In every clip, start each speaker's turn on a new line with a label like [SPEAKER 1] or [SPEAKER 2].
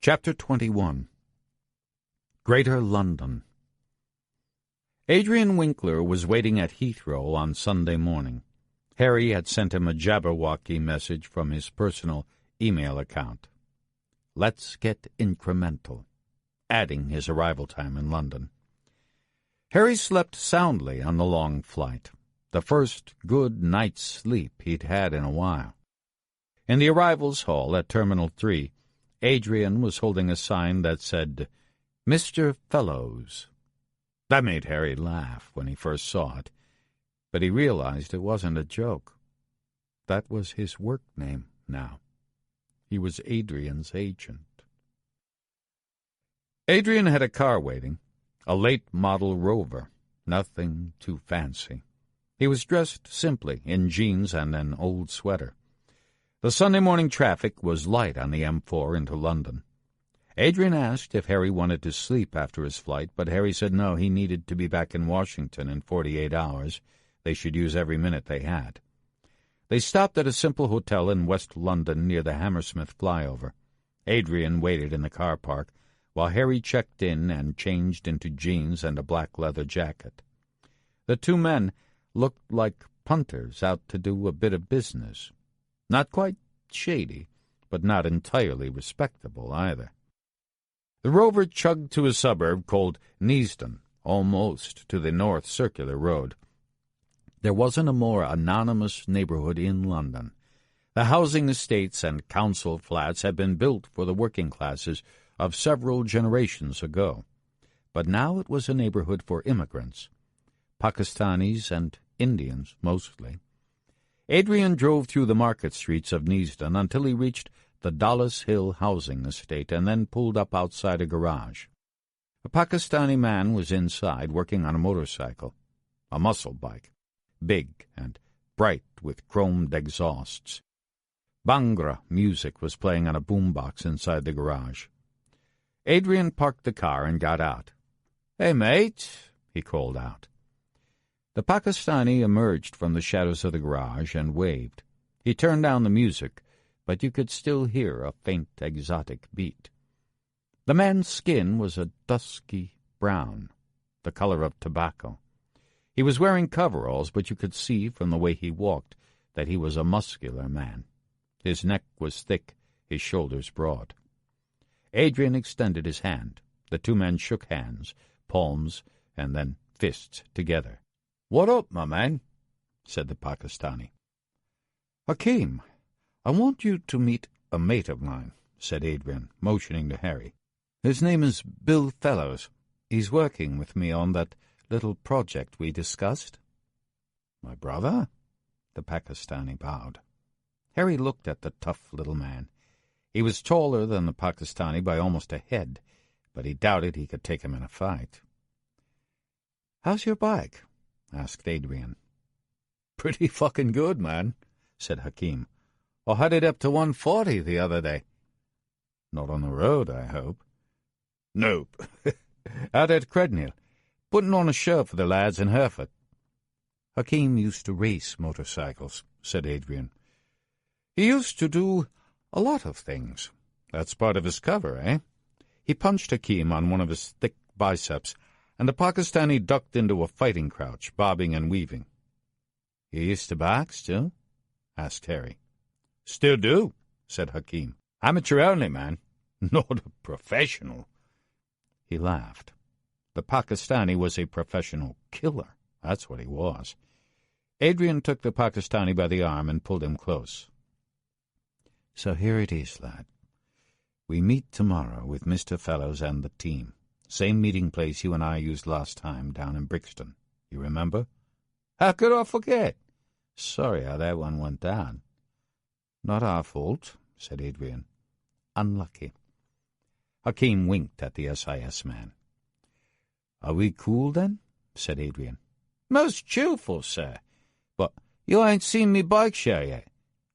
[SPEAKER 1] Chapter 21. Greater London. Adrian Winkler was waiting at Heathrow on Sunday morning. Harry had sent him a Jabberwocky message from his personal email account. Let's get incremental, adding his arrival time in London. Harry slept soundly on the long flight, the first good night's sleep he'd had in a while. In the arrivals hall at Terminal 3, Adrian was holding a sign that said, Mr. Fellows. That made Harry laugh when he first saw it, but he realized it wasn't a joke. That was his work name now. He was Adrian's agent. Adrian had a car waiting, a late-model Rover, nothing too fancy. He was dressed simply in jeans and an old sweater. The Sunday morning traffic was light on the M4 into London. Adrian asked if Harry wanted to sleep after his flight, but Harry said no, he needed to be back in Washington in 48 hours. They should use every minute they had. They stopped at a simple hotel in West London near the Hammersmith flyover. Adrian waited in the car park while Harry checked in and changed into jeans and a black leather jacket. The two men looked like punters out to do a bit of business. Not quite shady, but not entirely respectable either. The Rover chugged to a suburb called Neasden, almost to the North Circular Road. There wasn't a more anonymous neighborhood in London. The housing estates and council flats had been built for the working classes of several generations ago. But now it was a neighborhood for immigrants, Pakistanis and Indians mostly. Adrian drove through the market streets of Neasden until he reached the Dollis Hill housing estate and then pulled up outside a garage. A Pakistani man was inside working on a motorcycle, a muscle bike, big and bright with chromed exhausts. Bhangra music was playing on a boombox inside the garage. Adrian parked the car and got out. "Hey, mate," he called out. The Pakistani emerged from the shadows of the garage and waved. He turned down the music, but you could still hear a faint exotic beat. The man's skin was a dusky brown, the color of tobacco. He was wearing coveralls, but you could see from the way he walked that he was a muscular man. His neck was thick, his shoulders broad. Adrian extended his hand. The two men shook hands, palms, and then fists together. "What up, my man?" said the Pakistani. "Hakim, I want you to meet a mate of mine," said Adrian, motioning to Harry. "His name is Bill Fellows. He's working with me on that little project we discussed." "My brother?" The Pakistani bowed. Harry looked at the tough little man. He was taller than the Pakistani by almost a head, but he doubted he could take him in a fight. "How's your bike?" asked Adrian. "Pretty fucking good, man," said Hakim. "I had it up to 140 the other day." "Not on the road, I hope." "Nope. Out at Credneal, putting on a show for the lads in Hereford." "Hakim used to race motorcycles," said Adrian. "He used to do a lot of things. That's part of his cover, eh?" He punched Hakim on one of his thick biceps, and the Pakistani ducked into a fighting crouch, bobbing and weaving. "You used to box, too?" asked Harry. "Still do," said Hakim. "Amateur only, man. Not a professional." He laughed. The Pakistani was a professional killer. That's what he was. Adrian took the Pakistani by the arm and pulled him close. "So here it is, lad. We meet tomorrow with Mr. Fellows and the team. Same meeting place you and I used last time down in Brixton. You remember?" "How could I forget?" "Sorry how that one went down." "Not our fault," said Adrian. "Unlucky." Hakim winked at the SIS man. "Are we cool, then?" said Adrian. "Most cheerful, sir. But you ain't seen me bike share yet.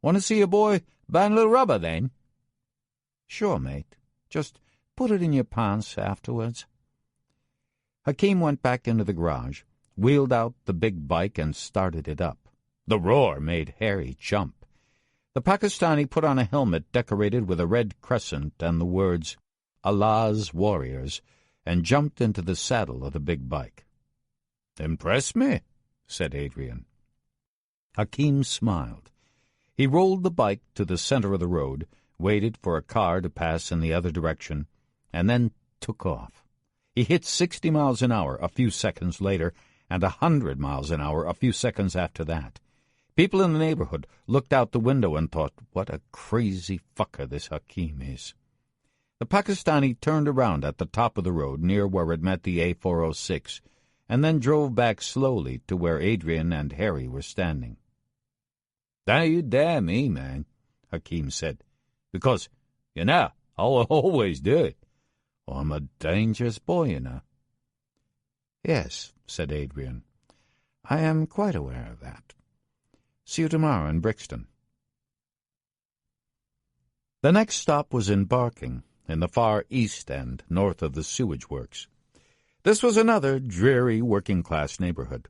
[SPEAKER 1] Want to see a boy bang a little rubber, then?" "Sure, mate. Just put it in your pants afterwards." Hakim went back into the garage, wheeled out the big bike, and started it up. The roar made Harry jump. The Pakistani put on a helmet decorated with a red crescent and the words, Allah's warriors and jumped into the saddle of the big bike. "Impress me," said Adrian. Hakim smiled. He rolled the bike to the center of the road, waited for a car to pass in the other direction, and then took off. He hit 60 miles an hour a few seconds later, and 100 miles an hour a few seconds after that. People in the neighborhood looked out the window and thought, what a crazy fucker this Hakim is. The Pakistani turned around at the top of the road near where it met the A406, and then drove back slowly to where Adrian and Harry were standing. "Don't you dare me, man," Hakim said, "because, you know, I'll always do it. I'm a dangerous boy, you know." "Yes," said Adrian. "I am quite aware of that. See you tomorrow in Brixton." The next stop was in Barking, in the far East End, north of the sewage works. This was another dreary working-class neighborhood.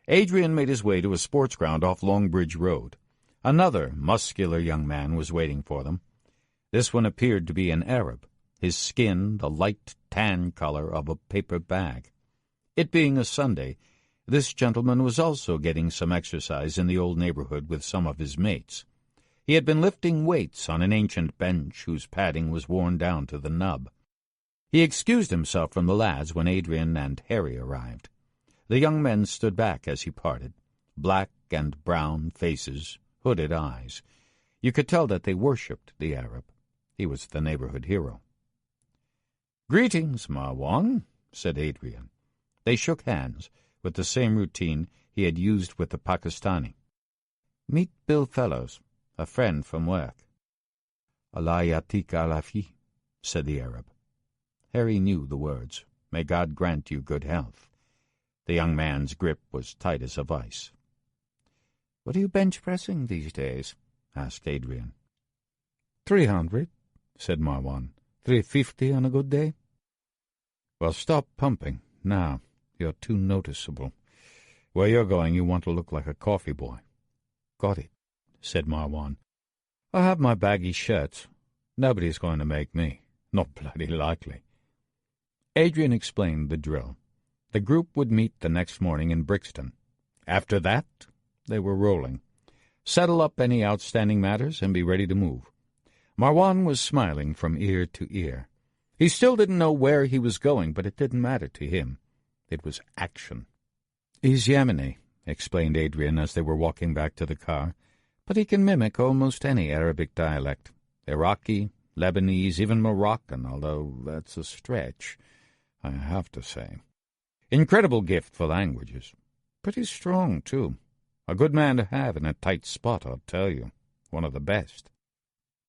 [SPEAKER 1] Adrian made his way to a sports ground off Longbridge Road. Another muscular young man was waiting for them. This one appeared to be an Arab, his skin the light tan color of a paper bag. It being a Sunday, this gentleman was also getting some exercise in the old neighborhood with some of his mates. He had been lifting weights on an ancient bench whose padding was worn down to the nub. He excused himself from the lads when Adrian and Harry arrived. The young men stood back as he parted, black and brown faces, hooded eyes. You could tell that they worshipped the Arab. He was the neighborhood hero. "Greetings, Marwan," said Adrian. They shook hands, with the same routine he had used with the Pakistani. "Meet Bill Fellows, a friend from work." "Allah yatik alafi," said the Arab. Harry knew the words, "May God grant you good health." The young man's grip was tight as a vice. "What are you bench-pressing these days?" asked Adrian. 300, said Marwan. 350 on a good day. "Well, stop pumping. Now, you're too noticeable. Where you're going, you want to look like a coffee boy." "Got it," said Marwan. "I have my baggy shirts. Nobody's going to make me. Not bloody likely." Adrian explained the drill. The group would meet the next morning in Brixton. After that, they were rolling. Settle up any outstanding matters and be ready to move. Marwan was smiling from ear to ear. He still didn't know where he was going, but it didn't matter to him. It was action. "He's Yemeni," explained Adrian as they were walking back to the car, "but he can mimic almost any Arabic dialect. Iraqi, Lebanese, even Moroccan, although that's a stretch, I have to say. Incredible gift for languages. Pretty strong, too. A good man to have in a tight spot, I'll tell you. One of the best."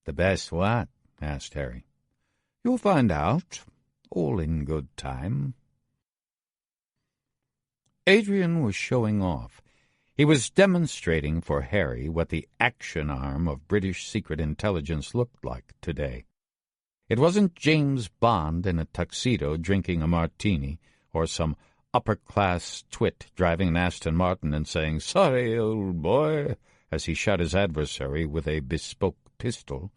[SPEAKER 1] "The best what?" asked Harry. "You'll find out. All in good time." Adrian was showing off. He was demonstrating for Harry what the action arm of British secret intelligence looked like today. It wasn't James Bond in a tuxedo drinking a martini, or some upper-class twit driving an Aston Martin and saying, "Sorry, old boy," as he shot his adversary with a bespoke pistol.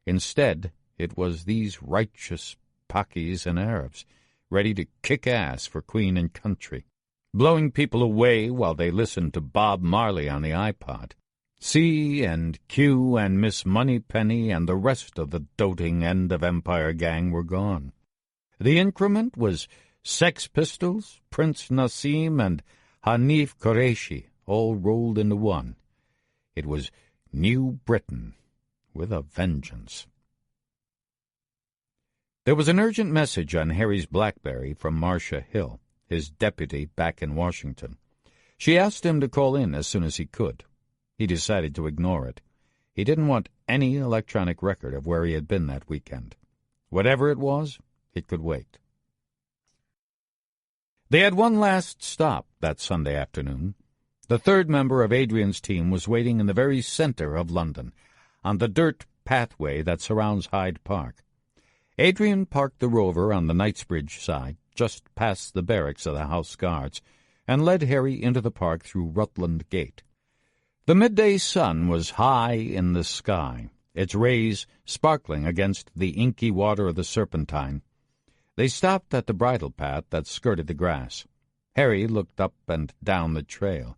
[SPEAKER 1] Instead, it was these righteous Pakis and Arabs, ready to kick ass for Queen and country, blowing people away while they listened to Bob Marley on the iPod. C and Q and Miss Moneypenny and the rest of the doting end-of-empire gang were gone. The Increment was Sex Pistols, Prince Nassim, and Hanif Qureshi, all rolled into one. It was New Britain with a vengeance. There was an urgent message on Harry's BlackBerry from Marcia Hill, his deputy back in Washington. She asked him to call in as soon as he could. He decided to ignore it. He didn't want any electronic record of where he had been that weekend. Whatever it was, it could wait. They had one last stop that Sunday afternoon. The third member of Adrian's team was waiting in the very center of London, on the dirt pathway that surrounds Hyde Park. Adrian parked the Rover on the Knightsbridge side, just past the barracks of the House Guards, and led Harry into the park through Rutland Gate. The midday sun was high in the sky, its rays sparkling against the inky water of the Serpentine. They stopped at the bridle path that skirted the grass. Harry looked up and down the trail.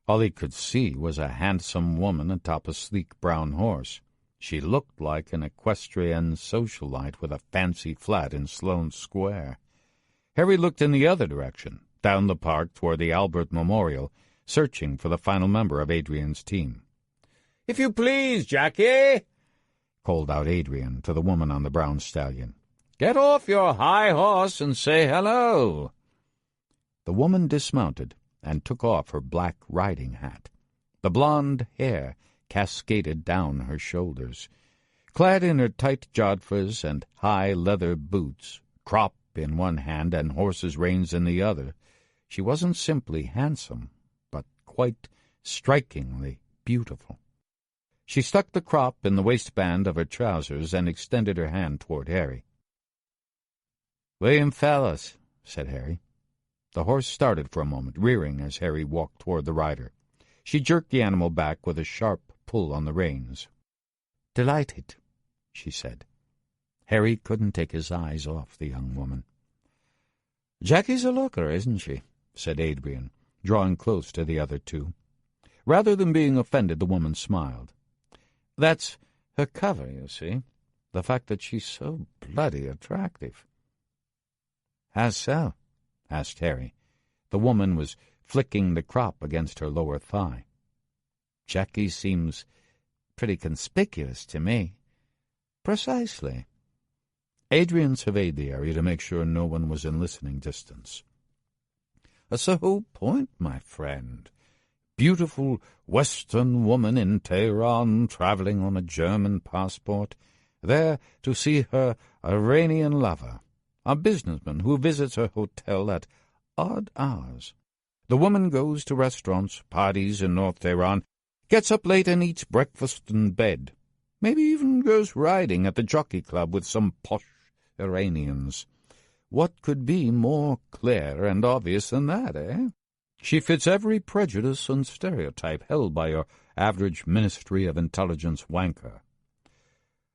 [SPEAKER 1] All he could see was a handsome woman atop a sleek brown horse. She looked like an equestrian socialite with a fancy flat in Sloane Square. Harry looked in the other direction, down the park toward the Albert Memorial, searching for the final member of Adrian's team. "If you please, Jackie," called out Adrian to the woman on the brown stallion. "Get off your high horse and say hello." The woman dismounted and took off her black riding hat. The blonde hair cascaded down her shoulders. Clad in her tight jodhpurs and high leather boots, crop in one hand and horse's reins in the other, she wasn't simply handsome, but quite strikingly beautiful. She stuck the crop in the waistband of her trousers and extended her hand toward Harry. "William Fellows," said Harry. The horse started for a moment, rearing as Harry walked toward the rider. She jerked the animal back with a sharp pull on the reins. "Delighted," she said. Harry couldn't take his eyes off the young woman. "Jackie's a looker, isn't she?" said Adrian, drawing close to the other two. Rather than being offended, the woman smiled. "That's her cover, you see, the fact that she's so bloody attractive." "How so?" asked Harry. The woman was flicking the crop against her lower thigh. "Jackie seems pretty conspicuous to me." "Precisely." Adrian surveyed the area to make sure no one was in listening distance. "That's the whole point, my friend. Beautiful Western woman in Tehran traveling on a German passport, there to see her Iranian lover, a businessman who visits her hotel at odd hours. The woman goes to restaurants, parties in North Tehran, gets up late and eats breakfast in bed, maybe even goes riding at the Jockey Club with some posh Iranians. What could be more clear and obvious than that, eh? She fits every prejudice and stereotype held by your average Ministry of Intelligence wanker."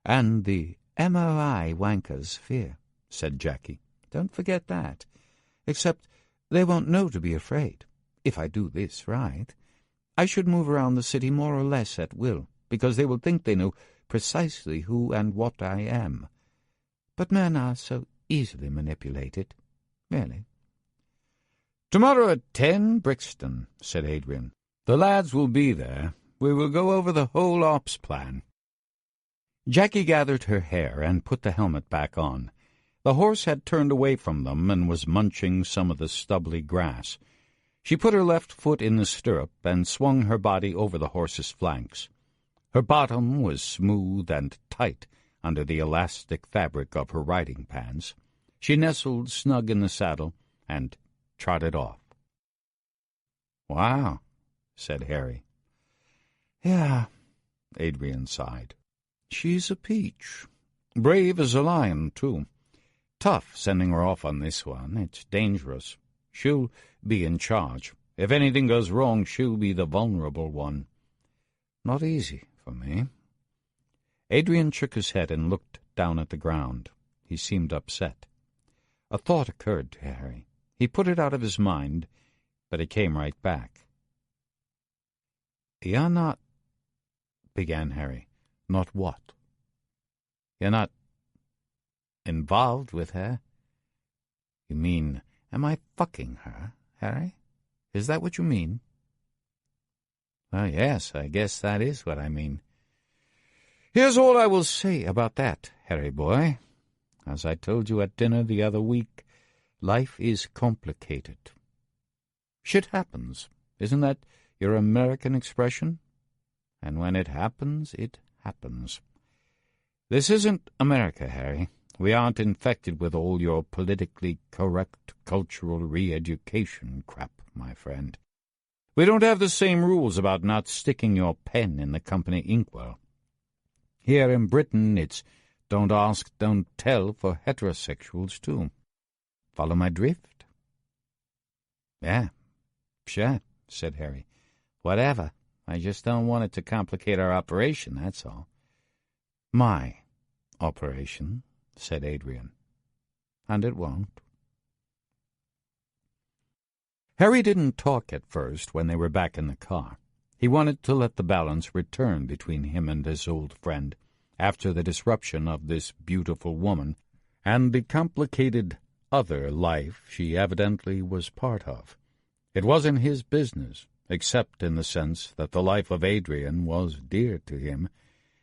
[SPEAKER 1] "And the MOI wankers fear," said Jackie. "Don't forget that. Except they won't know to be afraid, if I do this right. I should move around the city more or less at will, because they will think they know precisely who and what I am. But men are so easily manipulated, really." "Tomorrow at 10, Brixton," said Adrian. "The lads will be there. We will go over the whole ops plan." Jackie gathered her hair and put the helmet back on. The horse had turned away from them and was munching some of the stubbly grass. She put her left foot in the stirrup and swung her body over the horse's flanks. Her bottom was smooth and tight under the elastic fabric of her riding pants. She nestled snug in the saddle and trotted off. "Wow," said Harry. "Yeah," Adrian sighed. "She's a peach. Brave as a lion, too. Tough sending her off on this one. It's dangerous. She'll be in charge. If anything goes wrong, she'll be the vulnerable one. Not easy for me." Adrian shook his head and looked down at the ground. He seemed upset. A thought occurred to Harry. He put it out of his mind, but it came right back. "You're not—" began Harry. "Not what?" "You're not involved with her?" "You mean, am I fucking her, Harry? Is that what you mean?" "Well, yes, I guess that is what I mean. Here's all I will say about that, Harry boy. As I told you at dinner the other week, life is complicated. Shit happens. Isn't that your American expression? And when it happens, it happens. This isn't America, Harry. We aren't infected with all your politically correct cultural re-education crap, my friend. We don't have the same rules about not sticking your pen in the company inkwell. Here in Britain, it's don't ask, don't tell for heterosexuals, too. Follow my drift?" "Yeah, sure," said Harry. "Whatever. I just don't want it to complicate our operation, that's all." "My operation," said Adrian. "And it won't." Harry didn't talk at first when they were back in the car. He wanted to let the balance return between him and his old friend after the disruption of this beautiful woman and the complicated other life she evidently was part of. It wasn't his business, except in the sense that the life of Adrian was dear to him,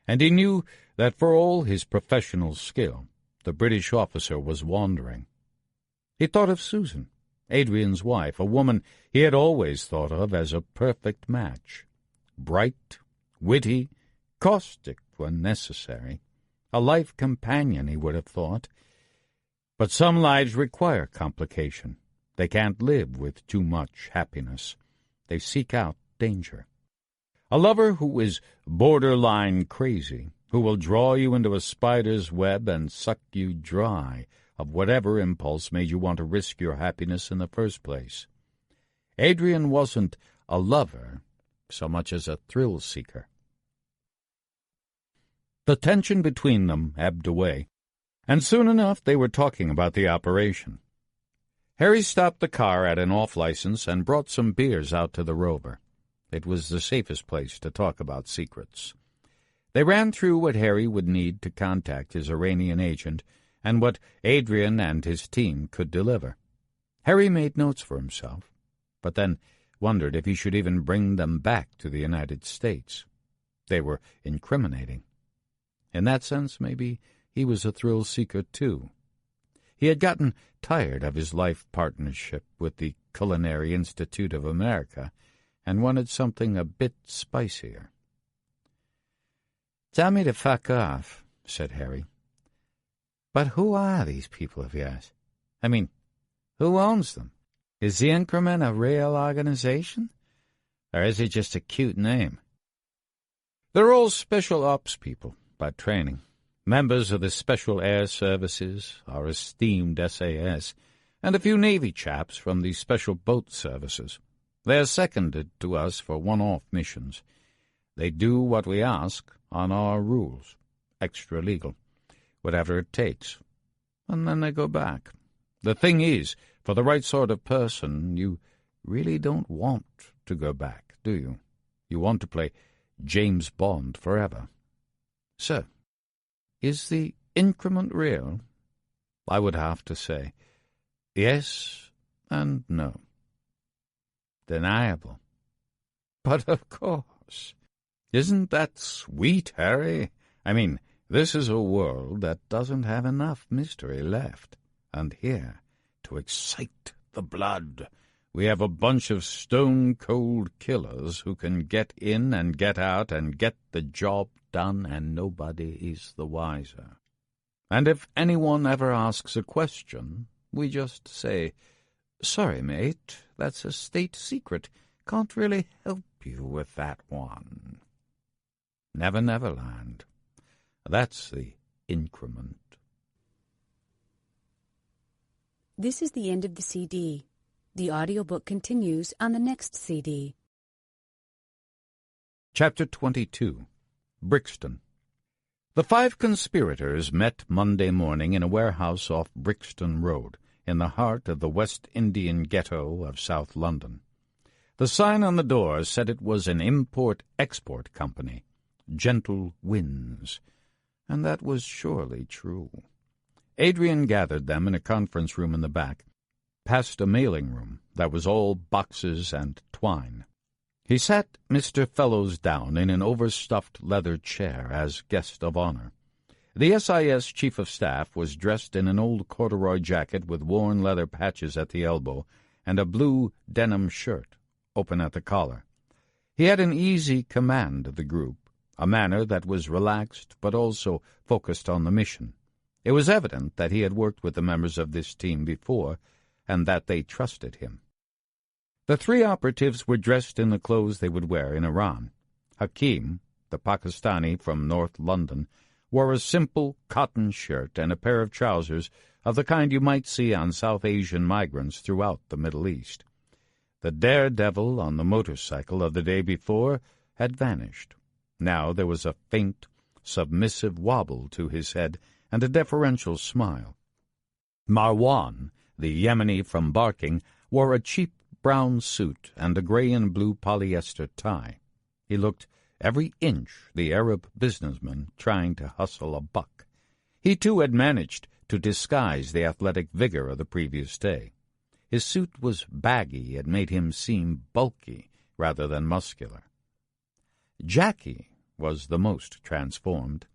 [SPEAKER 1] and he knew that for all his professional skill, the British officer was wandering. He thought of Susan, Adrian's wife, a woman he had always thought of as a perfect match. Bright, witty, caustic when necessary. A life companion, he would have thought. But some lives require complication. They can't live with too much happiness. They seek out danger. A lover who is borderline crazy, who will draw you into a spider's web and suck you dry of whatever impulse made you want to risk your happiness in the first place. Adrian wasn't a lover so much as a thrill-seeker. The tension between them ebbed away, and soon enough they were talking about the operation. Harry stopped the car at an off-license and brought some beers out to the Rover. It was the safest place to talk about secrets. They ran through what Harry would need to contact his Iranian agent and what Adrian and his team could deliver. Harry made notes for himself, but then wondered if he should even bring them back to the United States. They were incriminating. In that sense, maybe he was a thrill-seeker, too. He had gotten tired of his life partnership with the Culinary Institute of America and wanted something a bit spicier. "Tell me to fuck off," said Harry. "But who are these people of yours? I mean, who owns them? Is the Increment a real organization? Or is it just a cute name?" "They're all special ops people, by training. Members of the Special Air Services, our esteemed SAS, and a few Navy chaps from the Special Boat Services. They are seconded to us for one-off missions. They do what we ask on our rules, extra-legal, whatever it takes. And then they go back. The thing is, for the right sort of person, you really don't want to go back, do you? You want to play James Bond forever. So, is the Increment real? I would have to say yes and no. Deniable. But of course. Isn't that sweet, Harry? I mean, this is a world that doesn't have enough mystery left. And here, to excite the blood, we have a bunch of stone-cold killers who can get in and get out and get the job done, and nobody is the wiser. And if anyone ever asks a question, we just say, 'Sorry, mate, that's a state secret. Can't really help you with that one.' Never Neverland. That's the Increment."
[SPEAKER 2] This is the end of the CD. The audiobook continues on the next CD.
[SPEAKER 1] Chapter 22. Brixton. The 5 conspirators met Monday morning in a warehouse off Brixton Road, in the heart of the West Indian ghetto of South London. The sign on the door said it was an import-export company, Gentle Winds, and that was surely true. Adrian gathered them in a conference room in the back, past a mailing room that was all boxes and twine. He sat Mr. Fellows down in an overstuffed leather chair as guest of honor. The SIS Chief of Staff was dressed in an old corduroy jacket with worn leather patches at the elbow and a blue denim shirt, open at the collar. He had an easy command of the group, a manner that was relaxed but also focused on the mission. It was evident that he had worked with the members of this team before and that they trusted him. The 3 operatives were dressed in the clothes they would wear in Iran. Hakim, the Pakistani from North London, wore a simple cotton shirt and a pair of trousers of the kind you might see on South Asian migrants throughout the Middle East. The daredevil on the motorcycle of the day before had vanished. Now there was a faint, submissive wobble to his head and a deferential smile. Marwan, the Yemeni from Barking, wore a cheap brown suit and a gray and blue polyester tie. He looked every inch the Arab businessman trying to hustle a buck. He, too, had managed to disguise the athletic vigor of the previous day. His suit was baggy and made him seem bulky rather than muscular. Jackie was the most transformed.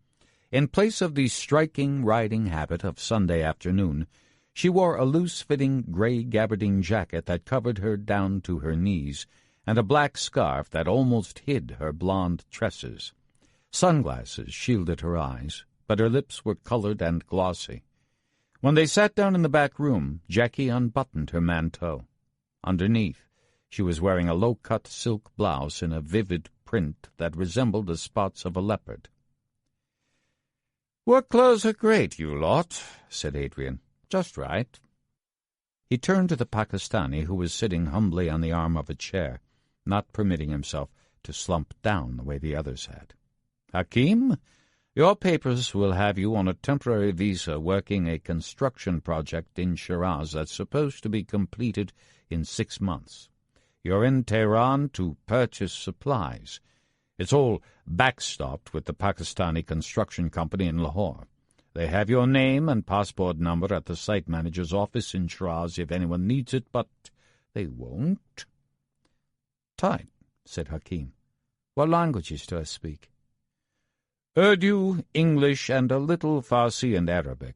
[SPEAKER 1] In place of the striking riding habit of Sunday afternoon, she wore a loose-fitting gray gabardine jacket that covered her down to her knees and a black scarf that almost hid her blonde tresses. Sunglasses shielded her eyes, but her lips were colored and glossy. When they sat down in the back room, Jackie unbuttoned her manteau. Underneath, she was wearing a low-cut silk blouse in a vivid print that resembled the spots of a leopard. "Work clothes are great, you lot," said Adrian. "Just right." He turned to the Pakistani, who was sitting humbly on the arm of a chair, not permitting himself to slump down the way the others had. "Hakim, your papers will have you on a temporary visa working a construction project in Shiraz that's supposed to be completed in 6 months. You're in Tehran to purchase supplies. It's all backstopped with the Pakistani construction company in Lahore. They have your name and passport number at the site manager's office in Shiraz if anyone needs it, but they won't." "Tight," said Hakim. "What languages do I speak?" "Urdu, English, and a little Farsi and Arabic.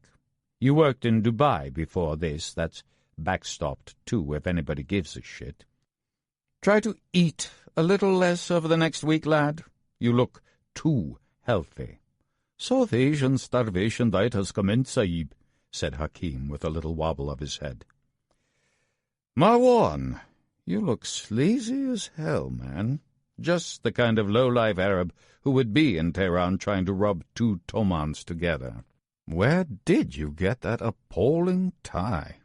[SPEAKER 1] You worked in Dubai before this. That's backstopped, too, if anybody gives a shit. Try to eat a little less over the next week, lad. You look too healthy." "Starvation diet has commenced, Sahib," said Hakim with a little wobble of his head. "Marwan, you look sleazy as hell, man. Just the kind of low-life Arab who would be in Tehran trying to rub two tomans together. Where did you get that appalling tie?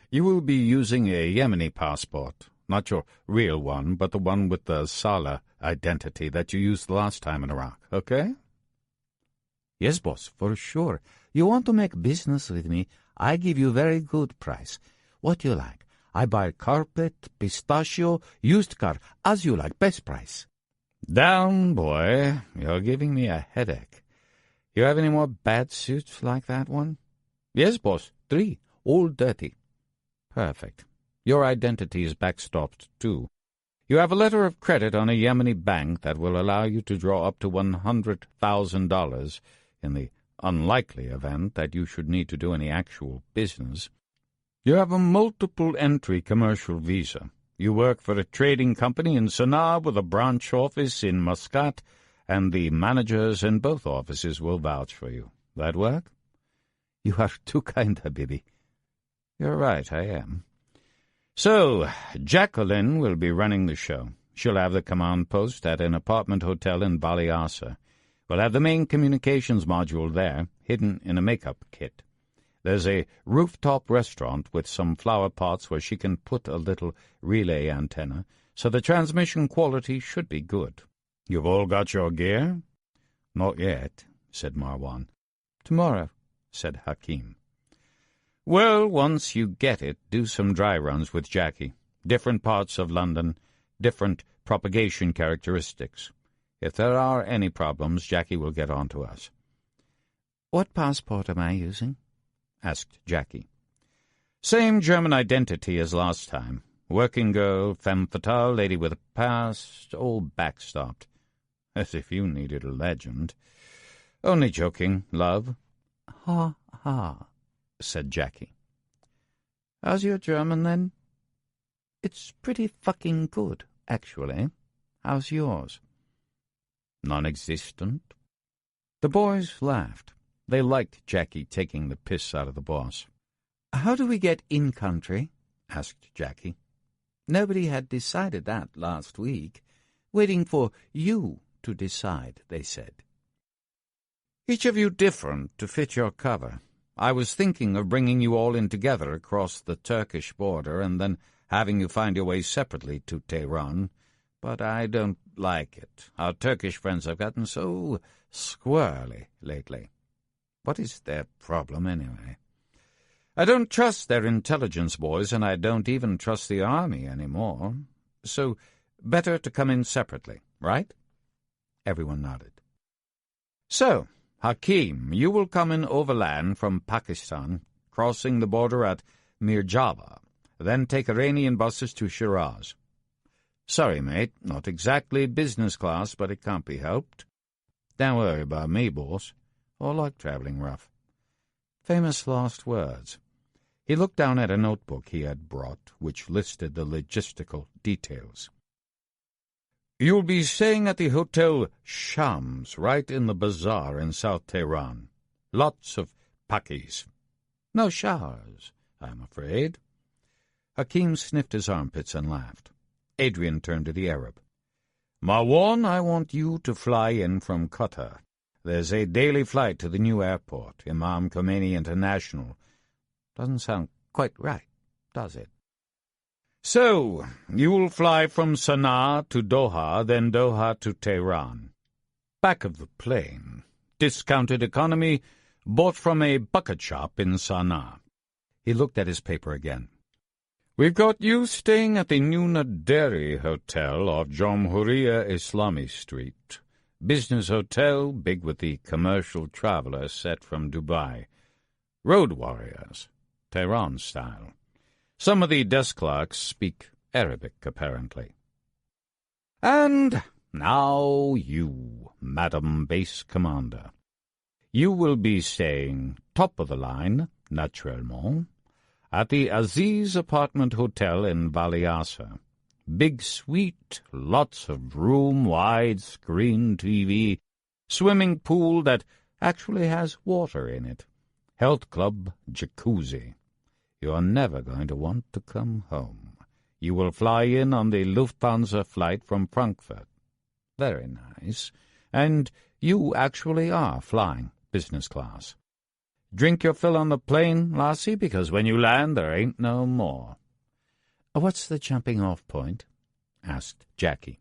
[SPEAKER 1] You will be using a Yemeni passport, not your real one, but the one with the Salah identity that you used the last time in Iraq, okay?" "Yes, boss, for sure. You want to make business with me, I give you very good price. What you like? I buy carpet, pistachio, used car, as you like, best price." "Down, boy. You're giving me a headache. You have any more bad suits like that one?" "Yes, boss, 3, all dirty." "Perfect. Your identity is backstopped, too. You have a letter of credit on a Yemeni bank that will allow you to draw up to $100,000 in the unlikely event that you should need to do any actual business. You have a multiple-entry commercial visa. You work for a trading company in Sana'a with a branch office in Muscat, and the managers in both offices will vouch for you. That work?" "You are too kind, Habibi." "You're right, I am. So, Jacqueline will be running the show. She'll have the command post at an apartment hotel in Bali Asa. We'll have the main communications module there, hidden in a makeup kit. There's a rooftop restaurant with some flower pots where she can put a little relay antenna, so the transmission quality should be good. You've all got your gear?" "Not yet," said Marwan. "Tomorrow," said Hakim. "Well, once you get it, do some dry runs with Jackie. Different parts of London, different propagation characteristics. If there are any problems, Jackie will get on to us." "What passport am I using?" asked Jackie. "Same German identity as last time. Working girl, femme fatale, lady with a past, all backstopped. As if you needed a legend. Only joking, love." "Ha, ha," said Jackie. "How's your German, then?" "It's pretty fucking good, actually. How's yours?" "Non-existent." The boys laughed. They liked Jackie taking the piss out of the boss. "How do we get in-country?" asked Jackie. "Nobody had decided that last week. Waiting for you to decide, they said." "Each of you different to fit your cover. I was thinking of bringing you all in together across the Turkish border and then having you find your way separately to Tehran, but I don't like it. Our Turkish friends have gotten so squirrely lately. What is their problem, anyway? I don't trust their intelligence boys, and I don't even trust the army anymore. So, better to come in separately, right?" Everyone nodded. "So, Hakim, you will come in overland from Pakistan, crossing the border at Mirjava, then take Iranian buses to Shiraz. Sorry, mate, not exactly business class, but it can't be helped. Don't worry about me, boss. I like traveling rough." Famous last words. He looked down at a notebook he had brought, which listed the logistical details. "You'll be staying at the Hotel Shams, right in the bazaar in South Tehran. Lots of Pakis. No showers, I'm afraid." Hakim sniffed his armpits and laughed. Adrian turned to the Arab. "Marwan, I want you to fly in from Qatar. There's a daily flight to the new airport, Imam Khomeini International. Doesn't sound quite right, does it? So, you will fly from Sana'a to Doha, then Doha to Tehran. Back of the plane, discounted economy, bought from a bucket shop in Sana'a." He looked at his paper again. "We've got you staying at the New Naderi Hotel off Jamhuriya Islami Street. Business hotel, big with the commercial traveler set from Dubai. Road warriors, Tehran style. Some of the desk clerks speak Arabic, apparently. And now you, Madam Base Commander. You will be staying top of the line, naturellement, at the Aziz Apartment Hotel in Valiasa. Big suite, lots of room, wide-screen TV, swimming pool that actually has water in it, health club, jacuzzi. You are never going to want to come home. You will fly in on the Lufthansa flight from Frankfurt. Very nice. And you actually are flying business class. Drink your fill on the plane, lassie, because when you land there ain't no more." "What's the jumping-off point?" asked Jackie.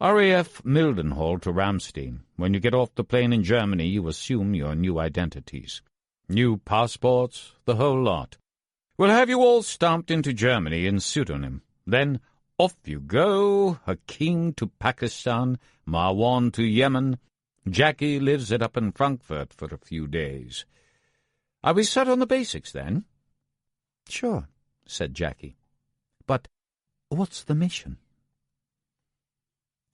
[SPEAKER 1] "RAF Mildenhall to Ramstein. When you get off the plane in Germany, you assume your new identities. New passports, the whole lot. We'll have you all stamped into Germany in pseudonym. Then off you go, Hakim to Pakistan, Marwan to Yemen. Jackie lives it up in Frankfurt for a few days. Are we set on the basics, then?" "Sure," said Jackie. "But what's the mission?"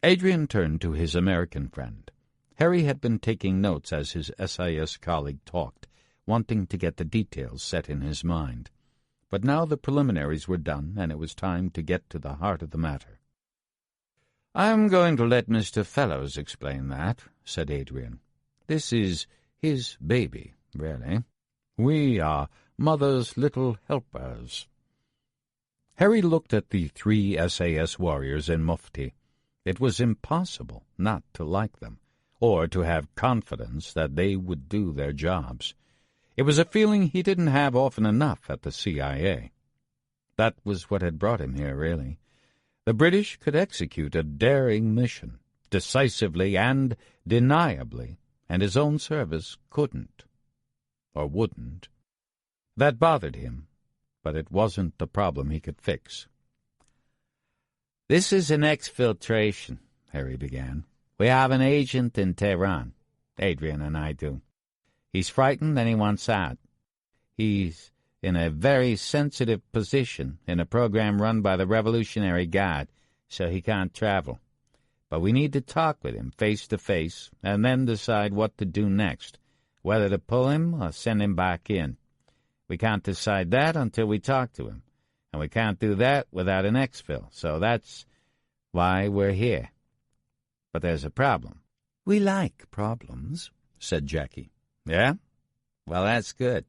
[SPEAKER 1] Adrian turned to his American friend. Harry had been taking notes as his SIS colleague talked, wanting to get the details set in his mind. But now the preliminaries were done, and it was time to get to the heart of the matter. "I'm going to let Mr. Fellows explain that," said Adrian. "This is his baby, really. We are Mother's little helpers." Harry looked at the 3 SAS warriors in mufti. It was impossible not to like them, or to have confidence that they would do their jobs. It was a feeling he didn't have often enough at the CIA. That was what had brought him here, really. The British could execute a daring mission, decisively and deniably, and his own service couldn't, or wouldn't. That bothered him, but it wasn't the problem he could fix. "This is an exfiltration," Harry began. "We have an agent in Tehran. Adrian and I do. He's frightened and he wants out. He's in a very sensitive position in a program run by the Revolutionary Guard, so he can't travel. But we need to talk with him face to face and then decide what to do next, whether to pull him or send him back in. We can't decide that until we talk to him, and we can't do that without an exfil, so that's why we're here. But there's a problem." "We like problems," said Jackie. "Yeah? Well, that's good,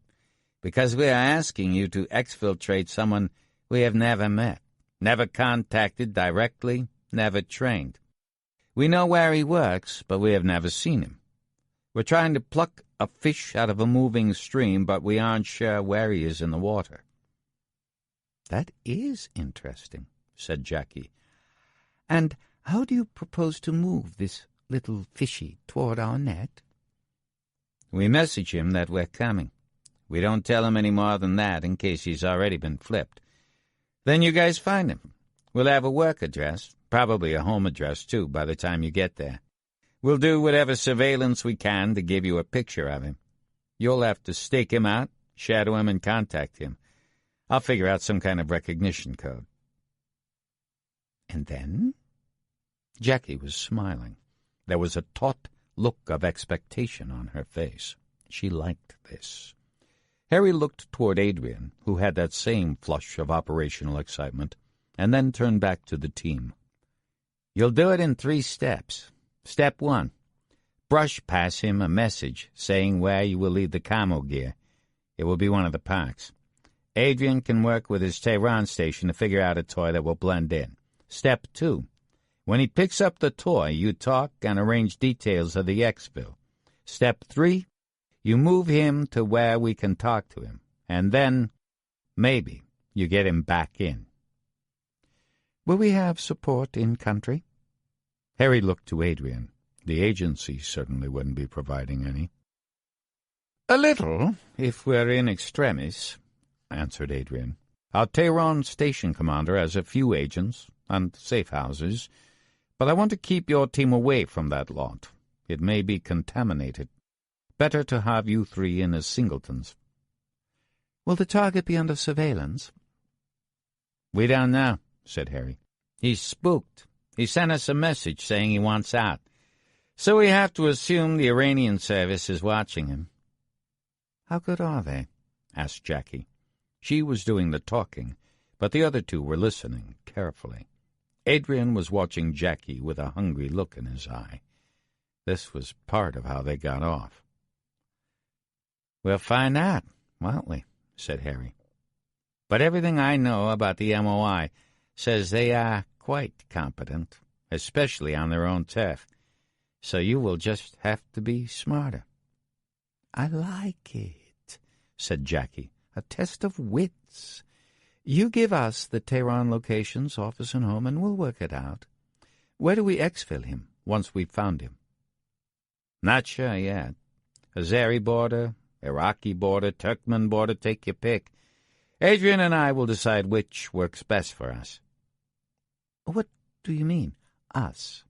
[SPEAKER 1] because we are asking you to exfiltrate someone we have never met, never contacted directly, never trained. We know where he works, but we have never seen him. We're trying to pluck a fish out of a moving stream, but we aren't sure where he is in the water." "That is interesting," said Jackie. "And how do you propose to move this
[SPEAKER 3] little fishy toward our net.
[SPEAKER 1] We message him that we're coming. We don't tell him any more than that in case he's already been flipped. Then you guys find him. We'll have a work address, probably a home address, too, by the time you get there. We'll do whatever surveillance we can to give you a picture of him. You'll have to stake him out, shadow him, and contact him. I'll figure out some kind of recognition code.
[SPEAKER 3] And then?
[SPEAKER 1] Jackie was smiling. There was a taut look of expectation on her face. She liked this. Harry looked toward Adrian, who had that same flush of operational excitement, and then turned back to the team. You'll do it in 3 steps. Step 1. Brush pass him a message saying where you will leave the camo gear. It will be one of the parks. Adrian can work with his Tehran station to figure out a toy that will blend in. Step 2. When he picks up the toy, you talk and arrange details of the exfil. Step 3. You move him to where we can talk to him. And then, maybe, you get him back in.
[SPEAKER 3] Will we have support in country?
[SPEAKER 1] Harry looked to Adrian. The agency certainly wouldn't be providing any.
[SPEAKER 3] A little,
[SPEAKER 1] if we're in extremis, answered Adrian. Our Tehran station commander has a few agents and safe houses, but I want to keep your team away from that lot. It may be contaminated. Better to have you 3 in as singletons.
[SPEAKER 3] Will the target be under surveillance?
[SPEAKER 1] We don't know, said Harry. He's spooked. He sent us a message saying he wants out. So we have to assume the Iranian service is watching him.
[SPEAKER 3] How good are they?
[SPEAKER 1] Asked Jackie. She was doing the talking, but the other 2 were listening carefully. Adrian was watching Jackie with a hungry look in his eye. This was part of how they got off. We'll find out, won't we? Said Harry. But everything I know about the MOI says they are quite competent, especially on their own turf. So you will just have to be smarter.
[SPEAKER 3] I like it, said Jackie. A test of wits. You give us the Tehran locations, office and home, and we'll work it out. Where do we exfil him once we've found him?
[SPEAKER 1] Not sure yet. Azeri border, Iraqi border, Turkmen border, take your pick. Adrian and I will decide which works best for us.
[SPEAKER 3] What do you mean, us?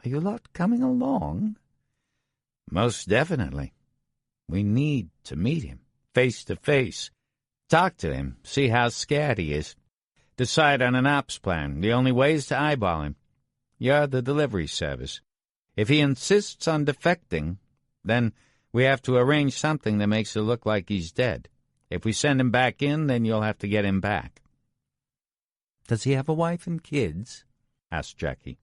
[SPEAKER 3] Are you lot coming along?
[SPEAKER 1] Most definitely. We need to meet him, face to face. Talk to him, see how scared he is. Decide on an ops plan. The only way is to eyeball him. You're the delivery service. If he insists on defecting, then we have to arrange something that makes it look like he's dead. If we send him back in, then you'll have to get him back.
[SPEAKER 3] Does he have a wife and kids?
[SPEAKER 1] Asked Jackie.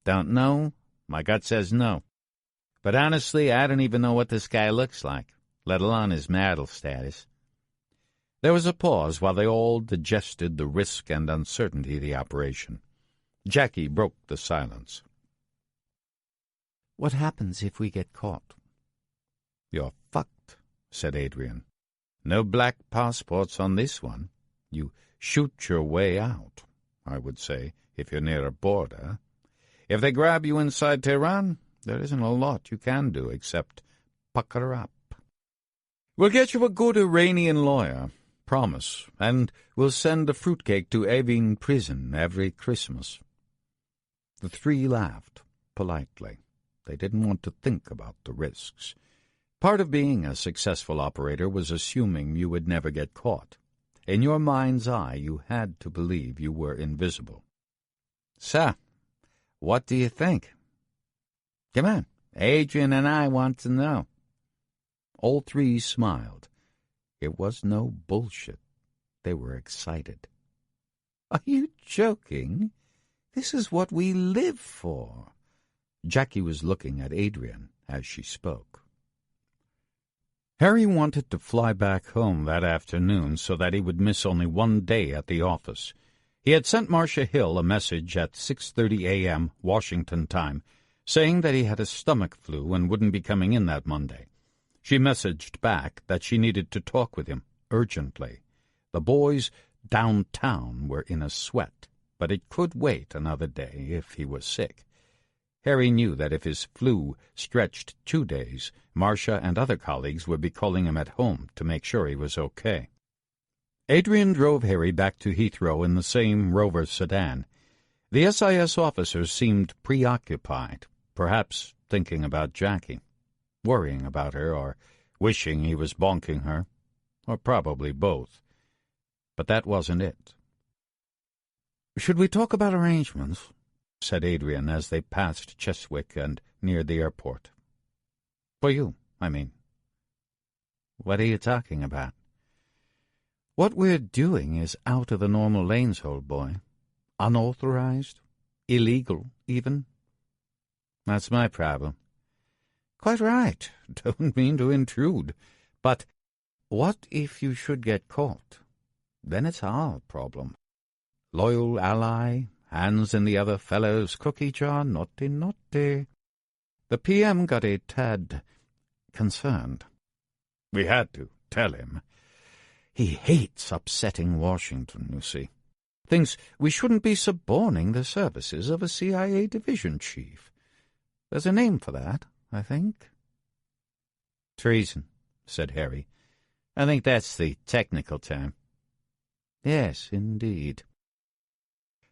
[SPEAKER 1] Don't know. My gut says no. But honestly, I don't even know what this guy looks like, let alone his marital status. There was a pause while they all digested the risk and uncertainty of the operation. Jackie broke the silence.
[SPEAKER 3] What happens if we get caught?
[SPEAKER 1] You're fucked, said Adrian. No black passports on this one. You shoot your way out, I would say, if you're near a border. If they grab you inside Tehran, there isn't a lot you can do except pucker up. We'll get you a good Iranian lawyer, promise, and we'll send a fruitcake to Evin prison every Christmas. The 3 laughed, politely. They didn't want to think about the risks. Part of being a successful operator was assuming you would never get caught. In your mind's eye, you had to believe you were invisible. So, what do you think? Come on, Adrian and I want to know. All 3 smiled. It was no bullshit. They were excited.
[SPEAKER 3] Are you joking? This is what we live for.
[SPEAKER 1] Jackie was looking at Adrian as she spoke. Harry wanted to fly back home that afternoon so that he would miss only 1 day at the office. He had sent Marcia Hill a message at 6:30 a.m. Washington time, saying that he had a stomach flu and wouldn't be coming in that Monday. She messaged back that she needed to talk with him urgently. The boys downtown were in a sweat, but it could wait another day if he was sick. Harry knew that if his flu stretched 2 days, Marcia and other colleagues would be calling him at home to make sure he was okay. Adrian drove Harry back to Heathrow in the same Rover sedan. The SIS officers seemed preoccupied, perhaps thinking about Jackie, worrying about her, or wishing he was bonking her, or probably both. But that wasn't it. "Should we talk about arrangements?" said Adrian as they passed Chiswick and neared the airport. "For you, I mean." "What are you talking about?" "What we're doing is out of the normal lanes, old boy. Unauthorized, illegal, even." "That's my problem." "Quite right. Don't mean to intrude. But what if you should get caught? Then it's our problem. Loyal ally, hands in the other fellow's cookie jar, naughty, naughty." The PM got a tad concerned. We had to tell him. He hates upsetting Washington, you see. Thinks we shouldn't be suborning the services of a CIA division chief. There's a name for that, I think. "Treason," said Harry. "I think that's the technical term." "Yes, indeed."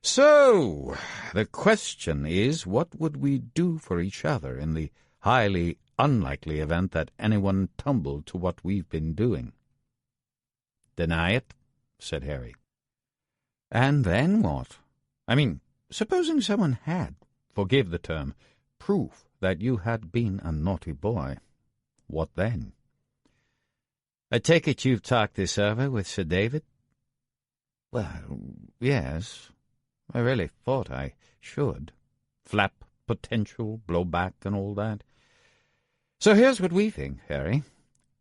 [SPEAKER 1] "So, the question is, what would we do for each other in the highly unlikely event that anyone tumbled to what we've been doing?" "Deny it," said Harry. "And then what? I mean, supposing someone had, forgive the term, proof that you had been a naughty boy. What then?" "I take it you've talked this over with Sir David?" "Well, yes. I really thought I should. Flap potential, blowback, and all that. So here's what we think, Harry.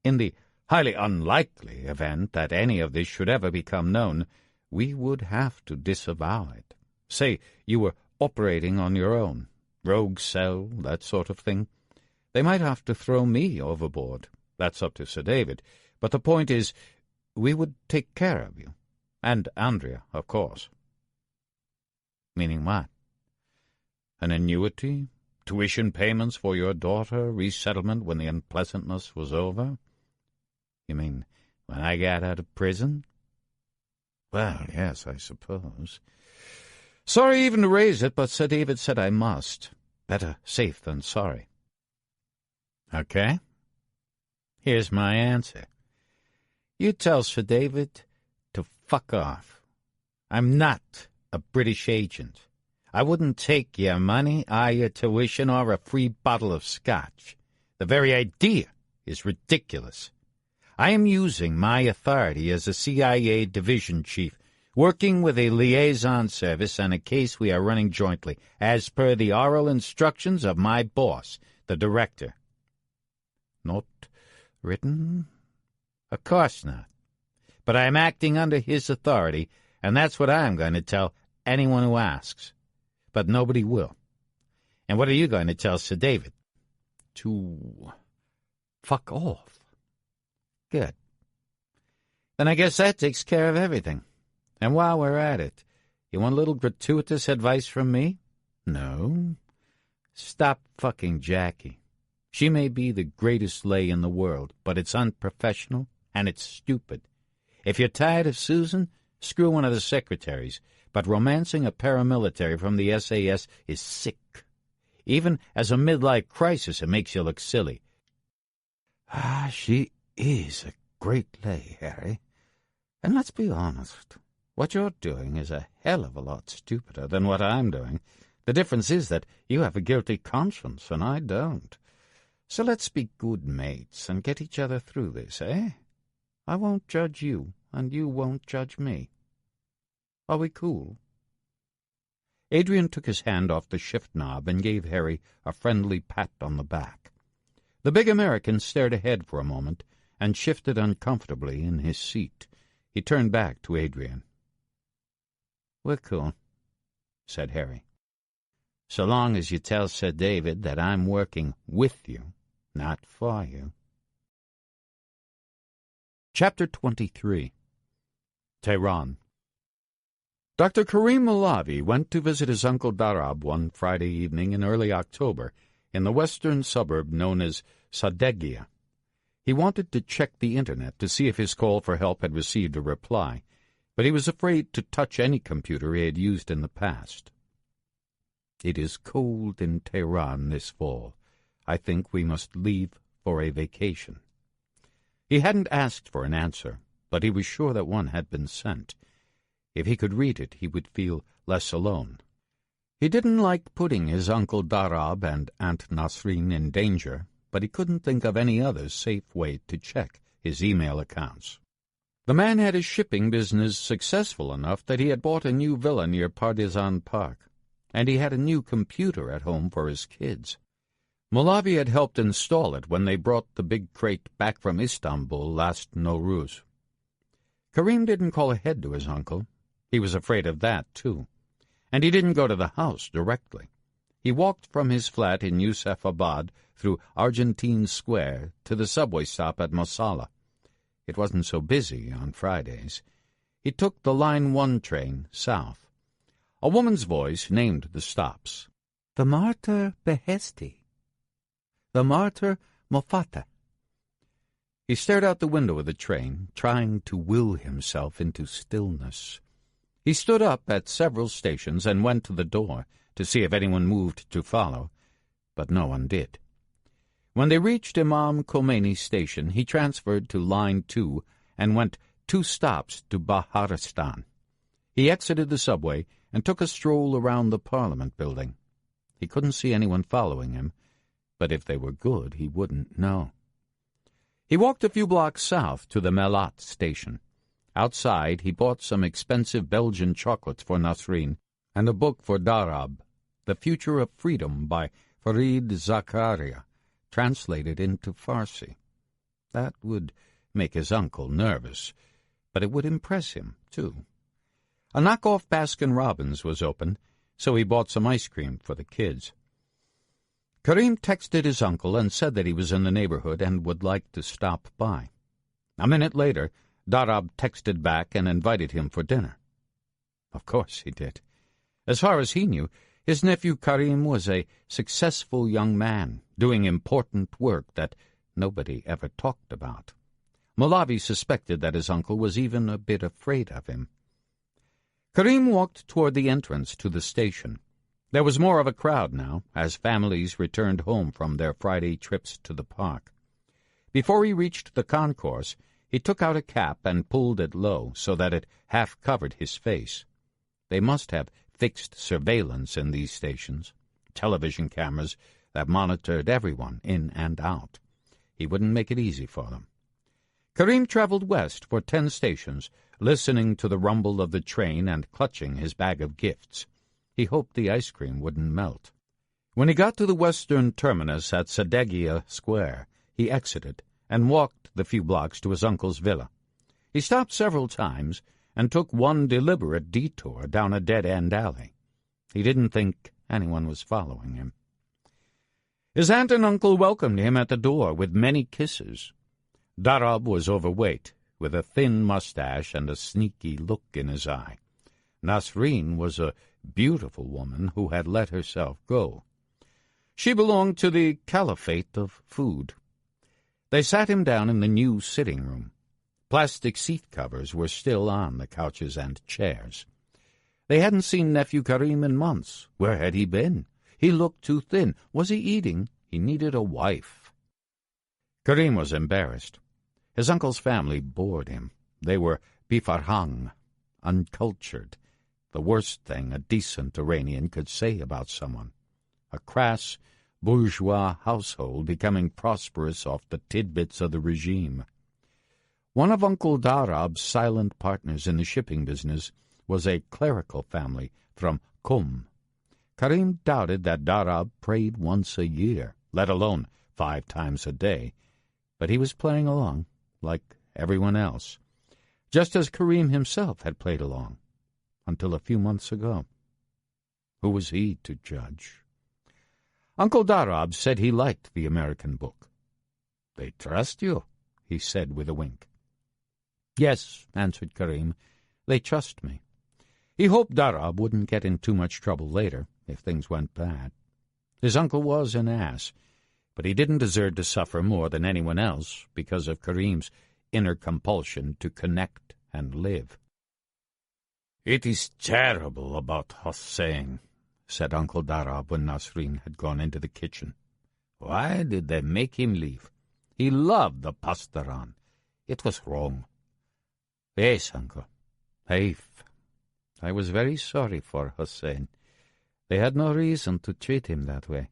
[SPEAKER 1] In the highly unlikely event that any of this should ever become known, we would have to disavow it. Say you were operating on your own, rogue cell, that sort of thing. They might have to throw me overboard. That's up to Sir David. But the point is, we would take care of you. And Andrea, of course." "Meaning what?" "An annuity, tuition payments for your daughter, resettlement when the unpleasantness was over." "You mean when I got out of prison?" "Well, yes, I suppose. Sorry even to raise it, but Sir David said I must. Better safe than sorry." "Okay. Here's my answer. You tell Sir David to fuck off. I'm not a British agent. I wouldn't take your money, or your tuition, or a free bottle of scotch. The very idea is ridiculous. I am using my authority as a CIA division chief, working with a liaison service on a case we are running jointly, as per the oral instructions of my boss, the director." "Not written?" "Of course not. But I am acting under his authority, and that's what I am going to tell anyone who asks. But nobody will. And what are you going to tell Sir David?" "To fuck off." "Good. Then I guess that takes care of everything. And while we're at it, you want a little gratuitous advice from me?" "No." "Stop fucking Jackie. She may be the greatest lay in the world, but it's unprofessional and it's stupid. If you're tired of Susan, screw one of the secretaries. But romancing a paramilitary from the SAS is sick. Even as a midlife crisis, it makes you look silly." She is a great lay, Harry. And let's be honest. What you're doing is a hell of a lot stupider than what I'm doing. The difference is that you have a guilty conscience, and I don't. So let's be good mates and get each other through this, eh? I won't judge you, and you won't judge me. Are we cool?" Adrian took his hand off the shift knob and gave Harry a friendly pat on the back. The big American stared ahead for a moment and shifted uncomfortably in his seat. He turned back to Adrian. "We're cool," said Harry. "So long as you tell Sir David that I'm working with you, not for you." Chapter 23. Tehran. Dr. Karim Malavi went to visit his Uncle Darab one Friday evening in early October in the western suburb known as Sadegia. He wanted to check the internet to see if his call for help had received a reply, but he was afraid to touch any computer he had used in the past. "It is cold in Tehran this fall. I think we must leave for a vacation." He hadn't asked for an answer, but he was sure that one had been sent. If he could read it, he would feel less alone. He didn't like putting his Uncle Darab and Aunt Nasreen in danger, but he couldn't think of any other safe way to check his email accounts. The man had his shipping business successful enough that he had bought a new villa near Partizan Park, and he had a new computer at home for his kids. Malavi had helped install it when they brought the big crate back from Istanbul last Nowruz. Karim didn't call ahead to his uncle. He was afraid of that, too. And he didn't go to the house directly. He walked from his flat in Yusufabad through Argentine Square to the subway stop at Mosala. It wasn't so busy on Fridays. He took the Line 1 train south. A woman's voice named the stops.
[SPEAKER 3] The Martyr Behesti. The Martyr Mofata.
[SPEAKER 1] He stared out the window of the train, trying to will himself into stillness. He stood up at several stations and went to the door to see if anyone moved to follow, but no one did. When they reached Imam Khomeini station, he transferred to Line 2 and went 2 stops to Baharistan. He exited the subway and took a stroll around the Parliament building. He couldn't see anyone following him, but if they were good, he wouldn't know. He walked a few blocks south to the Melat station. Outside, he bought some expensive Belgian chocolates for Nasreen and a book for Darab, The Future of Freedom by Farid Zakaria, translated into Farsi. That would make his uncle nervous, but it would impress him, too. A knockoff Baskin-Robbins was open, so he bought some ice cream for the kids. Karim texted his uncle and said that he was in the neighborhood and would like to stop by. A minute later, Darab texted back and invited him for dinner. Of course he did. As far as he knew, his nephew Karim was a successful young man, doing important work that nobody ever talked about. Malavi suspected that his uncle was even a bit afraid of him. Karim walked toward the entrance to the station. There was more of a crowd now, as families returned home from their Friday trips to the park. Before he reached the concourse, he took out a cap and pulled it low so that it half covered his face. They must have fixed surveillance in these stations, television cameras that monitored everyone in and out. He wouldn't make it easy for them. Karim traveled west for 10 stations, listening to the rumble of the train and clutching his bag of gifts. He hoped the ice cream wouldn't melt. When he got to the western terminus at Sadegia Square, he exited and walked the few blocks to his uncle's villa. He stopped several times and took one deliberate detour down a dead-end alley. He didn't think anyone was following him. His aunt and uncle welcomed him at the door with many kisses. Darab was overweight, with a thin mustache and a sneaky look in his eye. Nasreen was a beautiful woman who had let herself go. She belonged to the caliphate of food. They sat him down in the new sitting room. Plastic seat covers were still on the couches and chairs. They hadn't seen nephew Karim in months. Where had he been? He looked too thin. Was he eating? He needed a wife. Karim was embarrassed. His uncle's family bored him. They were bifarhang, uncultured, the worst thing a decent Iranian could say about someone. A crass, bourgeois household becoming prosperous off the tidbits of the regime. One of Uncle Darab's silent partners in the shipping business was a clerical family from Qom. Karim doubted that Darab prayed once a year, let alone 5 times a day, but he was playing along, like everyone else, just as Karim himself had played along, until a few months ago. Who was he to judge? Uncle Darab said he liked the American book. "They trust you," he said with a wink. "Yes," answered Karim, "they trust me. He hoped Darab wouldn't get in too much trouble later if things went bad. His uncle was an ass, but he didn't deserve to suffer more than anyone else because of Karim's inner compulsion to connect and live. "It is terrible about Hussein," said Uncle Darab when Nasreen had gone into the kitchen. "Why did they make him leave? He loved the pastaran. It was wrong." "Yes, Uncle. I was very sorry for Hussein. They had no reason to treat him that way."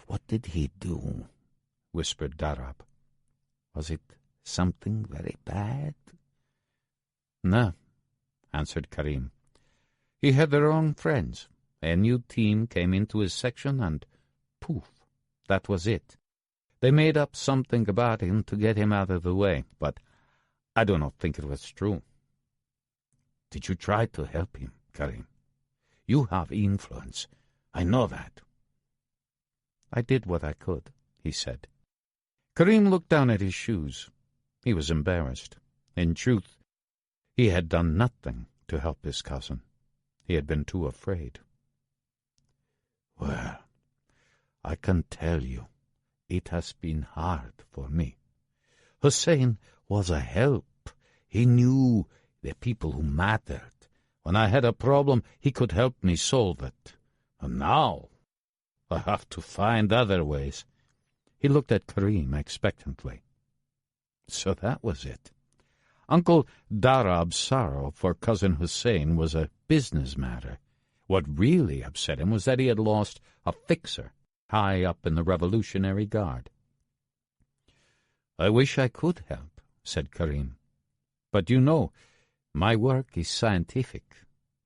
[SPEAKER 3] "What did he do?" whispered Darab. "Was it something very bad?"
[SPEAKER 1] "No," answered Karim. "He had the wrong friends. A new team came into his section and poof, that was it. They made up something about him to get him out of the way, but I do not think it was true." "Did you try to help him, Karim? You have influence. I know that."
[SPEAKER 3] "I did what I could," he said.
[SPEAKER 1] Karim looked down at his shoes. He was embarrassed. In truth, he had done nothing to help his cousin. He had been too afraid.
[SPEAKER 3] "Well, I can tell you, it has been hard for me. Hussein was a help. He knew the people who mattered. When I had a problem, he could help me solve it. And now I have to find other ways."
[SPEAKER 1] He looked at Karim expectantly. So that was it. Uncle Darab's sorrow for Cousin Hussein was a business matter. What really upset him was that he had lost a fixer high up in the Revolutionary Guard. "I wish I could help," said Karim. "But you know, my work is scientific.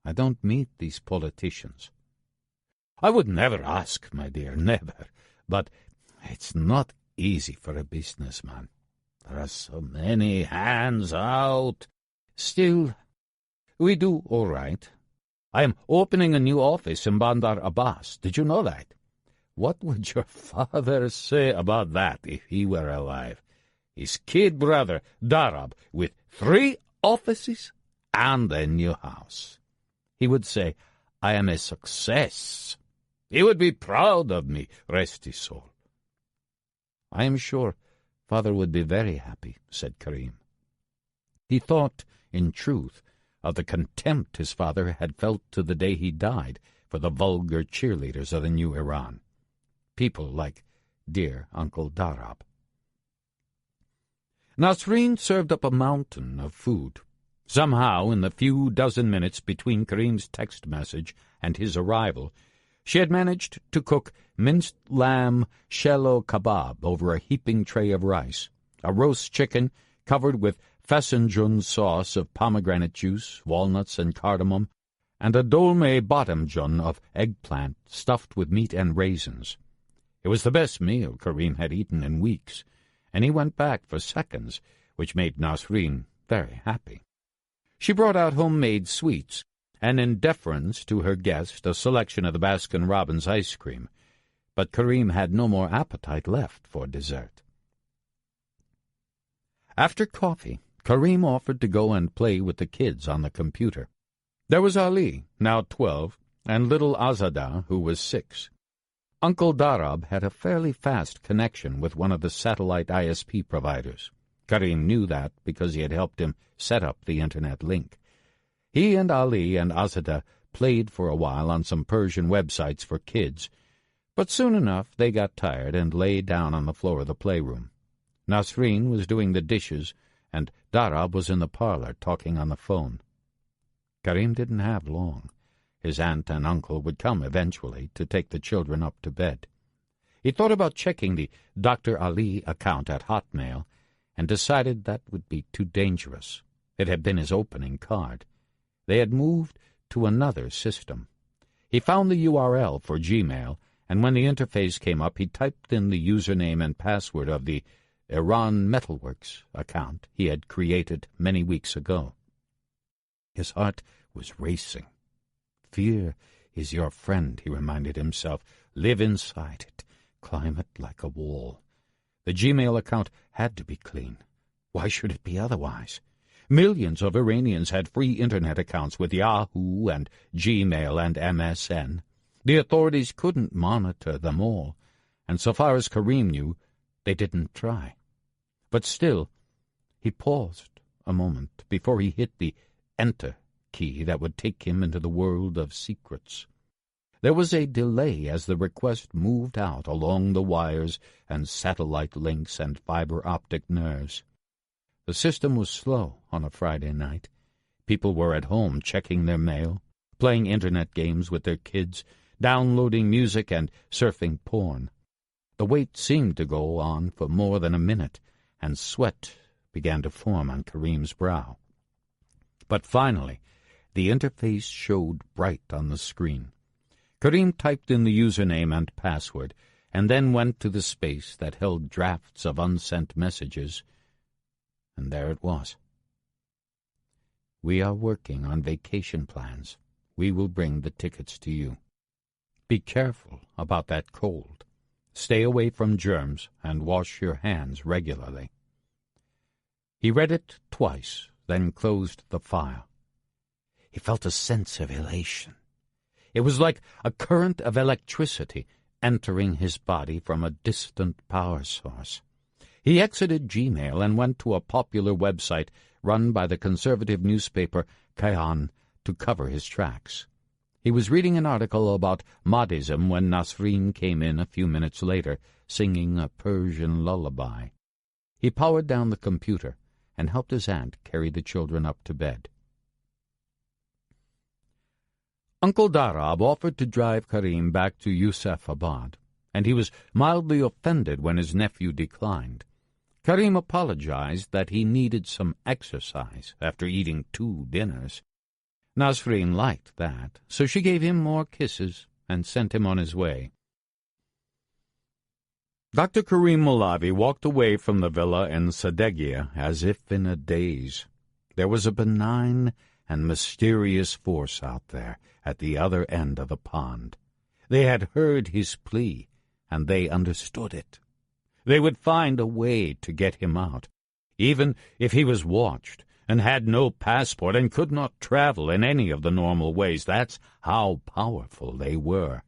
[SPEAKER 1] I don't meet these politicians." "I would never ask, my dear, never. But it's not easy for a businessman. There are so many hands out. Still, we do all right. I am opening a new office in Bandar Abbas. Did you know that? What would your father say about that if he were alive? His kid brother, Darab, with 3 offices and a new house. He would say, I am a success. He would be proud of me, rest his soul." "I am sure Father would be very happy," said Karim. He thought, in truth, of the contempt his father had felt to the day he died for the vulgar cheerleaders of the new Iran. People like dear Uncle Darab. Nasreen served up a mountain of food. Somehow, in the few dozen minutes between Karim's text message and his arrival, she had managed to cook minced lamb shello kebab over a heaping tray of rice, a roast chicken covered with fasanjun sauce of pomegranate juice, walnuts, and cardamom, and a dolme badamjun of eggplant stuffed with meat and raisins. It was the best meal Karim had eaten in weeks, and he went back for seconds, which made Nasreen very happy. She brought out homemade sweets, and in deference to her guest a selection of the Baskin-Robbins ice cream, but Karim had no more appetite left for dessert. After coffee, Karim offered to go and play with the kids on the computer. There was Ali, now 12, and little Azada, who was 6. Uncle Darab had a fairly fast connection with one of the satellite ISP providers. Karim knew that because he had helped him set up the Internet link. He and Ali and Azada played for a while on some Persian websites for kids, but soon enough they got tired and lay down on the floor of the playroom. Nasreen was doing the dishes, and Darab was in the parlor talking on the phone. Karim didn't have long. His aunt and uncle would come eventually to take the children up to bed. He thought about checking the Dr. Ali account at Hotmail and decided that would be too dangerous. It had been his opening card. They had moved to another system. He found the URL for Gmail, and when the interface came up, he typed in the username and password of the Iran Metalworks account he had created many weeks ago. His heart was racing. Fear is your friend, he reminded himself. Live inside it. Climb it like a wall. The Gmail account had to be clean. Why should it be otherwise? Millions of Iranians had free Internet accounts with Yahoo and Gmail and MSN. The authorities couldn't monitor them all, and so far as Karim knew, they didn't try. But still, he paused a moment before he hit the Enter key that would take him into the world of secrets. There was a delay as the request moved out along the wires and satellite links and fiber-optic nerves. The system was slow on a Friday night. People were at home checking their mail, playing Internet games with their kids, downloading music and surfing porn. The wait seemed to go on for more than a minute, and sweat began to form on Karim's brow. But finally, the interface showed bright on the screen. Karim typed in the username and password, and then went to the space that held drafts of unsent messages, and there it was. "We are working on vacation plans. We will bring the tickets to you. Be careful about that cold. Stay away from germs and wash your hands regularly." He read it twice, then closed the file. He felt a sense of elation. It was like a current of electricity entering his body from a distant power source. He exited Gmail and went to a popular website run by the conservative newspaper Kayhan to cover his tracks. He was reading an article about Mahdism when Nasreen came in a few minutes later, singing a Persian lullaby. He powered down the computer and helped his aunt carry the children up to bed. Uncle Darab offered to drive Karim back to Yusufabad, and he was mildly offended when his nephew declined. Karim apologized that he needed some exercise after eating 2 dinners. Nasreen liked that, so she gave him more kisses and sent him on his way. Dr. Karim Molavi walked away from the villa in Sadegia as if in a daze. There was a benign and mysterious force out there at the other end of the pond. They had heard his plea, and they understood it. They would find a way to get him out, even if he was watched and had no passport and could not travel in any of the normal ways. That's how powerful they were.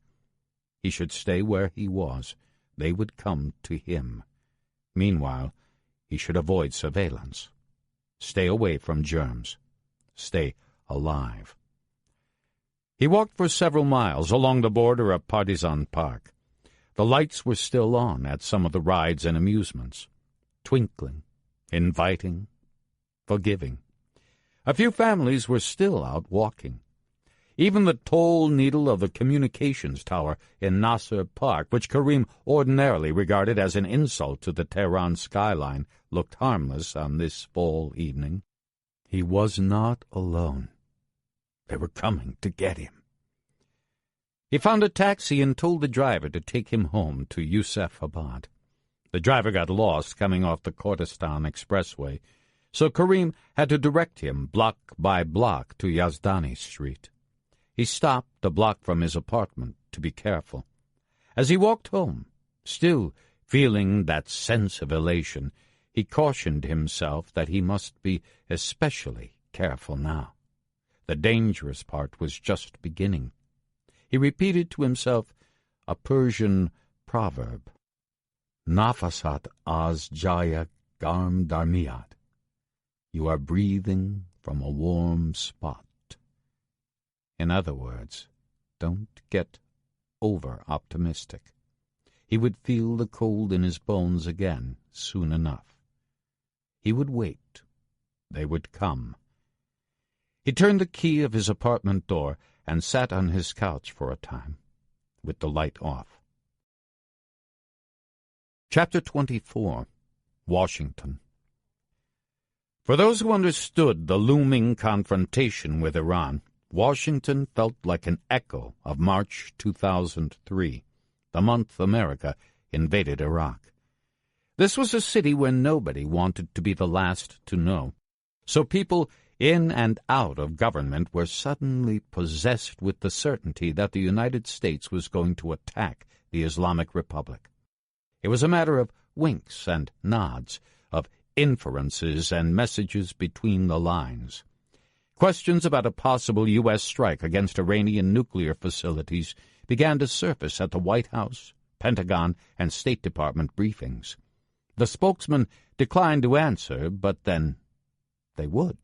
[SPEAKER 1] He should stay where he was. They would come to him. Meanwhile, he should avoid surveillance. Stay away from germs. Stay alive. He walked for several miles along the border of Partizan Park. The lights were still on at some of the rides and amusements, twinkling, inviting, forgiving. A few families were still out walking. Even the tall needle of the communications tower in Nasser Park, which Karim ordinarily regarded as an insult to the Tehran skyline, looked harmless on this fall evening. He was not alone. They were coming to get him. He found a taxi and told the driver to take him home to Yusufabad. The driver got lost coming off the Kurdistan Expressway, so Karim had to direct him block by block to Yazdani Street. He stopped a block from his apartment to be careful. As he walked home, still feeling that sense of elation, he cautioned himself that he must be especially careful now. The dangerous part was just beginning. He repeated to himself a Persian proverb, Nafasat az jaya garm darmiyad. You are breathing from a warm spot. In other words, don't get over-optimistic. He would feel the cold in his bones again soon enough. He would wait. They would come. He turned the key of his apartment door and sat on his couch for a time, with the light off. Chapter 24. Washington. For those who understood the looming confrontation with Iran, Washington felt like an echo of March 2003, the month America invaded Iraq. This was a city where nobody wanted to be the last to know, so people in and out of government were suddenly possessed with the certainty that the United States was going to attack the Islamic Republic. It was a matter of winks and nods, of inferences and messages between the lines. Questions about a possible U.S. strike against Iranian nuclear facilities began to surface at the White House, Pentagon, and State Department briefings. The spokesman declined to answer, but then they would,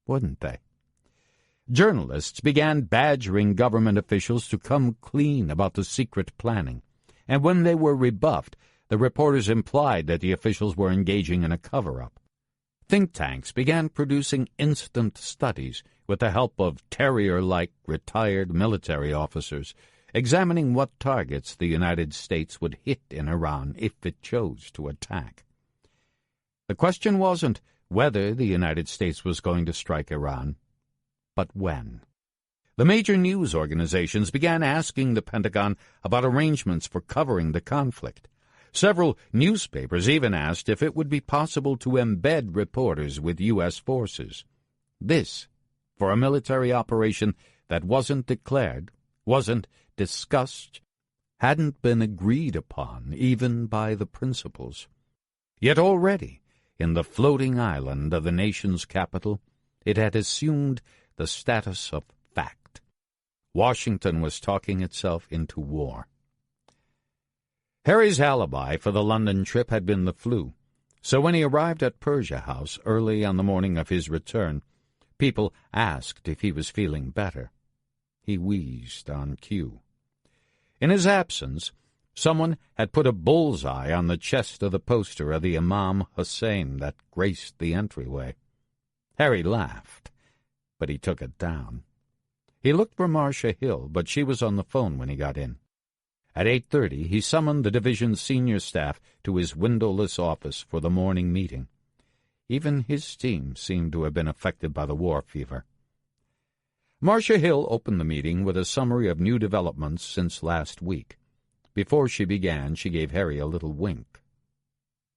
[SPEAKER 1] wouldn't they? Journalists began badgering government officials to come clean about the secret planning, and when they were rebuffed, the reporters implied that the officials were engaging in a cover-up. Think tanks began producing instant studies with the help of terrier-like retired military officers, examining what targets the United States would hit in Iran if it chose to attack. The question wasn't whether the United States was going to strike Iran, but when. The major news organizations began asking the Pentagon about arrangements for covering the conflict. Several newspapers even asked if it would be possible to embed reporters with U.S. forces. This, for a military operation that wasn't declared, wasn't discussed, hadn't been agreed upon even by the principals. Yet already, in the floating island of the nation's capital, it had assumed the status of fact. Washington was talking itself into war. Harry's alibi for the London trip had been the flu, so when he arrived at Persia House early on the morning of his return, people asked if he was feeling better. He wheezed on cue. In his absence, someone had put a bullseye on the chest of the poster of the Imam Hussein that graced the entryway. Harry laughed, but he took it down. He looked for Marcia Hill, but she was on the phone when he got in. At 8:30, he summoned the division's senior staff to his windowless office for the morning meeting. Even his team seemed to have been affected by the war fever. Marcia Hill opened the meeting with a summary of new developments since last week. Before she began, she gave Harry a little wink.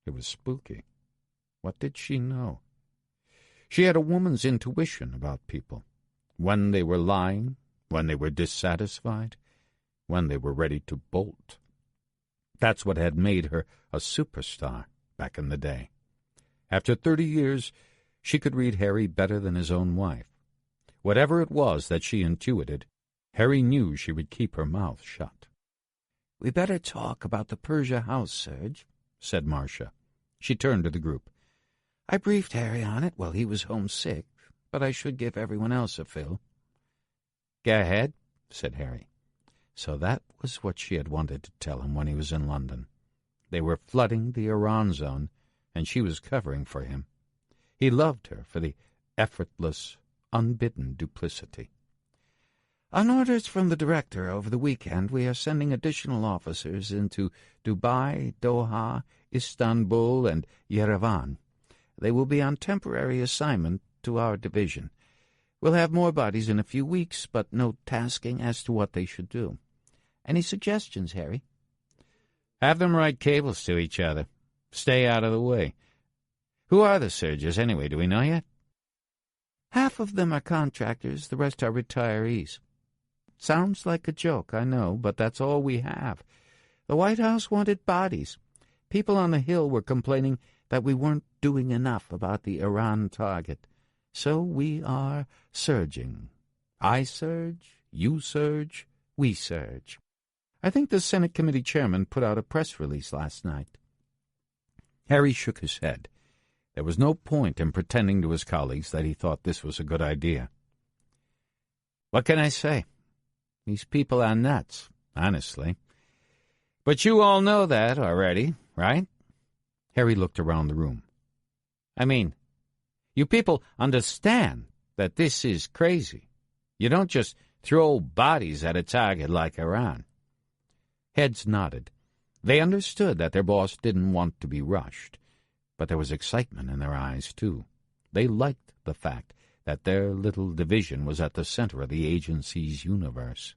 [SPEAKER 1] It was spooky. What did she know? She had a woman's intuition about people. When they were lying, when they were dissatisfied, when they were ready to bolt. That's what had made her a superstar back in the day. After 30 years, she could read Harry better than his own wife. Whatever it was that she intuited, Harry knew she would keep her mouth shut. "We better talk about the Persia House, Serge," said Marcia. She turned to the group. "I briefed Harry on it while he was homesick, but I should give everyone else a fill." "Go ahead," said Harry. So that was what she had wanted to tell him when he was in London. They were flooding the Iran zone, and she was covering for him. He loved her for the effortless, unbidden duplicity. "On orders from the director over the weekend, we are sending additional officers into Dubai, Doha, Istanbul, and Yerevan. They will be on temporary assignment to our division. We'll have more bodies in a few weeks, but no tasking as to what they should do. Any suggestions, Harry?" "Have them write cables to each other. Stay out of the way. Who are the surgeons, anyway? Do we know yet?" "Half of them are contractors, the rest are retirees. Sounds like a joke, I know, but that's all we have. The White House wanted bodies. People on the Hill were complaining that we weren't doing enough about the Iran target. So we are surging. I surge, you surge, we surge. I think the Senate committee chairman put out a press release last night." Harry shook his head. There was no point in pretending to his colleagues that he thought this was a good idea. "What can I say? These people are nuts, honestly. But you all know that already, right?" Harry looked around the room. "I mean, you people understand that this is crazy. You don't just throw bodies at a target like Iran." Heads nodded. They understood that their boss didn't want to be rushed, but there was excitement in their eyes, too. They liked the fact that their little division was at the center of the agency's universe.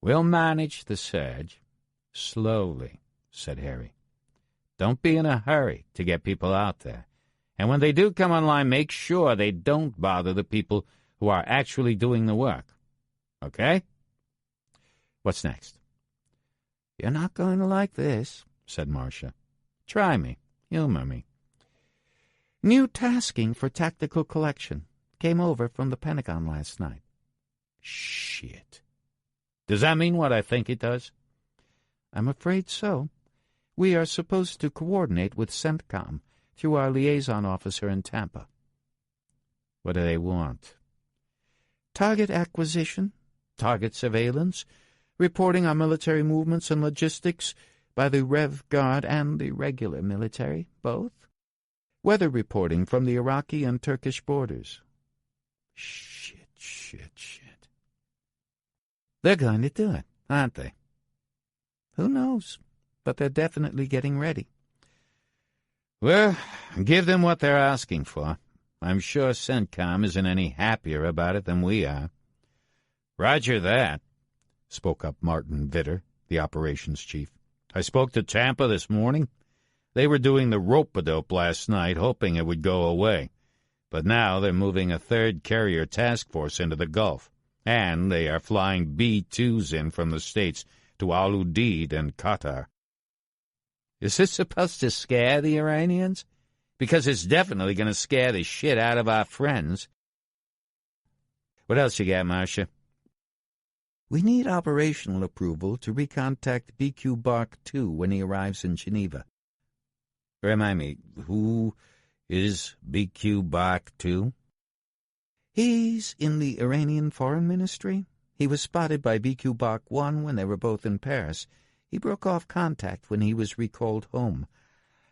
[SPEAKER 1] "We'll manage the surge. Slowly," said Harry. "Don't be in a hurry to get people out there. And when they do come online, make sure they don't bother the people who are actually doing the work. Okay? What's next?" "You're not going to like this," said Marcia. "Try me. Humor me.
[SPEAKER 3] New tasking for tactical collection. Came over from the Pentagon last night.
[SPEAKER 1] Shit. Does that mean what I think it does?
[SPEAKER 3] I'm afraid so. We are supposed to coordinate with CENTCOM through our liaison officer in Tampa.
[SPEAKER 1] What do they want?
[SPEAKER 3] Target acquisition, target surveillance, reporting on military movements and logistics by the Rev Guard and the regular military, both. Weather reporting from the Iraqi and Turkish borders.
[SPEAKER 1] Shit.
[SPEAKER 3] They're going to do it, aren't they? Who knows? But they're definitely getting ready.
[SPEAKER 1] Well, give them what they're asking for. I'm sure CENTCOM isn't any happier about it than we are. Roger that, spoke up Martin Vitter, the operations chief. I spoke to Tampa this morning. They were doing the rope-a-dope last night, hoping it would go away. But now they're moving a third carrier task force into the Gulf, and they are flying B-2s in from the States to Al Udeid and Qatar. Is this supposed to scare the Iranians? Because it's definitely going to scare the shit out of our friends. What else you got, Marcia?
[SPEAKER 3] We need operational approval to recontact BQ Bark 2 when he arrives in Geneva.
[SPEAKER 1] Remind me, who is BQ Bark 2?
[SPEAKER 3] He's in the Iranian Foreign Ministry. He was spotted by BQ Bark 1 when they were both in Paris. He broke off contact when he was recalled home.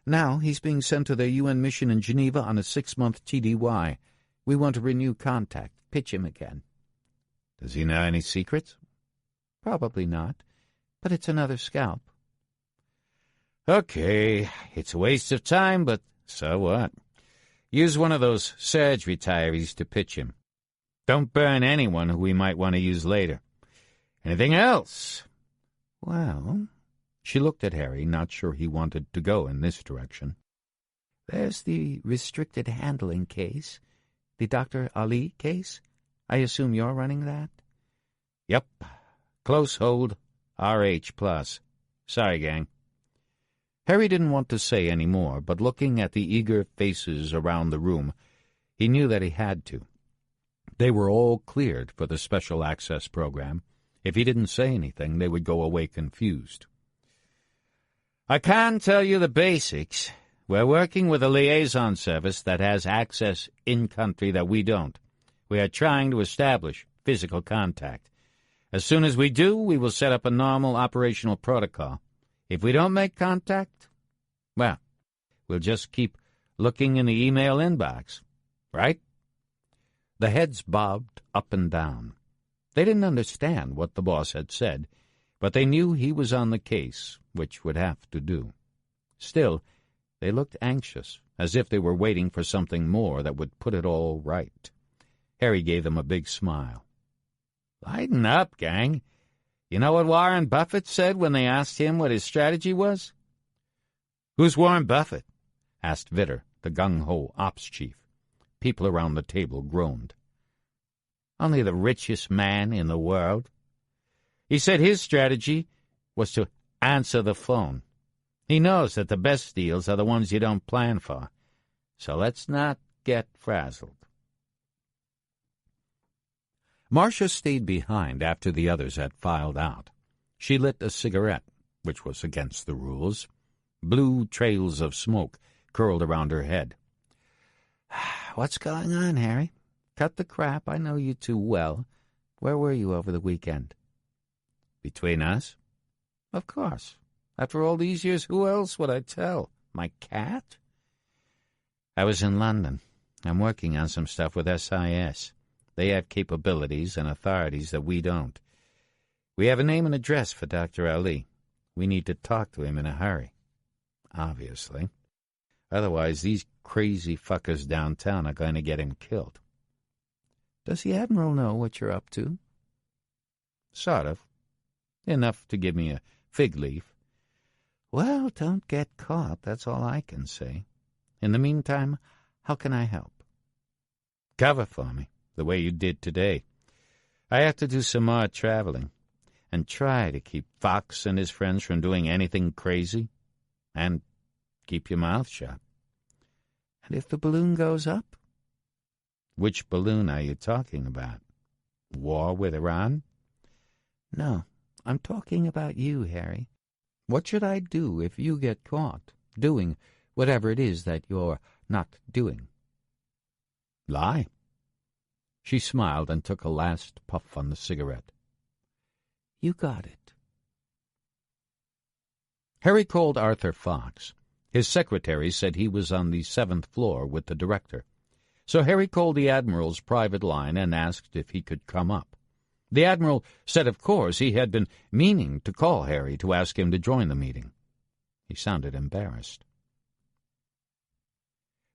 [SPEAKER 3] Now he's being sent to their UN mission in Geneva on a 6-month TDY. We want to renew contact, pitch him again.
[SPEAKER 1] Does he know any secrets?
[SPEAKER 3] Probably not, but it's another scalp.
[SPEAKER 1] Okay, it's a waste of time, but so what? Use one of those surge retirees to pitch him. Don't burn anyone who we might want to use later. Anything else?
[SPEAKER 3] Well,
[SPEAKER 1] she looked at Harry, not sure he wanted to go in this direction.
[SPEAKER 3] There's the restricted handling case, the Dr. Ali case. I assume you're running that?
[SPEAKER 1] Yep. Close hold, RH+. Sorry, gang.
[SPEAKER 3] Harry didn't want to say any more, but looking at the eager faces around the room, he knew that he had to. They were all cleared for the Special Access Program. If he didn't say anything, they would go away confused.
[SPEAKER 1] I can tell you the basics. We're working with a liaison service that has access in-country that we don't. We are trying to establish physical contact. As soon as we do, we will set up a normal operational protocol. If we don't make contact, well, we'll just keep looking in the email inbox, right?
[SPEAKER 3] The heads bobbed up and down. They didn't understand what the boss had said, but they knew he was on the case, which would have to do. Still, they looked anxious, as if they were waiting for something more that would put it all right. Harry gave them a big smile.
[SPEAKER 1] Lighten up, gang. You know what Warren Buffett said when they asked him what his strategy was?
[SPEAKER 3] Who's Warren Buffett? Asked Vitter, the gung-ho ops chief. People around the table groaned.
[SPEAKER 1] Only the richest man in the world. He said his strategy was to answer the phone. He knows that the best deals are the ones you don't plan for. So let's not get frazzled.
[SPEAKER 3] Marcia stayed behind after the others had filed out. She lit a cigarette, which was against the rules. Blue trails of smoke curled around her head.
[SPEAKER 1] What's going on, Harry?
[SPEAKER 3] Cut the crap. I know you too well. Where were you over the weekend?
[SPEAKER 1] Between us?
[SPEAKER 3] Of course. After all these years, who else would I tell? My cat?
[SPEAKER 1] I was in London. I'm working on some stuff with SIS. They have capabilities and authorities that we don't. We have a name and address for Dr. Ali. We need to talk to him in a hurry. Obviously. Otherwise, these crazy fuckers downtown are going to get him killed.
[SPEAKER 3] Does the Admiral know what you're up to?
[SPEAKER 1] Sort of. Enough to give me a fig leaf.
[SPEAKER 3] Well, don't get caught, that's all I can say. In the meantime, how can I help?
[SPEAKER 1] Cover for me, the way you did today. I have to do some more traveling, and try to keep Fox and his friends from doing anything crazy, and keep your mouth shut.
[SPEAKER 3] And if the balloon goes up?
[SPEAKER 1] Which balloon are you talking about? War with Iran?
[SPEAKER 3] No, I'm talking about you, Harry. What should I do if you get caught doing whatever it is that you're not doing?
[SPEAKER 1] Lie. She smiled and took a last puff on the cigarette.
[SPEAKER 3] You got it.
[SPEAKER 1] Harry called Arthur Fox. His secretary said he was on the 7th floor with the director. So Harry called the Admiral's private line and asked if he could come up. The Admiral said of course he had been meaning to call Harry to ask him to join the meeting. He sounded embarrassed.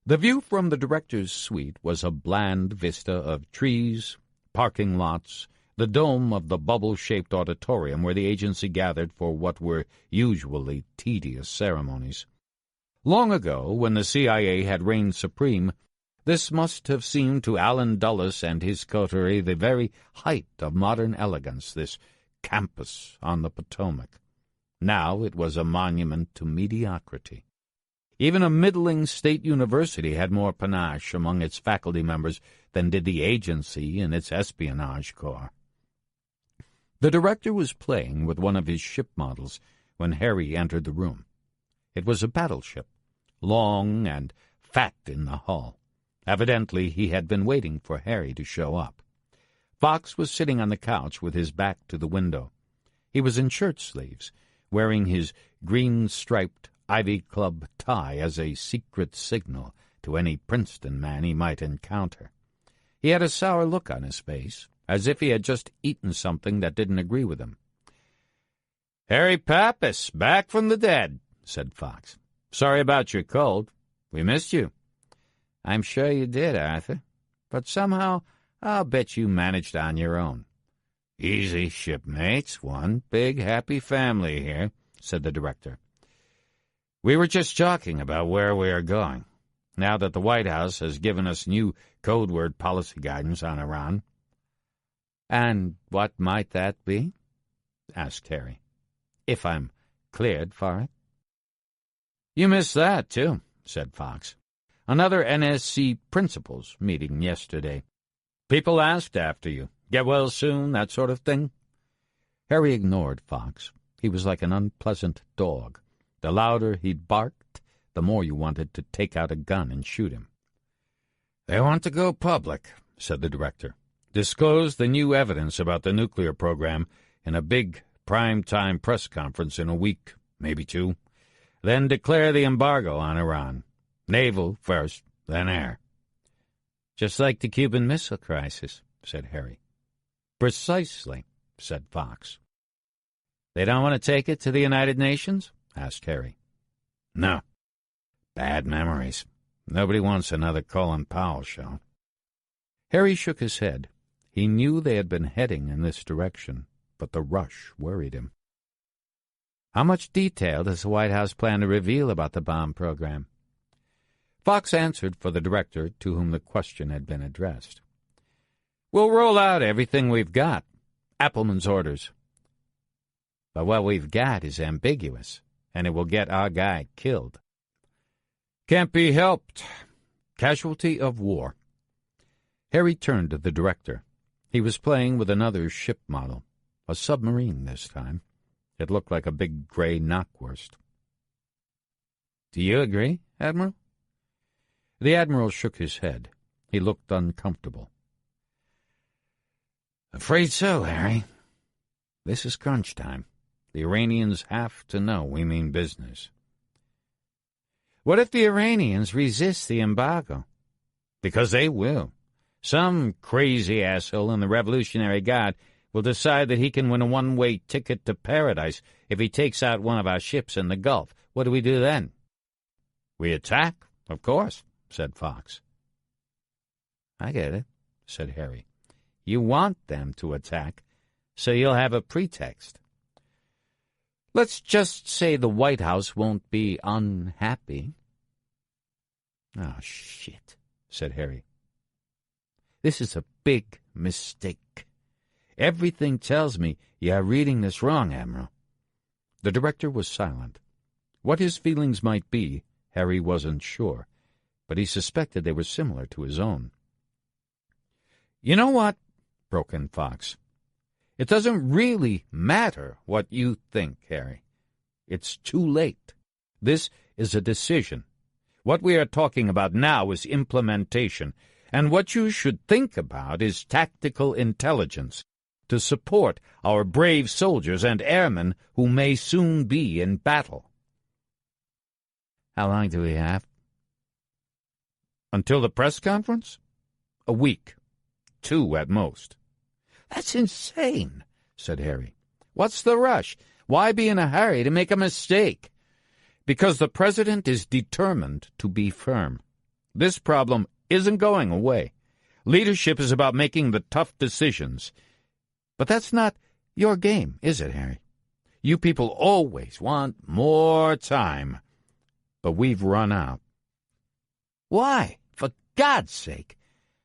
[SPEAKER 1] The view from the director's suite was a bland vista of trees, parking lots, the dome of the bubble-shaped auditorium where the agency gathered for what were usually tedious ceremonies. Long ago, when the CIA had reigned supreme, this must have seemed to Allen Dulles and his coterie the very height of modern elegance, this campus on the Potomac. Now it was a monument to mediocrity. Even a middling state university had more panache among its faculty members than did the agency in its espionage corps. The director was playing with one of his ship models when Harry entered the room. It was a battleship, long and fat in the hull. Evidently he had been waiting for Harry to show up. Fox was sitting on the couch with his back to the window. He was in shirt sleeves, wearing his green-striped Ivy Club tie as a secret signal to any Princeton man he might encounter. He had a sour look on his face, as if he had just eaten something that didn't agree with him. "Harry Pappas, back from the dead," said Fox. "Sorry about your cold. We missed you." "I'm sure you did, Arthur. But somehow I'll bet you managed on your own." "Easy, shipmates. One big happy family here," said the director. "We were just talking about where we are going, now that the White House has given us new code word policy guidance on Iran."
[SPEAKER 3] "And what might that be?" asked Harry. "If I'm cleared for it."
[SPEAKER 1] "You missed that, too," said Fox. "Another NSC principals meeting yesterday. People asked after you. Get well soon, that sort of thing." Harry ignored Fox. He was like an unpleasant dog. The louder he barked, the more you wanted to take out a gun and shoot him. "They want to go public," said the director. "Disclose the new evidence about the nuclear program in a big prime-time press conference in a week, maybe two. Then declare the embargo on Iran. Naval first, then air."
[SPEAKER 3] "Just like the Cuban Missile Crisis," said Harry.
[SPEAKER 1] "Precisely," said Fox.
[SPEAKER 3] "They don't want to take it to the United Nations?" asked Harry.
[SPEAKER 1] "No. Bad memories. Nobody wants another Colin Powell show." Harry shook his head. He knew they had been heading in this direction, but the rush worried him.
[SPEAKER 3] "How much detail does the White House plan to reveal about the bomb program?"
[SPEAKER 1] Fox answered for the director to whom the question had been addressed. "We'll roll out everything we've got. Appleman's orders."
[SPEAKER 3] "But what we've got is ambiguous, and it will get our guy killed."
[SPEAKER 1] "Can't be helped. Casualty of war." Harry turned to the director. He was playing with another ship model, a submarine this time. It looked like a big gray knockwurst.
[SPEAKER 3] "Do you agree, Admiral?"
[SPEAKER 1] The Admiral shook his head. He looked uncomfortable. "Afraid so, Harry. This is crunch time. The Iranians have to know we mean business."
[SPEAKER 3] "What if the Iranians resist the embargo?"
[SPEAKER 1] "Because they will. Some crazy asshole in the Revolutionary Guard will decide that he can win a one-way ticket to paradise if he takes out one of our ships in the Gulf. What do we do then?" "We attack, of course," said Fox.
[SPEAKER 3] "I get it," said Harry. "You want them to attack, so you'll have a pretext. Let's just say the White House won't be unhappy."
[SPEAKER 1] "Oh, shit," said Harry.
[SPEAKER 3] "This is a big mistake. Everything tells me you're reading this wrong, Admiral."
[SPEAKER 1] The director was silent. What his feelings might be, Harry wasn't sure. but he suspected they were similar to his own. "You know what?" broke in Fox. "It doesn't really matter what you think, Harry. It's too late. This is a decision. What we are talking about now is implementation, and what you should think about is tactical intelligence to support our brave soldiers and airmen who may soon be in battle."
[SPEAKER 3] "How long do we have?"
[SPEAKER 1] "Until the press conference? A week. 2 at most."
[SPEAKER 3] "That's insane," said Harry.
[SPEAKER 1] "What's the rush? Why be in a hurry to make a mistake?" "Because the president is determined to be firm. This problem isn't going away. Leadership is about making the tough decisions. But that's not your game, is it, Harry? You people always want more time. But we've run out."
[SPEAKER 3] "Why? For God's sake!"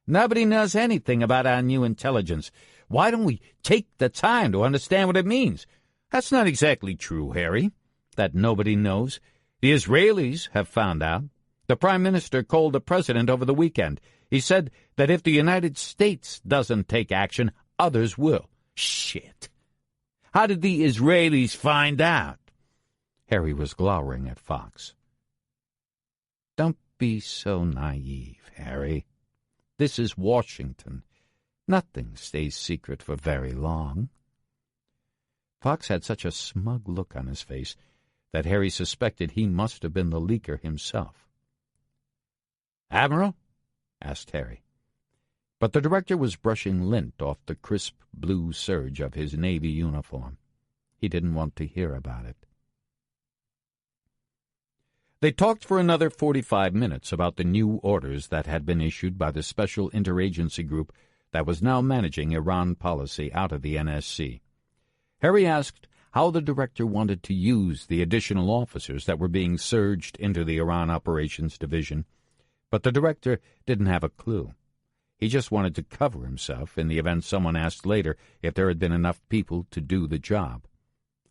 [SPEAKER 1] "Nobody knows anything about our new intelligence. Why don't we take the time to understand what it means?" "That's not exactly true, Harry, that nobody knows. The Israelis have found out. The Prime Minister called the President over the weekend. He said that if the United States doesn't take action, others will."
[SPEAKER 3] "Shit!
[SPEAKER 1] "How did the Israelis find out?" Harry was glowering at Fox. "Don't be so naive, Harry. This is Washington. Nothing stays secret for very long." Fox had such a smug look on his face that Harry suspected he must have been the leaker himself. "Admiral?" asked Harry. But the director was brushing lint off the crisp blue serge of his Navy uniform. He didn't want to hear about it. They talked for another 45 minutes about the new orders that had been issued by the special interagency group that was now managing Iran policy out of the NSC. Harry asked how the director wanted to use the additional officers that were being surged into the Iran Operations Division, but the director didn't have a clue. He just wanted to cover himself in the event someone asked later if there had been enough people to do the job.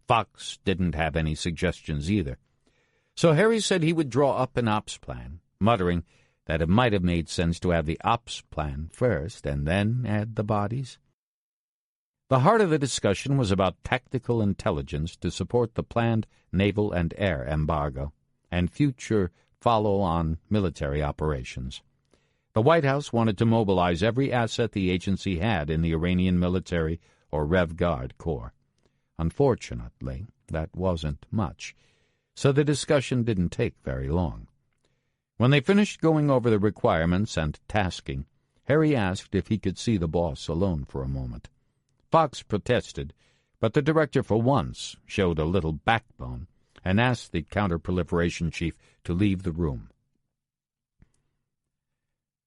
[SPEAKER 1] Fox didn't have any suggestions either. So Harry said he would draw up an ops plan, muttering that it might have made sense to have the ops plan first and then add the bodies. The heart of the discussion was about tactical intelligence to support the planned naval and air embargo and future follow-on military operations. The White House wanted to mobilize every asset the agency had in the Iranian military or Rev Guard Corps. Unfortunately, that wasn't much, so the discussion didn't take very long. When they finished going over the requirements and tasking, Harry asked if he could see the boss alone for a moment. Fox protested, but the director for once showed a little backbone and asked the counterproliferation chief to leave the room.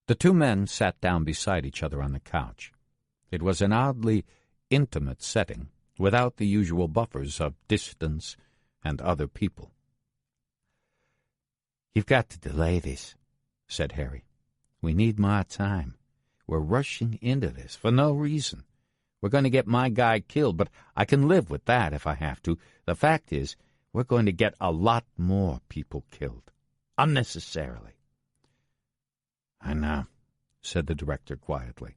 [SPEAKER 1] The two men sat down beside each other on the couch. It was an oddly intimate setting, without the usual buffers of distance and other people.
[SPEAKER 3] "You've got to delay this," said Harry. "We need more time. We're rushing into this for no reason. We're going to get my guy killed, but I can live with that if I have to. The fact is, we're going to get a lot more people killed, unnecessarily."
[SPEAKER 1] "I know," said the director quietly.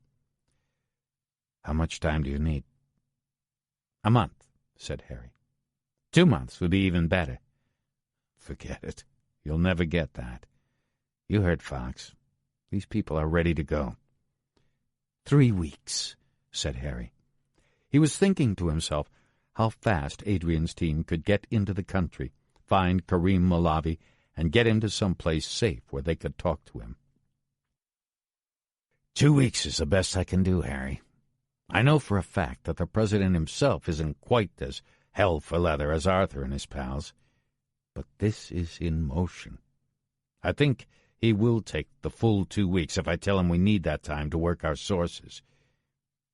[SPEAKER 1] "How much time do you need?" "A month," said Harry. 2 months would be even better." "Forget it. You'll never get that. You heard Fox. These people are ready to go."
[SPEAKER 3] 3 weeks, said Harry.
[SPEAKER 1] He was thinking to himself how fast Adrian's team could get into the country, find Karim Malavi, and get him to some place safe where they could talk to him.
[SPEAKER 3] 2 weeks is the best I can do, Harry.
[SPEAKER 1] I know for a fact that the president himself isn't quite as hell for leather as Arthur and his pals. But this is in motion. I think he will take the full 2 weeks if I tell him we need that time to work our sources.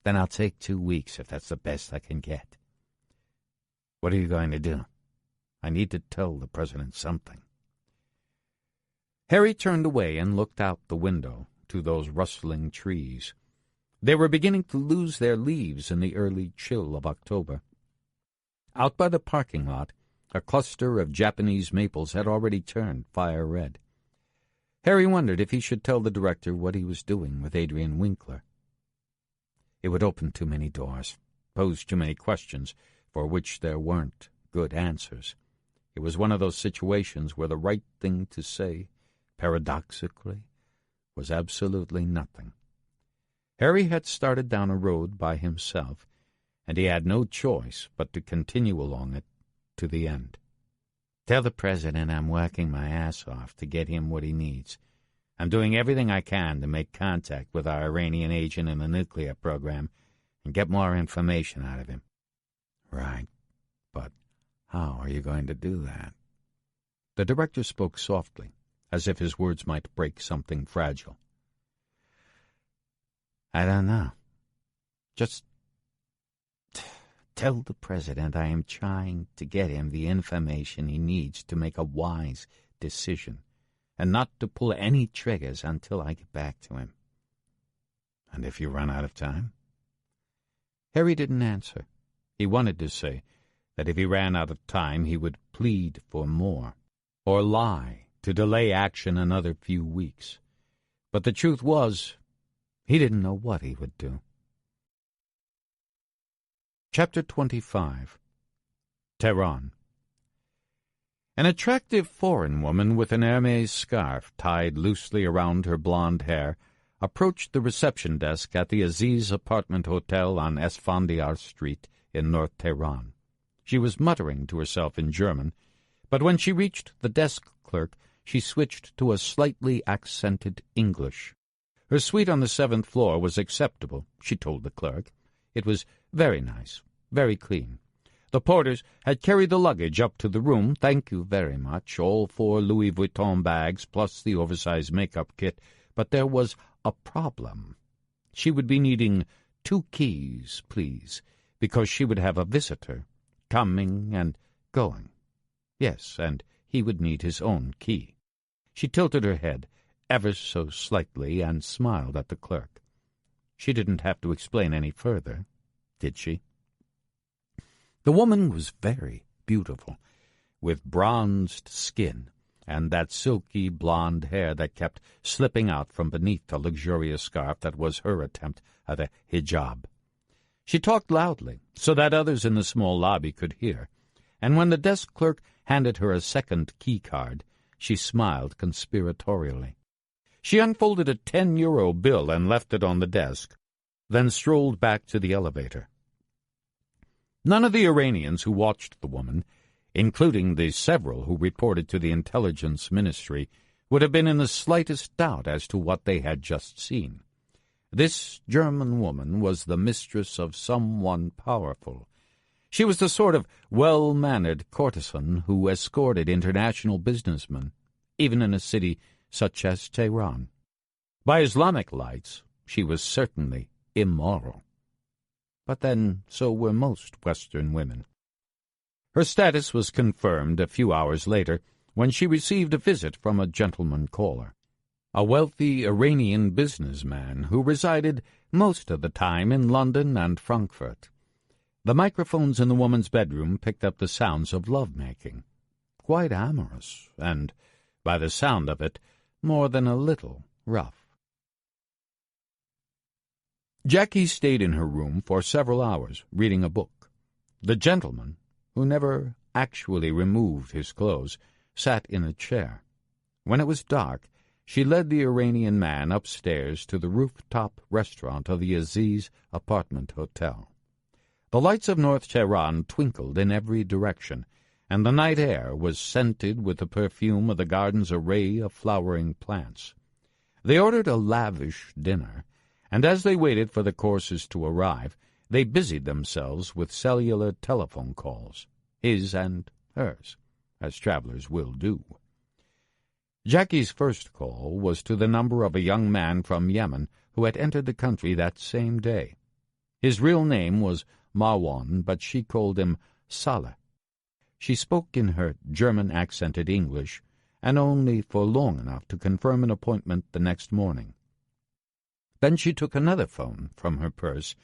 [SPEAKER 3] Then I'll take 2 weeks if that's the best I can get.
[SPEAKER 1] What are you going to do? I need to tell the president something. Harry turned away and looked out the window to those rustling trees. They were beginning to lose their leaves in the early chill of October. Out by the parking lot, a cluster of Japanese maples had already turned fire red. Harry wondered if he should tell the director what he was doing with Adrian Winkler. It would open too many doors, pose too many questions for which there weren't good answers. It was one of those situations where the right thing to say, paradoxically, was absolutely nothing. Harry had started down a road by himself, and he had no choice but to continue along it to the end. Tell the president I'm working my ass off to get him what he needs. I'm doing everything I can to make contact with our Iranian agent in the nuclear program and get more information out of him. Right, but how are you going to do that? The director spoke softly, as if his words might break something fragile. I don't know. Just tell the president I am trying to get him the information he needs to make a wise decision, and not to pull any triggers until I get back to him. And if you run out of time? Harry didn't answer. He wanted to say that if he ran out of time he would plead for more, or lie to delay action another few weeks. But the truth was, he didn't know what he would do. Chapter 25. Tehran. An attractive foreign woman with an Hermes scarf tied loosely around her blonde hair approached the reception desk at the Aziz Apartment Hotel on Esfandiar Street in North Tehran. She was muttering to herself in German, but when she reached the desk clerk, she switched to a slightly accented English. Her suite on the 7th floor was acceptable, she told the clerk. It was very nice, very clean. The porters had carried the luggage up to the room, thank you very much, all 4 Louis Vuitton bags plus the oversized makeup kit, but there was a problem. She would be needing 2 keys, please, because she would have a visitor, coming and going. Yes, and he would need his own key. She tilted her head ever so slightly and smiled at the clerk. She didn't have to explain any further, did she? The woman was very beautiful, with bronzed skin and that silky blonde hair that kept slipping out from beneath the luxurious scarf that was her attempt at a hijab. She talked loudly, so that others in the small lobby could hear, and when the desk clerk handed her a second key card, she smiled conspiratorially. She unfolded a 10-euro bill and left it on the desk, then strolled back to the elevator. None of the Iranians who watched the woman, including the several who reported to the intelligence ministry, would have been in the slightest doubt as to what they had just seen. This German woman was the mistress of someone powerful. She was the sort of well-mannered courtesan who escorted international businessmen, even in a city such as Tehran. By Islamic lights, she was certainly immoral. But then so were most Western women. Her status was confirmed a few hours later when she received a visit from a gentleman caller, a wealthy Iranian businessman who resided most of the time in London and Frankfurt. The microphones in the woman's bedroom picked up the sounds of love-making, quite amorous, and, by the sound of it, more than a little rough. Jackie stayed in her room for several hours, reading a book. The gentleman, who never actually removed his clothes, sat in a chair. When it was dark, she led the Iranian man upstairs to the rooftop restaurant of the Aziz Apartment Hotel. The lights of North Tehran twinkled in every direction, and the night air was scented with the perfume of the garden's array of flowering plants. They ordered a lavish dinner, and as they waited for the courses to arrive, they busied themselves with cellular telephone calls, his and hers, as travelers will do. Jackie's first call was to the number of a young man from Yemen who had entered the country that same day. His real name was Marwan, but she called him Saleh. She spoke in her German-accented English, and only for long enough to confirm an appointment the next morning. Then she took another phone from her purse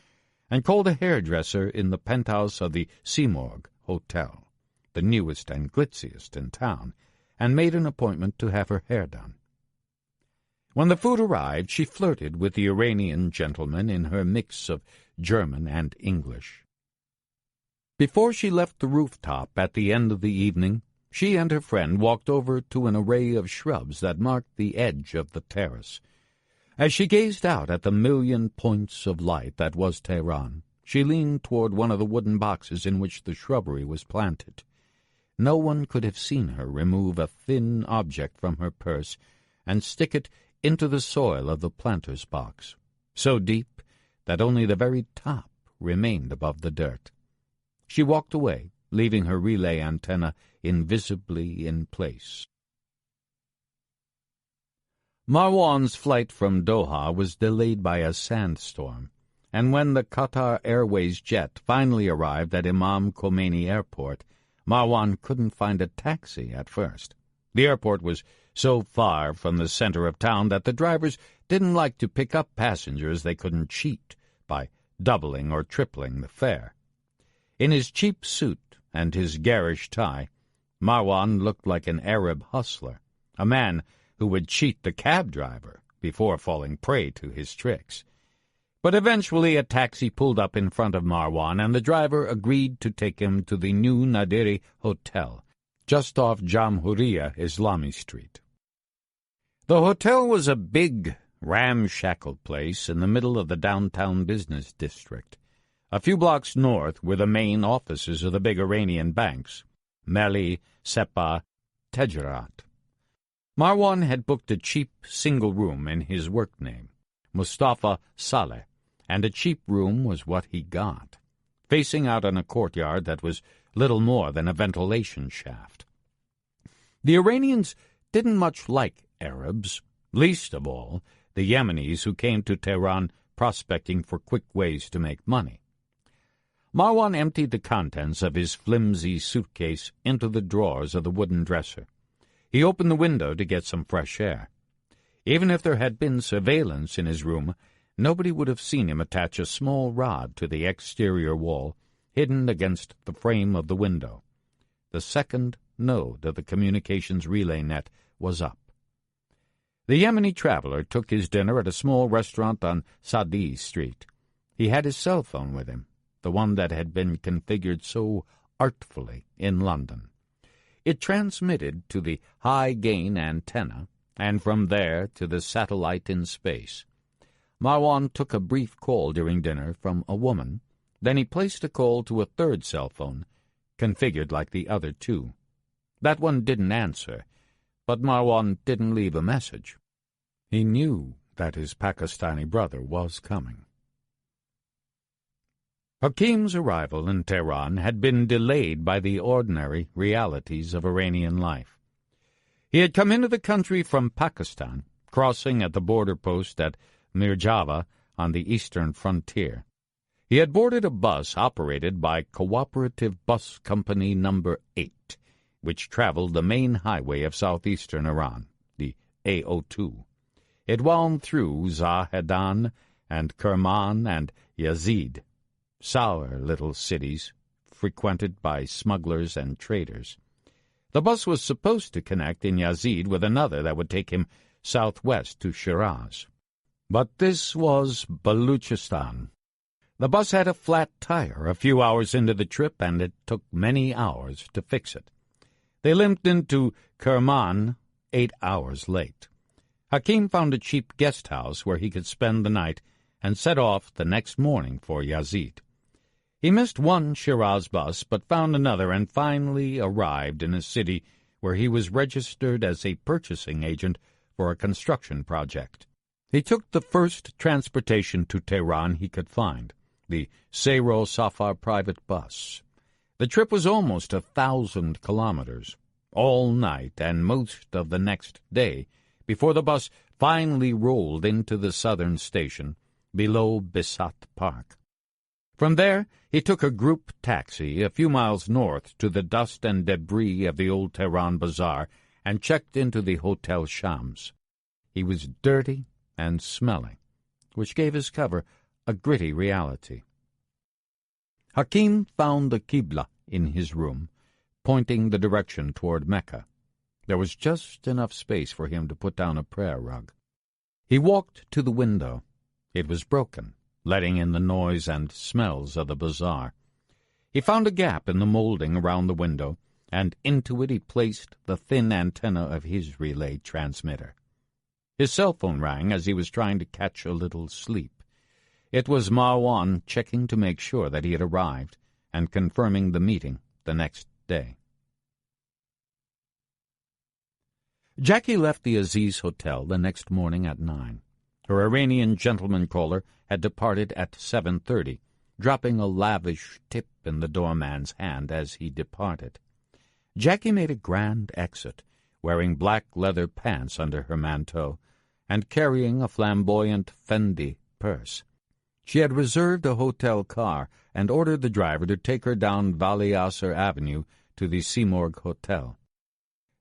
[SPEAKER 1] and called a hairdresser in the penthouse of the Simorg Hotel, the newest and glitziest in town, and made an appointment to have her hair done. When the food arrived, she flirted with the Iranian gentleman in her mix of German and English. Before she left the rooftop at the end of the evening, she and her friend walked over to an array of shrubs that marked the edge of the terrace. As she gazed out at the million points of light that was Tehran, she leaned toward one of the wooden boxes in which the shrubbery was planted. No one could have seen her remove a thin object from her purse and stick it into the soil of the planter's box, so deep that only the very top remained above the dirt. She walked away, leaving her relay antenna invisibly in place. Marwan's flight from Doha was delayed by a sandstorm, and when the Qatar Airways jet finally arrived at Imam Khomeini Airport, Marwan couldn't find a taxi at first. The airport was so far from the center of town that the drivers didn't like to pick up passengers they couldn't cheat by doubling or tripling the fare. In his cheap suit and his garish tie, Marwan looked like an Arab hustler, a man who would cheat the cab driver before falling prey to his tricks. But eventually a taxi pulled up in front of Marwan, and the driver agreed to take him to the new Nadiri Hotel, just off Jamhuriya Islami Street. The hotel was a big, ramshackle place in the middle of the downtown business district. A few blocks north were the main offices of the big Iranian banks, Meli, Sepa, Tejarat. Marwan had booked a cheap single room in his work name, Mustafa Saleh, and a cheap room was what he got, facing out on a courtyard that was little more than a ventilation shaft. The Iranians didn't much like Arabs, least of all the Yemenis who came to Tehran prospecting for quick ways to make money. Marwan emptied the contents of his flimsy suitcase into the drawers of the wooden dresser. He opened the window to get some fresh air. Even if there had been surveillance in his room, nobody would have seen him attach a small rod to the exterior wall, hidden against the frame of the window. The second node of the communications relay net was up. The Yemeni traveler took his dinner at a small restaurant on Sadi Street. He had his cell phone with him, the one that had been configured so artfully in London. It transmitted to the high-gain antenna, and from there to the satellite in space. Marwan took a brief call during dinner from a woman. Then he placed a call to a third cell phone, configured like the other two. That one didn't answer, but Marwan didn't leave a message. He knew that his Pakistani brother was coming. Hakim's arrival in Tehran had been delayed by the ordinary realities of Iranian life. He had come into the country from Pakistan, crossing at the border post at Mirjava on the eastern frontier. He had boarded a bus operated by Cooperative Bus Company No. 8, which traveled the main highway of southeastern Iran, the A02. It wound through Zahedan and Kerman and Yazid, sour little cities frequented by smugglers and traders. The bus was supposed to connect in Yazid with another that would take him southwest to Shiraz. But this was Baluchistan. The bus had a flat tire a few hours into the trip, and it took many hours to fix it. They limped into Kerman 8 hours late. Hakim found a cheap guest house where he could spend the night and set off the next morning for Yazid. He missed one Shiraz bus, but found another and finally arrived in a city where he was registered as a purchasing agent for a construction project. He took the first transportation to Tehran he could find, the Seyro Safar private bus. The trip was almost 1,000 kilometers, all night and most of the next day, before the bus finally rolled into the southern station below Bisat Park. From there, he took a group taxi a few miles north to the dust and debris of the old Tehran bazaar and checked into the Hotel Shams. He was dirty and smelly, which gave his cover a gritty reality. Hakim found the Qibla in his room, pointing the direction toward Mecca. There was just enough space for him to put down a prayer rug. He walked to the window. It was broken, letting in the noise and smells of the bazaar. He found a gap in the molding around the window, and into it he placed the thin antenna of his relay transmitter. His cell phone rang as he was trying to catch a little sleep. It was Marwan checking to make sure that he had arrived and confirming the meeting the next day. Jackie left the Aziz Hotel the next morning at 9. Her Iranian gentleman caller had departed at 7:30, dropping a lavish tip in the doorman's hand as he departed. Jackie made a grand exit, wearing black leather pants under her manteau and carrying a flamboyant Fendi purse. She had reserved a hotel car and ordered the driver to take her down Valiasar Avenue to the Simorg Hotel.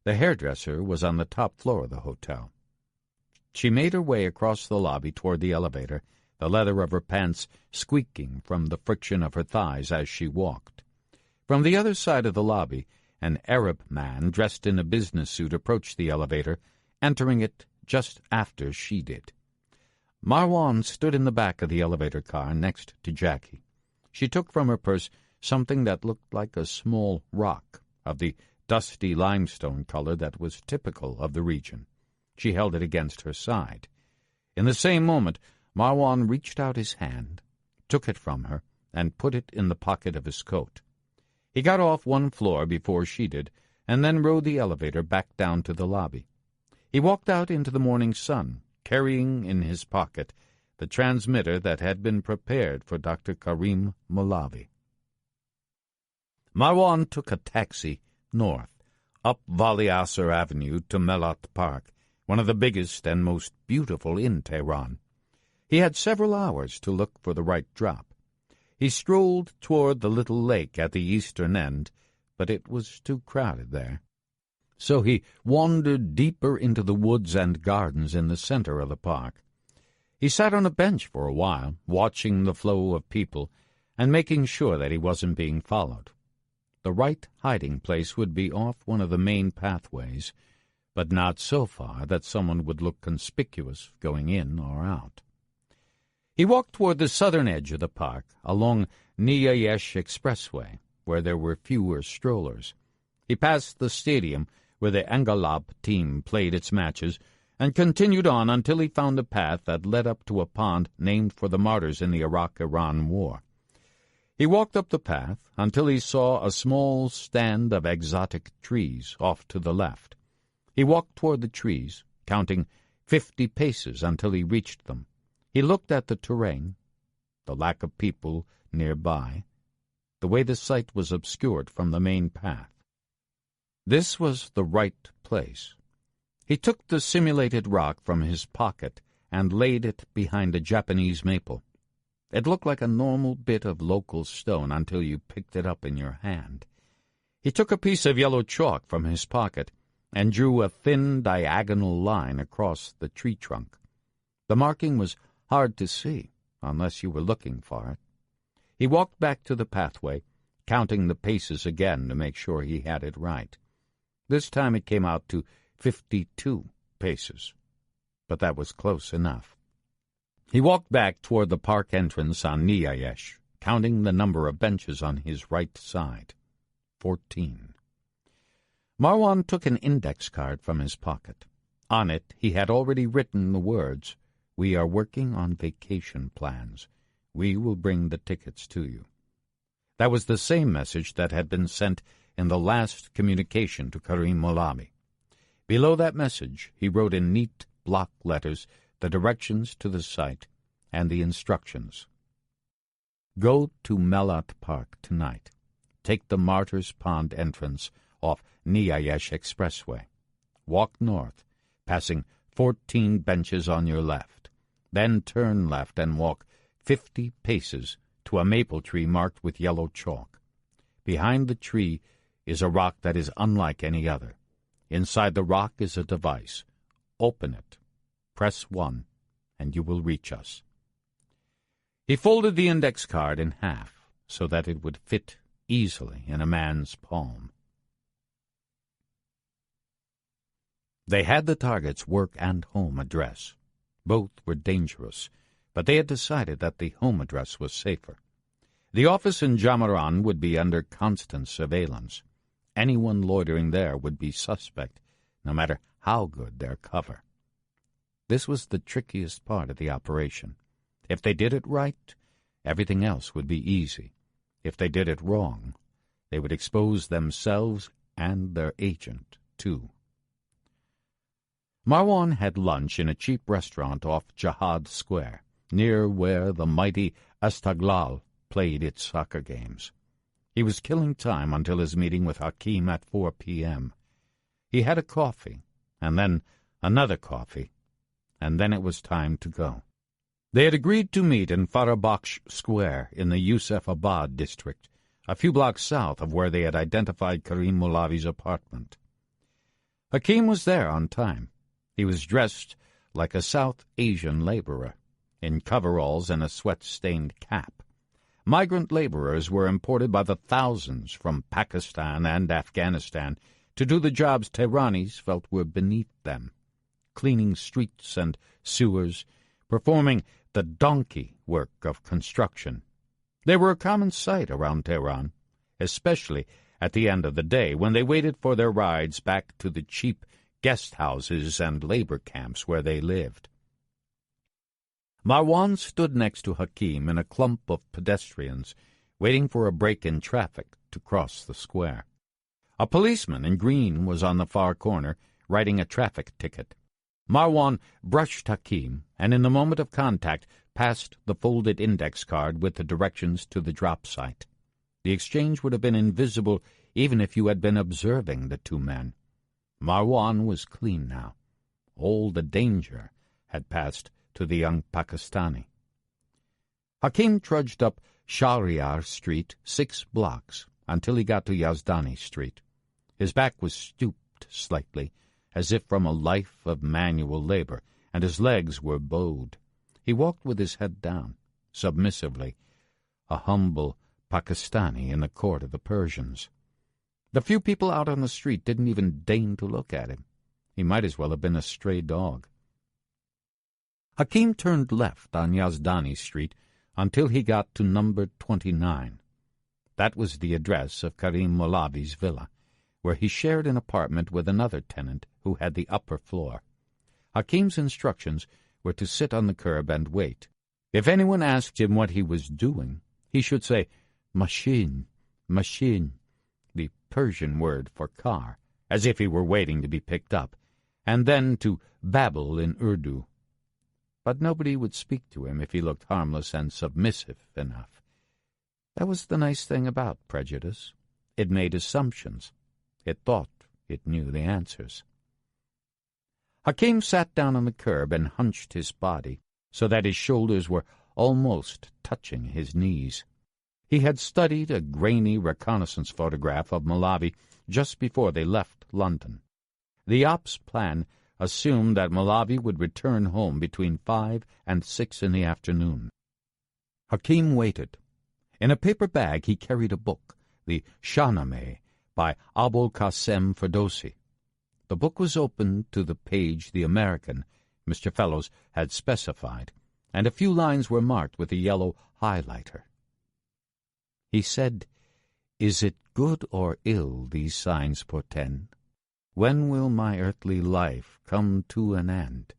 [SPEAKER 1] The hairdresser was on the top floor of the hotel. She made her way across the lobby toward the elevator, the leather of her pants squeaking from the friction of her thighs as she walked. From the other side of the lobby, an Arab man dressed in a business suit approached the elevator, entering it just after she did. Marwan stood in the back of the elevator car next to Jackie. She took from her purse something that looked like a small rock of the dusty limestone color that was typical of the region. She held it against her side. In the same moment, Marwan reached out his hand, took it from her, and put it in the pocket of his coat. He got off one floor before she did, and then rode the elevator back down to the lobby. He walked out into the morning sun, carrying in his pocket the transmitter that had been prepared for Dr. Karim Molavi. Marwan took a taxi north, up Valiasar Avenue to Melat Park, one of the biggest and most beautiful in Tehran. He had several hours to look for the right drop. He strolled toward the little lake at the eastern end, but it was too crowded there. So he wandered deeper into the woods and gardens in the center of the park. He sat on a bench for a while, watching the flow of people and making sure that he wasn't being followed. The right hiding place would be off one of the main pathways, but not so far that someone would look conspicuous going in or out. He walked toward the southern edge of the park, along Niyayesh Expressway, where there were fewer strollers. He passed the stadium where the Angalab team played its matches, and continued on until he found a path that led up to a pond named for the martyrs in the Iraq-Iran War. He walked up the path until he saw a small stand of exotic trees off to the left. He walked toward the trees, counting 50 paces until he reached them. He looked at the terrain, the lack of people nearby, the way the site was obscured from the main path. This was the right place. He took the simulated rock from his pocket and laid it behind a Japanese maple. It looked like a normal bit of local stone until you picked it up in your hand. He took a piece of yellow chalk from his pocket and drew a thin diagonal line across the tree trunk. The marking was hard to see, unless you were looking for it. He walked back to the pathway, counting the paces again to make sure he had it right. This time it came out to 52 paces, but that was close enough. He walked back toward the park entrance on Niyayesh, counting the number of benches on his right side. 14. Marwan took an index card from his pocket. On it he had already written the words, "We are working on vacation plans. We will bring the tickets to you." That was the same message that had been sent in the last communication to Karim Molavi. Below that message he wrote in neat block letters the directions to the site and the instructions. Go to Melat Park tonight. Take the Martyrs Pond entrance off Niyayesh Expressway. Walk north, passing 14 benches on your left. Then turn left and walk 50 paces to a maple tree marked with yellow chalk. Behind the tree is a rock that is unlike any other. Inside the rock is a device. Open it. Press 1, and you will reach us. He folded the index card in half so that it would fit easily in a man's palm. They had the target's work and home address. Both were dangerous, but they had decided that the home address was safer. The office in Jamaran would be under constant surveillance. Anyone loitering there would be suspect, no matter how good their cover. This was the trickiest part of the operation. If they did it right, everything else would be easy. If they did it wrong, they would expose themselves and their agent, too. Marwan had lunch in a cheap restaurant off Jihad Square, near where the mighty Estaglal played its soccer games. He was killing time until his meeting with Hakim at 4 p.m. He had a coffee, and then another coffee, and then it was time to go. They had agreed to meet in Farabakhsh Square in the Yusufabad district, a few blocks south of where they had identified Karim Molavi's apartment. Hakim was there on time. He was dressed like a South Asian laborer, in coveralls and a sweat-stained cap. Migrant laborers were imported by the thousands from Pakistan and Afghanistan to do the jobs Tehranis felt were beneath them, cleaning streets and sewers, performing the donkey work of construction. They were a common sight around Tehran, especially at the end of the day when they waited for their rides back to the cheap guest houses and labor camps where they lived. Marwan stood next to Hakim in a clump of pedestrians, waiting for a break in traffic to cross the square. A policeman in green was on the far corner, writing a traffic ticket. Marwan brushed Hakim, and in the moment of contact passed the folded index card with the directions to the drop site. The exchange would have been invisible even if you had been observing the two men. Marwan was clean now. All the danger had passed to the young Pakistani. Hakim trudged up Shahryar Street 6 blocks until he got to Yazdani Street. His back was stooped slightly, as if from a life of manual labor, and his legs were bowed. He walked with his head down, submissively, a humble Pakistani in the court of the Persians. The few people out on the street didn't even deign to look at him. He might as well have been a stray dog. Hakim turned left on Yazdani Street until he got to number 29. That was the address of Karim Molavi's villa, where he shared an apartment with another tenant who had the upper floor. Hakim's instructions were to sit on the curb and wait. If anyone asked him what he was doing, he should say, "Machine, machine," the Persian word for car, as if he were waiting to be picked up, and then to babble in Urdu. But nobody would speak to him if he looked harmless and submissive enough. That was the nice thing about prejudice. It made assumptions. It thought it knew the answers. Hakim sat down on the curb and hunched his body so that his shoulders were almost touching his knees. He had studied a grainy reconnaissance photograph of Molavi just before they left London. The ops plan assumed that Molavi would return home between 5 and 6 in the afternoon. Hakim waited. In a paper bag he carried a book, the Shahnameh, by Abul Qasim Ferdowsi. The book was open to the page the American, Mr. Fellows, had specified, and a few lines were marked with a yellow highlighter. He said, "Is it good or ill these signs portend? When will my earthly life come to an end?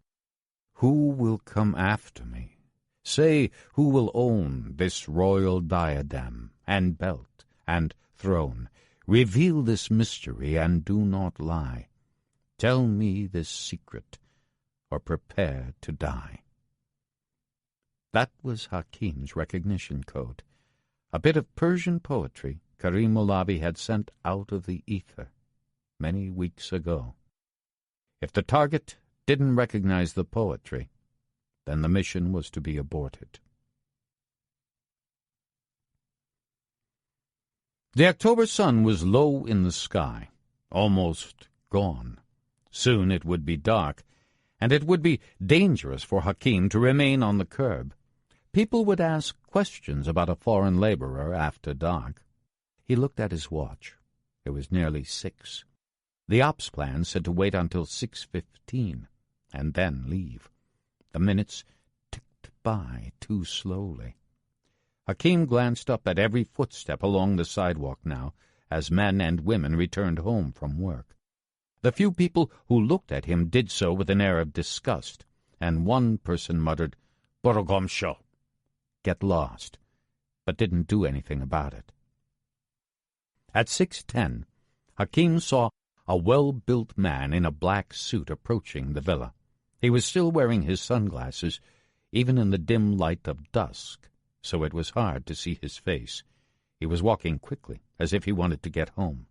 [SPEAKER 1] Who will come after me? Say, who will own this royal diadem, and belt, and throne? Reveal this mystery, and do not lie. Tell me this secret, or prepare to die." That was Hakim's recognition code, a bit of Persian poetry Karim Molavi had sent out of the ether many weeks ago. If the target didn't recognize the poetry, then the mission was to be aborted. The October sun was low in the sky, almost gone. Soon it would be dark, and it would be dangerous for Hakim to remain on the curb. People would ask questions about a foreign laborer after dark. He looked at his watch. It was nearly 6. The ops plan said to wait until 6:15, and then leave. The minutes ticked by too slowly. Hakim glanced up at every footstep along the sidewalk now, as men and women returned home from work. The few people who looked at him did so with an air of disgust, and one person muttered, "Borogomsho," get lost, but didn't do anything about it. At 6:10, Hakim saw a well-built man in a black suit approaching the villa. He was still wearing his sunglasses, even in the dim light of dusk, so it was hard to see his face. He was walking quickly, as if he wanted to get home.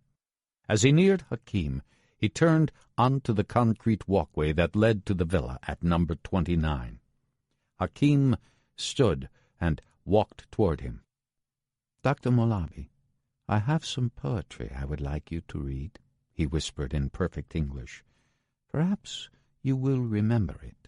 [SPEAKER 1] As he neared Hakim, he turned onto the concrete walkway that led to the villa at number 29. Hakim stood and walked toward him. "Dr. Molavi, I have some poetry I would like you to read," he whispered in perfect English. "Perhaps you will remember it."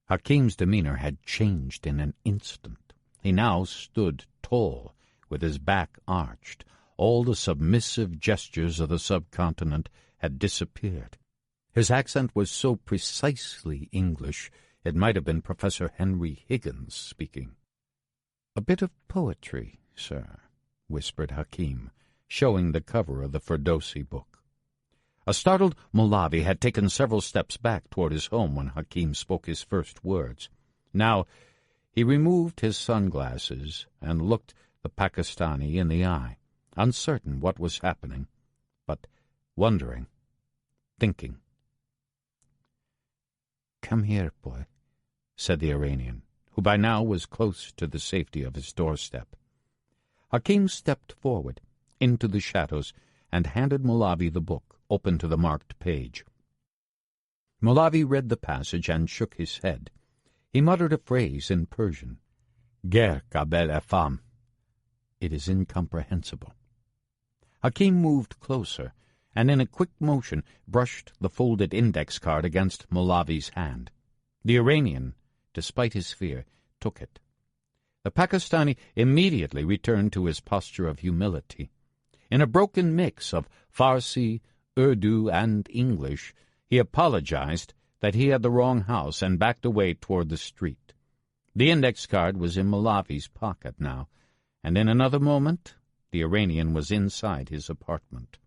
[SPEAKER 1] Hakim's demeanor had changed in an instant. He now stood tall, with his back arched. All the submissive gestures of the subcontinent had disappeared. His accent was so precisely English, it might have been Professor Henry Higgins speaking. "A bit of poetry, sir," whispered Hakim, showing the cover of the Ferdowsi book. A startled Molavi had taken several steps back toward his home when Hakim spoke his first words. Now he removed his sunglasses and looked the Pakistani in the eye, uncertain what was happening, but wondering, thinking. "Come here, boy," said the Iranian, who by now was close to the safety of his doorstep. Hakim stepped forward into the shadows and handed Molavi the book, open to the marked page. Molavi read the passage and shook his head. He muttered a phrase in Persian, "Ger kabel fam." It is incomprehensible. Hakim moved closer, and in a quick motion brushed the folded index card against Molavi's hand. The Iranian, despite his fear, took it. The Pakistani immediately returned to his posture of humility. In a broken mix of Farsi, Urdu, and English, he apologized that he had the wrong house and backed away toward the street. The index card was in Molavi's pocket now, and in another moment the Iranian was inside his apartment.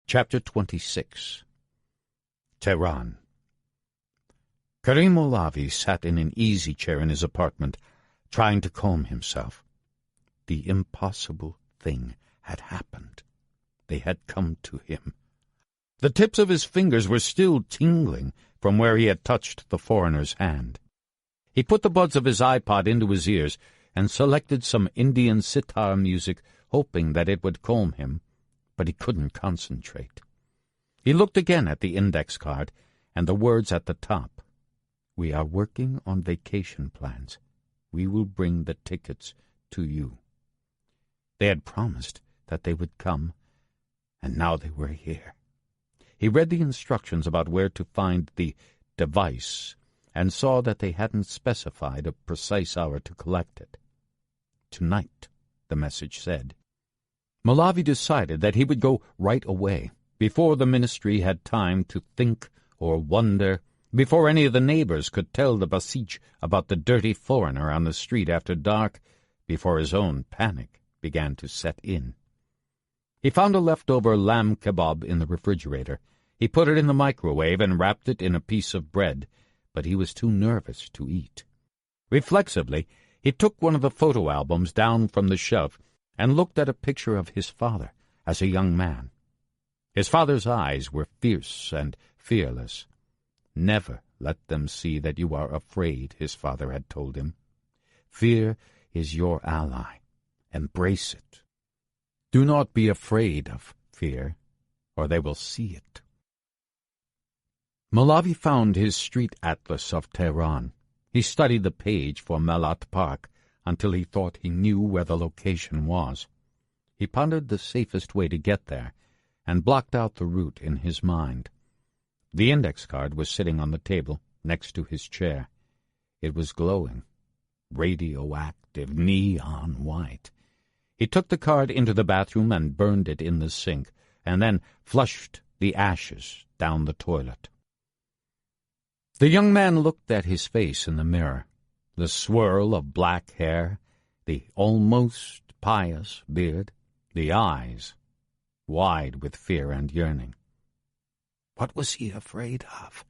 [SPEAKER 1] Chapter 26. Tehran. Karim Molavi sat in an easy chair in his apartment, trying to calm himself. The impossible thing had happened. They had come to him. The tips of his fingers were still tingling from where he had touched the foreigner's hand. He put the buds of his iPod into his ears and selected some Indian sitar music, hoping that it would calm him, but he couldn't concentrate. He looked again at the index card and the words at the top. "We are working on vacation plans. We will bring the tickets to you." They had promised that they would come, and now they were here. He read the instructions about where to find the device and saw that they hadn't specified a precise hour to collect it. "Tonight," the message said. Molavi decided that he would go right away, before the ministry had time to think or wonder, before any of the neighbors could tell the Basij about the dirty foreigner on the street after dark, before his own panic began to set in. He found a leftover lamb kebab in the refrigerator. He put it in the microwave and wrapped it in a piece of bread, but he was too nervous to eat. Reflexively, he took one of the photo albums down from the shelf and looked at a picture of his father as a young man. His father's eyes were fierce and fearless. "Never let them see that you are afraid," his father had told him. "Fear is your ally. Embrace it. Do not be afraid of fear, or they will see it." Molavi found his street atlas of Tehran. He studied the page for Malat Park until he thought he knew where the location was. He pondered the safest way to get there and blocked out the route in his mind. The index card was sitting on the table next to his chair. It was glowing, radioactive, neon white. He took the card into the bathroom and burned it in the sink, and then flushed the ashes down the toilet. The young man looked at his face in the mirror, the swirl of black hair, the almost pious beard, the eyes, wide with fear and yearning. What was he afraid of?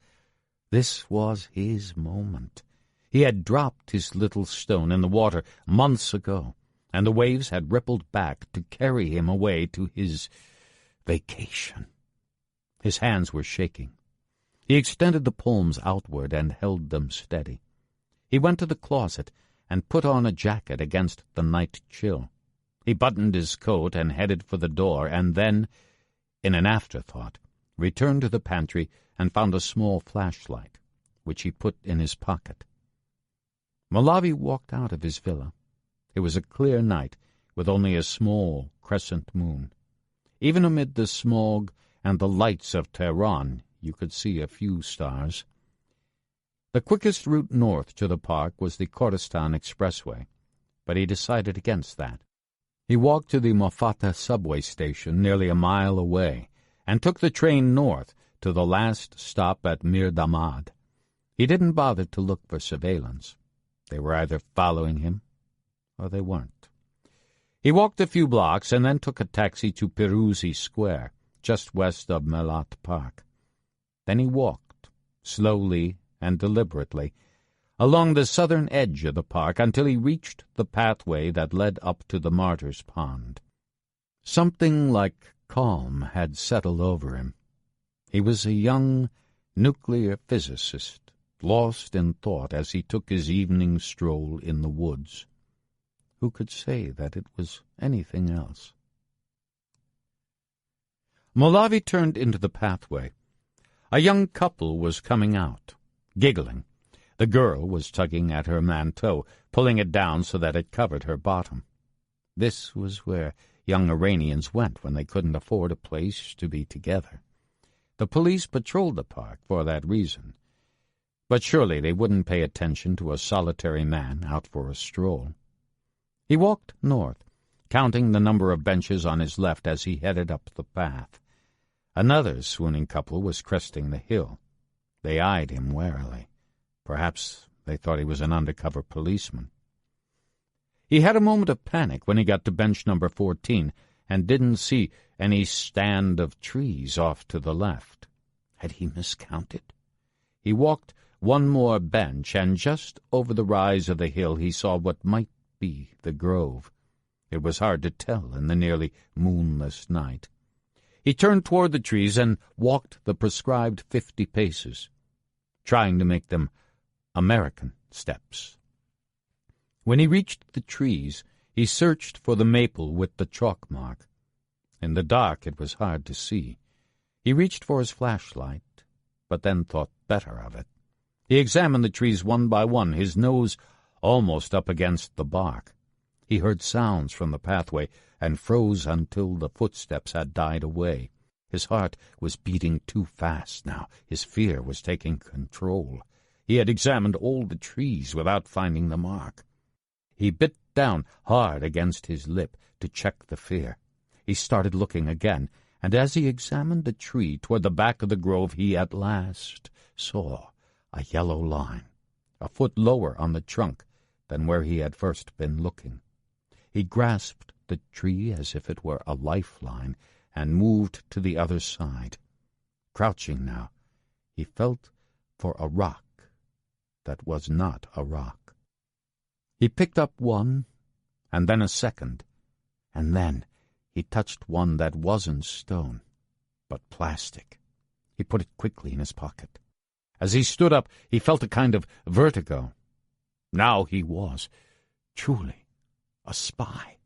[SPEAKER 1] This was his moment. He had dropped his little stone in the water months ago, and the waves had rippled back to carry him away to his vacation. His hands were shaking. He extended the palms outward and held them steady. He went to the closet and put on a jacket against the night chill. He buttoned his coat and headed for the door, and then, in an afterthought, returned to the pantry and found a small flashlight, which he put in his pocket. Malavi walked out of his villa. It was a clear night, with only a small crescent moon. Even amid the smog and the lights of Tehran, you could see a few stars. The quickest route north to the park was the Kurdistan Expressway, but he decided against that. He walked to the Mofata subway station nearly a mile away and took the train north to the last stop at Mir Damad. He didn't bother to look for surveillance. They were either following him or they weren't. He walked a few blocks and then took a taxi to Piruzi Square, just west of Melat Park. Then he walked, slowly and deliberately, along the southern edge of the park until he reached the pathway that led up to the Martyr's Pond. Something like calm had settled over him. He was a young nuclear physicist, lost in thought as he took his evening stroll in the woods. Who could say that it was anything else? Malavi turned into the pathway. A young couple was coming out, giggling. The girl was tugging at her manteau, pulling it down so that it covered her bottom. This was where young Iranians went when they couldn't afford a place to be together. The police patrolled the park for that reason. But surely they wouldn't pay attention to a solitary man out for a stroll. He walked north, counting the number of benches on his left as he headed up the path. Another swooning couple was cresting the hill. They eyed him warily. Perhaps they thought he was an undercover policeman. He had a moment of panic when he got to bench number 14 and didn't see any stand of trees off to the left. Had he miscounted? He walked one more bench, and just over the rise of the hill he saw what might be the grove. It was hard to tell in the nearly moonless night. He turned toward the trees and walked the prescribed 50 paces, trying to make them American steps. When he reached the trees, he searched for the maple with the chalk mark. In the dark it was hard to see. He reached for his flashlight, but then thought better of it. He examined the trees one by one, his nose almost up against the bark. He heard sounds from the pathway and froze until the footsteps had died away. His heart was beating too fast now. His fear was taking control. He had examined all the trees without finding the mark. He bit down hard against his lip to check the fear. He started looking again, and as he examined the tree toward the back of the grove, he at last saw a yellow line, a foot lower on the trunk than where he had first been looking. He grasped the tree as if it were a lifeline and moved to the other side. Crouching now, he felt for a rock that was not a rock. He picked up one, and then a second, and then he touched one that wasn't stone, but plastic. He put it quickly in his pocket. As he stood up, he felt a kind of vertigo. Now he was truly a spy,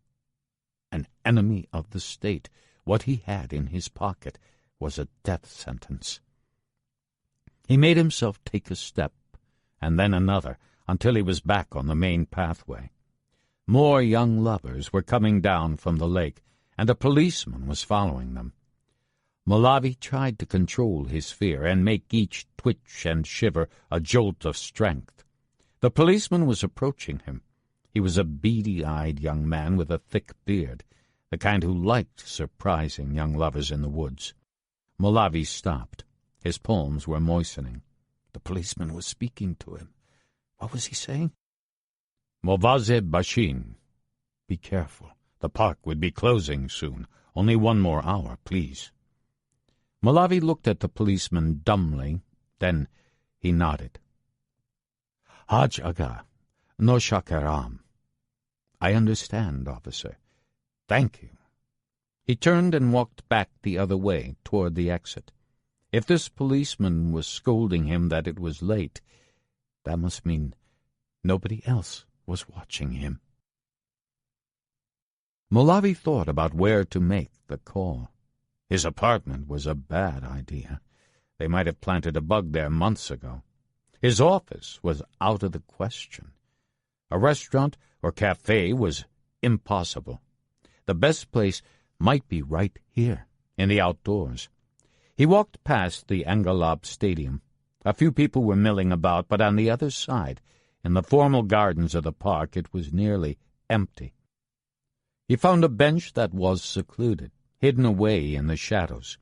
[SPEAKER 1] an enemy of the state. What he had in his pocket was a death sentence. He made himself take a step, and then another, until he was back on the main pathway. More young lovers were coming down from the lake, and a policeman was following them. Malavi tried to control his fear and make each twitch and shiver a jolt of strength. The policeman was approaching him. He was a beady-eyed young man with a thick beard, the kind who liked surprising young lovers in the woods. Malavi stopped. His palms were moistening.
[SPEAKER 3] The policeman was speaking to him. What was he saying?
[SPEAKER 1] Movaze Bashin. Be careful. The park would be closing soon. Only 1 more hour, please. Malavi looked at the policeman dumbly. Then he nodded. Haj Aga, no shakaram. I understand, officer. Thank you. He turned and walked back the other way, toward the exit. If this policeman was scolding him that it was late, that must mean nobody else was watching him. Malavi thought about where to make the call. His apartment was a bad idea. They might have planted a bug there months ago. His office was out of the question. A restaurant or cafe was impossible. The best place might be right here, in the outdoors. He walked past the Angalab Stadium. A few people were milling about, but on the other side, in the formal gardens of the park, it was nearly empty. He found a bench that was secluded, hidden away in the shadows.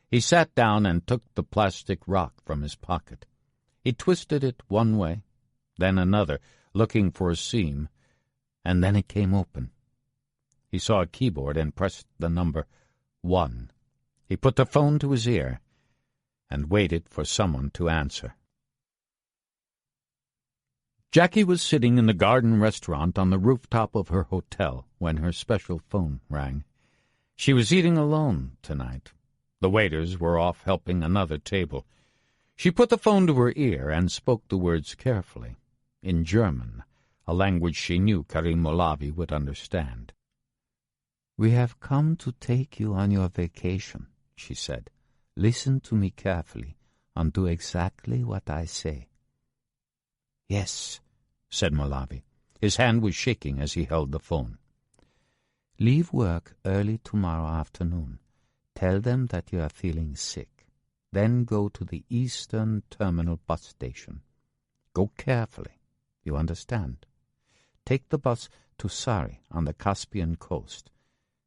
[SPEAKER 1] He sat down and took the plastic rock from his pocket. He twisted it one way, then another, looking for a seam, and then it came open. He saw a keyboard and pressed the number 1. He put the phone to his ear and waited for someone to answer. Jackie was sitting in the garden restaurant on the rooftop of her hotel when her special phone rang. She was eating alone tonight. The waiters were off helping another table. She put the phone to her ear and spoke the words carefully, in German, a language she knew Karim Molavi would understand. "We have come to take you on your vacation," she said. "Listen to me carefully and do exactly what I say." "Yes," said Molavi. His hand was shaking as he held the phone. "Leave work early tomorrow afternoon. Tell them that you are feeling sick. Then go to the Eastern Terminal bus station. Go carefully, you understand? Take the bus to Sari on the Caspian coast.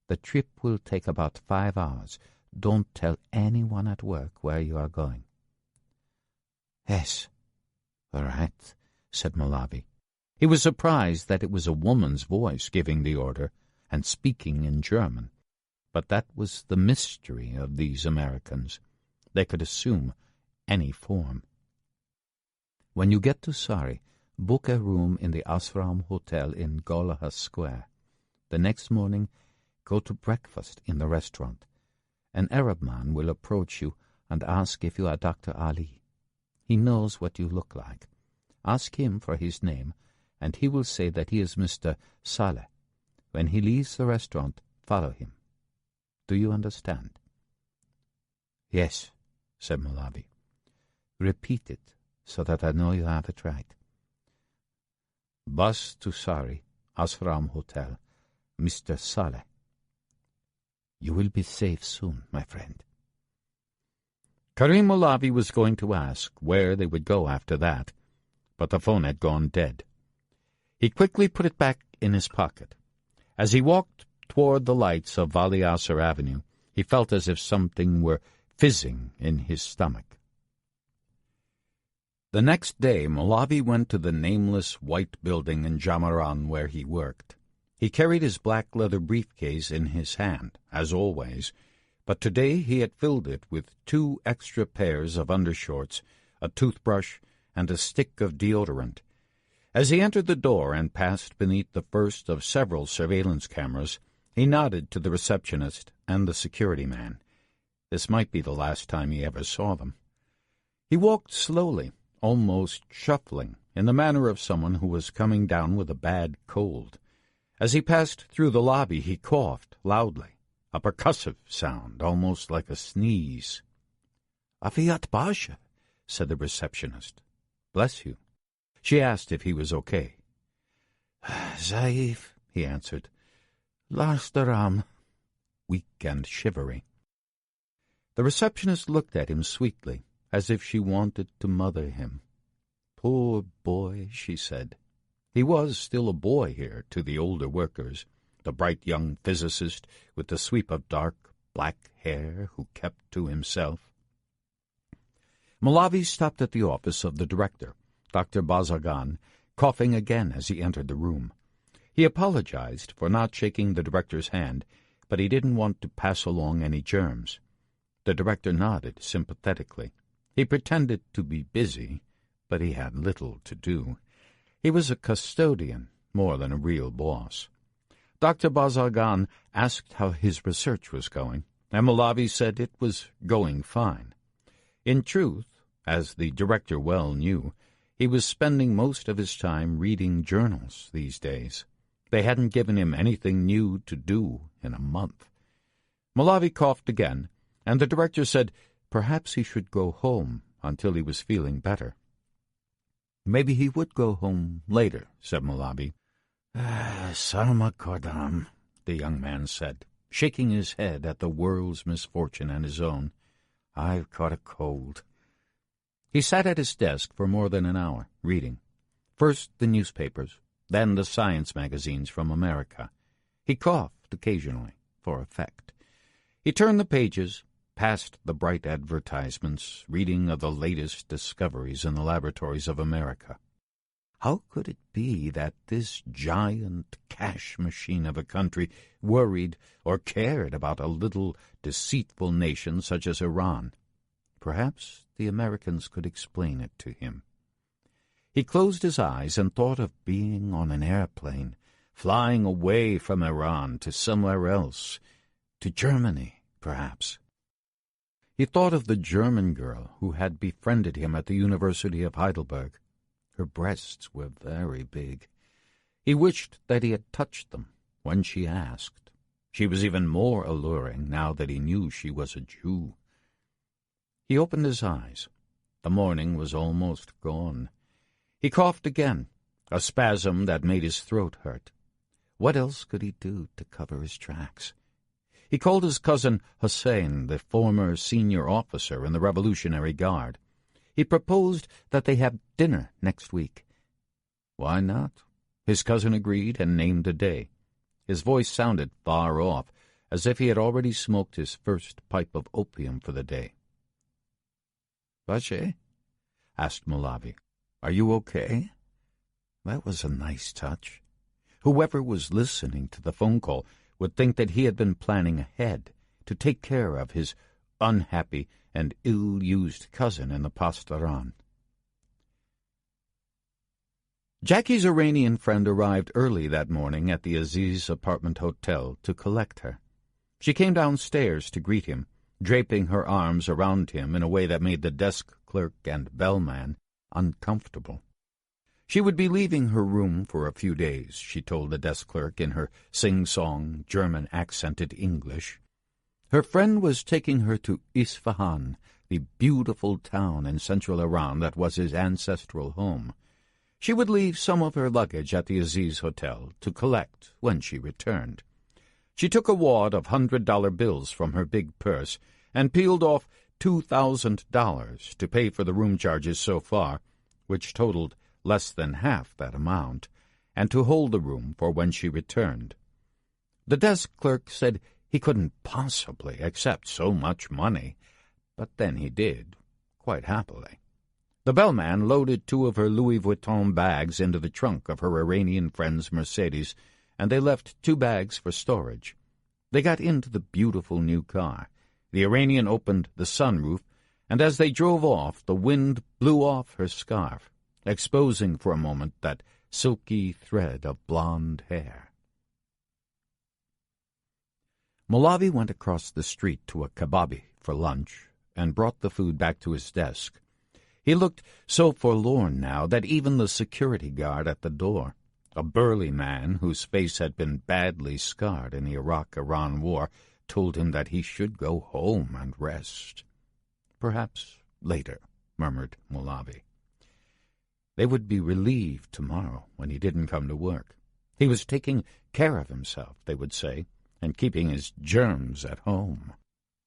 [SPEAKER 1] The trip will take about 5 hours. Don't tell anyone at work where you are going." "Yes, all right," said Molavi. He was surprised that it was a woman's voice giving the order and speaking in German. But that was the mystery of these Americans. They could assume any form. "When you get to Sari, book a room in the Ashram Hotel in Golaha Square. The next morning, go to breakfast in the restaurant. An Arab man will approach you and ask if you are Dr. Ali. He knows what you look like. Ask him for his name, and he will say that he is Mr. Saleh. When he leaves the restaurant, follow him. Do you understand?" "Yes," said Molavi. "Repeat it, so that I know you have it right." "Bus to Sari, Ashram Hotel, Mr. Saleh." "You will be safe soon, my friend." Karim Molavi was going to ask where they would go after that, but the phone had gone dead. He quickly put it back in his pocket. As he walked toward the lights of Vali Asr Avenue, he felt as if something were fizzing in his stomach. The next day, Molavi went to the nameless white building in Jamaran where he worked. He carried his black leather briefcase in his hand, as always, but today he had filled it with 2 extra pairs of undershorts, a toothbrush, and a stick of deodorant. As he entered the door and passed beneath the first of several surveillance cameras, he nodded to the receptionist and the security man. This might be the last time he ever saw them. He walked slowly, almost shuffling, in the manner of someone who was coming down with a bad cold. As he passed through the lobby, he coughed loudly, a percussive sound, almost like a sneeze. "Afiat Basha," said the receptionist. "Bless you." She asked if he was okay. "Zaif," he answered. "Larstaram," weak and shivery. The receptionist looked at him sweetly, as if she wanted to mother him. "Poor boy," she said. He was still a boy here to the older workers, the bright young physicist with the sweep of dark black hair who kept to himself. Malavi stopped at the office of the director, Dr. Bazargan, coughing again as he entered the room. He apologized for not shaking the director's hand, but he didn't want to pass along any germs. The director nodded sympathetically. He pretended to be busy, but he had little to do. He was a custodian more than a real boss. Dr. Bazargan asked how his research was going, and Malavi said it was going fine. In truth, as the director well knew, he was spending most of his time reading journals these days. They hadn't given him anything new to do in a month. Malavi coughed again, and the director said perhaps he should go home until he was feeling better. Maybe he would go home later, said Malavi. Salma Kordam, the young man said, shaking his head at the world's misfortune and his own. I've caught a cold. He sat at his desk for more than an hour, reading. First the newspapers, then the science magazines from America. He coughed occasionally, for effect. He turned the pages, past the bright advertisements, reading of the latest discoveries in the laboratories of America. How could it be that this giant cash machine of a country worried or cared about a little deceitful nation such as Iran? Perhaps the Americans could explain it to him. He closed his eyes and thought of being on an airplane, flying away from Iran to somewhere else, to Germany, perhaps. He thought of the German girl who had befriended him at the University of Heidelberg. Her breasts were very big. He wished that he had touched them when she asked. She was even more alluring now that he knew she was a Jew. He opened his eyes. The morning was almost gone. He coughed again, a spasm that made his throat hurt. What else could he do to cover his tracks? He called his cousin Hussein, the former senior officer in the Revolutionary Guard. He proposed that they have dinner next week. Why not? His cousin agreed and named a day. His voice sounded far off, as if he had already smoked his first pipe of opium for the day. Vache? Asked Malavi. Are you okay? That was a nice touch. Whoever was listening to the phone call would think that he had been planning ahead to take care of his unhappy and ill-used cousin in the Pastaran. Jackie's Iranian friend arrived early that morning at the Aziz apartment hotel to collect her. She came downstairs to greet him, draping her arms around him in a way that made the desk clerk and bellman uncomfortable. She would be leaving her room for a few days, she told the desk clerk in her sing-song, German-accented English. Her friend was taking her to Isfahan, the beautiful town in central Iran that was his ancestral home. She would leave some of her luggage at the Aziz Hotel to collect when she returned. She took a wad of $100 bills from her big purse and peeled off $2,000 to pay for the room charges so far, which totaled less than half that amount, and to hold the room for when she returned. The desk clerk said he couldn't possibly accept so much money, but then he did, quite happily. The bellman loaded 2 of her Louis Vuitton bags into the trunk of her Iranian friend's Mercedes, and they left 2 bags for storage. They got into the beautiful new car. The Iranian opened the sunroof, and as they drove off, the wind blew off her scarf, exposing for a moment that silky thread of blonde hair. Malavi went across the street to a kebabi for lunch and brought the food back to his desk. He looked so forlorn now that even the security guard at the door, a burly man whose face had been badly scarred in the Iraq-Iran war, told him that he should go home and rest. Perhaps later, murmured Malavi. They would be relieved tomorrow when he didn't come to work. He was taking care of himself, they would say, and keeping his germs at home.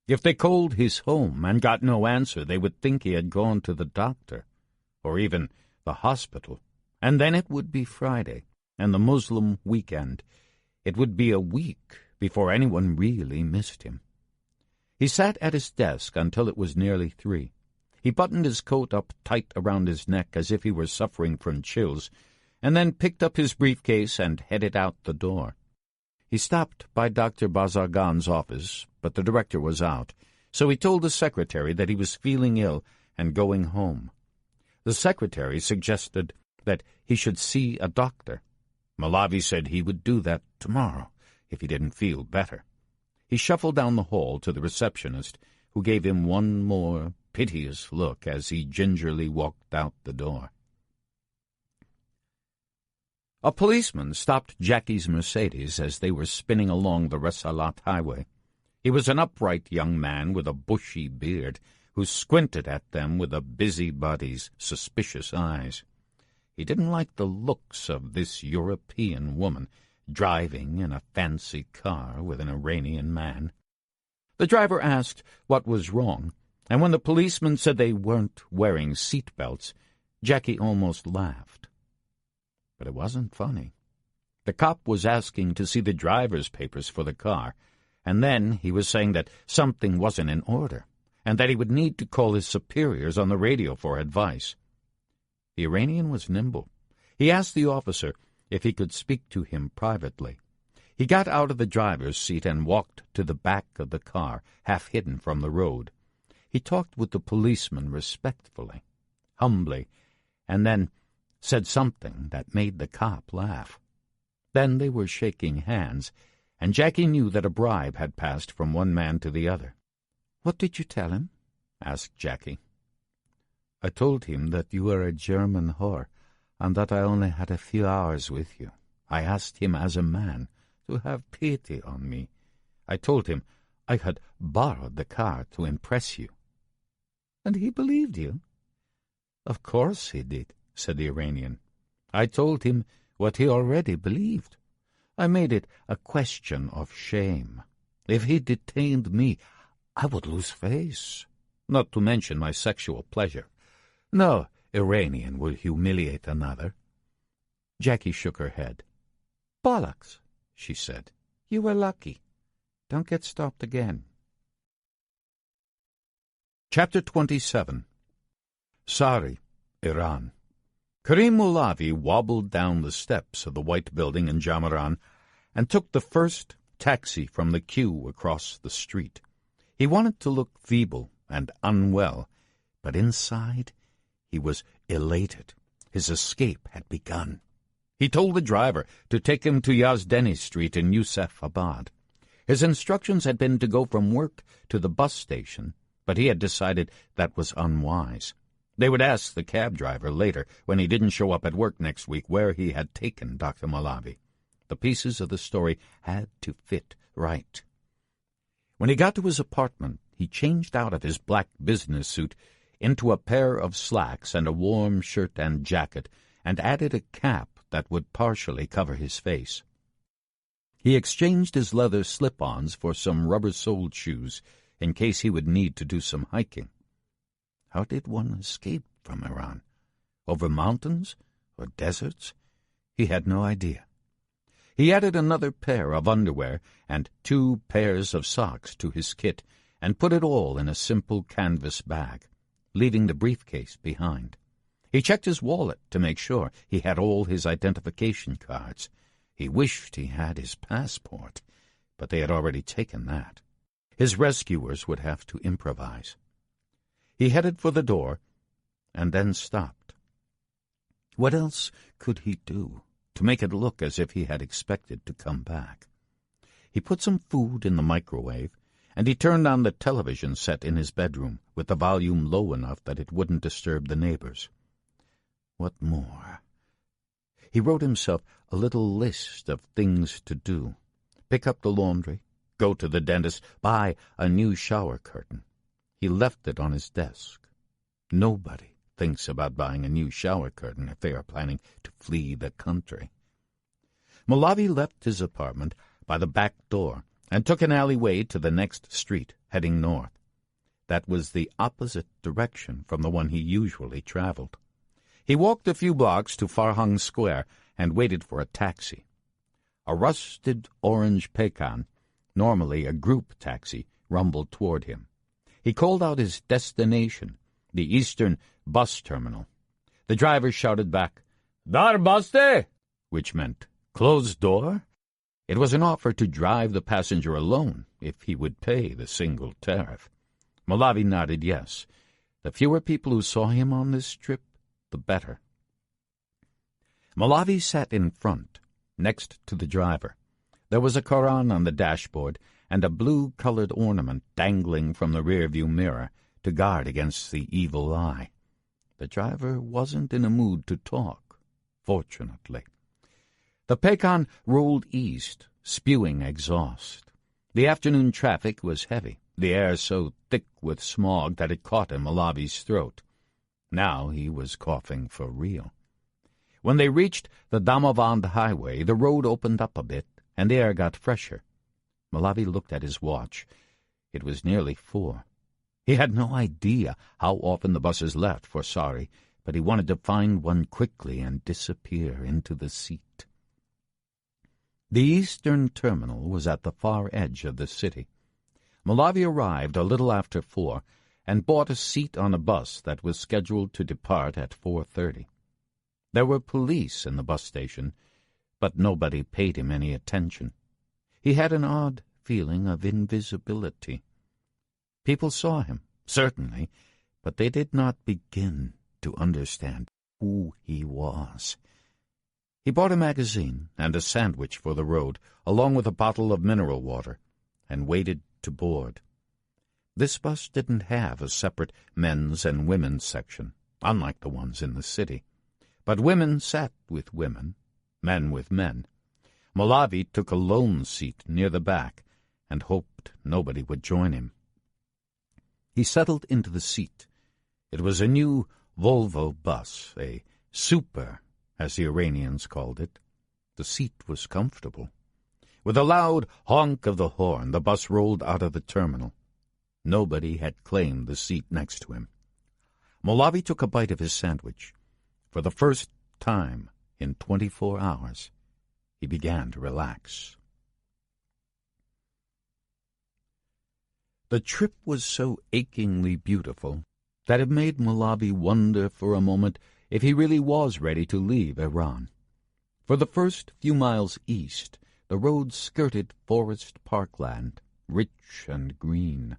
[SPEAKER 1] If they called his home and got no answer, they would think he had gone to the doctor, or even the hospital, and then it would be Friday, and the Muslim weekend. It would be a week before anyone really missed him. He sat at his desk until it was nearly 3. He buttoned his coat up tight around his neck as if he were suffering from chills, and then picked up his briefcase and headed out the door. He stopped by Dr. Bazargan's office, but the director was out, so he told the secretary that he was feeling ill and going home. The secretary suggested that he should see a doctor. Malavi said he would do that tomorrow, if he didn't feel better. He shuffled down the hall to the receptionist, who gave him one more piteous look as he gingerly walked out the door. A policeman stopped Jackie's Mercedes as they were spinning along the Resalat highway. He was an upright young man with a bushy beard, who squinted at them with a busybody's suspicious eyes. He didn't like the looks of this European woman driving in a fancy car with an Iranian man. The driver asked what was wrong, and when the policeman said they weren't wearing seat belts, Jackie almost laughed. But it wasn't funny. The cop was asking to see the driver's papers for the car, and then he was saying that something wasn't in order, and that he would need to call his superiors on the radio for advice. The Iranian was nimble. He asked the officer if he could speak to him privately. He got out of the driver's seat and walked to the back of the car, half hidden from the road. He talked with the policeman respectfully, humbly, and then said something that made the cop laugh. Then they were shaking hands, and Jackie knew that a bribe had passed from one man to the other. "What did you tell him?" asked Jackie. "I told him that you were a German whore, and that I only had a few hours with you. I asked him as a man to have pity on me. I told him I had borrowed the car to impress you." "And he believed you?" "Of course he did," said the Iranian. "I told him what he already believed. I made it a question of shame. If he detained me, I would lose face, not to mention my sexual pleasure. No Iranian will humiliate another." Jackie shook her head. "Bollocks," she said. "You were lucky. Don't get stopped again." Chapter 27. Sari, Iran. Karim Mulavi wobbled down the steps of the white building in Jamaran and took the first taxi from the queue across the street. He wanted to look feeble and unwell, but inside he was elated. His escape had begun. He told the driver to take him to Yazdeni Street in Yusufabad. His instructions had been to go from work to the bus station, but he had decided that was unwise. They would ask the cab driver later, when he didn't show up at work next week, where he had taken Dr. Malavi. The pieces of the story had to fit right. When he got to his apartment, he changed out of his black business suit into a pair of slacks and a warm shirt and jacket, and added a cap that would partially cover his face. He exchanged his leather slip-ons for some rubber-soled shoes in case he would need to do some hiking. How did one escape from Iran? Over mountains or deserts? He had no idea. He added another pair of underwear and 2 pairs of socks to his kit and put it all in a simple canvas bag, leaving the briefcase behind. He checked his wallet to make sure he had all his identification cards. He wished he had his passport, but they had already taken that. His rescuers would have to improvise. He headed for the door and then stopped. What else could he do to make it look as if he had expected to come back? He put some food in the microwave, and he turned on the television set in his bedroom with the volume low enough that it wouldn't disturb the neighbors. What more? He wrote himself a little list of things to do. Pick up the laundry, go to the dentist, buy a new shower curtain. He left it on his desk. Nobody thinks about buying a new shower curtain if they are planning to flee the country. Malavi left his apartment by the back door and took an alleyway to the next street, heading north. That was the opposite direction from the one he usually traveled. He walked a few blocks to Farhang Square and waited for a taxi. A rusted orange Pecan, normally a group taxi, rumbled toward him. He called out his destination, the eastern bus terminal. The driver shouted back, "Dar baste," which meant, "Closed door?" It was an offer to drive the passenger alone if he would pay the single tariff. Malavi nodded yes. The fewer people who saw him on this trip, the better. Malavi sat in front, next to the driver. There was a Koran on the dashboard and a blue-colored ornament dangling from the rearview mirror to guard against the evil eye. The driver wasn't in a mood to talk, fortunately. The Pecan rolled east, spewing exhaust. The afternoon traffic was heavy, the air so thick with smog that it caught in Malavi's throat. Now he was coughing for real. When they reached the Damavand highway, the road opened up a bit, and the air got fresher. Malavi looked at his watch. It was nearly 4. He had no idea how often the buses left for Sari, but he wanted to find one quickly and disappear into the seat. The eastern terminal was at the far edge of the city. Malavi arrived a little after 4 and bought a seat on a bus that was scheduled to depart at 4:30. There were police in the bus station, but nobody paid him any attention. He had an odd feeling of invisibility. People saw him, certainly, but they did not begin to understand who he was. He bought a magazine and a sandwich for the road, along with a bottle of mineral water, and waited to board. This bus didn't have a separate men's and women's section, unlike the ones in the city. But women sat with women, men with men. Malavi took a lone seat near the back and hoped nobody would join him. He settled into the seat. It was a new Volvo bus, a super, as the Iranians called it. The seat was comfortable. With a loud honk of the horn, the bus rolled out of the terminal. Nobody had claimed the seat next to him. Malavi took a bite of his sandwich. For the first time in 24 hours, he began to relax. The trip was so achingly beautiful that it made Malavi wonder for a moment if he really was ready to leave Iran. For the first few miles east, the road skirted forest parkland, rich and green.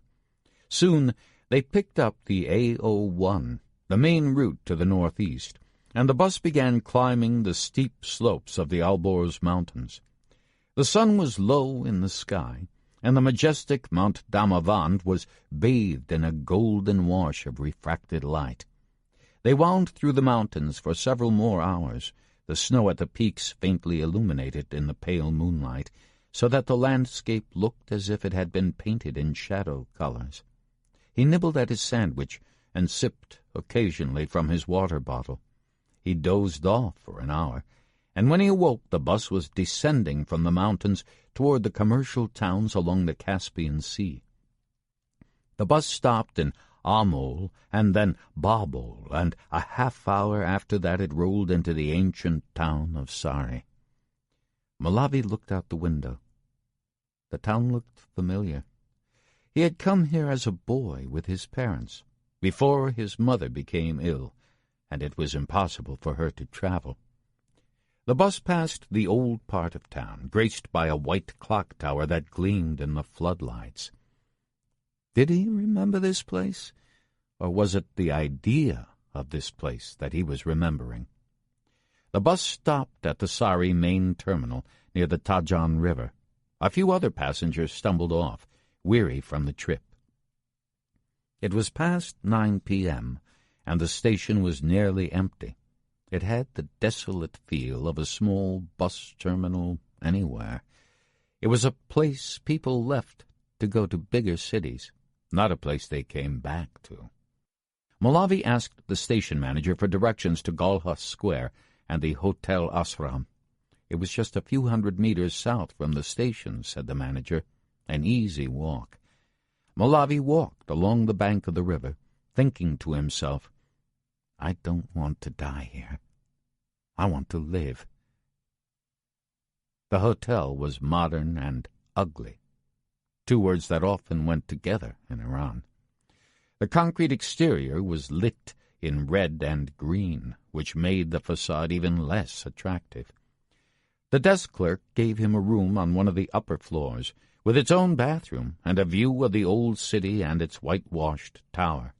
[SPEAKER 1] Soon they picked up the A01, the main route to the northeast, and the bus began climbing the steep slopes of the Alborz Mountains. The sun was low in the sky, and the majestic Mount Damavand was bathed in a golden wash of refracted light. They wound through the mountains for several more hours, the snow at the peaks faintly illuminated in the pale moonlight, so that the landscape looked as if it had been painted in shadow colors. He nibbled at his sandwich and sipped occasionally from his water bottle. He dozed off for an hour, and when he awoke the bus was descending from the mountains toward the commercial towns along the Caspian Sea. The bus stopped in Amol and then Babol, and a half-hour after that it rolled into the ancient town of Sari. Malavi looked out the window. The town looked familiar. He had come here as a boy with his parents, before his mother became ill, and it was impossible for her to travel. The bus passed the old part of town, graced by a white clock tower that gleamed in the floodlights. Did he remember this place, or was it the idea of this place that he was remembering? The bus stopped at the Sari main terminal near the Tajan River. A few other passengers stumbled off, weary from the trip. It was past 9 p.m., and the station was nearly empty. It had the desolate feel of a small bus terminal anywhere. It was a place people left to go to bigger cities, not a place they came back to. Malavi asked the station manager for directions to Galhus Square and the Hotel Asram. It was just a few hundred meters south from the station, said the manager, an easy walk. Malavi walked along the bank of the river, thinking to himself, I don't want to die here. I want to live. The hotel was modern and ugly, 2 words that often went together in Iran. The concrete exterior was lit in red and green, which made the facade even less attractive. The desk clerk gave him a room on one of the upper floors, with its own bathroom and a view of the old city and its whitewashed tower.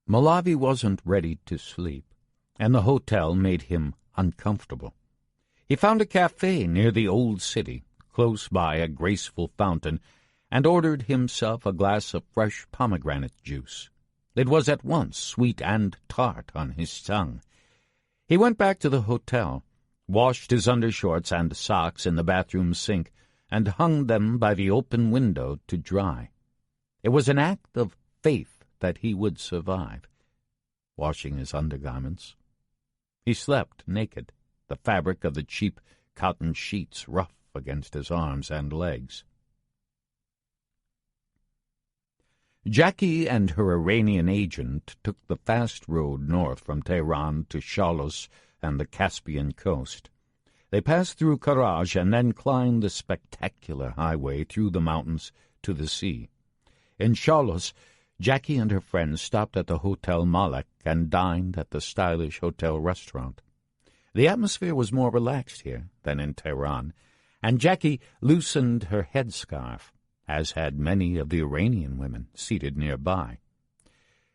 [SPEAKER 1] Malavi wasn't ready to sleep, and the hotel made him uncomfortable. He found a cafe near the old city, close by a graceful fountain, and ordered himself a glass of fresh pomegranate juice. It was at once sweet and tart on his tongue. He went back to the hotel, washed his undershorts and socks in the bathroom sink, and hung them by the open window to dry. It was an act of faith that he would survive. Washing his undergarments, he slept naked, the fabric of the cheap cotton sheets rough against his arms and legs. Jackie and her Iranian agent took the fast road north from Tehran to Shalos and the Caspian coast. They passed through Karaj and then climbed the spectacular highway through the mountains to the sea. In Shalos, Jackie and her friends stopped at the Hotel Malek and dined at the stylish hotel restaurant. The atmosphere was more relaxed here than in Tehran, and Jackie loosened her headscarf, as had many of the Iranian women seated nearby.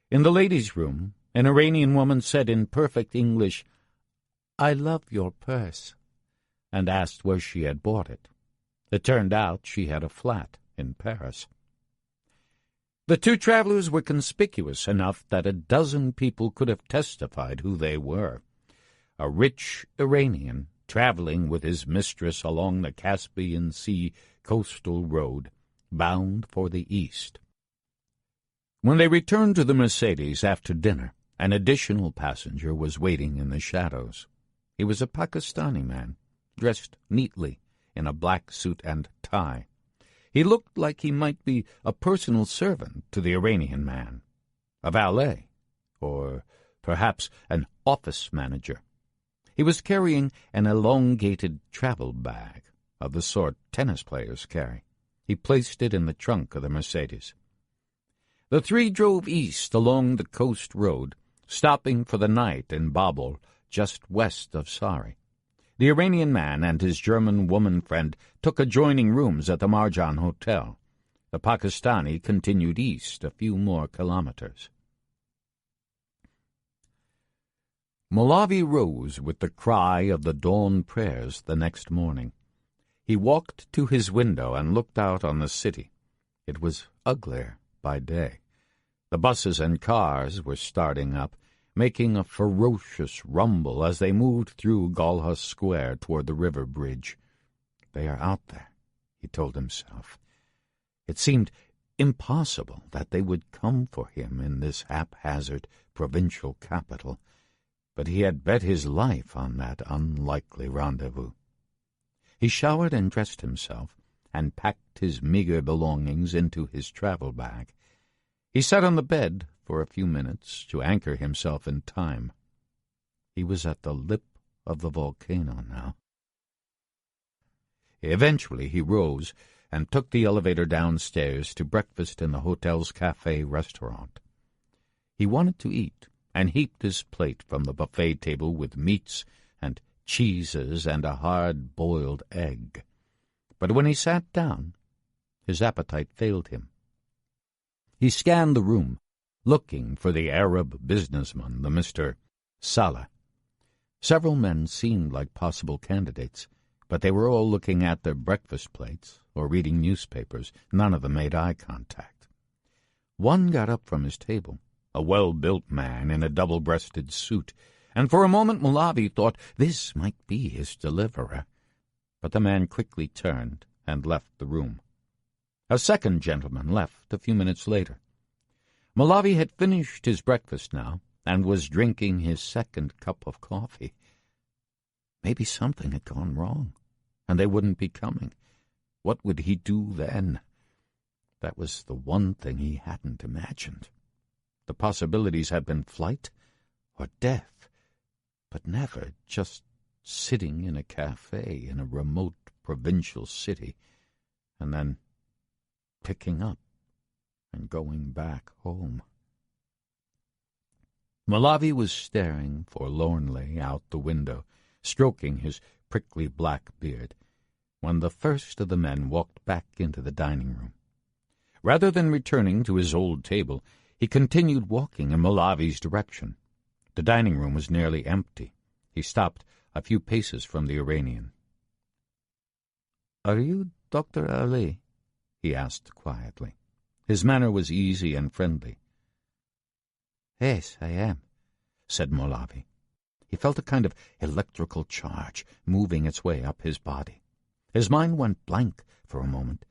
[SPEAKER 1] In the ladies' room, an Iranian woman said in perfect English, "I love your purse," and asked where she had bought it. It turned out she had a flat in Paris. The two travelers were conspicuous enough that a dozen people could have testified who they were. A rich Iranian traveling with his mistress along the Caspian Sea coastal road, bound for the east. When they returned to the Mercedes after dinner, an additional passenger was waiting in the shadows. He was a Pakistani man, dressed neatly in a black suit and tie. He looked like he might be a personal servant to the Iranian man, a valet, or perhaps an office manager. He was carrying an elongated travel bag, of the sort tennis players carry. He placed it in the trunk of the Mercedes. The three drove east along the coast road, stopping for the night in Babel, just west of Sari. The Iranian man and his German woman friend took adjoining rooms at the Marjan Hotel. The Pakistani continued east a few more kilometers. Malavi rose with the cry of the dawn prayers the next morning. He walked to his window and looked out on the city. It was uglier by day. The buses and cars were starting up, making a ferocious rumble as they moved through Galha Square toward the river bridge. They are out there, he told himself. It seemed impossible that they would come for him in this haphazard provincial capital, but he had bet his life on that unlikely rendezvous. He showered and dressed himself, and packed his meager belongings into his travel bag. He sat on the bed for a few minutes to anchor himself in time. He was at the lip of the volcano now. Eventually he rose and took the elevator downstairs to breakfast in the hotel's cafe restaurant. He wanted to eat, and heaped his plate from the buffet table with meats and cheeses and a hard-boiled egg. But when he sat down, his appetite failed him. He scanned the room, looking for the Arab businessman, the Mr. Saleh. Several men seemed like possible candidates, but they were all looking at their breakfast plates or reading newspapers. None of them made eye contact. One got up from his table, a well-built man in a double-breasted suit, and for a moment Malavi thought this might be his deliverer. But the man quickly turned and left the room. A second gentleman left a few minutes later. Malavi had finished his breakfast now and was drinking his second cup of coffee. Maybe something had gone wrong, and they wouldn't be coming. What would he do then? That was the one thing he hadn't imagined. The possibilities had been flight or death, but never just sitting in a cafe in a remote provincial city and then picking up and going back home. Malavi was staring forlornly out the window, stroking his prickly black beard, when the first of the men walked back into the dining room. Rather than returning to his old table, he continued walking in Malavi's direction. The dining room was nearly empty. He stopped a few paces from the Iranian. "Are you Dr. Ali?" he asked quietly. His manner was easy and friendly. "Yes, I am," said Malavi. He felt a kind of electrical charge moving its way up his body. His mind went blank for a moment,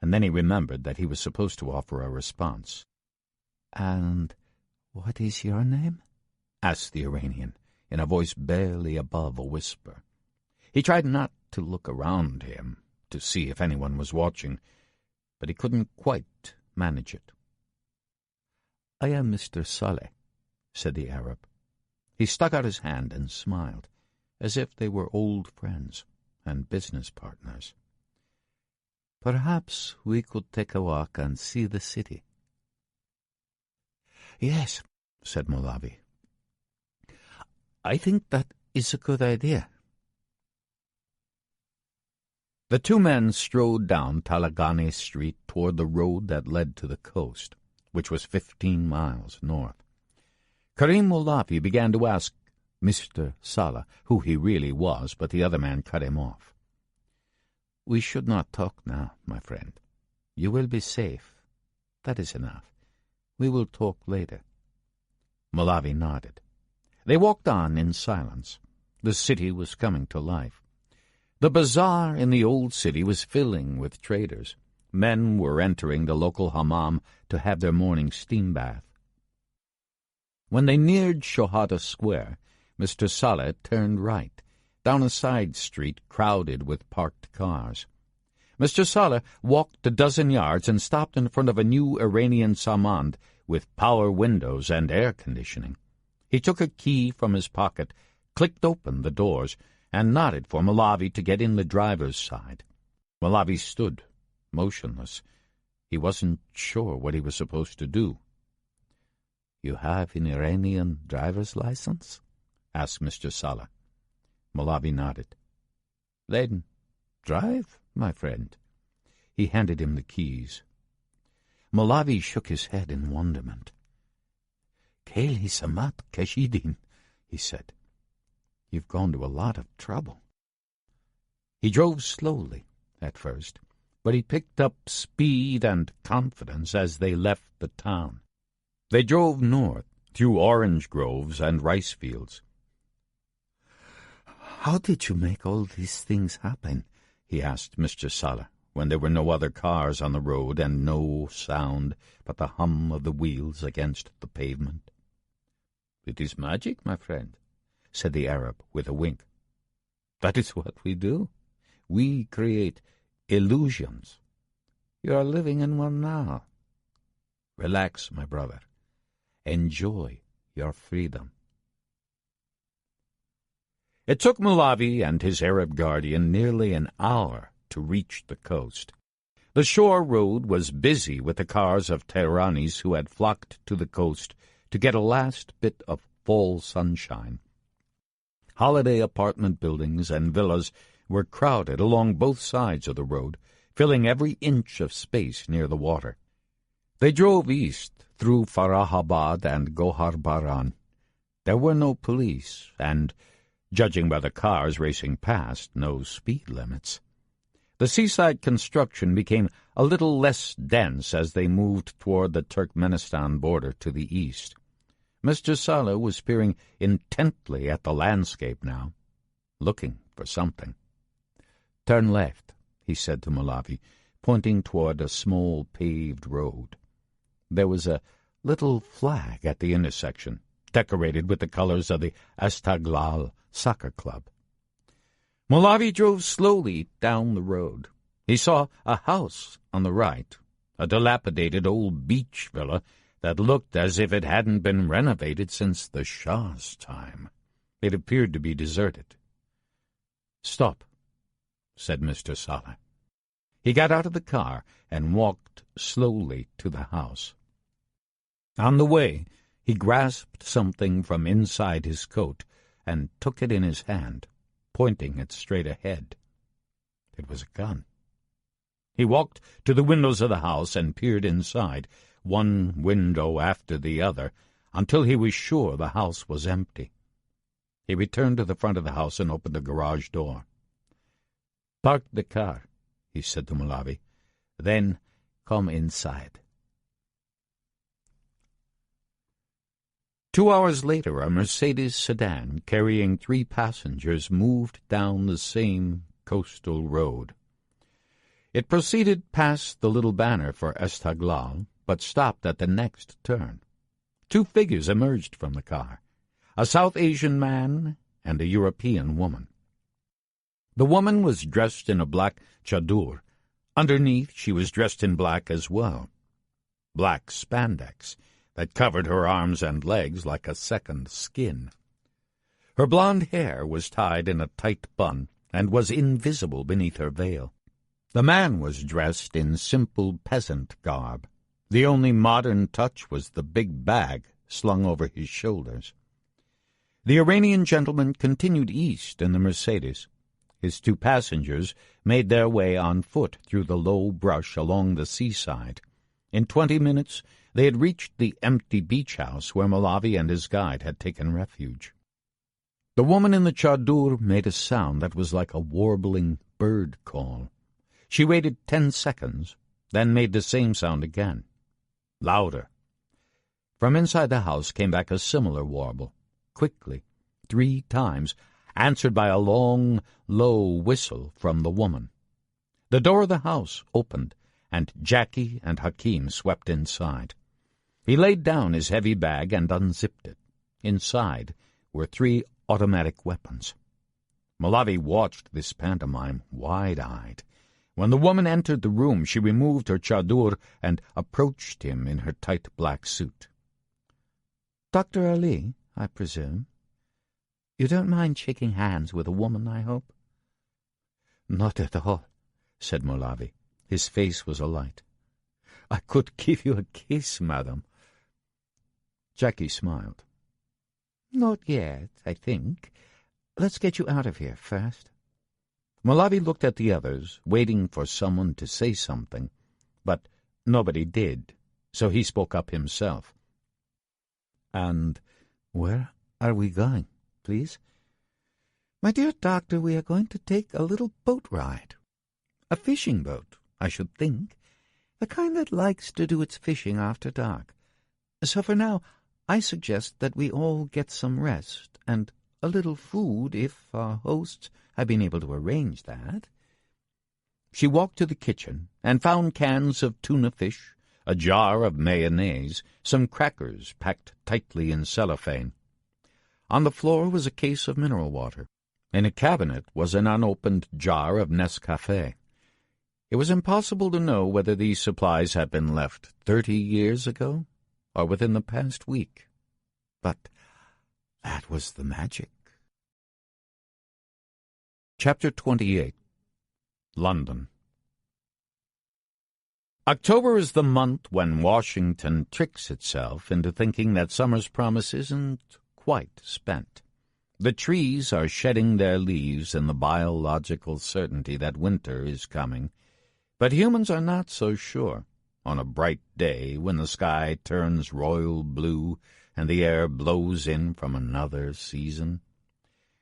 [SPEAKER 1] and then he remembered that he was supposed to offer a response. "And what is your name?" asked the Iranian, in a voice barely above a whisper. He tried not to look around him to see if anyone was watching, but he couldn't quite manage it. "I am Mr. Saleh," said the Arab. He stuck out his hand and smiled, as if they were old friends and business partners. "Perhaps we could take a walk and see the city." "Yes," said Malavi. "I think that is a good idea." The two men strode down Talagani Street toward the road that led to the coast, which was 15 miles north. Karim Malavi began to ask Mr. Saleh who he really was, but the other man cut him off. "We should not talk now, my friend. You will be safe. That is enough. We will talk later." Malavi nodded. They walked on in silence. The city was coming to life. The bazaar in the old city was filling with traders. Men were entering the local hammam to have their morning steam bath. When they neared Shohada Square, Mr. Saleh turned right, down a side street crowded with parked cars. Mr. Saleh walked a dozen yards and stopped in front of a new Iranian samand with power windows and air conditioning. He took a key from his pocket, clicked open the doors, and nodded for Malavi to get in the driver's side. Malavi stood, motionless. He wasn't sure what he was supposed to do. "You have an Iranian driver's license?" asked Mr. Saleh. Malavi nodded. "Then drive, my friend." He handed him the keys. Malavi shook his head in wonderment. "Keli Samat Kashidin," he said. "You've gone to a lot of trouble." He drove slowly at first, but he picked up speed and confidence as they left the town. They drove north, through orange groves and rice fields. "How did you make all these things happen?" he asked Mr. Saleh, when there were no other cars on the road and no sound but the hum of the wheels against the pavement. "It is magic, my friend," said the Arab with a wink. "That is what we do. We create illusions. You are living in one now. Relax, my brother. Enjoy your freedom." It took Malavi and his Arab guardian nearly an hour to reach the coast. The shore road was busy with the cars of Tehranis who had flocked to the coast to get a last bit of fall sunshine. Holiday apartment buildings and villas were crowded along both sides of the road, filling every inch of space near the water. They drove east through Farahabad and Goharbaran. There were no police and, judging by the cars racing past, no speed limits. The seaside construction became a little less dense as they moved toward the Turkmenistan border to the east. Mr. Saleh was peering intently at the landscape now, looking for something. "Turn left," he said to Malavi, pointing toward a small paved road. There was a little flag at the intersection, decorated with the colors of the Astaglal soccer club. Malavi drove slowly down the road. He saw a house on the right, a dilapidated old beach villa that looked as if it hadn't been renovated since the Shah's time. It appeared to be deserted. "Stop," said Mr. Saleh. He got out of the car and walked slowly to the house. On the way, He grasped something from inside his coat and took it in his hand, pointing it straight ahead. It was a gun. He walked to the windows of the house and peered inside, one window after the other, until he was sure the house was empty. He returned to the front of the house and opened the garage door. "Park the car," he said to Malavi. "Then come inside." 2 hours later, a Mercedes sedan carrying 3 passengers moved down the same coastal road. It proceeded past the little banner for Estaglal, but stopped at the next turn. 2 figures emerged from the car, a South Asian man and a European woman. The woman was dressed in a black chadur. Underneath, she was dressed in black as well. Black spandex that covered her arms and legs like a second skin. Her blonde hair was tied in a tight bun and was invisible beneath her veil. The man was dressed in simple peasant garb. The only modern touch was the big bag slung over his shoulders. The Iranian gentleman continued east in the Mercedes. His 2 passengers made their way on foot through the low brush along the seaside. In 20 minutes they had reached the empty beach house where Malavi and his guide had taken refuge. The woman in the chadur made a sound that was like a warbling bird call. She waited 10 seconds, then made the same sound again, louder. From inside the house came back a similar warble, quickly, 3 times, answered by a long, low whistle from the woman. The door of the house opened, and Jackie and Hakim swept inside. He laid down his heavy bag and unzipped it. Inside were 3 automatic weapons. Malavi watched this pantomime wide-eyed. When the woman entered the room, she removed her chadur and approached him in her tight black suit. "Dr. Ali, I presume? You don't mind shaking hands with a woman, I hope?" "Not at all," said Malavi. His face was alight. "I could give you a kiss, madam." Jackie smiled. "Not yet, I think. Let's get you out of here first." Malavi looked at the others, waiting for someone to say something, but nobody did, so he spoke up himself. "And where are we going, please?" "My dear doctor, we are going to take a little boat ride. A fishing boat, I should think, the kind that likes to do its fishing after dark. So for now, I suggest that we all get some rest and a little food if our hosts have been able to arrange that." She walked to the kitchen and found cans of tuna fish, a jar of mayonnaise, some crackers packed tightly in cellophane. On the floor was a case of mineral water. In a cabinet was an unopened jar of Nescafé. It was impossible to know whether these supplies had been left 30 years ago or within the past week. But that was the magic. Chapter 28. London. October is the month when Washington tricks itself into thinking that summer's promise isn't quite spent. The trees are shedding their leaves in the biological certainty that winter is coming, but humans are not so sure. On a bright day, when the sky turns royal blue and the air blows in from another season.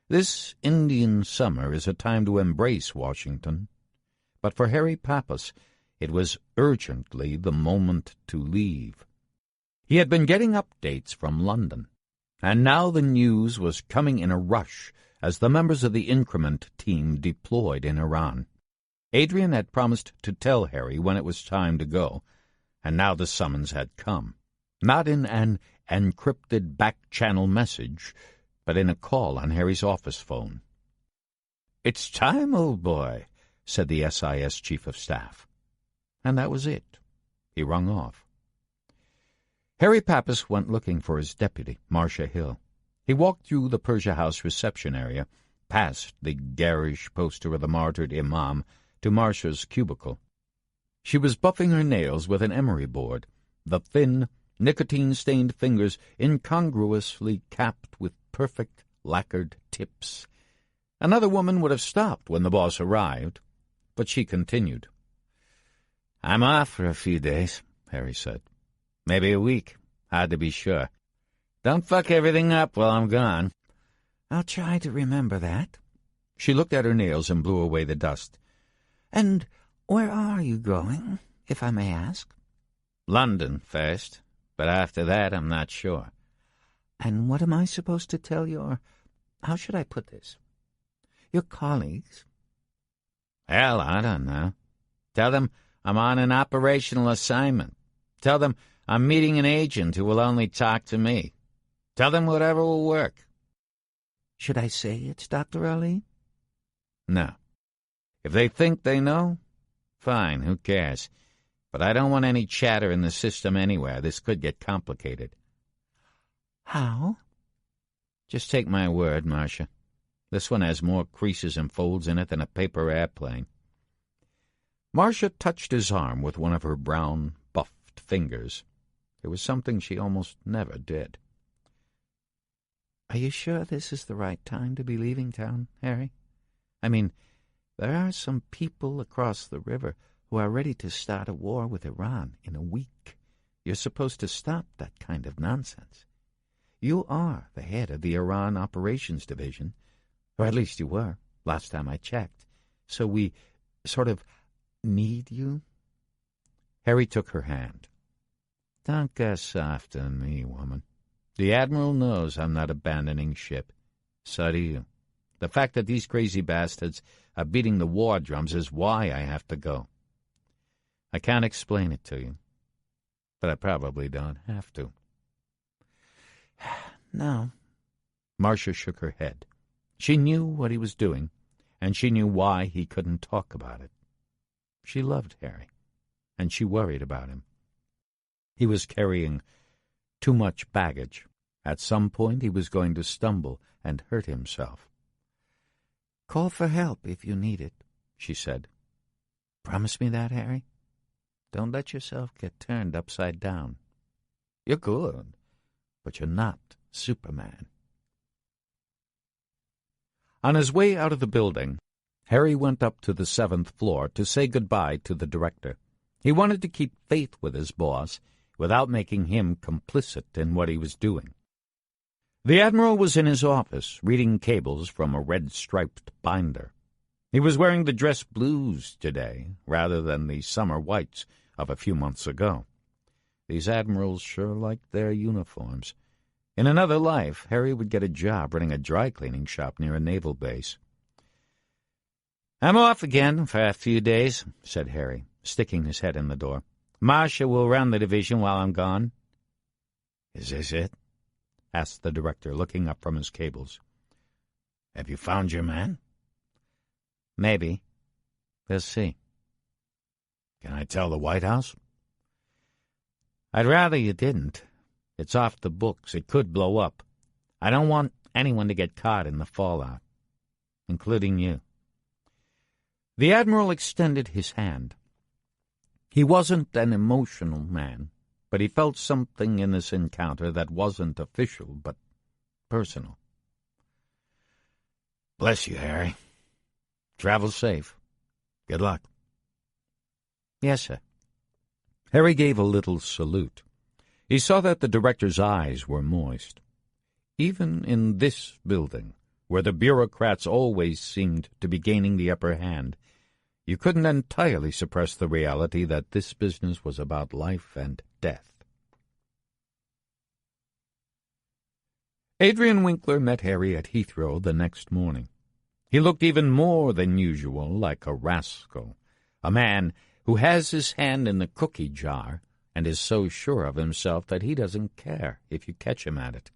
[SPEAKER 1] This Indian summer is a time to embrace Washington, but for Harry Pappas it was urgently the moment to leave. He had been getting updates from London, and now the news was coming in a rush as the members of the Increment team deployed in Iran. Adrian had promised to tell Harry when it was time to go, and now the summons had come, not in an encrypted back-channel message, but in a call on Harry's office phone. "It's time, old boy," said the SIS Chief of Staff. And that was it. He rung off. Harry Pappas went looking for his deputy, Marcia Hill. He walked through the Persia House reception area, past the garish poster of the martyred imam, to Marcia's cubicle. She was buffing her nails with an emery board. The thin, nicotine-stained fingers incongruously capped with perfect lacquered tips. Another woman would have stopped when the boss arrived, but she continued. "I'm off for a few days," Harry said. "Maybe a week. Hard to be sure. Don't fuck everything up while I'm gone."
[SPEAKER 3] "I'll try to remember that."
[SPEAKER 1] She looked at her nails and blew away the dust.
[SPEAKER 3] "And where are you going, if I may ask?"
[SPEAKER 1] "London first, but after that I'm not sure."
[SPEAKER 3] "And what am I supposed to tell how should I put this? Your colleagues?"
[SPEAKER 1] "Hell, I don't know. Tell them I'm on an operational assignment. Tell them I'm meeting an agent who will only talk to me. Tell them whatever will work."
[SPEAKER 3] "Should I say it's Dr. Ali?"
[SPEAKER 1] "No. If they think they know, fine, who cares? But I don't want any chatter in the system anywhere. This could get complicated."
[SPEAKER 3] "How?"
[SPEAKER 1] "Just take my word, Marcia. This one has more creases and folds in it than a paper airplane." Marcia touched his arm with one of her brown, buffed fingers. It was something she almost never did.
[SPEAKER 3] "Are you sure this is the right time to be leaving town, Harry? I mean, there are some people across the river who are ready to start a war with Iran in a week. You're supposed to stop that kind of nonsense. You are the head of the Iran Operations Division, or at least you were, last time I checked. So we sort of need you."
[SPEAKER 1] Harry took her hand. "Don't go soft on me, woman. The Admiral knows I'm not abandoning ship. So do you. The fact that these crazy bastards are beating the war drums is why I have to go. I can't explain it to you, but I probably don't have to."
[SPEAKER 3] "No."
[SPEAKER 1] Marcia shook her head. She knew what he was doing, and she knew why he couldn't talk about it. She loved Harry, and she worried about him. He was carrying too much baggage. At some point he was going to stumble and hurt himself.
[SPEAKER 3] "Call for help if you need it," she said.
[SPEAKER 1] "Promise me that, Harry? Don't let yourself get turned upside down. You're good, but you're not Superman." On his way out of the building, Harry went up to the 7th floor to say goodbye to the director. He wanted to keep faith with his boss without making him complicit in what he was doing. The Admiral was in his office, reading cables from a red-striped binder. He was wearing the dress blues today, rather than the summer whites of a few months ago. These admirals sure liked their uniforms. In another life, Harry would get a job running a dry-cleaning shop near a naval base. "I'm off again for a few days," said Harry, sticking his head in the door. "Marcia will run the division while I'm gone." "Is this it?" asked the director, looking up from his cables. "Have you found your man?" "Maybe. We'll see." "Can I tell the White House?" "I'd rather you didn't. It's off the books. It could blow up. I don't want anyone to get caught in the fallout, including you." The Admiral extended his hand. He wasn't an emotional man, but he felt something in this encounter that wasn't official, but personal. "Bless you, Harry. Travel safe. Good luck." "Yes, sir." Harry gave a little salute. He saw that the director's eyes were moist. Even in this building, where the bureaucrats always seemed to be gaining the upper hand, you couldn't entirely suppress the reality that this business was about life and death. Adrian Winkler met Harry at Heathrow the next morning. He looked even more than usual like a rascal, a man who has his hand in the cookie jar and is so sure of himself that he doesn't care if you catch him at it.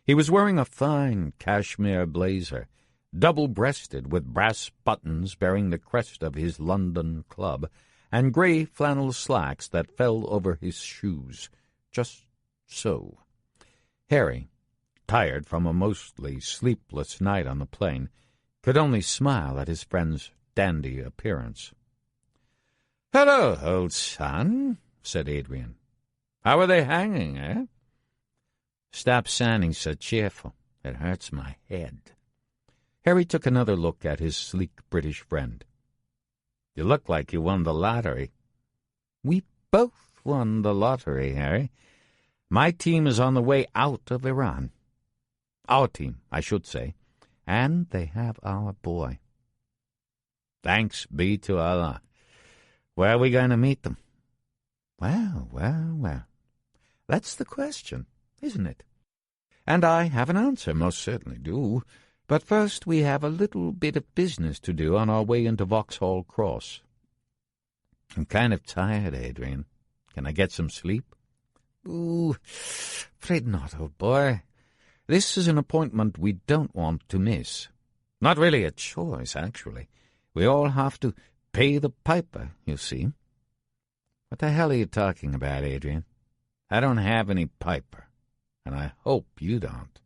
[SPEAKER 1] He was wearing a fine cashmere blazer, double-breasted with brass buttons bearing the crest of his London club, and gray flannel slacks that fell over his shoes, just so. Harry, tired from a mostly sleepless night on the plane, could only smile at his friend's dandy appearance. "Hello, old son," said Adrian. How are they hanging, eh? Stop sounding so cheerful. It hurts my head. Harry took another look at his sleek British friend. You look like you won the lottery. We both won the lottery, Harry. My team is on the way out of Iran. Our team, I should say. And they have our boy. Thanks be to Allah. Where are we going to meet them? Well. That's the question, isn't it? And I have an answer, most certainly do. But first we have a little bit of business to do on our way into Vauxhall Cross. I'm kind of tired, Adrian. Can I get some sleep? Ooh, afraid not, old boy. This is an appointment we don't want to miss. Not really a choice, actually. We all have to pay the piper, you see. What the hell are you talking about, Adrian? I don't have any piper, and I hope you don't.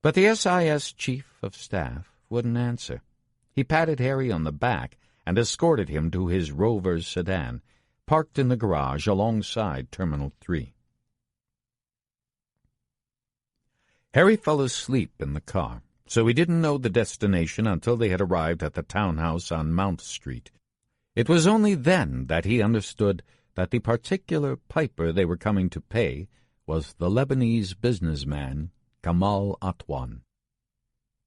[SPEAKER 1] But the SIS Chief of Staff wouldn't answer. He patted Harry on the back and escorted him to his Rover's sedan, parked in the garage alongside Terminal 3. Harry fell asleep in the car, so he didn't know the destination until they had arrived at the townhouse on Mount Street. It was only then that he understood that the particular piper they were coming to pay was the Lebanese businessman Kamal Atwan.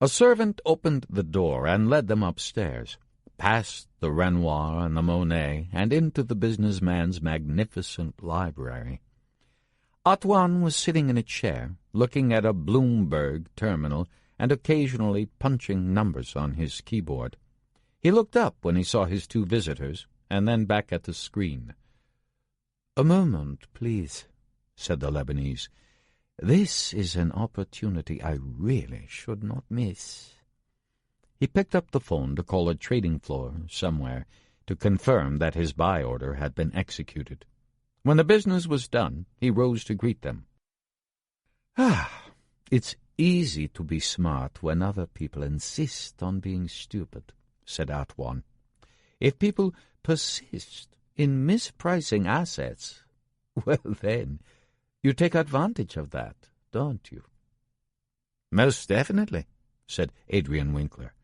[SPEAKER 1] A servant opened the door and led them upstairs, past the Renoir and the Monet, and into the businessman's magnificent library. Atwan was sitting in a chair, looking at a Bloomberg terminal and occasionally punching numbers on his keyboard. He looked up when he saw his two visitors, and then back at the screen. "A moment, please," said the Lebanese. "This is an opportunity I really should not miss." He picked up the phone to call a trading floor somewhere to confirm that his buy order had been executed. When the business was done, he rose to greet them. It's easy to be smart when other people insist on being stupid," said Atwan. "If people persist in mispricing assets, well then, you take advantage of that, don't you?" "Most definitely," said Adrian Winkler.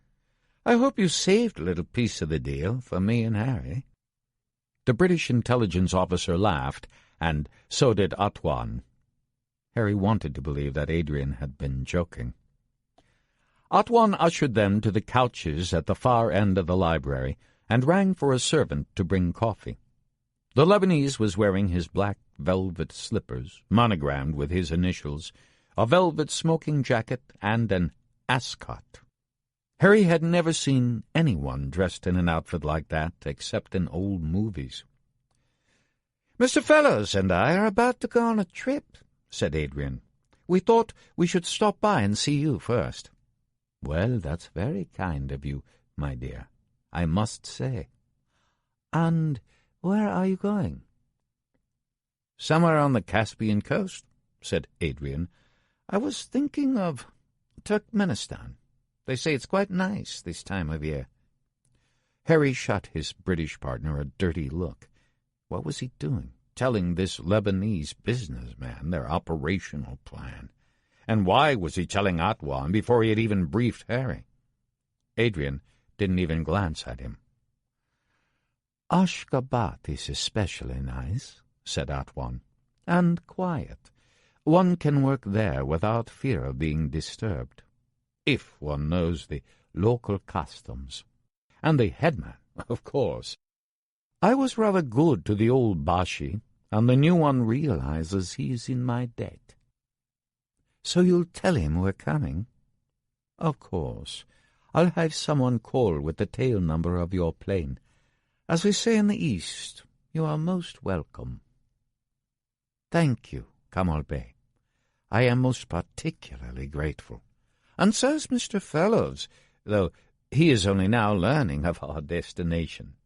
[SPEAKER 1] "I hope you saved a little piece of the deal for me and Harry." The British intelligence officer laughed, and so did Atwan. Harry wanted to believe that Adrian had been joking. Atwan ushered them to the couches at the far end of the library and rang for a servant to bring coffee. The Lebanese was wearing his black velvet slippers, monogrammed with his initials, a velvet smoking jacket, and an ascot. Harry had never seen anyone dressed in an outfit like that except in old movies. "Mr. Fellows and I are about to go on a trip," said Adrian. "We thought we should stop by and see you first." "Well, that's very kind of you, my dear, I must say. And where are you going?" "Somewhere on the Caspian coast," said Adrian. "I was thinking of Turkmenistan. They say it's quite nice this time of year." Harry shot his British partner a dirty look. What was he doing, telling this Lebanese businessman their operational plan? And why was he telling Atwan before he had even briefed Harry? Adrian didn't even glance at him. "Ashgabat is especially nice," said Atwan, "and quiet. One can work there without fear of being disturbed, if one knows the local customs. And the headman, of course. I was rather good to the old Bashi, and the new one realizes he's in my debt." "So you'll tell him we're coming?" "Of course. I'll have someone call with the tail number of your plane. As we say in the East, you are most welcome." "Thank you, Kamal Bey. I am most particularly grateful. And so's Mr. Fellows, though he is only now learning of our destination."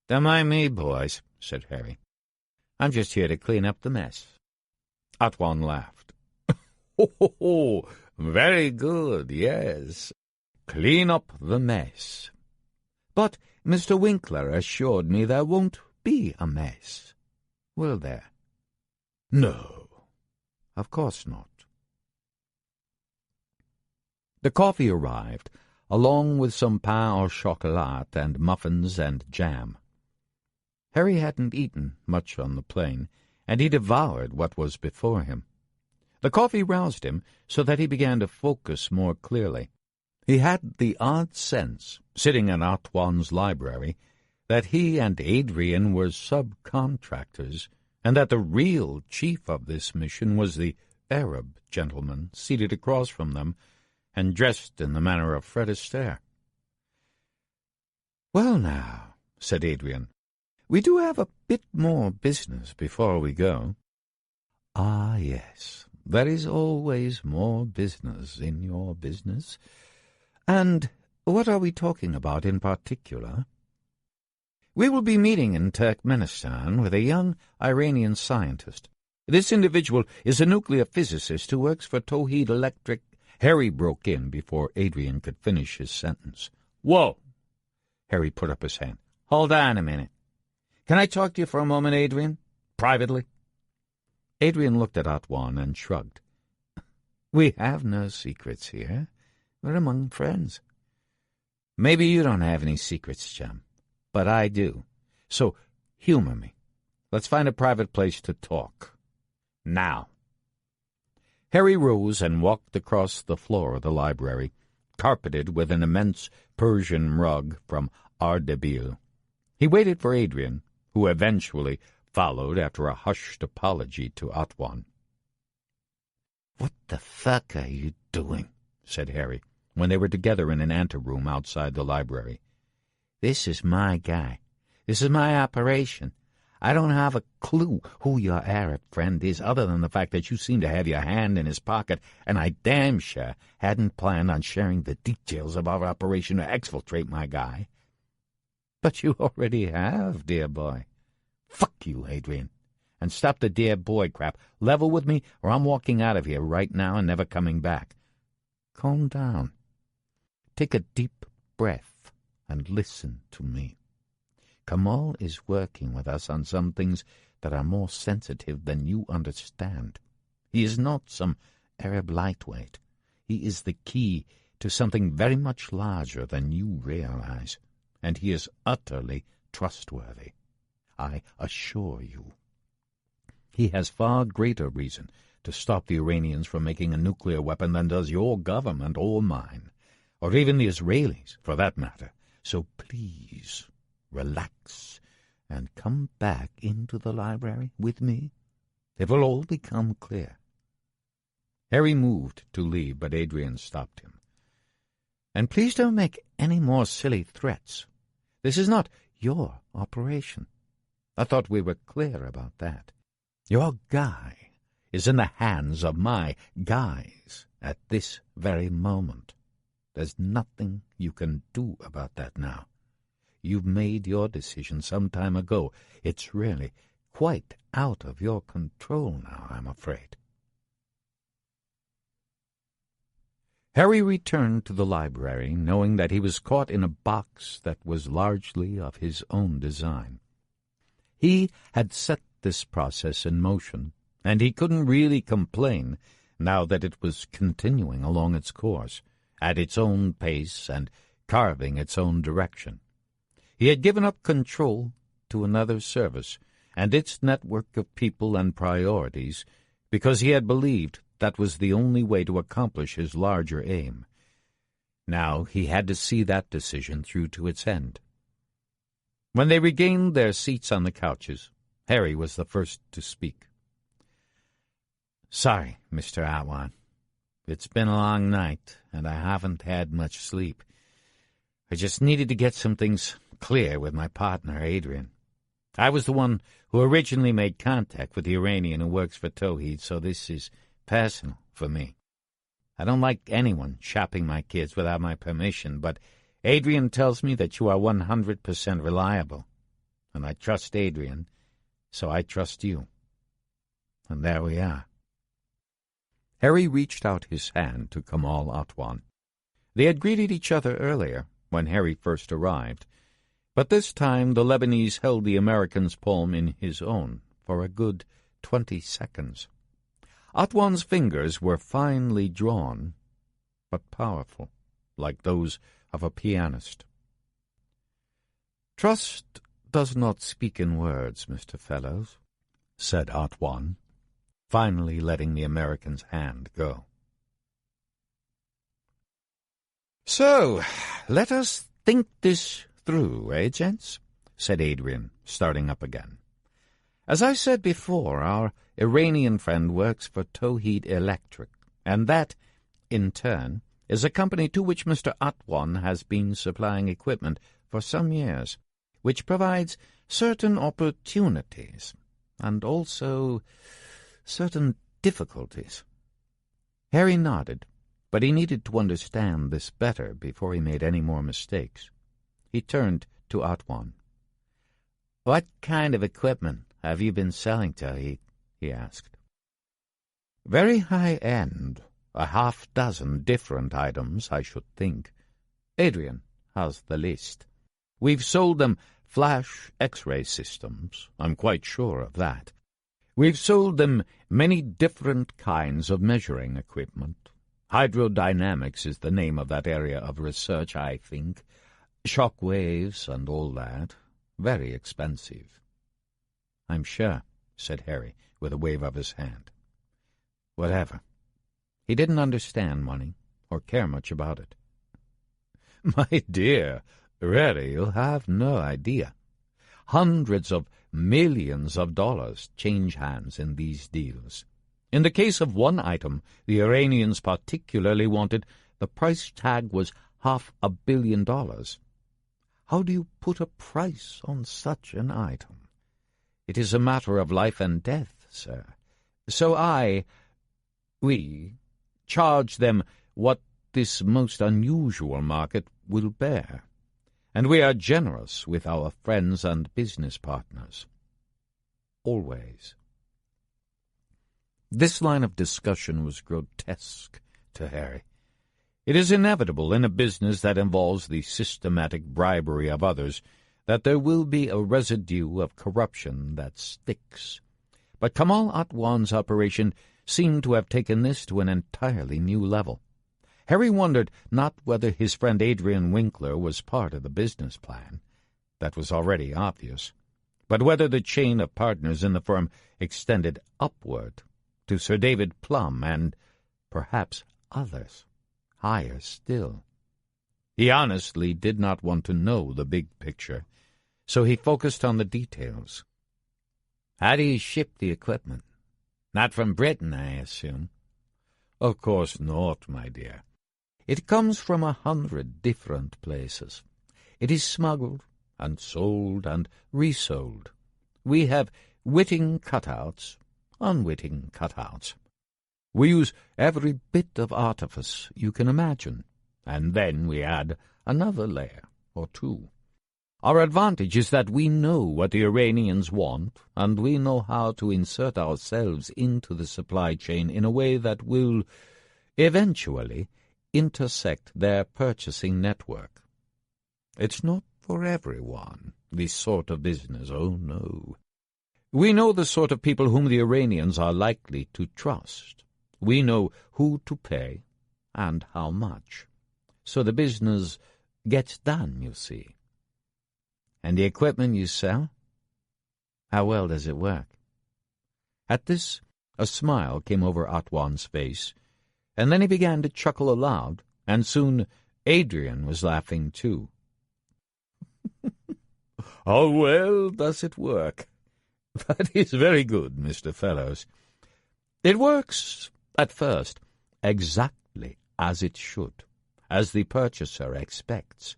[SPEAKER 1] "Don't mind me, boys," said Harry. "I'm just here to clean up the mess." Atwan laughed. "Oh, very good, yes. Clean up the mess. But Mr. Winkler assured me there won't be a mess. Will there?" No, of course not. The coffee arrived, along with some pain au chocolat and muffins and jam. Harry hadn't eaten much on the plane, and he devoured what was before him. The coffee roused him so that he began to focus more clearly. He had the odd sense, sitting in Antoine's library, that he and Adrian were subcontractors, and that the real chief of this mission was the Arab gentleman seated across from them and dressed in the manner of Fred Astaire. "Well, now," said Adrian, "we do have a bit more business before we go." "Ah, yes, there is always more business in your business. And what are we talking about in particular?" "We will be meeting in Turkmenistan with a young Iranian scientist. This individual is a nuclear physicist who works for Tawhid Electric." Harry broke in before Adrian could finish his sentence. "Whoa!" Harry put up his hand. "Hold on a minute. Can I talk to you for a moment, Adrian? Privately?" Adrian looked at Antoine and shrugged. "We have no secrets here. We're among friends." "Maybe you don't have any secrets, chum, but I do. So humor me. Let's find a private place to talk. Now." Harry rose and walked across the floor of the library, carpeted with an immense Persian rug from Ardabil. He waited for Adrian, who eventually followed after a hushed apology to Antoine. "What the fuck are you doing?" said Harry, when they were together in an anteroom outside the library. "This is my guy. This is my operation. I don't have a clue who your Arab friend is, other than the fact that you seem to have your hand in his pocket, and I damn sure hadn't planned on sharing the details of our operation to exfiltrate my guy." "But you already have, dear boy." "Fuck you, Adrian. And stop the dear boy crap. Level with me, or I'm walking out of here right now and never coming back." "Calm down. Take a deep breath and listen to me. Kamal is working with us on some things that are more sensitive than you understand. He is not some Arab lightweight. He is the key to something very much larger than you realize, and he is utterly trustworthy. I assure you. He has far greater reason to stop the Iranians from making a nuclear weapon than does your government or mine, or even the Israelis, for that matter. So please, relax, and come back into the library with me. It will all become clear." Harry moved to leave, but Adrian stopped him. "And please don't make any more silly threats. This is not your operation. I thought we were clear about that. Your guy is in the hands of my guys at this very moment. There's nothing you can do about that now. You've made your decision some time ago. It's really quite out of your control now, I'm afraid." Harry returned to the library, knowing that he was caught in a box that was largely of his own design. He had set this process in motion, and he couldn't really complain now that it was continuing along its course, at its own pace and carving its own direction. He had given up control to another service and its network of people and priorities because he had believed that was the only way to accomplish his larger aim. Now he had to see that decision through to its end. When they regained their seats on the couches, Harry was the first to speak. "Sorry, Mr. Outwan. It's been a long night, and I haven't had much sleep. I just needed to get some things clear with my partner, Adrian. I was the one who originally made contact with the Iranian who works for Tawhid, so this is personal for me. I don't like anyone shopping my kids without my permission, but Adrian tells me that you are 100% reliable, and I trust Adrian, so I trust you. And there we are." Harry reached out his hand to Kamal Antoine. They had greeted each other earlier, when Harry first arrived, but this time the Lebanese held the American's palm in his own for a good 20 seconds. Atwan's fingers were finely drawn, but powerful, like those of a pianist. "Trust does not speak in words, Mr. Fellows," said Atwan, finally letting the American's hand go. "So, let us think this through, eh, gents?" said Adrian, starting up again. "As I said before, our Iranian friend works for Towheed Electric, and that, in turn, is a company to which Mr. Atwan has been supplying equipment for some years, which provides certain opportunities and also certain difficulties." Harry nodded, but he needed to understand this better before he made any more mistakes. He turned to Atwan. "What kind of equipment have you been selling, Towheed?" he asked. "Very high-end, a half-dozen different items, I should think. Adrian has the list. We've sold them flash X-ray systems, I'm quite sure of that. We've sold them many different kinds of measuring equipment. Hydrodynamics is the name of that area of research, I think. Shock waves and all that. Very expensive." "I'm sure," said Harry, with a wave of his hand. Whatever. He didn't understand money, or care much about it. "My dear, really, you have no idea. Hundreds of millions of dollars change hands in these deals. In the case of one item, the Iranians particularly wanted, the price tag was $500 million. How do you put a price on such an item? It is a matter of life and death, sir. So we charge them what this most unusual market will bear, and we are generous with our friends and business partners. Always." This line of discussion was grotesque to Harry. It is inevitable in a business that involves the systematic bribery of others that there will be a residue of corruption that sticks. But Kamal Atwan's operation seemed to have taken this to an entirely new level. Harry wondered not whether his friend Adrian Winkler was part of the business plan. That was already obvious. But whether the chain of partners in the firm extended upward to Sir David Plum and, perhaps, others, higher still. He honestly did not want to know the big picture, so he focused on the details. "How do you ship the equipment? Not from Britain, I assume?" "Of course not, my dear. It comes from 100 different places. It is smuggled and sold and resold. We have witting cutouts, unwitting cutouts. We use every bit of artifice you can imagine, and then we add another layer or two. Our advantage is that we know what the Iranians want, and we know how to insert ourselves into the supply chain in a way that will, eventually, intersect their purchasing network. It's not for everyone, this sort of business, oh no. We know the sort of people whom the Iranians are likely to trust. We know who to pay and how much. So the business gets done, you see." "And the equipment you sell? How well does it work?" At this, a smile came over Atwan's face, and then he began to chuckle aloud, and soon Adrian was laughing too. "How well does it work? That is very good, Mr. Fellows. It works, at first, exactly as it should, as the purchaser expects.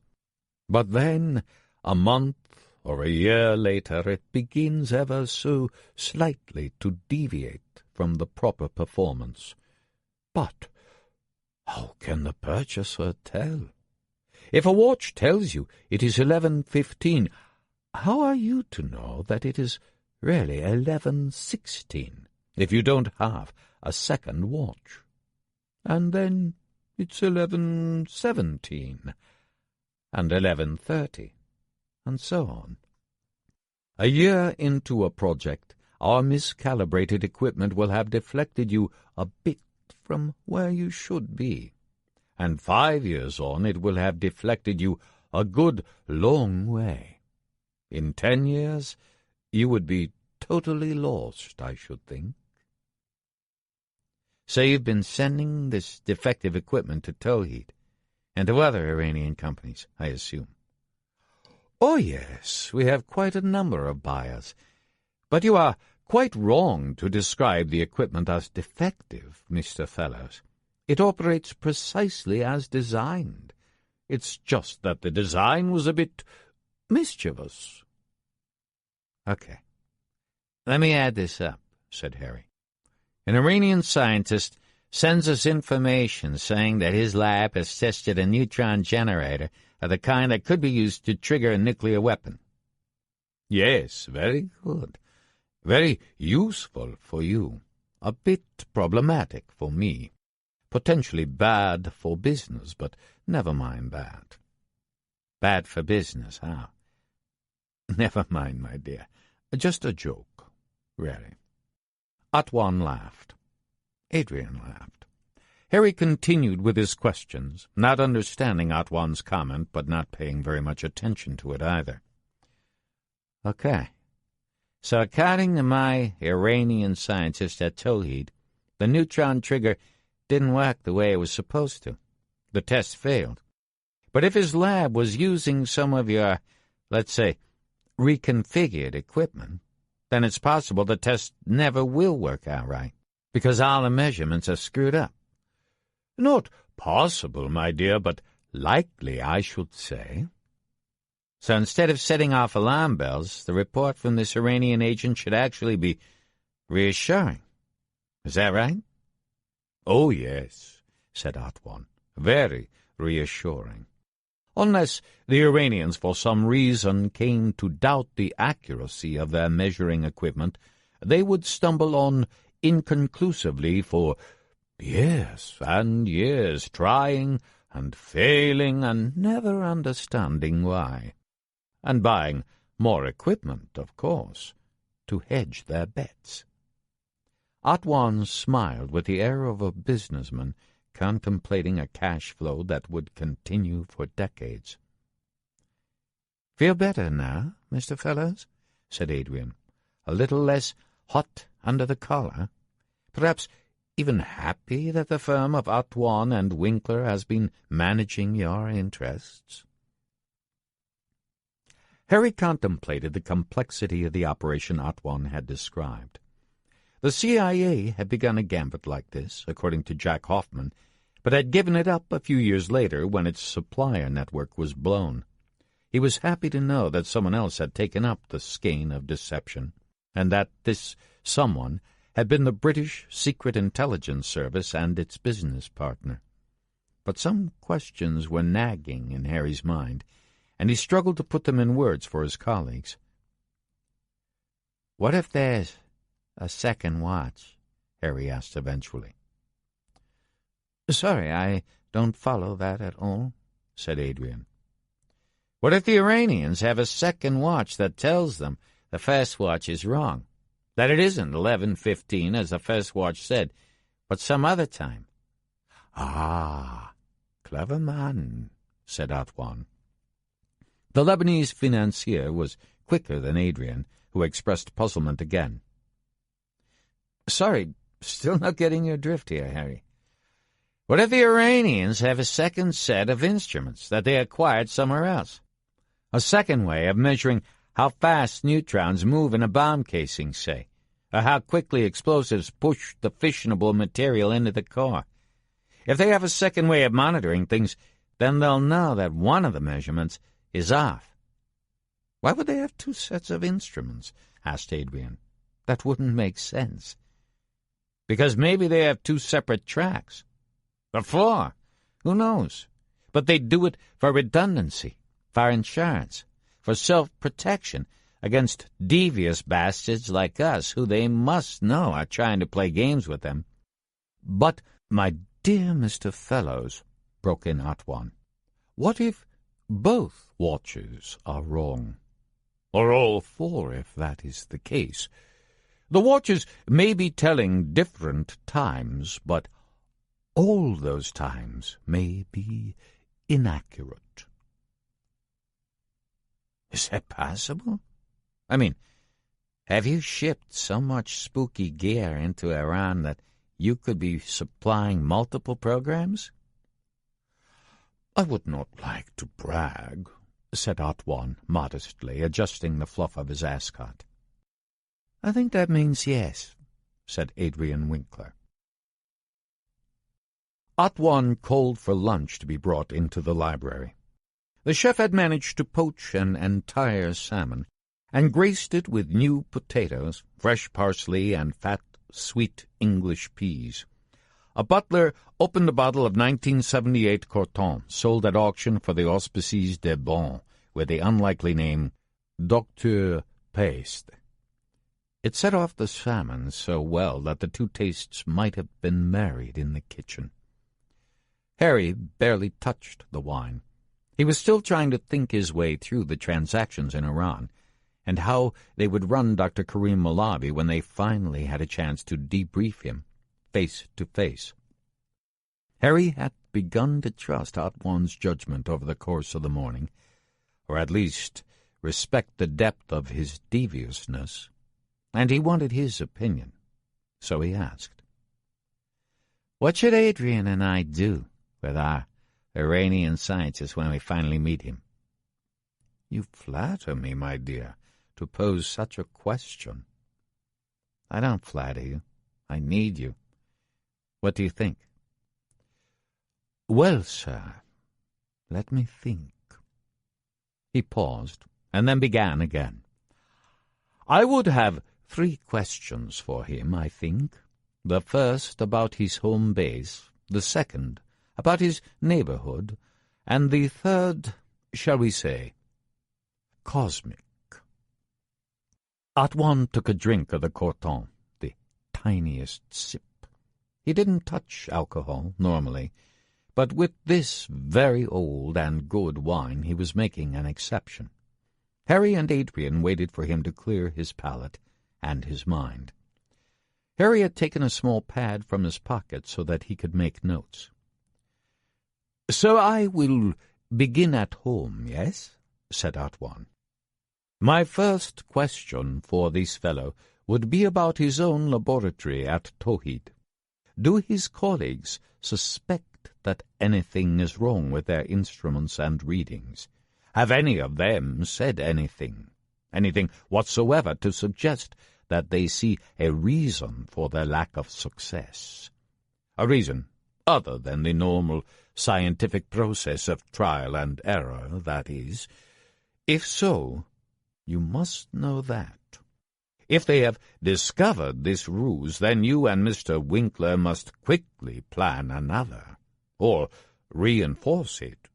[SPEAKER 1] But then, a month or a year later, it begins ever so slightly to deviate from the proper performance. But how can the purchaser tell? If a watch tells you it is 11:15, how are you to know that it is really 11:16 if you don't have a second watch? And then it's 11:17 and 11:30, and so on. A year into a project, our miscalibrated equipment will have deflected you a bit from where you should be. And 5 years on, it will have deflected you a good long way. In 10 years, you would be totally lost, I should think. So you've been sending this defective equipment to Towhead and to other Iranian companies, I assume. Oh, yes, we have quite a number of buyers. But you are quite wrong to describe the equipment as defective, Mr. Fellows. It operates precisely as designed. It's just that the design was a bit mischievous. Okay. Let me add this up, said Harry. An Iranian scientist sends us information saying that his lab has tested a neutron generator of the kind that could be used to trigger a nuclear weapon. Yes, very good. Very useful for you. A bit problematic for me. Potentially bad for business, but never mind that. Bad for business, how? Never mind, my dear. Just a joke, really. Atwan laughed. Adrian laughed. Harry continued with his questions, not understanding Atwan's comment, but not paying very much attention to it either. Okay. So according to my Iranian scientist at Towhead, the neutron trigger didn't work the way it was supposed to. The test failed. But if his lab was using some of your, let's say, reconfigured equipment, then it's possible the test never will work out right, because all the measurements are screwed up. Not possible, my dear, but likely, I should say. So instead of setting off alarm bells, the report from this Iranian agent should actually be reassuring. Is that right? Oh, yes, said Atwan. Very reassuring. Unless the Iranians for some reason came to doubt the accuracy of their measuring equipment, they would stumble on inconclusively for years and years, trying and failing and never understanding why, and buying more equipment, of course, to hedge their bets. Atwan smiled with the air of a businessman contemplating a cash flow that would continue for decades. "Feel better now, Mr. Fellows?" said Adrian. "A little less hot under the collar? Perhaps even happy that the firm of Atwan and Winkler has been managing your interests?" Harry contemplated the complexity of the operation Atwan had described. The CIA had begun a gambit like this, according to Jack Hoffman, but had given it up a few years later when its supplier network was blown. He was happy to know that someone else had taken up the skein of deception, and that this someone had been the British Secret Intelligence Service and its business partner. But some questions were nagging in Harry's mind, and he struggled to put them in words for his colleagues. "What if there's a second watch?" Harry asked eventually. "Sorry, I don't follow that at all," said Adrian. "What if the Iranians have a second watch that tells them the first watch is wrong, that it isn't 11:15 as the first watch said, but some other time?" "Ah, clever man," said Atwan. The Lebanese financier was quicker than Adrian, who expressed puzzlement again. "Sorry, still not getting your drift here, Harry. What if the Iranians have a second set of instruments that they acquired somewhere else? A second way of measuring how fast neutrons move in a bomb casing, say, or how quickly explosives push the fissionable material into the core. If they have a second way of monitoring things, then they'll know that one of the measurements is off." "Why would they have two sets of instruments?" asked Adrian. "That wouldn't make sense." "Because maybe they have two separate tracks. Or four. Who knows? But they do it for redundancy, for insurance, for self-protection against devious bastards like us who they must know are trying to play games with them." "But, my dear Mr. Fellows," broke in Atwan, "what if both watches are wrong? Or all four, if that is the case. The watches may be telling different times, but all those times may be inaccurate. Is that possible? I mean, have you shipped so much spooky gear into Iran that you could be supplying multiple programs? I would not like to brag, said Otwan modestly, adjusting the fluff of his ascot. I think that means yes, said Adrian Winkler. Otwan called for lunch to be brought into the library. The chef had managed to poach an entire salmon, and graced it with new potatoes, fresh parsley, and fat, sweet English peas. A butler opened a bottle of 1978 Corton, sold at auction for the Auspices des Bons, with the unlikely name Docteur Peste. It set off the salmon so well that the two tastes might have been married in the kitchen. Harry barely touched the wine. He was still trying to think his way through the transactions in Iran, and how they would run Dr. Karim Malabi when they finally had a chance to debrief him, face to face. Harry had begun to trust Otwan's judgment over the course of the morning, or at least respect the depth of his deviousness, and he wanted his opinion, so he asked, "What should Adrian and I do with our Iranian scientist when we finally meet him?" "You flatter me, my dear, to pose such a question." "I don't flatter you. I need you. What do you think?" "Well, sir, let me think." He paused, and then began again. "I would have 3 questions for him, I think. The first about his home base, the second about his neighborhood, and the third, shall we say, cosmic." Otwan took a drink of the Corton, the tiniest sip. He didn't touch alcohol normally, but with this very old and good wine he was making an exception. Harry and Adrian waited for him to clear his palate and his mind. Harry had taken a small pad from his pocket so that he could make notes. "So I will begin at home, yes?" said Otwan. "My first question for this fellow would be about his own laboratory at Tawhid. Do his colleagues suspect that anything is wrong with their instruments and readings? Have any of them said anything whatsoever to suggest that they see a reason for their lack of success? A reason other than the normal scientific process of trial and error, that is. If so, you must know that. If they have discovered this ruse, then you and Mr. Winkler must quickly plan another, or reinforce it.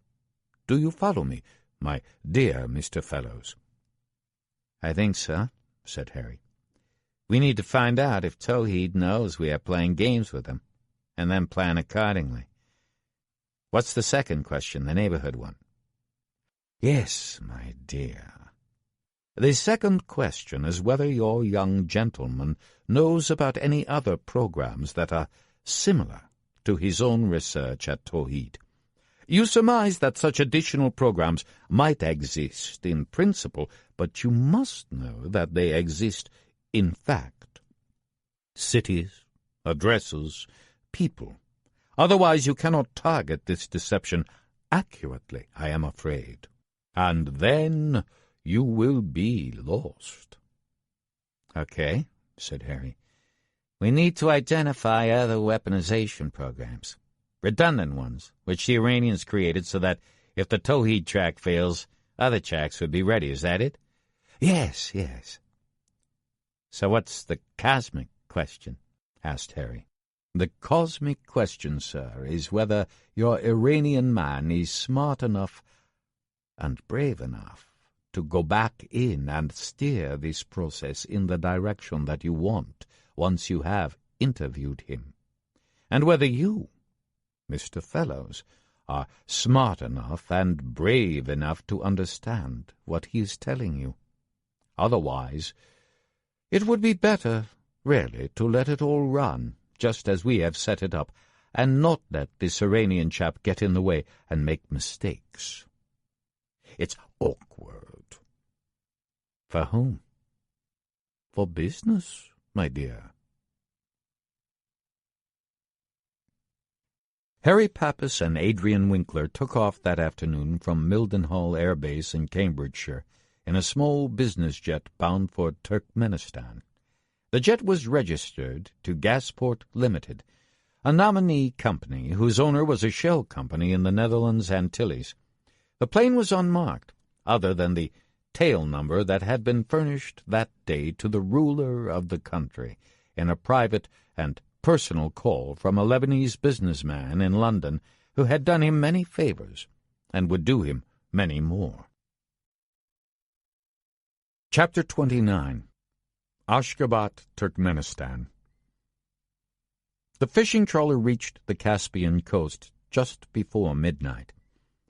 [SPEAKER 1] Do you follow me, my dear Mr. Fellows?" "I think so," said Harry. "We need to find out if Tawhid knows we are playing games with him, and then plan accordingly. What's the second question, the neighborhood one?" "Yes, my dear. The second question is whether your young gentleman knows about any other programs that are similar to his own research at Tawhid. You surmise that such additional programs might exist in principle, but you must know that they exist in fact. Cities, addresses, people. Otherwise you cannot target this deception accurately, I am afraid. And then you will be lost." "Okay," said Harry. "We need to identify other weaponization programs, redundant ones, which the Iranians created so that if the Tawhid track fails, other tracks would be ready. Is that it?" Yes. "So what's the cosmic question?" asked Harry. "The cosmic question, sir, is whether your Iranian man is smart enough and brave enough to go back in and steer this process in the direction that you want once you have interviewed him, and whether you, Mr. Fellows, are smart enough and brave enough to understand what he is telling you. Otherwise, it would be better really to let it all run, just as we have set it up, and not let this Iranian chap get in the way and make mistakes. It's awkward. For whom? For business, my dear. Harry Pappas and Adrian Winkler took off that afternoon from Mildenhall Air Base in Cambridgeshire in a small business jet bound for Turkmenistan. The jet was registered to Gasport Limited, a nominee company whose owner was a shell company in the Netherlands Antilles. The plane was unmarked, other than the tail number that had been furnished that day to the ruler of the country in a private and personal call from a Lebanese businessman in London who had done him many favors and would do him many more. Chapter 29. Ashgabat, Turkmenistan. The fishing trawler reached the Caspian coast just before midnight.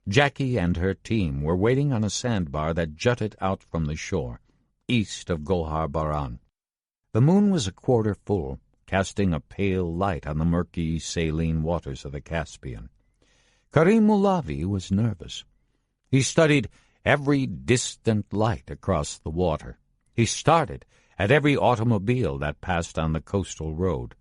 [SPEAKER 1] Jackie and her team were waiting on a sandbar that jutted out from the shore, east of Gohar Baran. The moon was a quarter full, casting a pale light on the murky, saline waters of the Caspian. Karim Mulavi was nervous. He studied every distant light across the water. He started at every automobile that passed on the coastal road.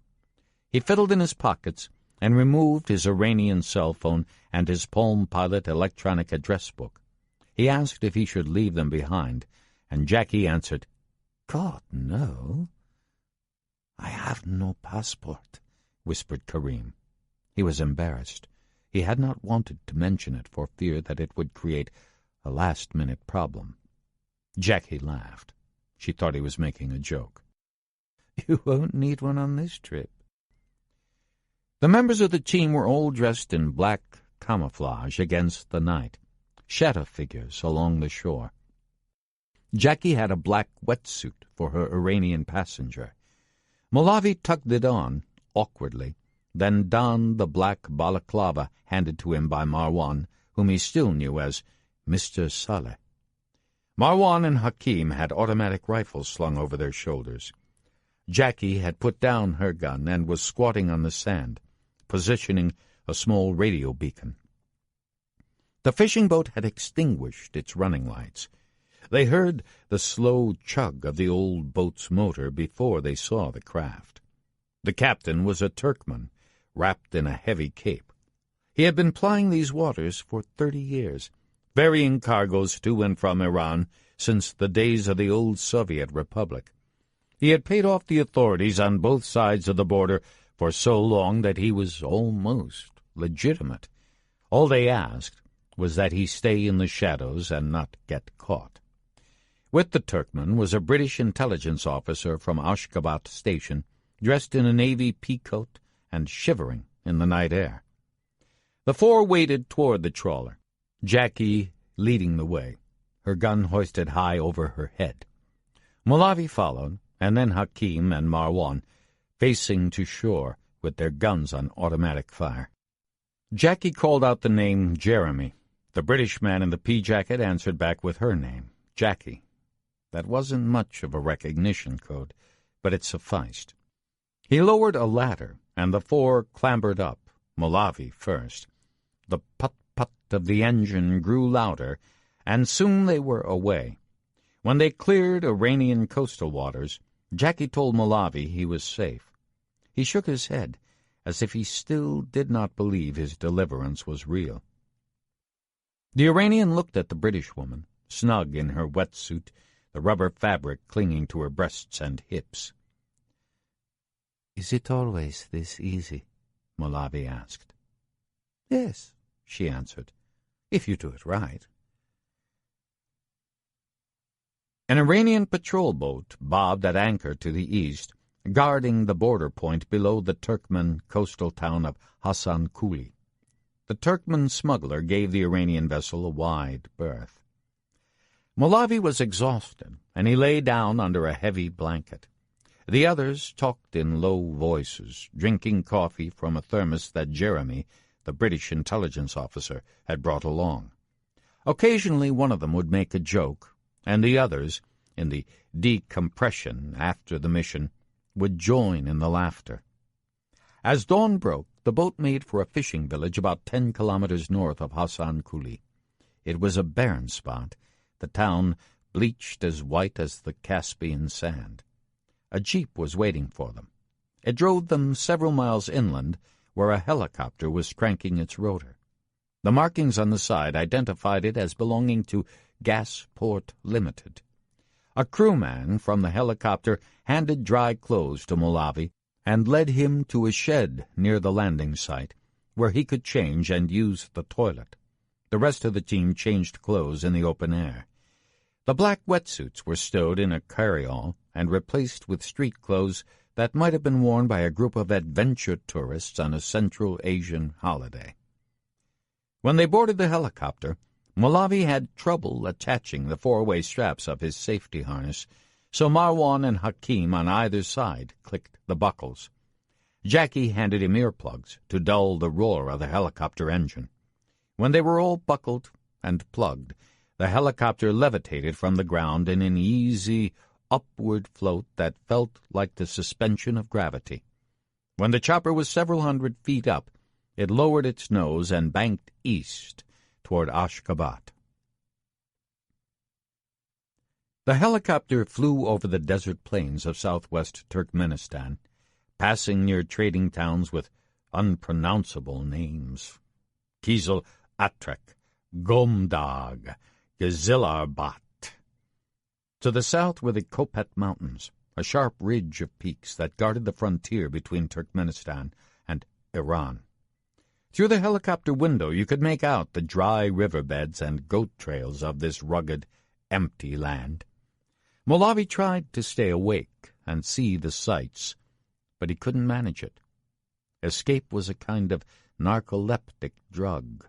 [SPEAKER 1] He fiddled in his pockets and removed his Iranian cell phone and his Palm Pilot electronic address book. He asked if he should leave them behind, and Jackie answered, "God, no." "I have no passport," whispered Karim. He was embarrassed. He had not wanted to mention it for fear that it would create a last-minute problem. Jackie laughed. She thought he was making a joke. "You won't need one on this trip." The members of the team were all dressed in black camouflage against the night, shadow figures along the shore. Jackie had a black wetsuit for her Iranian passenger. Molavi tugged it on, awkwardly, then donned the black balaclava handed to him by Marwan, whom he still knew as Mr. Saleh. Marwan and Hakim had automatic rifles slung over their shoulders. Jackie had put down her gun and was squatting on the sand, positioning a small radio beacon. The fishing boat had extinguished its running lights. They heard the slow chug of the old boat's motor before they saw the craft. The captain was a Turkman, wrapped in a heavy cape. He had been plying these waters for 30 years, ferrying cargoes to and from Iran since the days of the old Soviet Republic. He had paid off the authorities on both sides of the border for so long that he was almost legitimate. All they asked was that he stay in the shadows and not get caught. With the Turkman was a British intelligence officer from Ashgabat Station, dressed in a navy peacoat and shivering in the night air. The four waded toward the trawler, Jackie leading the way, her gun hoisted high over her head. Molavi followed, and then Hakim and Marwan, facing to shore with their guns on automatic fire. Jackie called out the name Jeremy. The British man in the pea-jacket answered back with her name, Jackie. That wasn't much of a recognition code, but it sufficed. He lowered a ladder, and the four clambered up, Molavi first. The put-put of the engine grew louder, and soon they were away. When they cleared Iranian coastal waters, Jackie told Molavi he was safe. He shook his head, as if he still did not believe his deliverance was real. The Iranian looked at the British woman, snug in her wetsuit, the rubber fabric clinging to her breasts and hips. "Is it always this easy?" Molavi asked. "Yes," she answered, "if you do it right." An Iranian patrol boat bobbed at anchor to the east, guarding the border point below the Turkmen coastal town of Hasan Kuli. The Turkmen smuggler gave the Iranian vessel a wide berth. Molavi was exhausted, and he lay down under a heavy blanket. The others talked in low voices, drinking coffee from a thermos that Jeremy, the British intelligence officer, had brought along. Occasionally one of them would make a joke, and the others, in the decompression after the mission, would join in the laughter. As dawn broke, the boat made for a fishing village about 10 kilometers north of Hassan Kuli. It was a barren spot, the town bleached as white as the Caspian sand. A jeep was waiting for them. It drove them several miles inland, where a helicopter was cranking its rotor. The markings on the side identified it as belonging to Gasport Limited. A crewman from the helicopter handed dry clothes to Molavi and led him to a shed near the landing site, where he could change and use the toilet. The rest of the team changed clothes in the open air. The black wetsuits were stowed in a carryall and replaced with street clothes that might have been worn by a group of adventure tourists on a Central Asian holiday. When they boarded the helicopter, Molavi had trouble attaching the four-way straps of his safety harness, so Marwan and Hakim on either side clicked the buckles. Jackie handed him earplugs to dull the roar of the helicopter engine. When they were all buckled and plugged, the helicopter levitated from the ground in an easy, upward float that felt like the suspension of gravity. When the chopper was several hundred feet up, it lowered its nose and banked east toward Ashgabat. The helicopter flew over the desert plains of southwest Turkmenistan, passing near trading towns with unpronounceable names: Kizil Atrek, Gomdag, Gazilarbot. To the south were the Kopet Mountains, a sharp ridge of peaks that guarded the frontier between Turkmenistan and Iran. Through the helicopter window you could make out the dry riverbeds and goat trails of this rugged, empty land. Molavi tried to stay awake and see the sights, but he couldn't manage it. Escape was a kind of narcoleptic drug.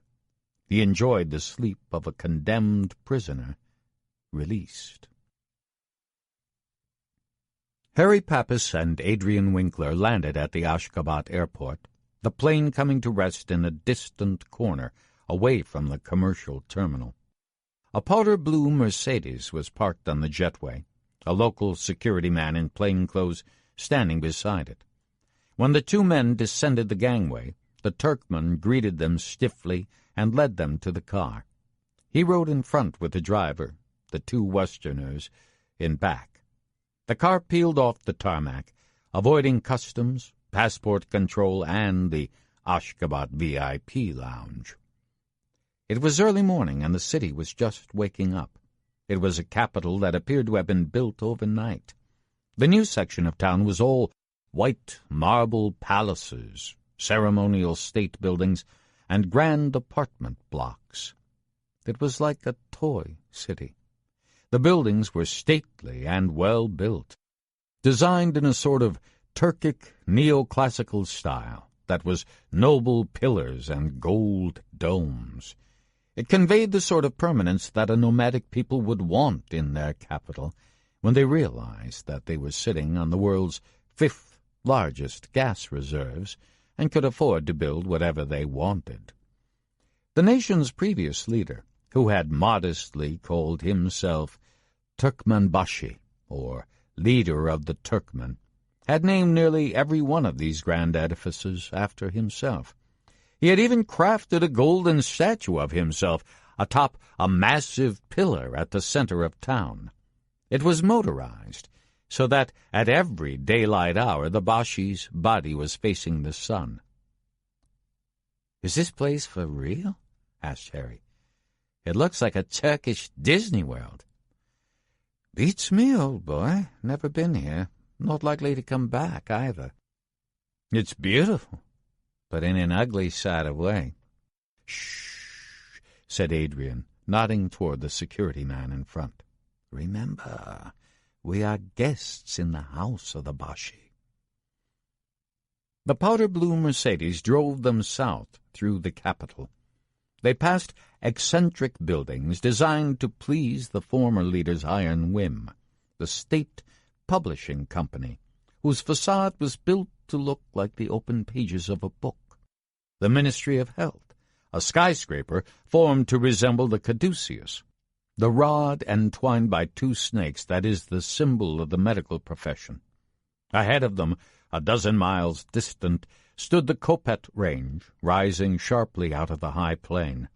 [SPEAKER 1] He enjoyed the sleep of a condemned prisoner released. Harry Pappas and Adrian Winkler landed at the Ashgabat airport, the plane coming to rest in a distant corner away from the commercial terminal. A powder-blue Mercedes was parked on the jetway, a local security man in plain clothes standing beside it. When the two men descended the gangway, the Turkman greeted them stiffly and led them to the car. He rode in front with the driver, the two Westerners in back. The car peeled off the tarmac, avoiding customs, passport control, and the Ashgabat VIP lounge. It was early morning, and the city was just waking up. It was a capital that appeared to have been built overnight. The new section of town was all white marble palaces, ceremonial state buildings, and grand apartment blocks. It was like a toy city. The buildings were stately and well-built, designed in a sort of Turkic neoclassical style that was noble pillars and gold domes. It conveyed the sort of permanence that a nomadic people would want in their capital when they realized that they were sitting on the world's fifth largest gas reserves and could afford to build whatever they wanted. The nation's previous leader, who had modestly called himself Turkmenbashi, or leader of the Turkmen, had named nearly every one of these grand edifices after himself. He had even crafted a golden statue of himself atop a massive pillar at the center of town. It was motorized, so that at every daylight hour the Bashi's body was facing the sun. "Is this place for real?" asked Harry. "It looks like a Turkish Disney World." "Beats me, old boy. Never been here. Not likely to come back, either." "It's beautiful, but in an ugly sort of way." "Shh," said Adrian, nodding toward the security man in front. "Remember, we are guests in the house of the Bashi." The powder-blue Mercedes drove them south through the capital. They passed eccentric buildings designed to please the former leader's iron whim, the State Publishing Company, whose facade was built to look like the open pages of a book, the Ministry of Health, a skyscraper formed to resemble the caduceus, the rod entwined by two snakes that is the symbol of the medical profession, Ahead of them, a dozen miles distant, stood the Kopet Range, rising sharply out of the high plain.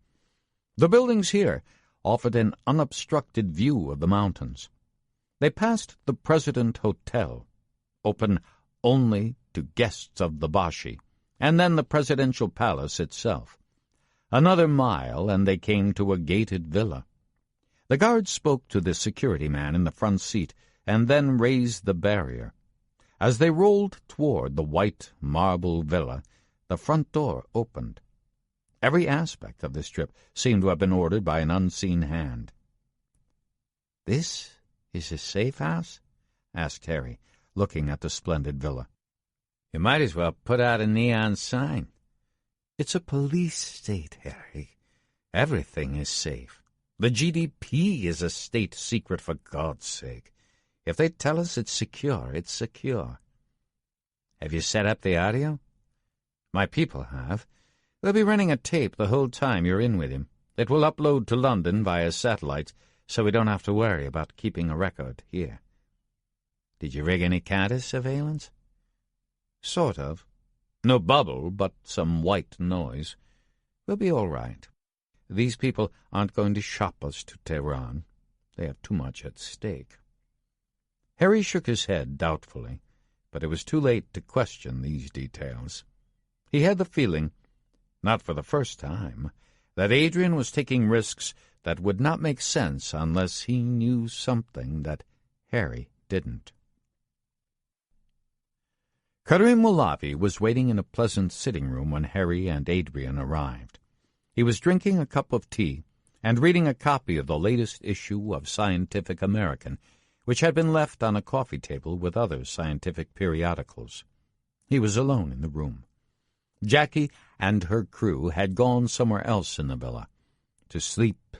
[SPEAKER 1] The buildings here offered an unobstructed view of the mountains. They passed the President Hotel, open only to guests of the Bashi, and then the presidential palace itself. Another mile, and they came to a gated villa. The guard spoke to the security man in the front seat, and then raised the barrier. As they rolled toward the white marble villa, the front door opened. Every aspect of this trip seemed to have been ordered by an unseen hand. "This is a safe house?" asked Harry, looking at the splendid villa. "You might as well put out a neon sign." "It's a police state, Harry. Everything is safe. The GDP is a state secret, for God's sake. If they tell us it's secure, it's secure." "Have you set up the audio?" "My people have. They'll be running a tape the whole time you're in with him. It will upload to London via satellite, so we don't have to worry about keeping a record here." "Did you rig any counter surveillance?" "Sort of. No bubble, but some white noise. We'll be all right. These people aren't going to shop us to Tehran. They have too much at stake." Harry shook his head doubtfully, but it was too late to question these details. He had the feeling, not for the first time, that Adrian was taking risks that would not make sense unless he knew something that Harry didn't. Karim Mulavi was waiting in a pleasant sitting-room when Harry and Adrian arrived. He was drinking a cup of tea and reading a copy of the latest issue of Scientific American, which had been left on a coffee table with other scientific periodicals. He was alone in the room. Jackie and her crew had gone somewhere else in the villa, to sleep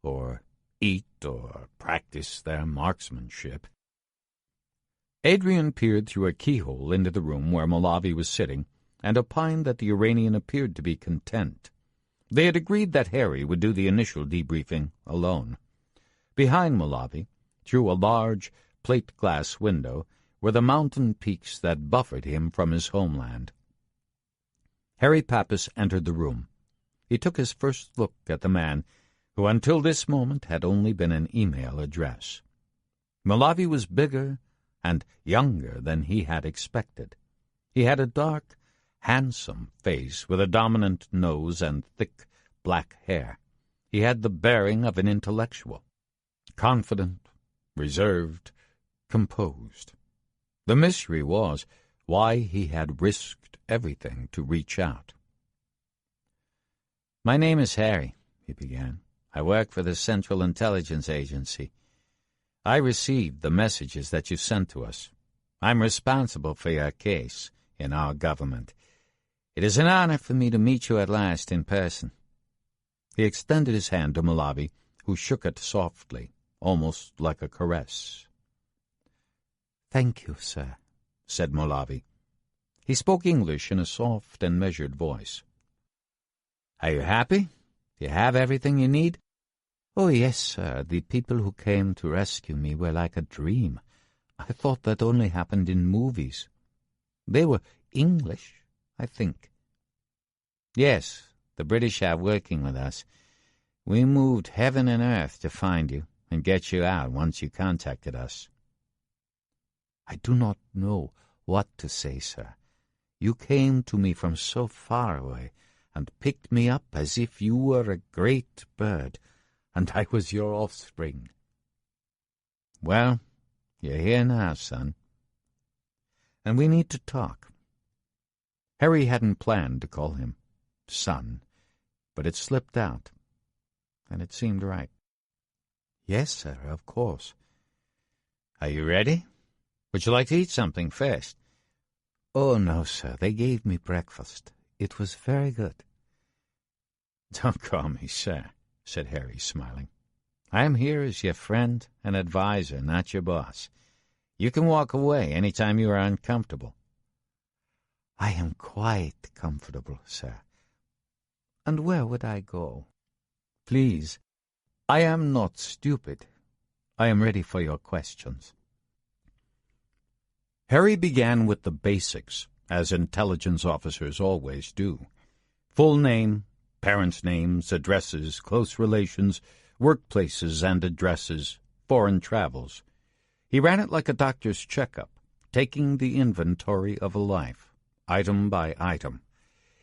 [SPEAKER 1] or eat or practice their marksmanship. Adrian peered through a keyhole into the room where Mulavi was sitting and opined that the Iranian appeared to be content. They had agreed that Harry would do the initial debriefing alone. Behind Mulavi, through a large plate-glass window, were the mountain peaks that buffered him from his homeland. Harry Pappas entered the room. He took his first look at the man who until this moment had only been an email address. Mulavi was bigger and younger than he had expected. He had a dark, handsome face with a dominant nose and thick black hair. He had the bearing of an intellectual, confident, reserved, composed. The mystery was why he had risked everything to reach out. "My name is Harry," he began. "I work for the Central Intelligence Agency. I received the messages that you sent to us. I'm responsible for your case in our government. It is an honor for me to meet you at last in person." He extended his hand to Mulavi, who shook it softly, almost like a caress. "Thank you, sir," said Mulavi. He spoke English in a soft and measured voice. "Are you happy? Do you have everything you need?" "Oh, yes, sir. The people who came to rescue me were like a dream. I thought that only happened in movies. They were English, I think." "Yes, the British are working with us. We moved heaven and earth to find you and get you out once you contacted us." "I do not know what to say, sir. You came to me from so far away and picked me up as if you were a great bird, and I was your offspring." "Well, you're here now, son. And we need to talk." Harry hadn't planned to call him son, but it slipped out, and it seemed right. "Yes, sir, of course." "Are you ready? Would you like to eat something first?" "Oh, no, sir. They gave me breakfast. It was very good." "Don't call me sir," said Harry, smiling. "I am here as your friend and advisor, not your boss. You can walk away any time you are uncomfortable." "I am quite comfortable, sir. And where would I go?" "Please, I am not stupid. I am ready for your questions." Harry began with the basics, as intelligence officers always do. Full name, parents' names, addresses, close relations, workplaces and addresses, foreign travels. He ran it like a doctor's checkup, taking the inventory of a life, item by item.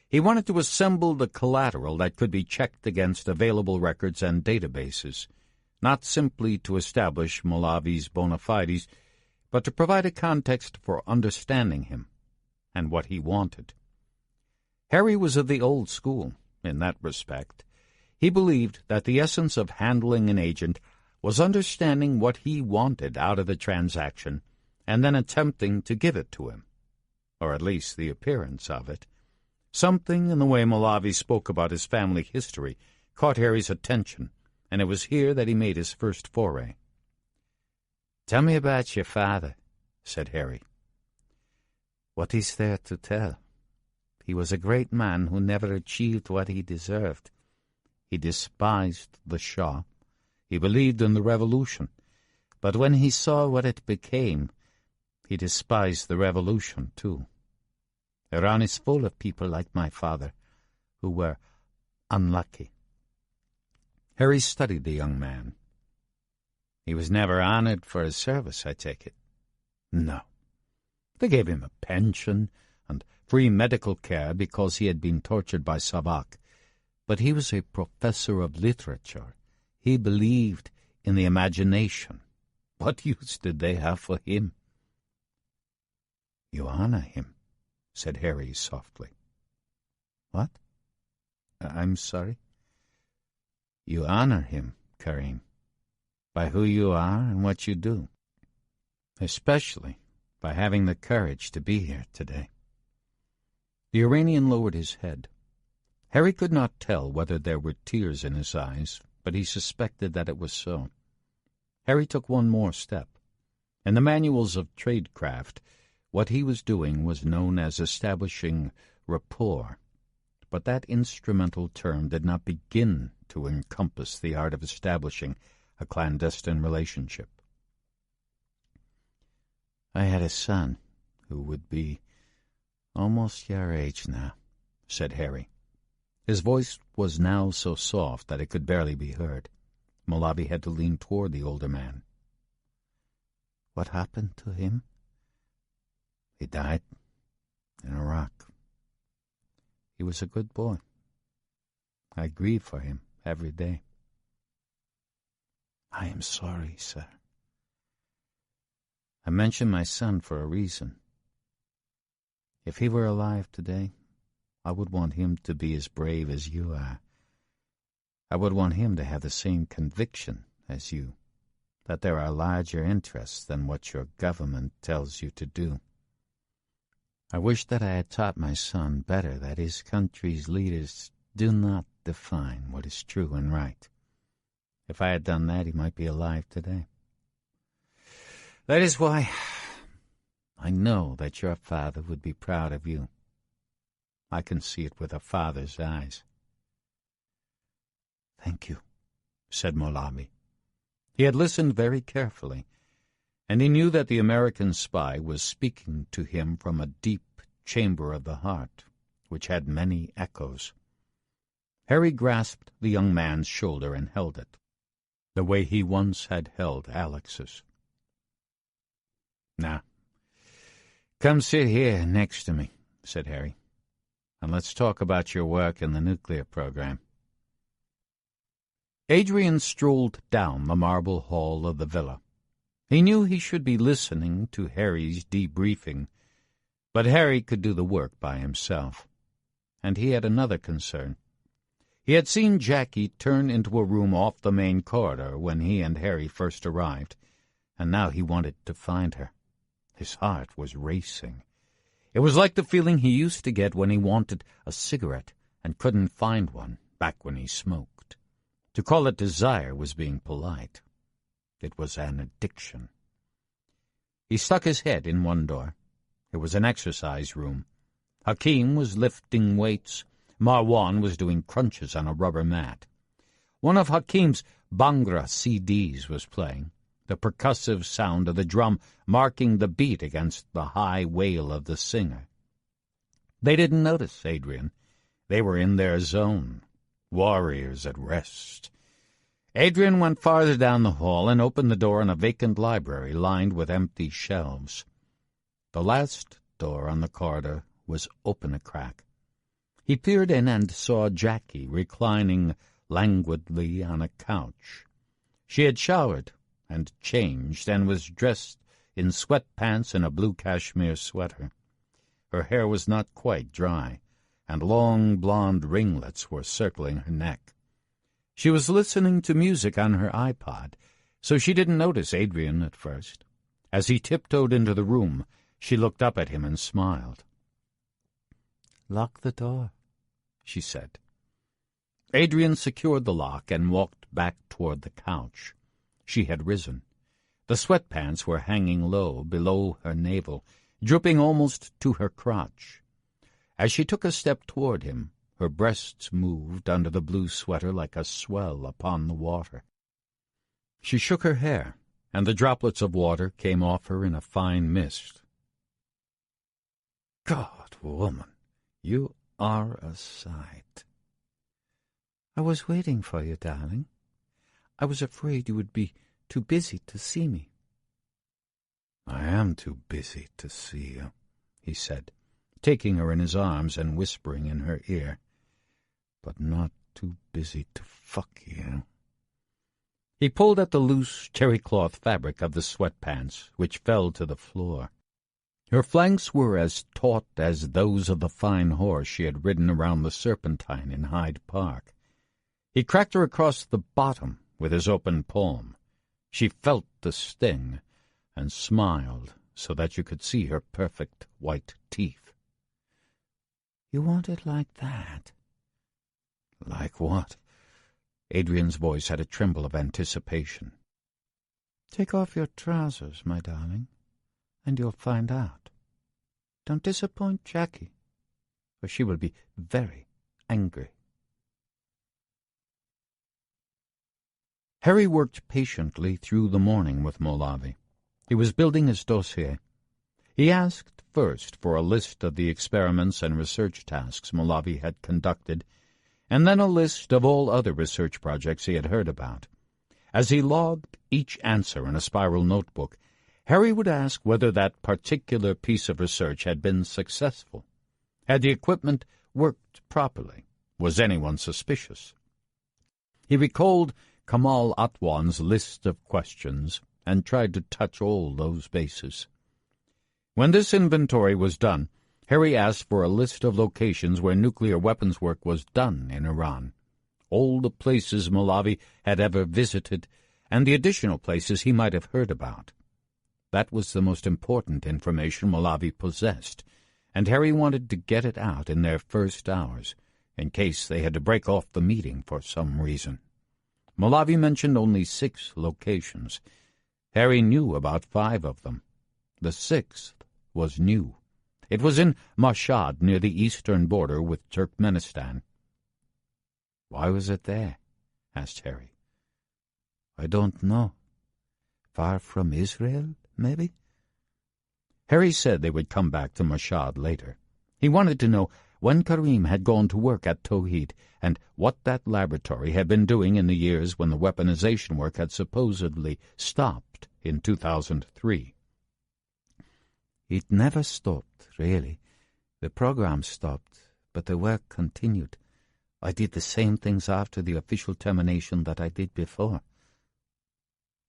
[SPEAKER 1] He wanted to assemble the collateral that could be checked against available records and databases, not simply to establish Malavi's bona fides, but to provide a context for understanding him and what he wanted. Harry was of the old school in that respect. He believed that the essence of handling an agent was understanding what he wanted out of the transaction and then attempting to give it to him, or at least the appearance of it. Something in the way Malavi spoke about his family history caught Harry's attention, and it was here that he made his first foray. "Tell me about your father," said Harry. "What is there to tell? He was a great man who never achieved what he deserved. He despised the Shah. He believed in the revolution. But when he saw what it became, he despised the revolution, too. Iran is full of people like my father, who were unlucky." Harry studied the young man. "He was never honored for his service, I take it?" "No. They gave him a pension and free medical care because he had been tortured by Savak. But he was a professor of literature. He believed in the imagination. What use did they have for him?" "You honor him," said Harry softly. "What? I'm sorry?" "You honor him, Karim, by who you are and what you do, especially by having the courage to be here today." The Iranian lowered his head. Harry could not tell whether there were tears in his eyes, but he suspected that it was so. Harry took one more step. In the manuals of tradecraft, what he was doing was known as establishing rapport, but that instrumental term did not begin to encompass the art of establishing a clandestine relationship. "I had a son who would be almost your age now," said Harry. His voice was now so soft that it could barely be heard. Malavi had to lean toward the older man. "What happened to him?" "He died in Iraq. He was a good boy. I grieve for him every day." "I am sorry, sir." "I mention my son for a reason. If he were alive today, I would want him to be as brave as you are. I would want him to have the same conviction as you, that there are larger interests than what your government tells you to do. I wish that I had taught my son better that his country's leaders do not define what is true and right. If I had done that, he might be alive today. That is why I know that your father would be proud of you. I can see it with a father's eyes." "Thank you," said Malavi. He had listened very carefully, and he knew that the American spy was speaking to him from a deep chamber of the heart, which had many echoes. Harry grasped the young man's shoulder and held it, the way he once had held Alex's. "Now, come sit here next to me," said Harry, "and let's talk about your work in the nuclear program." Adrian strolled down the marble hall of the villa. He knew he should be listening to Harry's debriefing, but Harry could do the work by himself. And he had another concern. He had seen Jackie turn into a room off the main corridor when he and Harry first arrived, and now he wanted to find her. His heart was racing. It was like the feeling he used to get when he wanted a cigarette and couldn't find one back when he smoked. To call it desire was being polite. It was an addiction. He stuck his head in one door. It was an exercise room. Hakim was lifting weights. Marwan was doing crunches on a rubber mat. One of Hakim's Bhangra CDs was playing, the percussive sound of the drum marking the beat against the high wail of the singer. They didn't notice Adrian. They were in their zone, warriors at rest. Adrian went farther down the hall and opened the door on a vacant library lined with empty shelves. The last door on the corridor was open a crack. He peered in and saw Jackie reclining languidly on a couch. She had showered and changed and was dressed in sweatpants and a blue cashmere sweater. Her hair was not quite dry, and long blonde ringlets were circling her neck. She was listening to music on her iPod, so she didn't notice Adrian at first. As he tiptoed into the room, she looked up at him and smiled.
[SPEAKER 3] "Lock the door,"
[SPEAKER 1] she said. Adrian secured the lock and walked back toward the couch. She had risen. The sweatpants were hanging low below her navel, dripping almost to her crotch. As she took a step toward him, her breasts moved under the blue sweater like a swell upon the water. She shook her hair, and the droplets of water came off her in a fine mist. "God, woman, you are a sight."
[SPEAKER 3] "I was waiting for you, darling. I was afraid you would be too busy to see me."
[SPEAKER 1] "I am too busy to see you," he said, taking her in his arms and whispering in her ear, "but not too busy to fuck you." He pulled at the loose terry-cloth fabric of the sweatpants, which fell to the floor. Her flanks were as taut as those of the fine horse she had ridden around the Serpentine in Hyde Park. He cracked her across the bottom with his open palm. She felt the sting and smiled so that you could see her perfect white teeth.
[SPEAKER 3] "You want it like that?"
[SPEAKER 1] "Like what?" Adrian's voice had a tremble of anticipation.
[SPEAKER 3] "Take off your trousers, my darling, and you'll find out. Don't disappoint Jackie, or she will be very angry."
[SPEAKER 1] Harry worked patiently through the morning with Molavi. He was building his dossier. He asked first for a list of the experiments and research tasks Molavi had conducted, and then a list of all other research projects he had heard about. As he logged each answer in a spiral notebook, Harry would ask whether that particular piece of research had been successful. Had the equipment worked properly? Was anyone suspicious? He recalled Kamal Atwan's list of questions and tried to touch all those bases. When this inventory was done, Harry asked for a list of locations where nuclear weapons work was done in Iran, all the places Molavi had ever visited, and the additional places he might have heard about. That was the most important information Molavi possessed, and Harry wanted to get it out in their first hours, in case they had to break off the meeting for some reason. Molavi mentioned only 6 locations. Harry knew about 5 of them. The 6th was new. It was in Mashhad, near the eastern border with Turkmenistan.
[SPEAKER 3] "Why was it there?" asked Harry.
[SPEAKER 1] "I don't know."
[SPEAKER 3] "Far from Israel, maybe?"
[SPEAKER 1] Harry said they would come back to Mashhad later. He wanted to know when Karim had gone to work at Tawhid and what that laboratory had been doing in the years when the weaponization work had supposedly stopped in 2003.
[SPEAKER 3] "It never stopped, really. The program stopped, but the work continued. I did the same things after the official termination that I did before."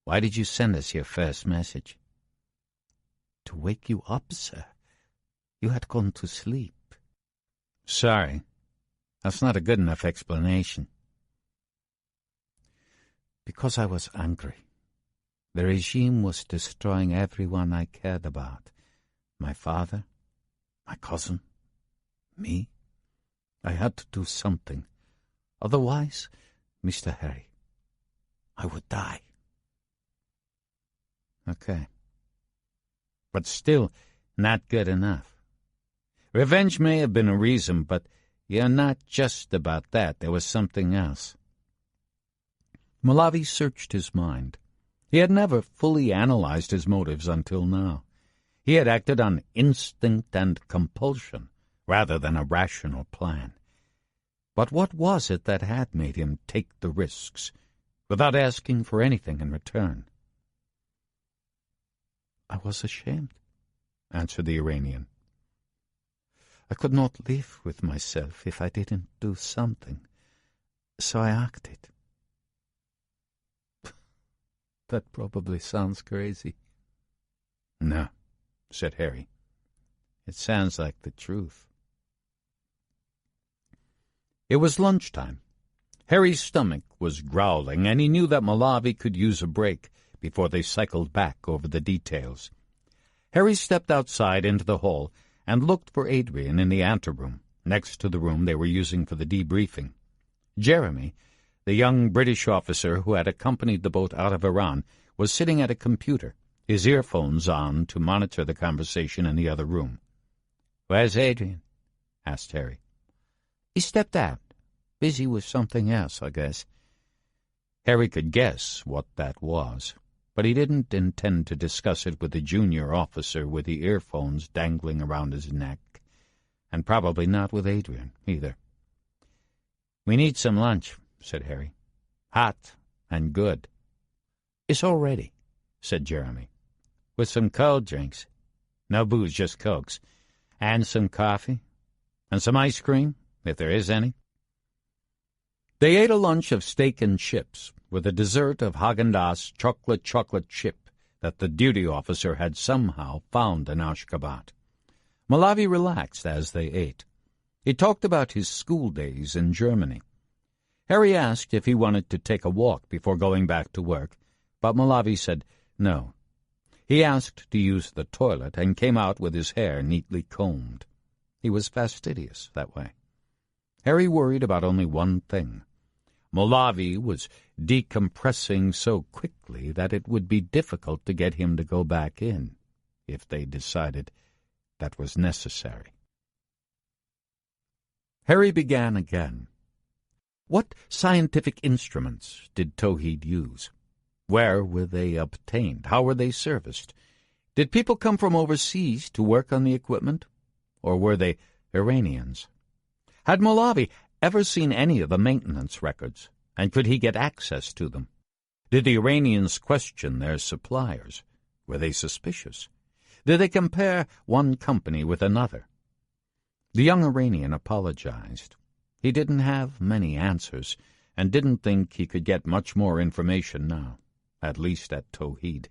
[SPEAKER 1] "Why did you send us your first message?"
[SPEAKER 3] "To wake you up, sir. You had gone to sleep."
[SPEAKER 1] "Sorry. That's not a good enough explanation."
[SPEAKER 3] "Because I was angry. The regime was destroying everyone I cared about. My father, my cousin, me. I had to do something. Otherwise, Mr. Harry, I would die."
[SPEAKER 1] "Okay. But still not good enough. Revenge may have been a reason, but you're not just about that. There was something else." Molavi searched his mind. He had never fully analyzed his motives until now. He had acted on instinct and compulsion, rather than a rational plan. But what was it that had made him take the risks, without asking for anything in return?
[SPEAKER 3] "I was ashamed," answered the Iranian. "I could not live with myself if I didn't do something, so I acted." "That probably sounds crazy."
[SPEAKER 1] "No," said Harry.
[SPEAKER 3] "It sounds like the truth."
[SPEAKER 1] It was lunchtime. Harry's stomach was growling, and he knew that Malavi could use a break before they cycled back over the details. Harry stepped outside into the hall and looked for Adrian in the anteroom, next to the room they were using for the debriefing. Jeremy, the young British officer who had accompanied the boat out of Iran, was sitting at a computer, his earphones on to monitor the conversation in the other room.
[SPEAKER 3] "Where's Adrian?"
[SPEAKER 1] asked Harry.
[SPEAKER 3] "He stepped out. Busy with something else, I guess."
[SPEAKER 1] Harry could guess what that was, but he didn't intend to discuss it with the junior officer with the earphones dangling around his neck, and probably not with Adrian, either.
[SPEAKER 3] "We need some lunch," said Harry. "Hot and good."
[SPEAKER 1] "It's all ready," said Jeremy.
[SPEAKER 3] "With some cold drinks. No booze, just Cokes. And some coffee. And some ice cream, if there is any."
[SPEAKER 1] They ate a lunch of steak and chips, with a dessert of Haagen-Dazs chocolate chip that the duty officer had somehow found in Ashgabat. Malavi relaxed as they ate. He talked about his school days in Germany. Harry asked if he wanted to take a walk before going back to work, but Malavi said no. He asked to use the toilet and came out with his hair neatly combed. He was fastidious that way. Harry worried about only one thing. Malavi was decompressing so quickly that it would be difficult to get him to go back in, if they decided that was necessary. Harry began again. What scientific instruments did Tawhid use? Where were they obtained? How were they serviced? Did people come from overseas to work on the equipment? Or were they Iranians? Had Malavi ever seen any of the maintenance records, and could he get access to them? Did the Iranians question their suppliers? Were they suspicious? Did they compare one company with another? The young Iranian apologized. He didn't have many answers, and didn't think he could get much more information now, at least at Tawhid.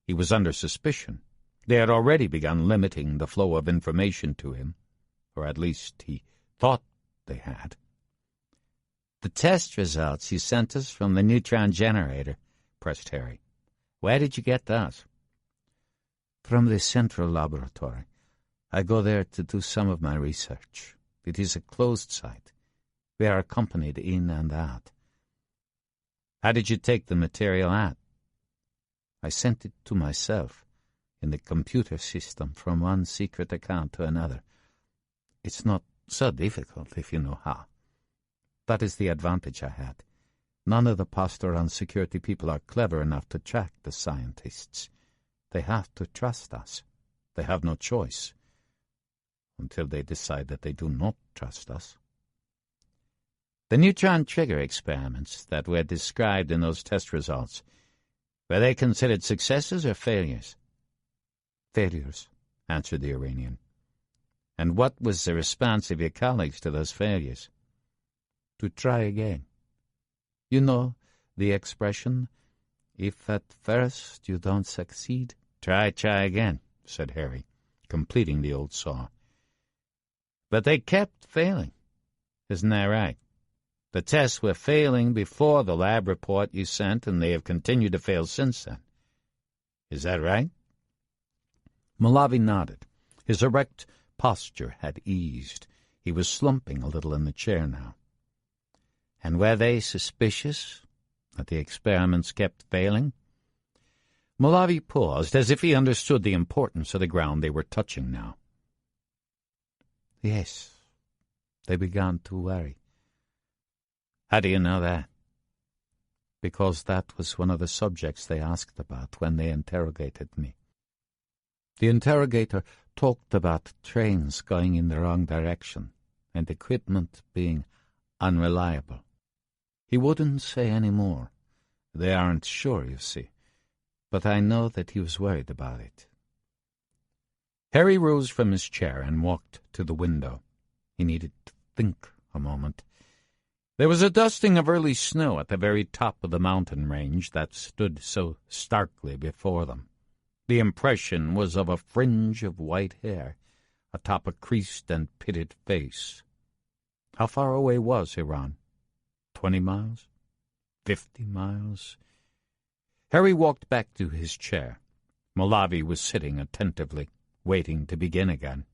[SPEAKER 1] He was under suspicion. They had already begun limiting the flow of information to him, or at least he thought they had.
[SPEAKER 3] "The test results you sent us from the neutron generator," pressed Harry. "Where did you get those?" "From the central laboratory. I go there to do some of my research. It is a closed site. We are accompanied in and out." "How did you take the material out?" "I sent it to myself, in the computer system, from one secret account to another. It's not so difficult if you know how. That is the advantage I had. None of the Pastoran security people are clever enough to track the scientists. They have to trust us. They have no choice. Until they decide that they do not trust us." "The neutron trigger experiments that were described in those test results, were they considered successes or failures?" "Failures," answered the Iranian. "And what was the response of your colleagues to those failures?" "To try again. You know the expression, if at first you don't succeed, try again," said Harry, completing the old saw. "But they kept failing. Isn't that right? The tests were failing before the lab report you sent, and they have continued to fail since then. Is that right?"
[SPEAKER 1] Malavi nodded. His erect posture had eased. He was slumping a little in the chair now.
[SPEAKER 3] "And were they suspicious that the experiments kept failing?"
[SPEAKER 1] Malavi paused, as if he understood the importance of the ground they were touching now.
[SPEAKER 3] "Yes, they began to worry."
[SPEAKER 1] "How do you know that?" because that was one of the subjects they asked about when they interrogated me. The interrogator talked about trains going in the wrong direction and equipment being unreliable. He wouldn't say any more. They aren't sure, you see, but I know that he was worried about it. Harry rose from his chair and walked to the window. He needed to think a moment. There was a dusting of early snow at the very top of the mountain range that stood so starkly before them. The impression was of a fringe of white hair atop a creased and pitted face. How far away was Iran? 20 miles? 50 miles? Harry walked back to his chair. Malavi was sitting attentively, waiting to begin again.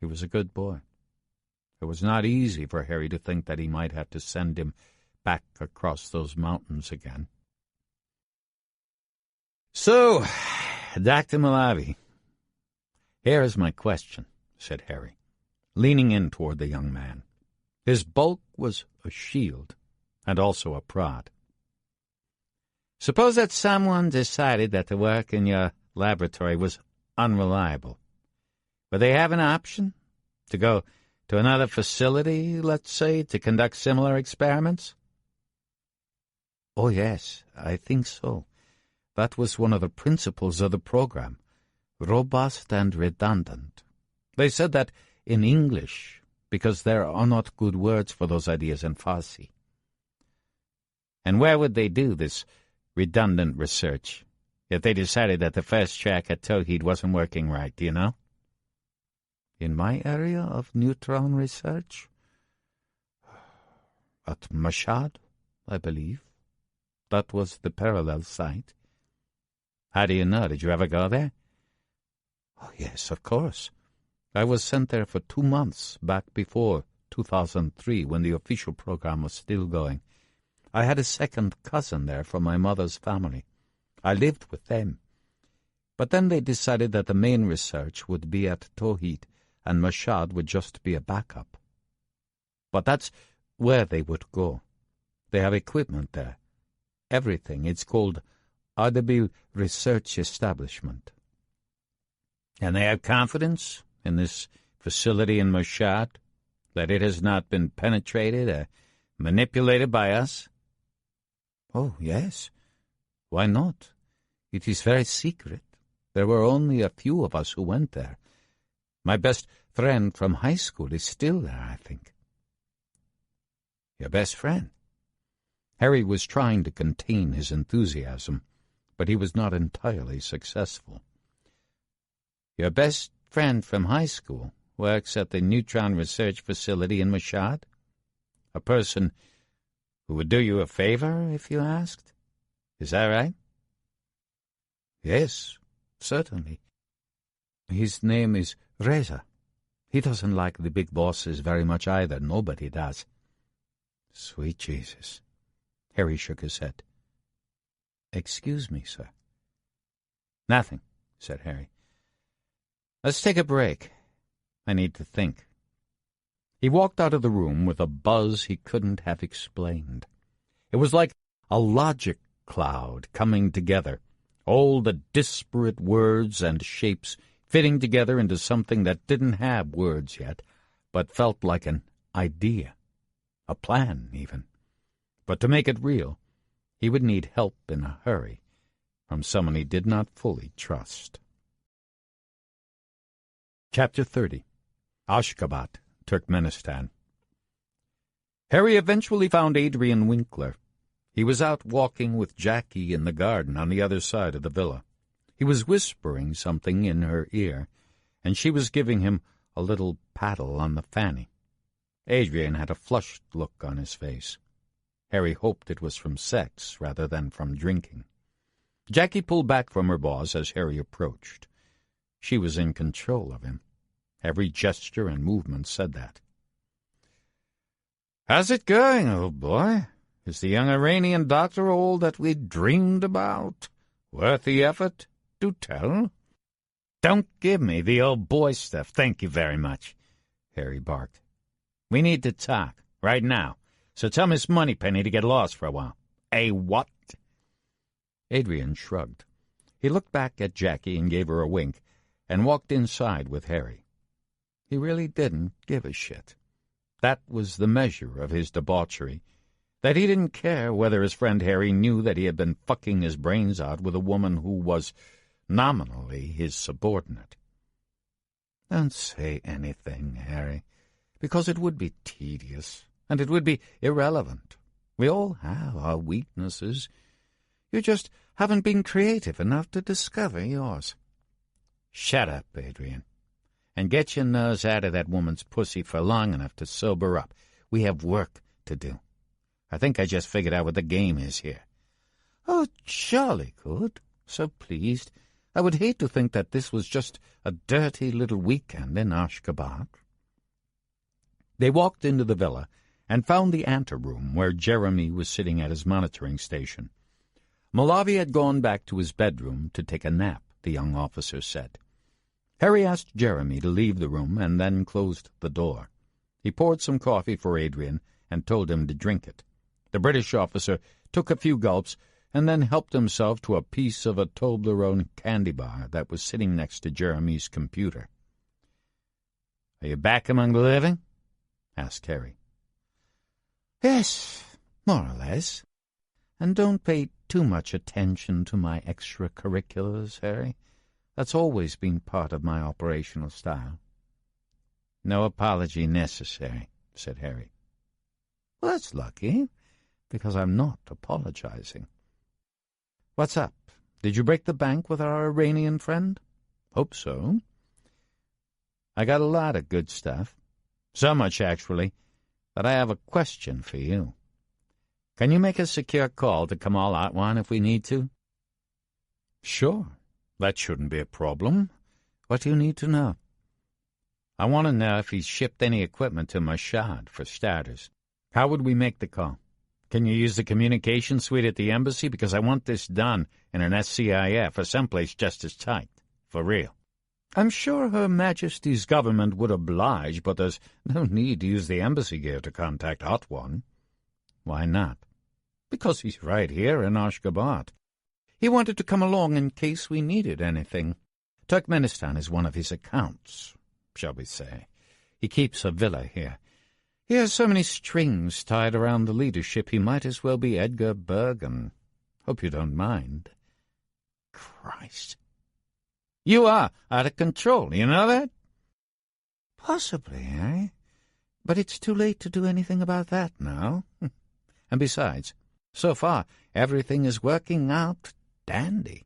[SPEAKER 1] He was a good boy. It was not easy for Harry to think that he might have to send him back across those mountains again. "So, Dr. Malavi, here is my question," said Harry, leaning in toward the young man. His bulk was a shield and also a prod. "Suppose that someone decided that the work in your laboratory was unreliable. Would they have an option to go to another facility, let's say, to conduct similar experiments?" "Oh, yes, I think so. That was one of the principles of the program, robust and redundant. They said that in English, because there are not good words for those ideas in Farsi." "And where would they do this redundant research if they decided that the first track at Tawhid wasn't working right, do you know?" "In my area of neutron research? At Mashhad, I believe. That was the parallel site." "How do you know? Did you ever go there?" "Oh, yes, of course. I was sent there for 2 months back before 2003 when the official program was still going. I had a second cousin there from my mother's family. I lived with them. But then they decided that the main research would be at Tawhid and Mashhad would just be a backup. But that's where they would go. They have equipment there. Everything. It's called Audible Research Establishment." "And they have confidence in this facility in Mashhad, that it has not been penetrated or manipulated by us?" "Oh, yes. Why not? It is very secret. There were only a few of us who went there. My best friend from high school is still there, I think." "Your best friend?" Harry was trying to contain his enthusiasm, but he was not entirely successful. "Your best friend from high school works at the neutron research facility in Mashhad? A person who would do you a favor if you asked? Is that right?" "Yes, certainly. His name is Reza. He doesn't like the big bosses very much either. Nobody does." "Sweet Jesus." Harry shook his head. "Excuse me, sir." "Nothing," said Harry. "Let's take a break. I need to think." He walked out of the room with a buzz he couldn't have explained. It was like a logic cloud coming together, all the disparate words and shapes fitting together into something that didn't have words yet, but felt like an idea, a plan even. But to make it real, he would need help in a hurry from someone he did not fully trust. Chapter 30. Ashgabat, Turkmenistan. Harry eventually found Adrian Winkler. He was out walking with Jackie in the garden on the other side of the villa. He was whispering something in her ear, and she was giving him a little paddle on the fanny. Adrian had a flushed look on his face. Harry hoped it was from sex rather than from drinking. Jackie pulled back from her boss as Harry approached. She was in control of him. Every gesture and movement said that. "How's it going, old boy? Is the young Iranian doctor all that we dreamed about? Worth the effort? Do tell." "Don't give me the old boy stuff, thank you very much," Harry barked. "We need to talk, right now, so tell Miss Moneypenny to get lost for a while. A what?
[SPEAKER 3] Adrian shrugged. He looked back at Jackie and gave her a wink, and walked inside with Harry. He really didn't give a shit. That was the measure of his debauchery, that he didn't care whether his friend Harry knew that he had been fucking his brains out with a woman who was nominally his subordinate. Don't say anything, Harry, because it would be tedious, and it would be irrelevant. We all have our weaknesses. You just haven't been creative enough to discover yours. Shut up, Adrian, and get your nose out of that woman's pussy for long enough to sober up. We have work to do. I think I just figured out what the game is here. Oh, jolly good. So pleased. I would hate to think that this was just a dirty little weekend in Ashgabat. They walked into the villa and found the anteroom where Jeremy was sitting at his monitoring station. Malavi had gone back to his bedroom to take a nap, the young officer said. Harry asked Jeremy to leave the room and then closed the door. He poured some coffee for Adrian and told him to drink it. The British officer took a few gulps and then helped himself to a piece of a Toblerone candy bar that was sitting next to Jeremy's computer. "Are you back among the living?" asked Harry. "Yes, more or less. And don't pay too much attention to my extracurriculars, Harry. That's always been part of my operational style." "No apology necessary," said Harry. "Well, that's lucky, because I'm not apologizing. What's up? Did you break the bank with our Iranian friend?" "Hope so." "I got a lot of good stuff. So much, actually, that I have a question for you. Can you make a secure call to Kamal Atwan if we need to?" "Sure. That shouldn't be a problem. What do you need to know?" "I want to know if he's shipped any equipment to Mashhad, for starters. How would we make the call? Can you use the communication suite at the embassy? Because I want this done in an SCIF or someplace just as tight. For real. I'm sure Her Majesty's government would oblige, but there's no need to use the embassy gear to contact Atwan." "Why not?" "Because he's right here in Ashgabat. He wanted to come along in case we needed anything. Turkmenistan is one of his accounts, shall we say. He keeps a villa here. He has so many strings tied around the leadership, he might as well be Edgar Bergen. Hope you don't mind." "Christ. You are out of control, you know that?" "Possibly, eh? But it's too late to do anything about that now. And besides, so far everything is working out dandy.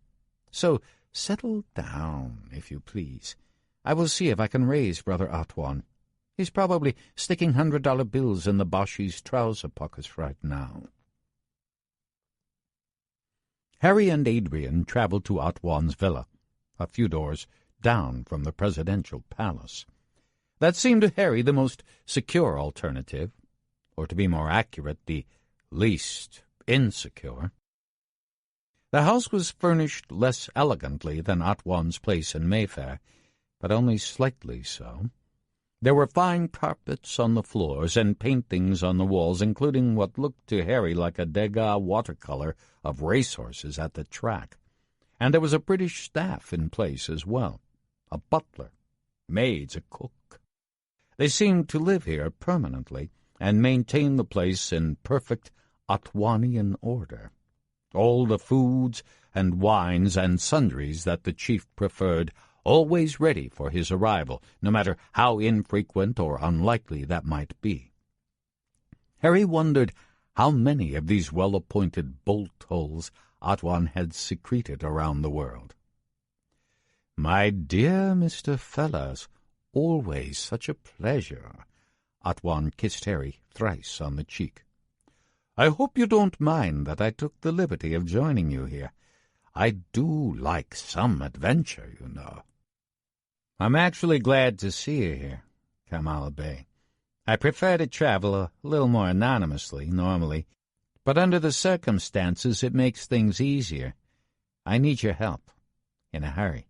[SPEAKER 3] So settle down, if you please. I will see if I can raise Brother Atwan. He's probably sticking $100 bills in the Bashi's trouser pockets right now." Harry and Adrian traveled to Atwan's villa, a few doors down from the presidential palace. That seemed to Harry the most secure alternative, or to be more accurate, the least insecure. The house was furnished less elegantly than Atwan's place in Mayfair, but only slightly so. There were fine carpets on the floors and paintings on the walls, including what looked to Harry like a Degas watercolor of racehorses at the track. And there was a British staff in place as well, a butler, maids, a cook. They seemed to live here permanently and maintain the place in perfect Atwanian order. All the foods and wines and sundries that the chief preferred, always ready for his arrival, no matter how infrequent or unlikely that might be. Harry wondered how many of these well-appointed bolt-holes Atwan had secreted around the world. "My dear Mr. Fellers, always such a pleasure." Atwan kissed Harry thrice on the cheek. "I hope you don't mind that I took the liberty of joining you here. I do like some adventure, you know." "I'm actually glad to see you here, Kamal Bey. I prefer to travel a little more anonymously, normally, but under the circumstances it makes things easier. I need your help, in a hurry."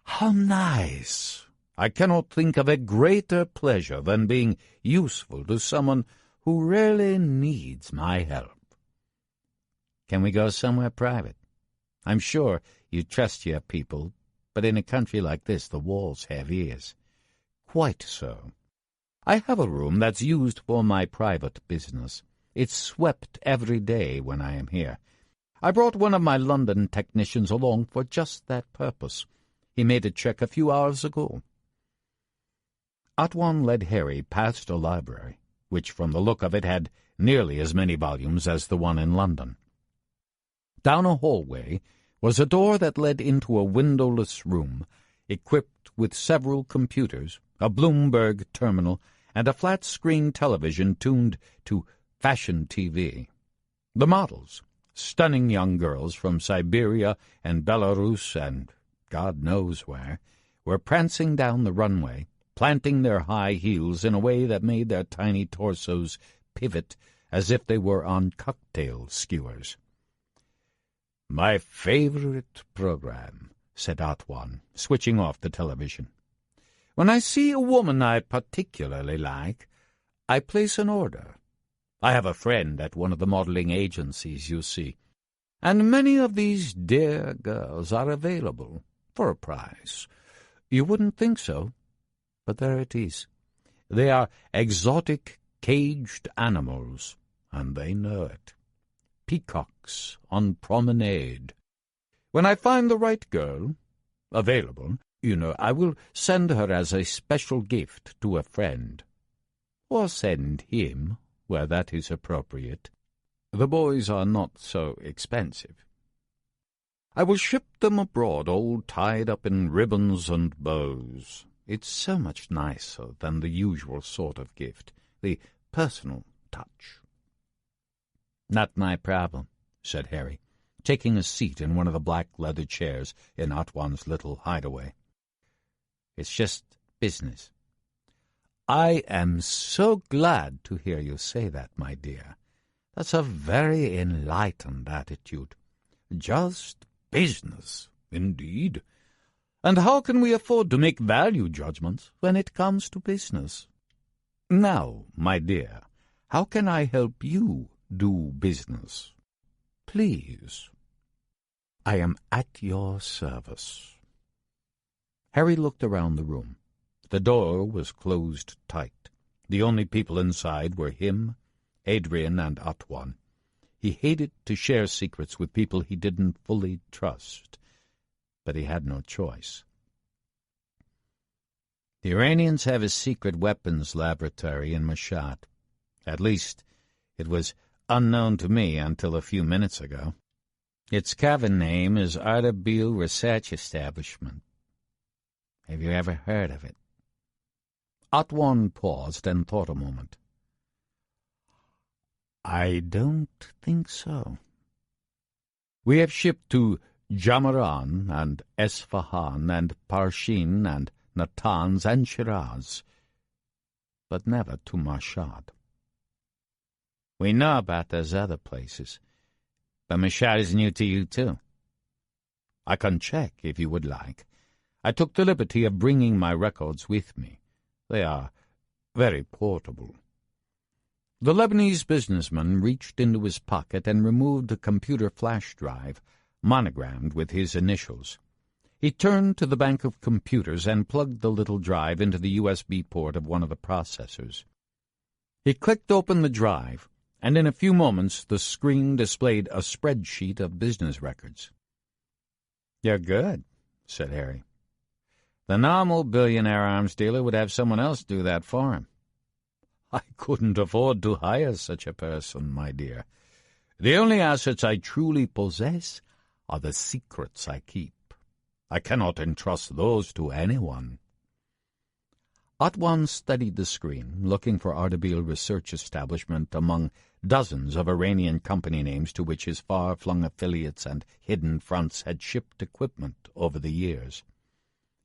[SPEAKER 3] "How nice! I cannot think of a greater pleasure than being useful to someone who really needs my help."
[SPEAKER 1] Can we go somewhere private? I'm sure you trust your people, but in a country like this the walls have ears. Quite so. I have a room that's used for my private business. It's swept every day when I am here. I brought one of my London technicians along for just that purpose. He made a check a few hours ago. Atwan led Harry past a library, which from the look of it had nearly as many volumes as the one in London. Down a hallway was a door that led into a windowless room, equipped with several computers, a Bloomberg terminal, and a flat-screen television tuned to fashion TV. The models, stunning young girls from Siberia and Belarus and God knows where, were prancing down the runway, planting their high heels in a way that made their tiny torsos pivot as if they were on cocktail skewers. "My favorite program," said Atwan, switching off the television. "When I see a woman I particularly like, I place an order. I have a friend at one of the modeling agencies, you see, and many of these dear girls are available for a price. You wouldn't think so, but there it is. They are exotic caged animals, and they know it. Peacocks on promenade. When I find the right girl, available, I will send her as a special gift to a friend. Or send him, where that is appropriate. The boys are not so expensive. I will ship them abroad all tied up in ribbons and bows. It's so much nicer than the usual sort of gift, the personal touch." "Not my problem," said Harry, taking a seat in one of the black leather chairs in Atwan's little hideaway. "It's just business." "I am so glad to hear you say that, my dear. That's a very enlightened attitude. Just business, indeed. And how can we afford to make value judgments when it comes to business? Now, my dear, how can I help you do business? Please." "I am at your service." Harry looked around the room. The door was closed tight. The only people inside were him, Adrian, and Atwan. He hated to share secrets with people he didn't fully trust, but he had no choice. "The Iranians have a secret weapons laboratory in Mashhad. At least, it was unknown to me until a few minutes ago. Its cavern name is Audiobook Research Establishment. Have you ever heard of it?" Atwan paused and thought a moment. "I don't think so. We have shipped to Jamaran and Esfahan and Parshin and Natanz and Shiraz, but never to Mashhad. We know about those other places, but Mashhad is new to you too. I can check if you would like. I took the liberty of bringing my records with me. They are very portable." The Lebanese businessman reached into his pocket and removed a computer flash drive, monogrammed with his initials. He turned to the bank of computers and plugged the little drive into the USB port of one of the processors. He clicked open the drive, and in a few moments the screen displayed a spreadsheet of business records. "You're good," said Harry. "The normal billionaire arms dealer would have someone else do that for him." "I couldn't afford to hire such a person, my dear. The only assets I truly possess are the secrets I keep. I cannot entrust those to anyone." Atwan studied the screen, looking for Audiobook Research Establishment among dozens of Iranian company names to which his far-flung affiliates and hidden fronts had shipped equipment over the years.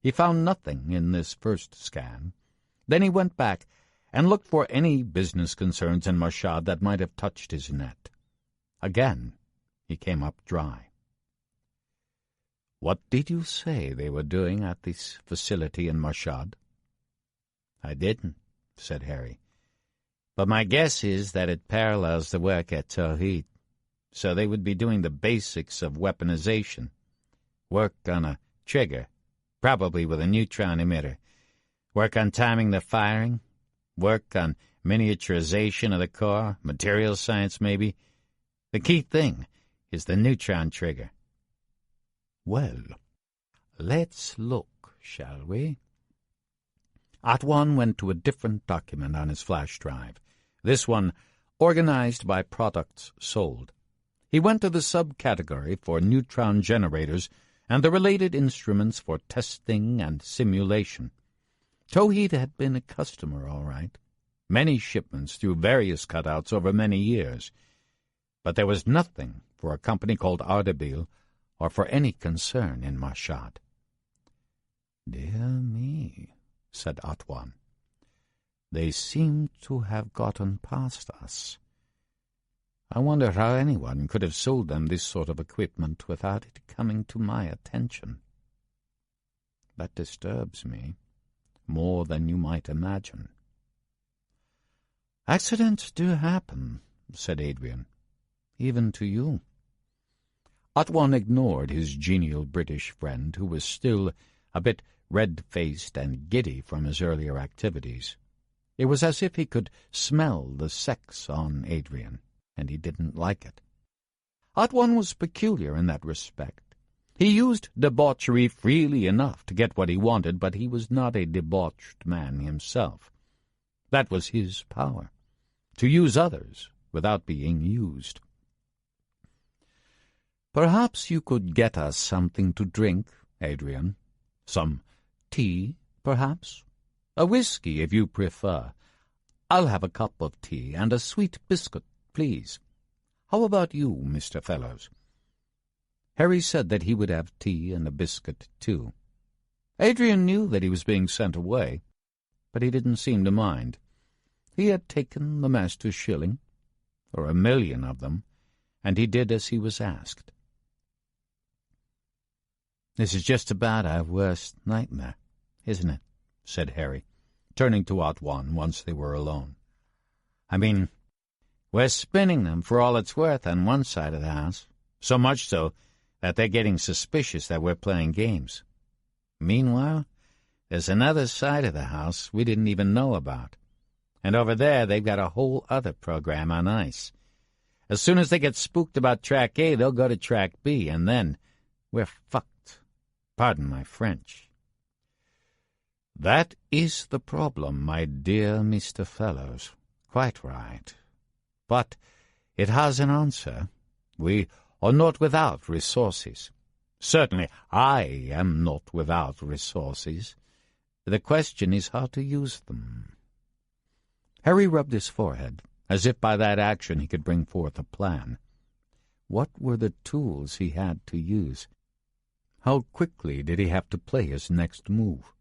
[SPEAKER 1] He found nothing in this first scan. Then he went back and looked for any business concerns in Mashhad that might have touched his net. Again he came up dry. "What did you say they were doing at this facility in Mashhad?" "I didn't," said Harry. "But my guess is that it parallels the work at Tawhid. so they would be doing the basics of weaponization. Work on a trigger, probably with a neutron emitter. Work on timing the firing. Work on miniaturization of the core, materials science maybe. The key thing is the neutron trigger.
[SPEAKER 3] Well, let's look, shall we? Atwan went to a different document on his flash drive, this one organized by products sold. He went to the subcategory for neutron generators and the related instruments for testing and simulation. Towhead had been a customer, all right. Many shipments through various cutouts over many years. But there was nothing for a company called Audiobook or for any concern in Mashhad.
[SPEAKER 1] "Dear me," said Atwan.
[SPEAKER 3] "They seem to have gotten past us.
[SPEAKER 1] I wonder how anyone could have sold them this sort of equipment without it coming to my attention. That disturbs me more than you might imagine."
[SPEAKER 3] "Accidents do happen," said Adrian, "even to you." Atwan ignored his genial British friend, who was still a bit red-faced and giddy from his earlier activities. It was as if he could smell the sex on Adrian, and he didn't like it. Atwan was peculiar in that respect. He used debauchery freely enough to get what he wanted, but he was not a debauched man himself. That was his power, to use others without being used. "Perhaps you could get us something to drink, Adrian. Some tea, perhaps? A whiskey, if you prefer. I'll have a cup of tea and a sweet biscuit, please. How about you, Mr. Fellows?" Harry said that he would have tea and a biscuit, too. Adrian knew that he was being sent away, but he didn't seem to mind. He had taken the master's shilling, or 1,000,000 of them, and he did as he was asked. "This is just about our worst nightmare, isn't it?" said Harry, turning to Atwan once they were alone. "I mean, we're spinning them for all it's worth on one side of the house, so much so that they're getting suspicious that we're playing games. Meanwhile, there's another side of the house we didn't even know about, and over there they've got a whole other program on ice. As soon as they get spooked about Track A, they'll go to Track B, and then we're fucked. Pardon my French." "That is the problem, my dear Mr. Fellows. Quite right. But it has an answer. We are not without resources. Certainly I am not without resources. The question is how to use them." Harry rubbed his forehead, as if by that action he could bring forth a plan. What were the tools he had to use? How quickly did he have to play his next move?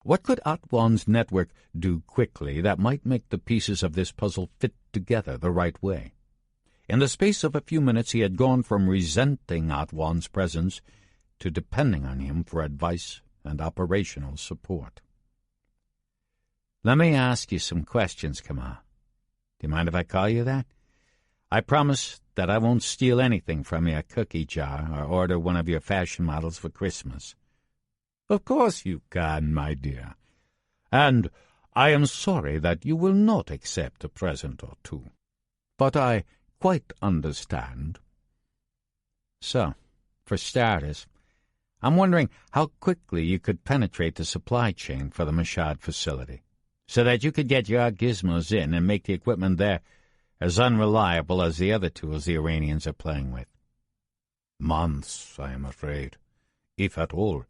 [SPEAKER 3] What could Atwan's network do quickly that might make the pieces of this puzzle fit together the right way? In the space of a few minutes he had gone from resenting Atwan's presence to depending on him for advice and operational support. "Let me ask you some questions, Kamar. Do you mind if I call you that? I promise that I won't steal anything from your cookie jar or order one of your fashion models for Christmas." "Of course you can, my dear. And I am sorry that you will not accept a present or two. But I quite understand." "So, for starters, I'm wondering how quickly you could penetrate the supply chain for the Mashhad facility, so that you could get your gizmos in and make the equipment there as unreliable as the other tools the Iranians are playing with."
[SPEAKER 1] "Months, I am afraid, if at all.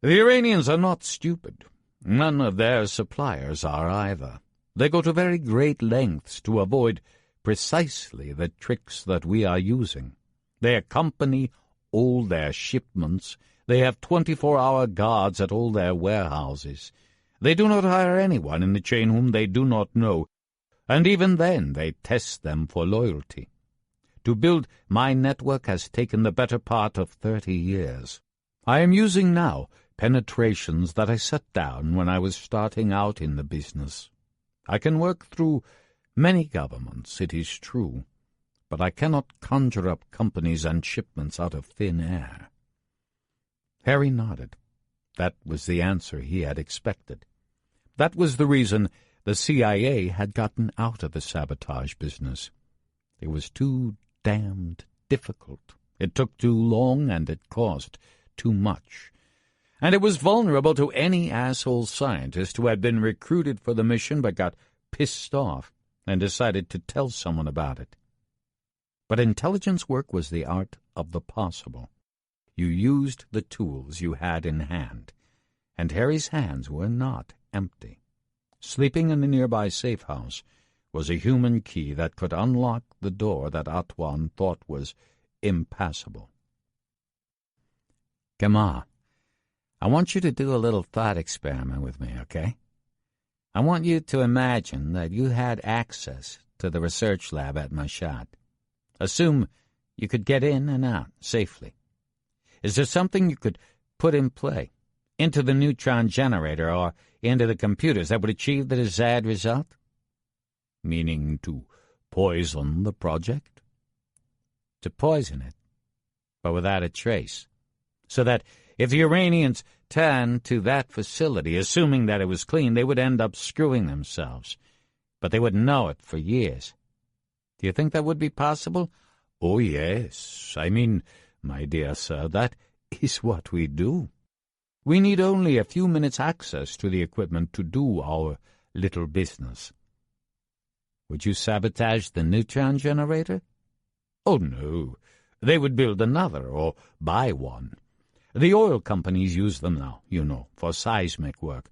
[SPEAKER 1] The Iranians are not stupid. None of their suppliers are either. They go to very great lengths to avoid precisely the tricks that we are using. They accompany all their shipments. They have 24-hour guards at all their warehouses. They do not hire anyone in the chain whom they do not know, and even then they test them for loyalty. To build my network has taken the better part of 30 years. I am using now penetrations that I set down when I was starting out in the business. I can work through many governments, it is true, but I cannot conjure up companies and shipments out of thin air." Harry nodded. That was the answer he had expected. That was the reason the CIA had gotten out of the sabotage business. It was too damned difficult. It took too long, and it cost too much. And it was vulnerable to any asshole scientist who had been recruited for the mission but got pissed off and decided to tell someone about it. But intelligence work was the art of the possible. You used the tools you had in hand, and Harry's hands were not empty. Sleeping in the nearby safe house was a human key that could unlock the door that Antoine thought was impassable. "Come on. I want you to do a little thought experiment with me, okay? I want you to imagine that you had access to the research lab at Mashhad. Assume you could get in and out safely. Is there something you could put in play, into the neutron generator or into the computers, that would achieve the desired result?" "Meaning to poison the project?" "To poison it, but without a trace, so that if the Iranians turned to that facility, assuming that it was clean, they would end up screwing themselves, but they wouldn't know it for years. Do you think that would be possible?" "Oh, yes. I mean, my dear sir, that is what we do. We need only a few minutes' access to the equipment to do our little business." "Would you sabotage the neutron generator?" "Oh, no. They would build another or buy one. The oil companies use them now, you know, for seismic work.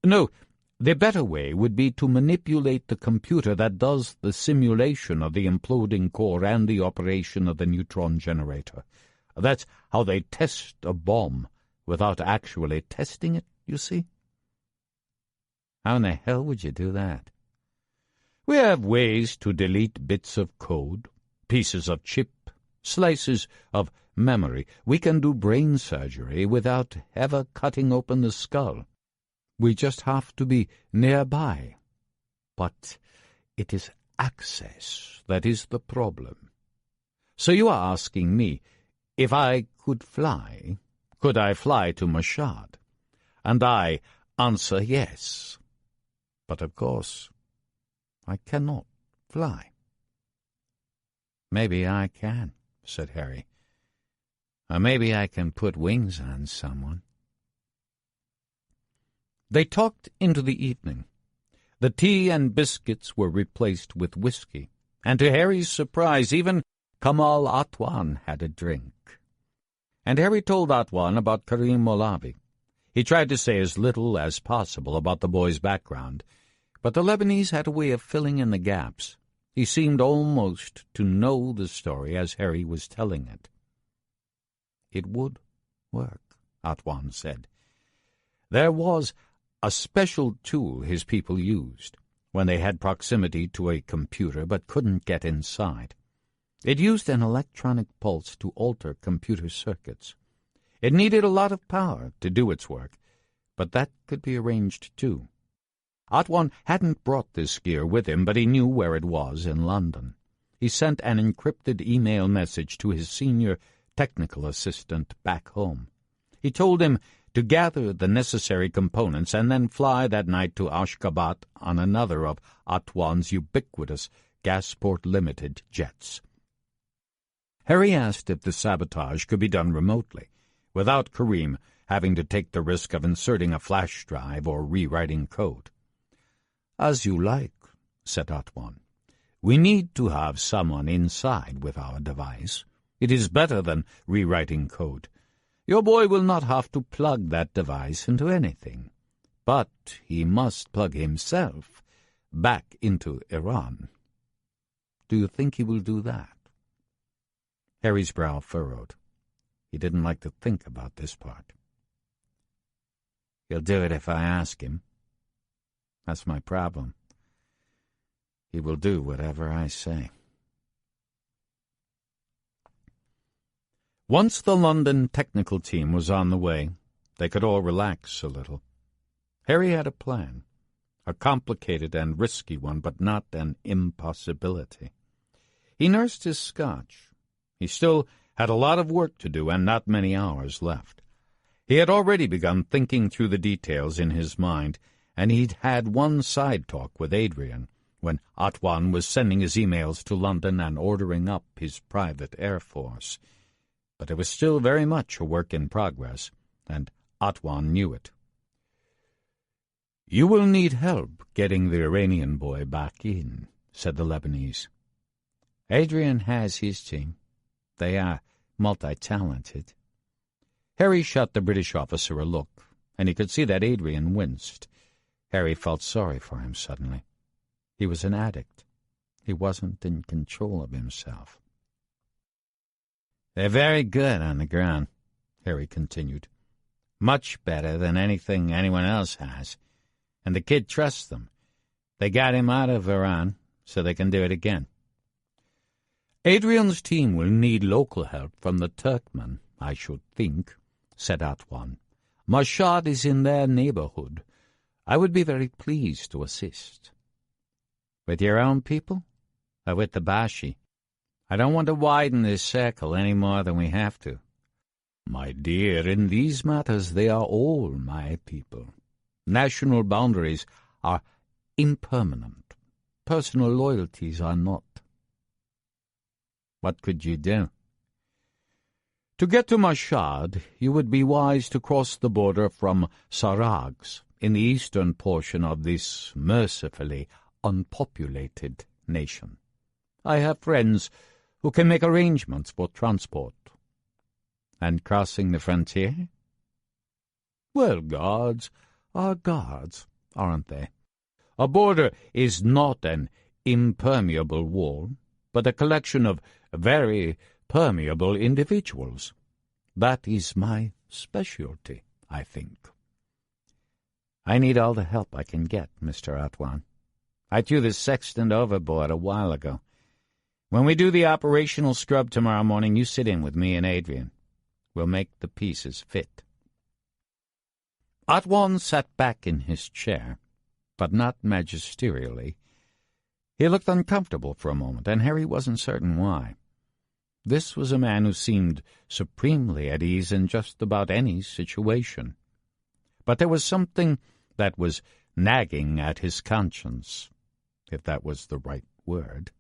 [SPEAKER 1] No, the better way would be to manipulate the computer that does the simulation of the imploding core and the operation of the neutron generator. That's how they test a bomb without actually testing it, you see." "How in the hell would you do that?" "We have ways to delete bits of code, pieces of chip, slices of memory. We can do brain surgery without ever cutting open the skull. We just have to be nearby. But it is access that is the problem. So you are asking me, if I could fly, could I fly to Mashhad? And I answer yes. But of course, I cannot fly." "Maybe I can," said Harry. "Or maybe I can put wings on someone." They talked into the evening. The tea and biscuits were replaced with whiskey, and to Harry's surprise, even Kamal Atwan had a drink. And Harry told Atwan about Karim Molavi. He tried to say as little as possible about the boy's background, but the Lebanese had a way of filling in the gaps. He seemed almost to know the story as Harry was telling it. "It would work," Atwan said. "There was a special tool his people used when they had proximity to a computer but couldn't get inside. It used an electronic pulse to alter computer circuits. It needed a lot of power to do its work, but that could be arranged too. Atwan hadn't brought this gear with him, but he knew where it was in London. He sent an encrypted email message to his senior technical assistant back home. He told him to gather the necessary components and then fly that night to Ashgabat on another of Atwan's ubiquitous Gasport Limited jets. Harry asked if the sabotage could be done remotely, without Karim having to take the risk of inserting a flash drive or rewriting code. "As you like," said Atwan. "We need to have someone inside with our device. It is better than rewriting code. Your boy will not have to plug that device into anything, but he must plug himself back into Iran. Do you think he will do that?" Harry's brow furrowed. He didn't like to think about this part. "He'll do it if I ask him. That's my problem. He will do whatever I say." Once the London technical team was on the way, they could all relax a little. Harry had a plan, a complicated and risky one, but not an impossibility. He nursed his Scotch. He still had a lot of work to do and not many hours left. He had already begun thinking through the details in his mind, and he'd had one side talk with Adrian when Atwan was sending his emails to London and ordering up his private air force. But it was still very much a work in progress, and Atwan knew it. "You will need help getting the Iranian boy back in," said the Lebanese. "Adrian has his team. They are multi-talented." Harry shot the British officer a look, and he could see that Adrian winced. Harry felt sorry for him suddenly. He was an addict. He wasn't in control of himself. "They're very good on the ground," Harry continued. "Much better than anything anyone else has. And the kid trusts them. They got him out of Iran, so they can do it again." "Adrian's team will need local help from the Turkmen, I should think," said Atwan. "Mashhad is in their neighborhood. I would be very pleased to assist." "With your own people, or with the Bashi? I don't want to widen this circle any more than we have to." "My dear, in these matters they are all my people. National boundaries are impermanent. Personal loyalties are not." "What could you do?" "To get to Mashhad, you would be wise to cross the border from Sarags, in the eastern portion of this mercifully unpopulated nation. I have friends who can make arrangements for transport." "And crossing the frontier?" "Well, guards are guards, aren't they? A border is not an impermeable wall, but a collection of very permeable individuals. That is my specialty, I think." "I need all the help I can get, Mr. Atwan. I threw the sextant overboard a while ago. When we do the operational scrub tomorrow morning, you sit in with me and Adrian. We'll make the pieces fit." Atwan sat back in his chair, but not magisterially. He looked uncomfortable for a moment, and Harry wasn't certain why. This was a man who seemed supremely at ease in just about any situation. But there was something that was nagging at his conscience, if that was the right word.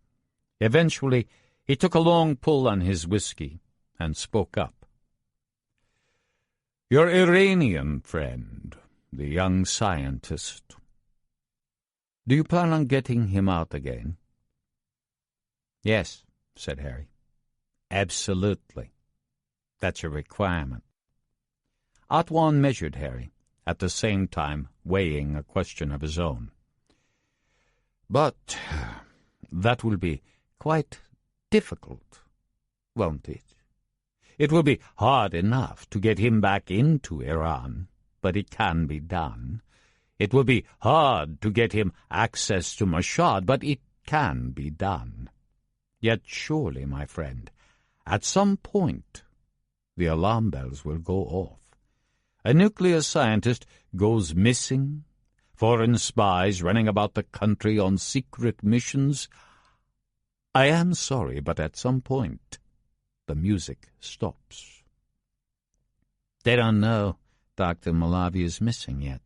[SPEAKER 1] Eventually, he took a long pull on his whiskey and spoke up. "Your Iranian friend, the young scientist. Do you plan on getting him out again?" "Yes," said Harry. "Absolutely. That's a requirement." Atwan measured Harry, at the same time weighing a question of his own. "But that will be quite difficult, won't it? It will be hard enough to get him back into Iran, but it can be done. It will be hard to get him access to Mashhad, but it can be done. Yet surely, my friend, at some point the alarm bells will go off. A nuclear scientist goes missing, foreign spies running about the country on secret missions. I am sorry, but at some point the music stops." "They don't know Dr. Malavi is missing yet.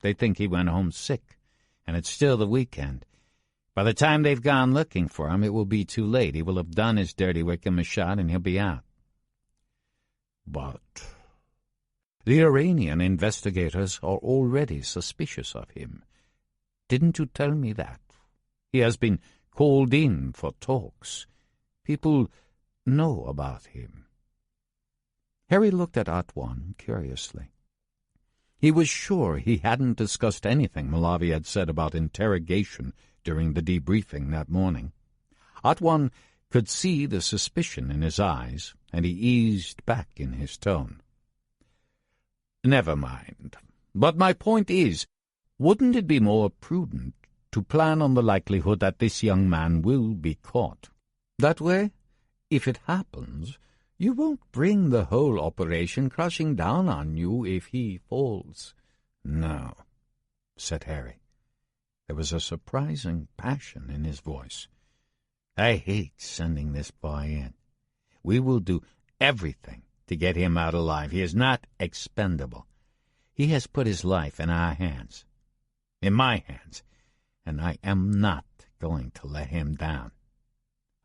[SPEAKER 1] They think he went home sick, and it's still the weekend. By the time they've gone looking for him, it will be too late. He will have done his dirty work in Mashhad, and he'll be out." "But the Iranian investigators are already suspicious of him. Didn't you tell me that? He has been called in for talks. People know about him." Harry looked at Atwan curiously. He was sure he hadn't discussed anything Malavi had said about interrogation during the debriefing that morning. Atwan could see the suspicion in his eyes, and he eased back in his tone. "Never mind. But my point is, wouldn't it be more prudent to plan on the likelihood that this young man will be caught? That way, if it happens, you won't bring the whole operation crashing down on you if he falls." "No," said Harry. There was a surprising passion in his voice. I hate sending this boy in. We will do everything to get him out alive. He is not expendable. He has put his life in our hands, in my hands, and I am not going to let him down.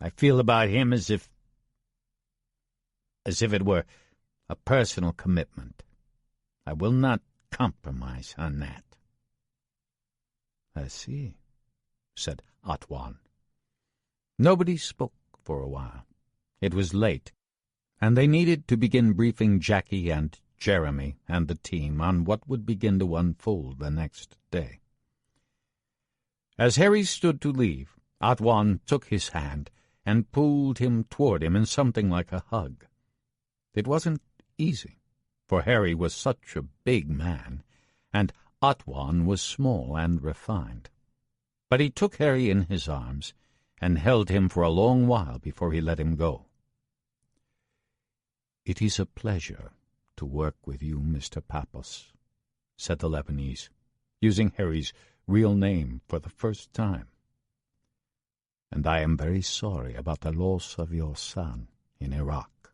[SPEAKER 1] I feel about him as if it were a personal commitment. I will not compromise on that."
[SPEAKER 3] "I see," said Otwan.
[SPEAKER 1] Nobody spoke for a while. It was late, and they needed to begin briefing Jackie and Jeremy and the team on what would begin to unfold the next day. As Harry stood to leave, Otwan took his hand and pulled him toward him in something like a hug. It wasn't easy, for Harry was such a big man, and Otwan was small and refined. But he took Harry in his arms and held him for a long while before he let him go.
[SPEAKER 3] "It is a pleasure to work with you, Mr. Pappas," said the Lebanese, using Harry's real name for the first time. "And I am very sorry about the loss of your son in Iraq."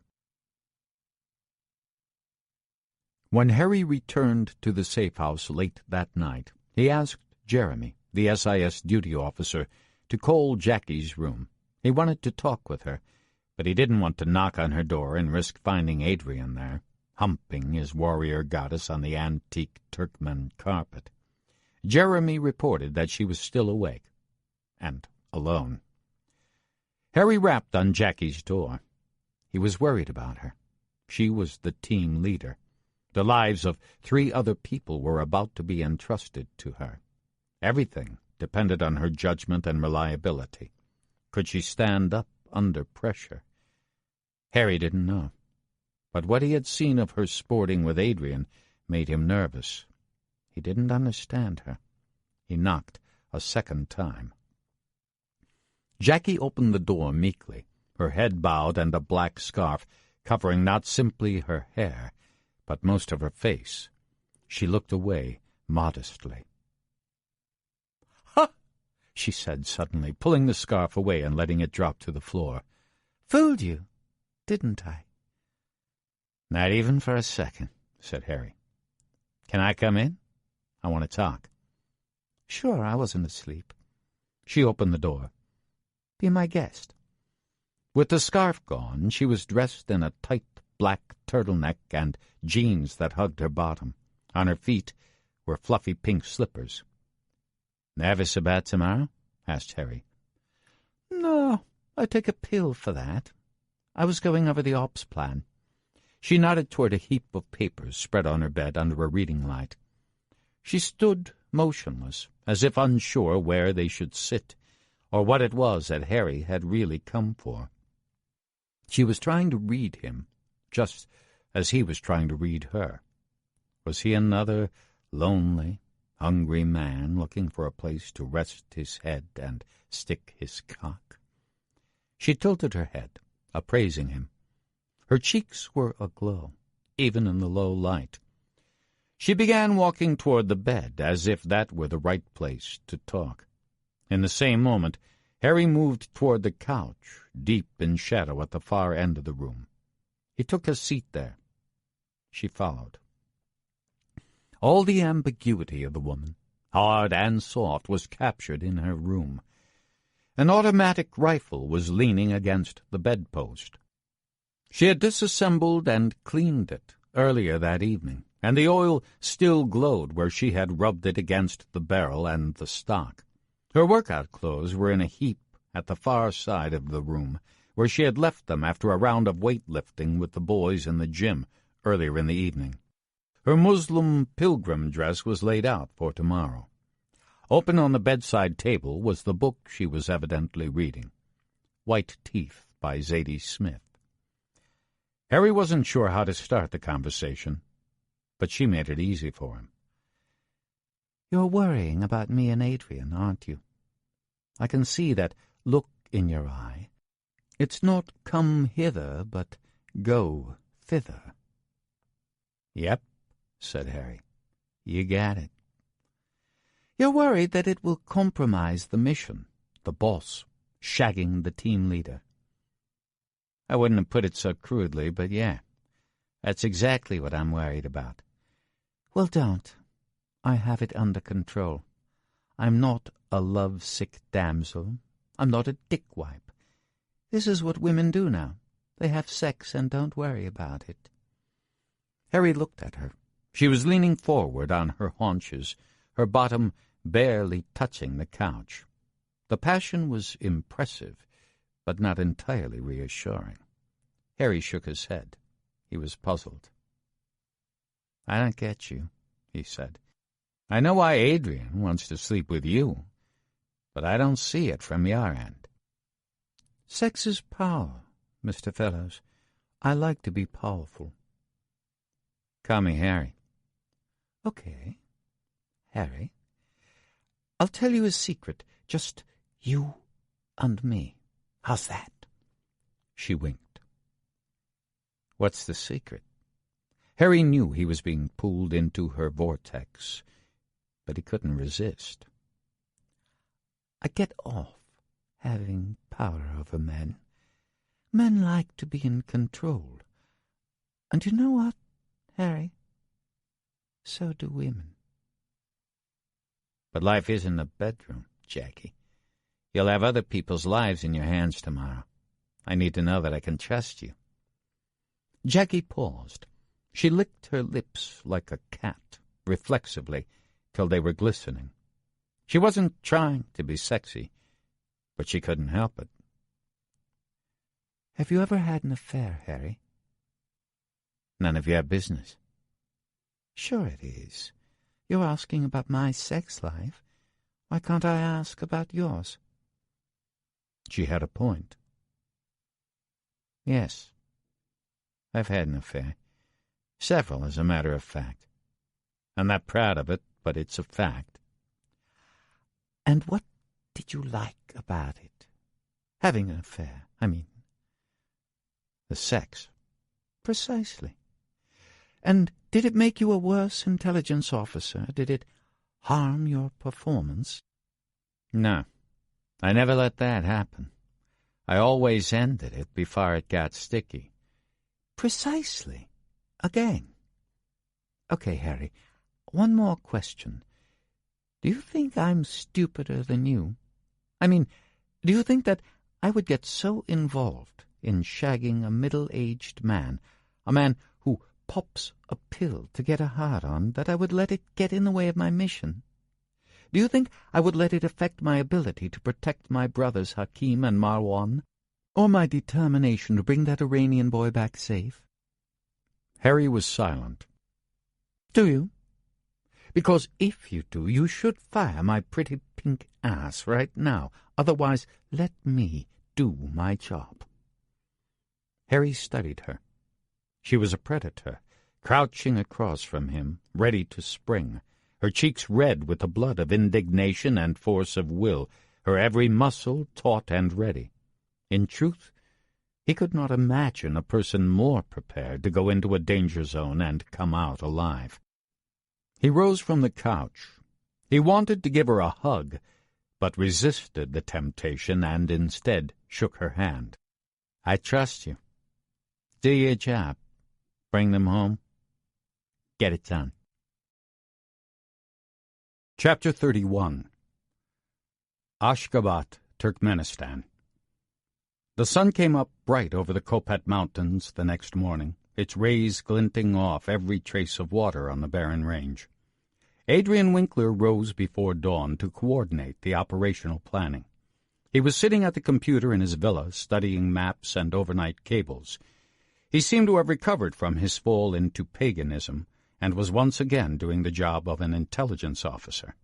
[SPEAKER 3] When Harry returned to the safe house late that night, he asked Jeremy, the SIS duty officer, to call Jackie's room. He wanted to talk with her, but he didn't want to knock on her door and risk finding Adrian there, humping his warrior goddess on the antique Turkmen carpet. Jeremy reported that she was still awake and alone. Harry rapped on Jackie's door. He was worried about her. She was the team leader. The lives of 3 other people were about to be entrusted to her. Everything depended on her judgment and reliability. Could she stand up under pressure? Harry didn't know. But what he had seen of her sporting with Adrian made him nervous. He didn't understand her. He knocked a second time. Jackie opened the door meekly, her head bowed and a black scarf covering not simply her hair, but most of her face. She looked away modestly. "Ha!" she said suddenly, pulling the scarf away and letting it drop to the floor. "Fooled you, didn't I?" "Not even for a second," said Harry. "Can I come in? I want to talk." "Sure, I wasn't asleep." She opened the door. "Be my guest." With the scarf gone, she was dressed in a tight black turtleneck and jeans that hugged her bottom. On her feet were fluffy pink slippers. "Nervous about tomorrow?" asked Harry. "No, I take a pill for that. I was going over the ops plan." She nodded toward a heap of papers spread on her bed under a reading light. She stood motionless, as if unsure where they should sit, or what it was that Harry had really come for. She was trying to read him, just as he was trying to read her. Was he another lonely, hungry man looking for a place to rest his head and stick his cock? She tilted her head, appraising him. Her cheeks were aglow, even in the low light. She began walking toward the bed, as if that were the right place to talk. In the same moment, Harry moved toward the couch, deep in shadow at the far end of the room. He took a seat there. She followed. All the ambiguity of the woman, hard and soft, was captured in her room. An automatic rifle was leaning against the bedpost. She had disassembled and cleaned it earlier that evening, and the oil still glowed where she had rubbed it against the barrel and the stock. Her workout clothes were in a heap at the far side of the room, where she had left them after a round of weightlifting with the boys in the gym earlier in the evening. Her Muslim pilgrim dress was laid out for tomorrow. Open on the bedside table was the book she was evidently reading, White Teeth by Zadie Smith. Harry wasn't sure how to start the conversation, but she made it easy for him. "You're worrying about me and Adrian, aren't you? I can see that look in your eye. It's not come hither, but go thither." "Yep," said Harry. "You got it." "You're worried that it will compromise the mission, the boss,"
[SPEAKER 1] shagging the team leader. I wouldn't have put it so crudely, but yeah, that's exactly what I'm worried about.
[SPEAKER 3] Well, don't. I have it under control. I'm not a love-sick damsel. I'm not a dickwipe. This is what women do now. They have sex and don't worry about it.
[SPEAKER 1] Harry looked at her. She was leaning forward on her haunches, her bottom barely touching the couch. The passion was impressive, but not entirely reassuring. Harry shook his head. He was puzzled. "I don't get you," he said. "I know why Adrian wants to sleep with you, but I don't see it from your end."
[SPEAKER 3] Sex is power, Mr. Fellows. I like to be powerful.
[SPEAKER 1] Call me Harry.
[SPEAKER 3] Okay, Harry. I'll tell you a secret, just you and me. How's that?
[SPEAKER 1] She winked. What's the secret? Harry knew he was being pulled into her vortex, but he couldn't resist.
[SPEAKER 3] I get off having power over men. Men like to be in control. And you know what, Harry? So do women.
[SPEAKER 1] But life isn't a bedroom, Jackie. You'll have other people's lives in your hands tomorrow. I need to know that I can trust you. Jackie paused. She licked her lips like a cat, reflexively, till they were glistening. She wasn't trying to be sexy, but she couldn't help it.
[SPEAKER 3] Have you ever had an affair, Harry?
[SPEAKER 1] None of your business.
[SPEAKER 3] Sure it is. You're asking about my sex life. Why can't I ask about yours?
[SPEAKER 1] She had a point. Yes, I've had an affair. Several, as a matter of fact. I'm not proud of it, but it's a fact.
[SPEAKER 3] And what did you like about it? Having an affair, I mean.
[SPEAKER 1] The sex.
[SPEAKER 3] Precisely. And did it make you a worse intelligence officer? Did it harm your performance?
[SPEAKER 1] No, I never let that happen. I always ended it before it got sticky.
[SPEAKER 3] Precisely. Again. Okay, Harry, one more question. Do you think I'm stupider than you? I mean, do you think that I would get so involved in shagging a middle-aged man, a man who pops a pill to get a hard-on, that I would let it get in the way of my mission? Do you think I would let it affect my ability to protect my brothers Hakim and Marwan, or my determination to bring that Iranian boy back safe?
[SPEAKER 1] Harry was silent.
[SPEAKER 3] Do you?
[SPEAKER 1] Because if you do, you should fire my pretty pink ass right now. Otherwise, let me do my job. Harry studied her. She was a predator, crouching across from him, ready to spring, her cheeks red with the blood of indignation and force of will, her every muscle taut and ready. In truth, he could not imagine a person more prepared to go into a danger zone and come out alive. He rose from the couch. He wanted to give her a hug, but resisted the temptation and instead shook her hand. I trust you. Do your job. Bring them home. Get it done. Chapter 31. Ashgabat, Turkmenistan. The sun came up bright over the Kopat Mountains the next morning, its rays glinting off every trace of water on the barren range. Adrian Winkler rose before dawn to coordinate the operational planning. He was sitting at the computer in his villa, studying maps and overnight cables. He seemed to have recovered from his fall into paganism and was once again doing the job of an intelligence officer.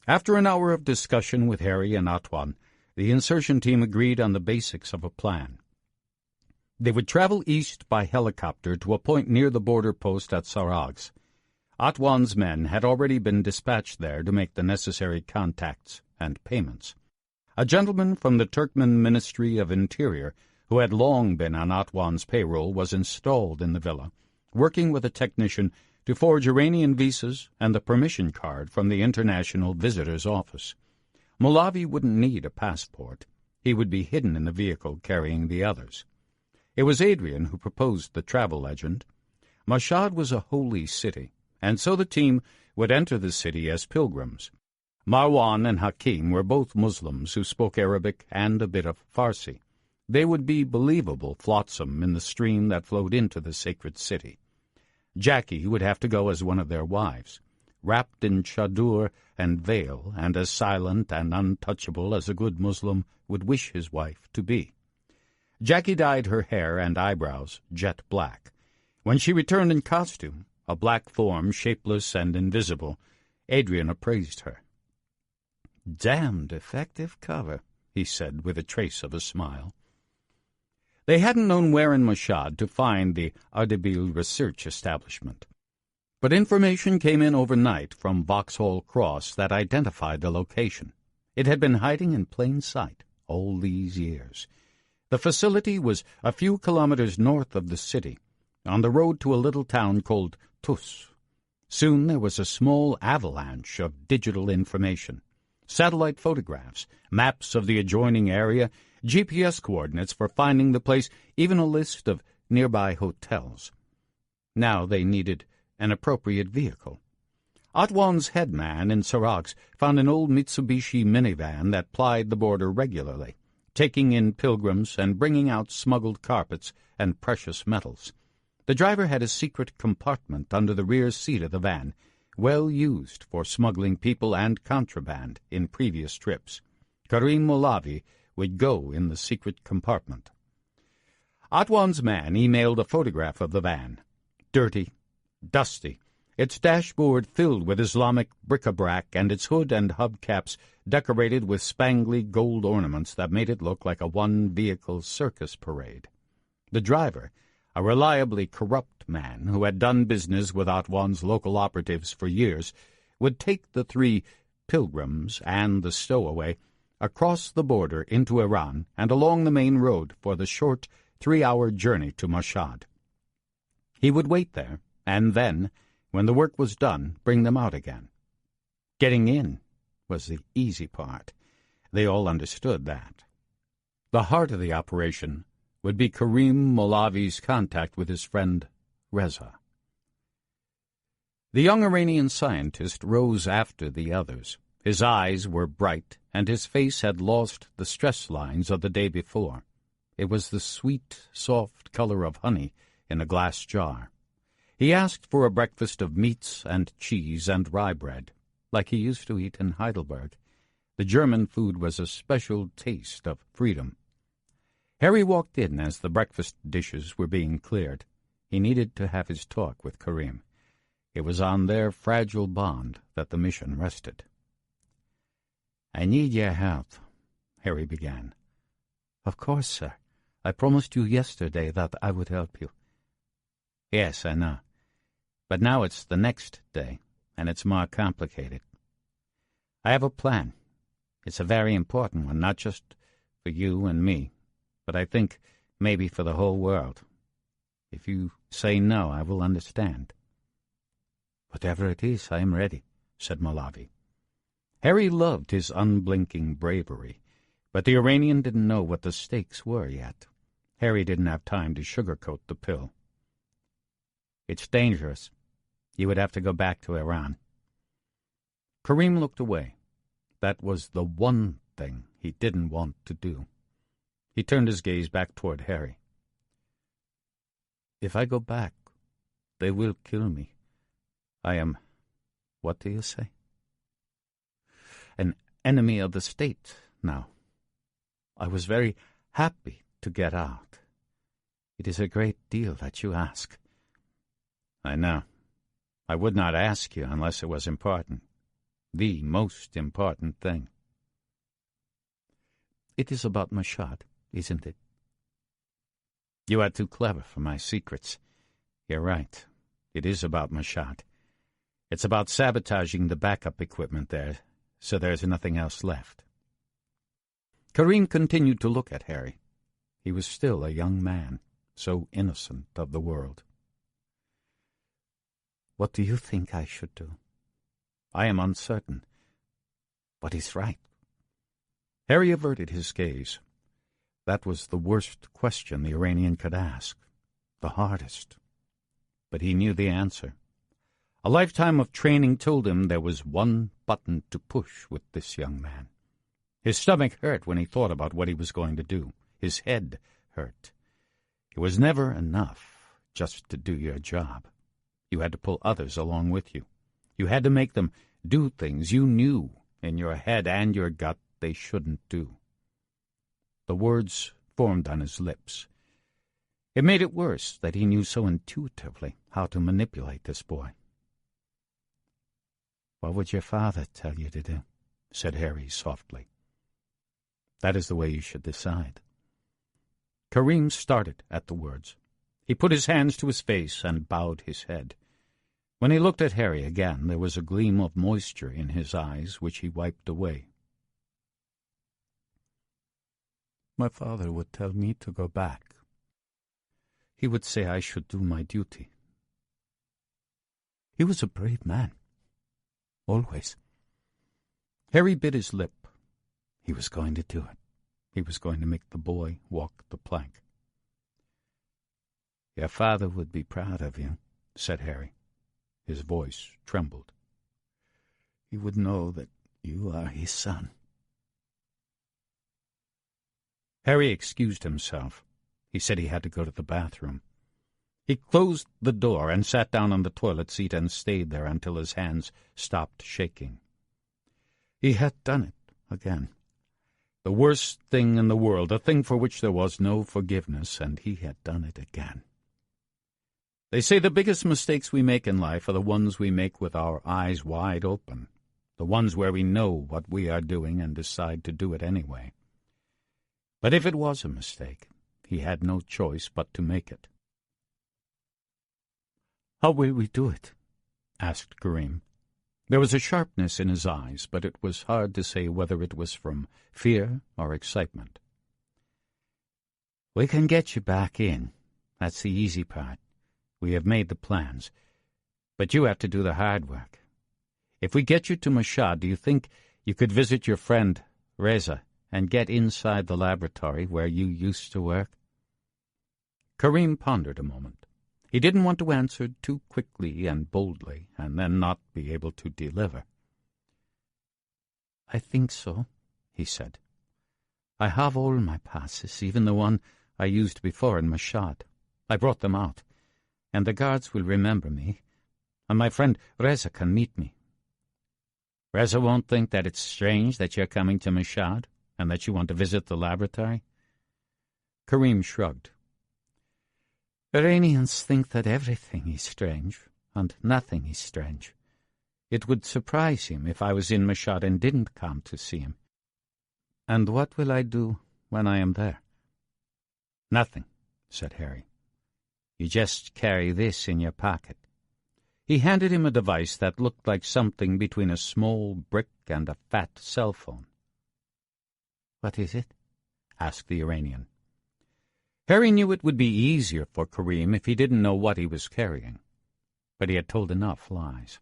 [SPEAKER 1] After an hour of discussion with Harry and Atwan, the insertion team agreed on the basics of a plan. They would travel east by helicopter to a point near the border post at Sarags. Atwan's men had already been dispatched there to make the necessary contacts and payments. A gentleman from the Turkmen Ministry of Interior, who had long been on Atwan's payroll, was installed in the villa, working with a technician to forge Iranian visas and the permission card from the International Visitors Office. Molavi wouldn't need a passport. he would be hidden in the vehicle carrying the others. It was Adrian who proposed the travel legend. Mashhad was a holy city, and so the team would enter the city as pilgrims. Marwan and Hakim were both Muslims who spoke Arabic and a bit of Farsi. They would be believable flotsam in the stream that flowed into the sacred city. Jackie would have to go as one of their wives, wrapped in chador and veil, and as silent and untouchable as a good Muslim would wish his wife to be. Jackie dyed her hair and eyebrows jet black. When she returned in costume, a black form, shapeless and invisible, Adrian appraised her. "Damned effective cover," he said with a trace of a smile. They hadn't known where in Mashhad to find the Ardabil research establishment, but information came in overnight from Vauxhall Cross that identified the location. It had been hiding in plain sight all these years. The facility was a few kilometers north of the city, on the road to a little town called Tus. Soon there was a small avalanche of digital information. Satellite photographs, maps of the adjoining area, GPS coordinates for finding the place, even a list of nearby hotels. Now they needed an appropriate vehicle. Atwan's headman in Sarax found an old Mitsubishi minivan that plied the border regularly, taking in pilgrims and bringing out smuggled carpets and precious metals. The driver had a secret compartment under the rear seat of the van, well used for smuggling people and contraband in previous trips. Karim Molavi would go in the secret compartment. Atwan's man emailed a photograph of the van. Dirty, dusty, its dashboard filled with Islamic bric-a-brac and its hood and hubcaps decorated with spangly gold ornaments that made it look like a one-vehicle circus parade. The driver, a reliably corrupt man who had done business with Atwan's local operatives for years, would take the three pilgrims and the stowaway across the border into Iran and along the main road for the short 3-hour journey to Mashhad. He would wait there, and then, when the work was done, bring them out again. Getting in was the easy part. They all understood that. The heart of the operation would be Karim Molavi's contact with his friend Reza. The young Iranian scientist rose after the others. His eyes were bright, and his face had lost the stress lines of the day before. It was the sweet, soft color of honey in a glass jar. He asked for a breakfast of meats and cheese and rye bread, like he used to eat in Heidelberg. The German food was a special taste of freedom. Harry walked in as the breakfast dishes were being cleared. He needed to have his talk with Karim. It was on their fragile bond that the mission rested. "I need your help," Harry began. "Of course, sir. I promised you yesterday that I would help you." "Yes, I know. But now it's the next day, and it's more complicated. I have a plan. It's a very important one, not just for you and me, but I think maybe for the whole world. If you say no, I will understand." "Whatever it is, I am ready," said Molavi. Harry loved his unblinking bravery, but the Iranian didn't know what the stakes were yet. Harry didn't have time to sugarcoat the pill. "It's dangerous. You would have to go back to Iran." Karim looked away. That was the one thing he didn't want to do. He turned his gaze back toward Harry. "If I go back, they will kill me. I am, what do you say? An enemy of the state now. I was very happy to get out. It is a great deal that you ask." "I know. I would not ask you unless it was important. The most important thing." "It is about Mashhad, isn't it?" "You are too clever for my secrets. You're right. It is about Mashhad. It's about sabotaging the backup equipment there, so there's nothing else left." Karim continued to look at Harry. He was still a young man, so innocent of the world. "What do you think I should do?" "I am uncertain. What is right?" Harry averted his gaze. That was the worst question the Iranian could ask, the hardest. But he knew the answer. A lifetime of training told him there was one button to push with this young man. His stomach hurt when he thought about what he was going to do. His head hurt. It was never enough just to do your job. You had to pull others along with you. You had to make them do things you knew in your head and your gut they shouldn't do. The words formed on his lips. It made it worse that he knew so intuitively how to manipulate this boy. "What would your father tell you to do?" said Harry softly. "That is the way you should decide." Kareem started at the words. He put his hands to his face and bowed his head. When he looked at Harry again, there was a gleam of moisture in his eyes, which he wiped away. "My father would tell me to go back. He would say I should do my duty. He was a brave man. Always." Harry bit his lip. He was going to do it. He was going to make the boy walk the plank. "Your father would be proud of you," said Harry. His voice trembled. "He would know that you are his son." Harry excused himself. He said he had to go to the bathroom. He closed the door and sat down on the toilet seat and stayed there until his hands stopped shaking. He had done it again. The worst thing in the world, a thing for which there was no forgiveness, and he had done it again. They say the biggest mistakes we make in life are the ones we make with our eyes wide open, the ones where we know what we are doing and decide to do it anyway. But if it was a mistake, he had no choice but to make it. "How will we do it?" asked Kareem. There was a sharpness in his eyes, but it was hard to say whether it was from fear or excitement. "We can get you back in. That's the easy part. We have made the plans. But you have to do the hard work. If we get you to Mashhad, do you think you could visit your friend Reza and get inside the laboratory where you used to work?" Kareem pondered a moment. He didn't want to answer too quickly and boldly, and then not be able to deliver. "I think so," he said. "I have all my passes, even the one I used before in Mashhad. I brought them out, and the guards will remember me, and my friend Reza can meet me." "Reza won't think that it's strange that you're coming to Mashhad, and that you want to visit the laboratory?" Kareem shrugged. "Iranians think that everything is strange, and nothing is strange. It would surprise him if I was in Mashhad and didn't come to see him. And what will I do when I am there?" "Nothing," said Harry. "You just carry this in your pocket." He handed him a device that looked like something between a small brick and a fat cell phone. "What is it?" asked the Iranian. Harry knew it would be easier for Kareem if he didn't know what he was carrying, but he had told enough lies.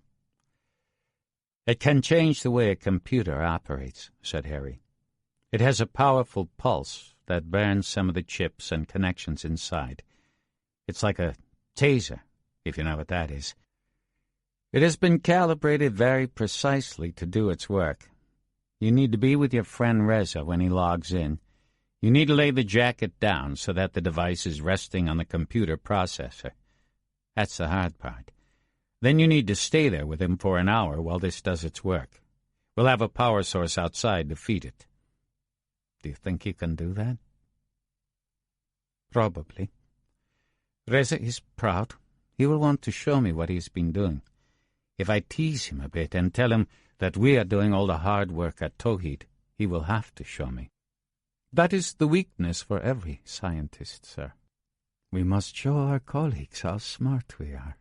[SPEAKER 1] "It can change the way a computer operates," said Harry. "It has a powerful pulse that burns some of the chips and connections inside. It's like a taser, if you know what that is. It has been calibrated very precisely to do its work. You need to be with your friend Reza when he logs in. You need to lay the jacket down so that the device is resting on the computer processor. That's the hard part. Then you need to stay there with him for an hour while this does its work. We'll have a power source outside to feed it." "Do you think you can do that?" "Probably. Reza is proud. He will want to show me what he's been doing. If I tease him a bit and tell him that we are doing all the hard work at Tawhid, he will have to show me. That is the weakness for every scientist, sir. We must show our colleagues how smart we are."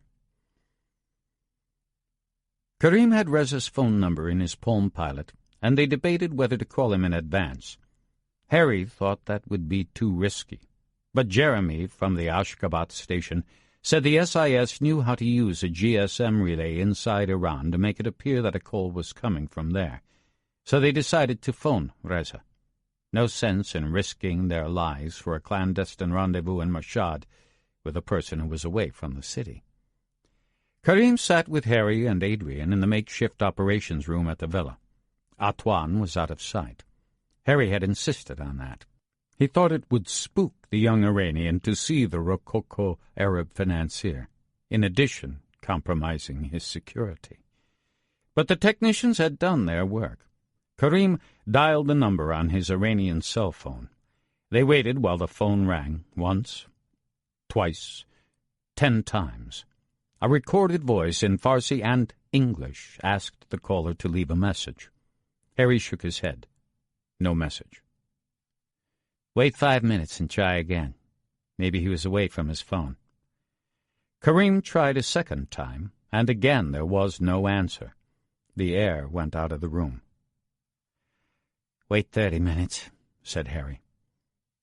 [SPEAKER 1] Kareem had Reza's phone number in his Palm Pilot, and they debated whether to call him in advance. Harry thought that would be too risky, but Jeremy from the Ashgabat station said the SIS knew how to use a GSM relay inside Iran to make it appear that a call was coming from there, so they decided to phone Reza. No sense in risking their lives for a clandestine rendezvous in Mashhad with a person who was away from the city. Karim sat with Harry and Adrian in the makeshift operations room at the villa. Antoine was out of sight. Harry had insisted on that. He thought it would spook the young Iranian to see the rococo Arab financier, in addition compromising his security. But the technicians had done their work. Karim dialed the number on his Iranian cell phone. They waited while the phone rang once, twice, 10 times. A recorded voice in Farsi and English asked the caller to leave a message. Harry shook his head. No message. Wait 5 minutes and try again. Maybe he was away from his phone. Karim tried a second time, and again there was no answer. The air went out of the room. Wait 30 minutes, said Harry.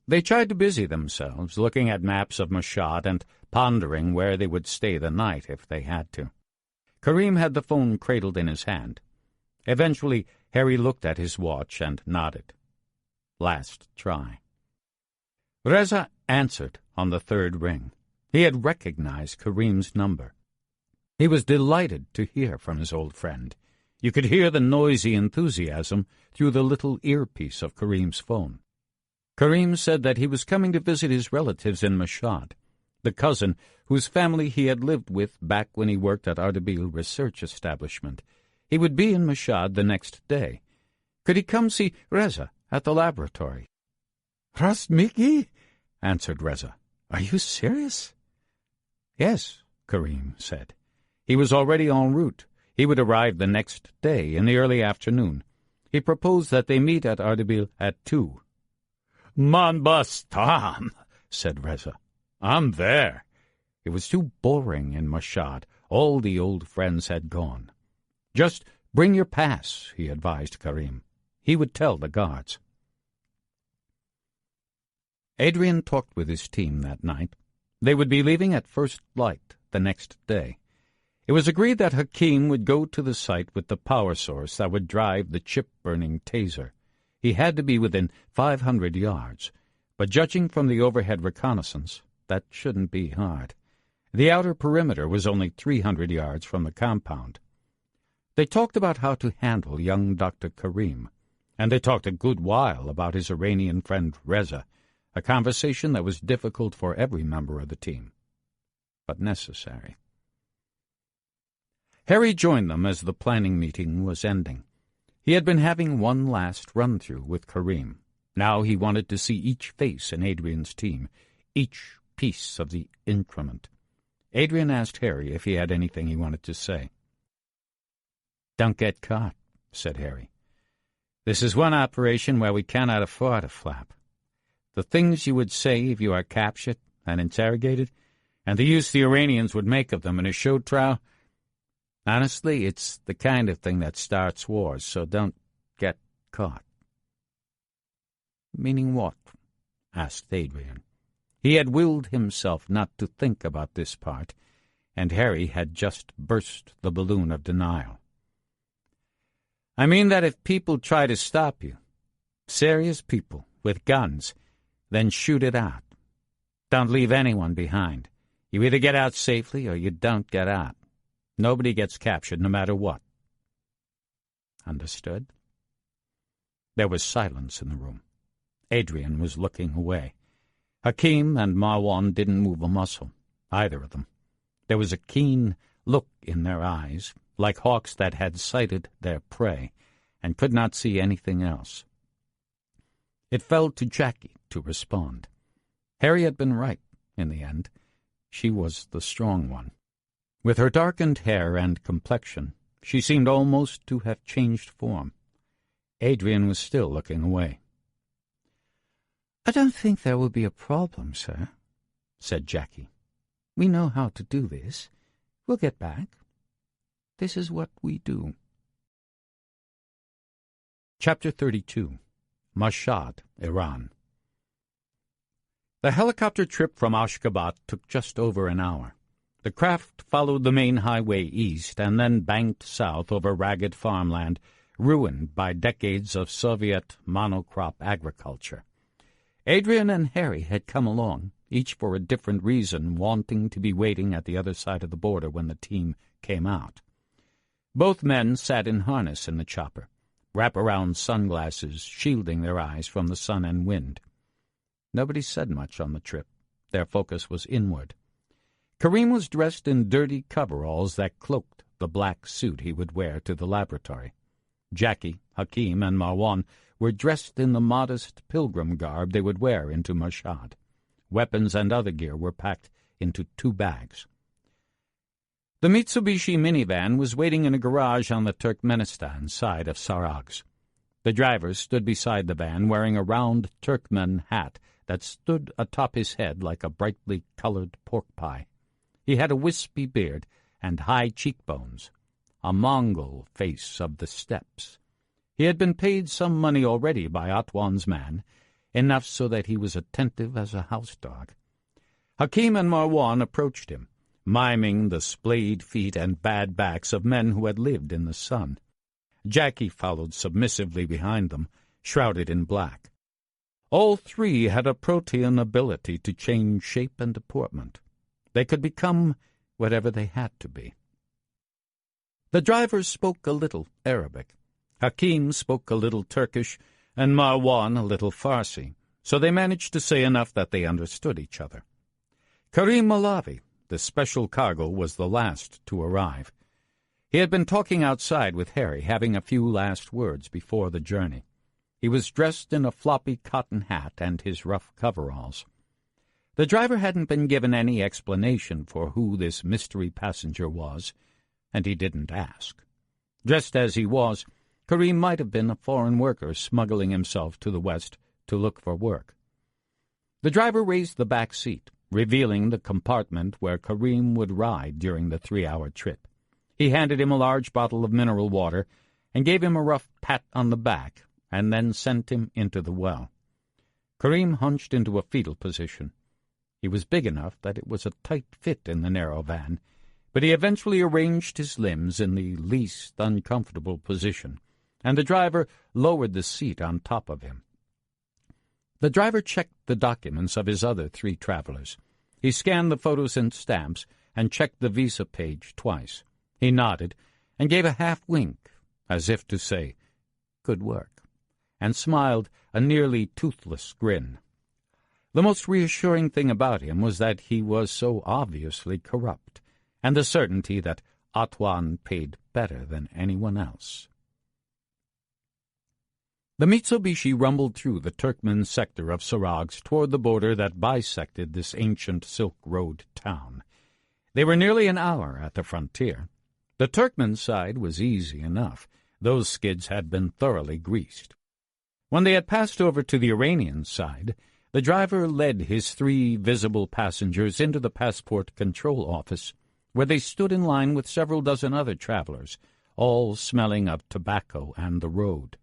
[SPEAKER 1] They tried to busy themselves, looking at maps of Mashhad and pondering where they would stay the night if they had to. Karim had the phone cradled in his hand. Eventually, Harry looked at his watch and nodded. Last try. Reza answered on the third ring. He had recognized Karim's number. He was delighted to hear from his old friend. You could hear the noisy enthusiasm through the little earpiece of Karim's phone. Karim said that he was coming to visit his relatives in Mashhad, the cousin whose family he had lived with back when he worked at Ardabil Research Establishment. He would be in Mashhad the next day. Could he come see Reza at the laboratory? Rast Miki? Answered Reza. Are you serious? Yes, Karim said. He was already en route. He would arrive the next day in the early afternoon. He proposed that they meet at Ardabil at 2. Man bastam, said Reza. I'm there. It was too boring in Mashhad. All the old friends had gone. Just bring your pass, he advised Karim. He would tell the guards. Adrian talked with his team that night. They would be leaving at first light the next day. It was agreed that Hakim would go to the site with the power source that would drive the chip-burning taser. He had to be within 500 yards, but judging from the overhead reconnaissance, that shouldn't be hard. The outer perimeter was only 300 yards from the compound. They talked about how to handle young Dr. Karim, and they talked a good while about his Iranian friend Reza, a conversation that was difficult for every member of the team, but necessary. Harry joined them as the planning meeting was ending. He had been having one last run-through with Karim. Now he wanted to see each face in Adrian's team, each piece of the increment. Adrian asked Harry if he had anything he wanted to say. Don't get caught, said Harry. This is one operation where we cannot afford a flap. The things you would say if you are captured and interrogated, and the use the Iranians would make of them in a show trial, honestly, it's the kind of thing that starts wars, so don't get caught. Meaning what? Asked Adrian. He had willed himself not to think about this part, and Harry had just burst the balloon of denial. I mean that if people try to stop you, serious people with guns, then shoot it out. Don't leave anyone behind. You either get out safely or you don't get out. Nobody gets captured no matter what. Understood? There was silence in the room. Adrian was looking away. Hakim and Marwan didn't move a muscle, either of them. There was a keen look in their eyes, like hawks that had sighted their prey and could not see anything else. It fell to Jackie to respond. Harry had been right, in the end. She was the strong one. With her darkened hair and complexion, she seemed almost to have changed form. Adrian was still looking away. I don't think there will be a problem, sir, said Jackie. We know how to do this. We'll get back. This is what we do. Chapter 32. Mashhad, Iran. The helicopter trip from Ashgabat took just over an hour. The craft followed the main highway east and then banked south over ragged farmland ruined by decades of Soviet monocrop agriculture. Adrian and Harry had come along, each for a different reason, wanting to be waiting at the other side of the border when the team came out. Both men sat in harness in the chopper, wrap-around sunglasses shielding their eyes from the sun and wind. Nobody said much on the trip. Their focus was inward. Karim was dressed in dirty coveralls that cloaked the black suit he would wear to the laboratory. Jackie, Hakim, and Marwan were dressed in the modest pilgrim garb they would wear into Mashhad. Weapons and other gear were packed into 2 bags. The Mitsubishi minivan was waiting in a garage on the Turkmenistan side of Sarag's. The driver stood beside the van wearing a round Turkmen hat that stood atop his head like a brightly colored pork pie. He had a wispy beard and high cheekbones, a Mongol face of the steppes. He had been paid some money already by Atwan's man, enough so that he was attentive as a house dog. Hakim and Marwan approached him, miming the splayed feet and bad backs of men who had lived in the sun. Jackie followed submissively behind them, shrouded in black. All 3 had a protean ability to change shape and deportment. They could become whatever they had to be. The driver spoke a little Arabic. Hakim spoke a little Turkish, and Marwan a little Farsi, so they managed to say enough that they understood each other. Karim Malavi, the special cargo, was the last to arrive. He had been talking outside with Harry, having a few last words before the journey. He was dressed in a floppy cotton hat and his rough coveralls. The driver hadn't been given any explanation for who this mystery passenger was, and he didn't ask. Dressed as he was, Karim might have been a foreign worker smuggling himself to the west to look for work. The driver raised the back seat, revealing the compartment where Karim would ride during the 3-hour trip. He handed him a large bottle of mineral water and gave him a rough pat on the back, and then sent him into the well. Karim hunched into a fetal position. He was big enough that it was a tight fit in the narrow van, but he eventually arranged his limbs in the least uncomfortable position, and the driver lowered the seat on top of him. The driver checked the documents of his other 3 travelers. He scanned the photos and stamps and checked the visa page twice. He nodded and gave a half-wink, as if to say, "Good work," and smiled a nearly toothless grin. The most reassuring thing about him was that he was so obviously corrupt, and the certainty that Atwan paid better than anyone else. The Mitsubishi rumbled through the Turkmen sector of Sarag's toward the border that bisected this ancient Silk Road town. They were nearly an hour at the frontier. The Turkmen side was easy enough. Those skids had been thoroughly greased. When they had passed over to the Iranian side, the driver led his 3 visible passengers into the passport control office, where they stood in line with several dozen other travelers, all smelling of tobacco and the road.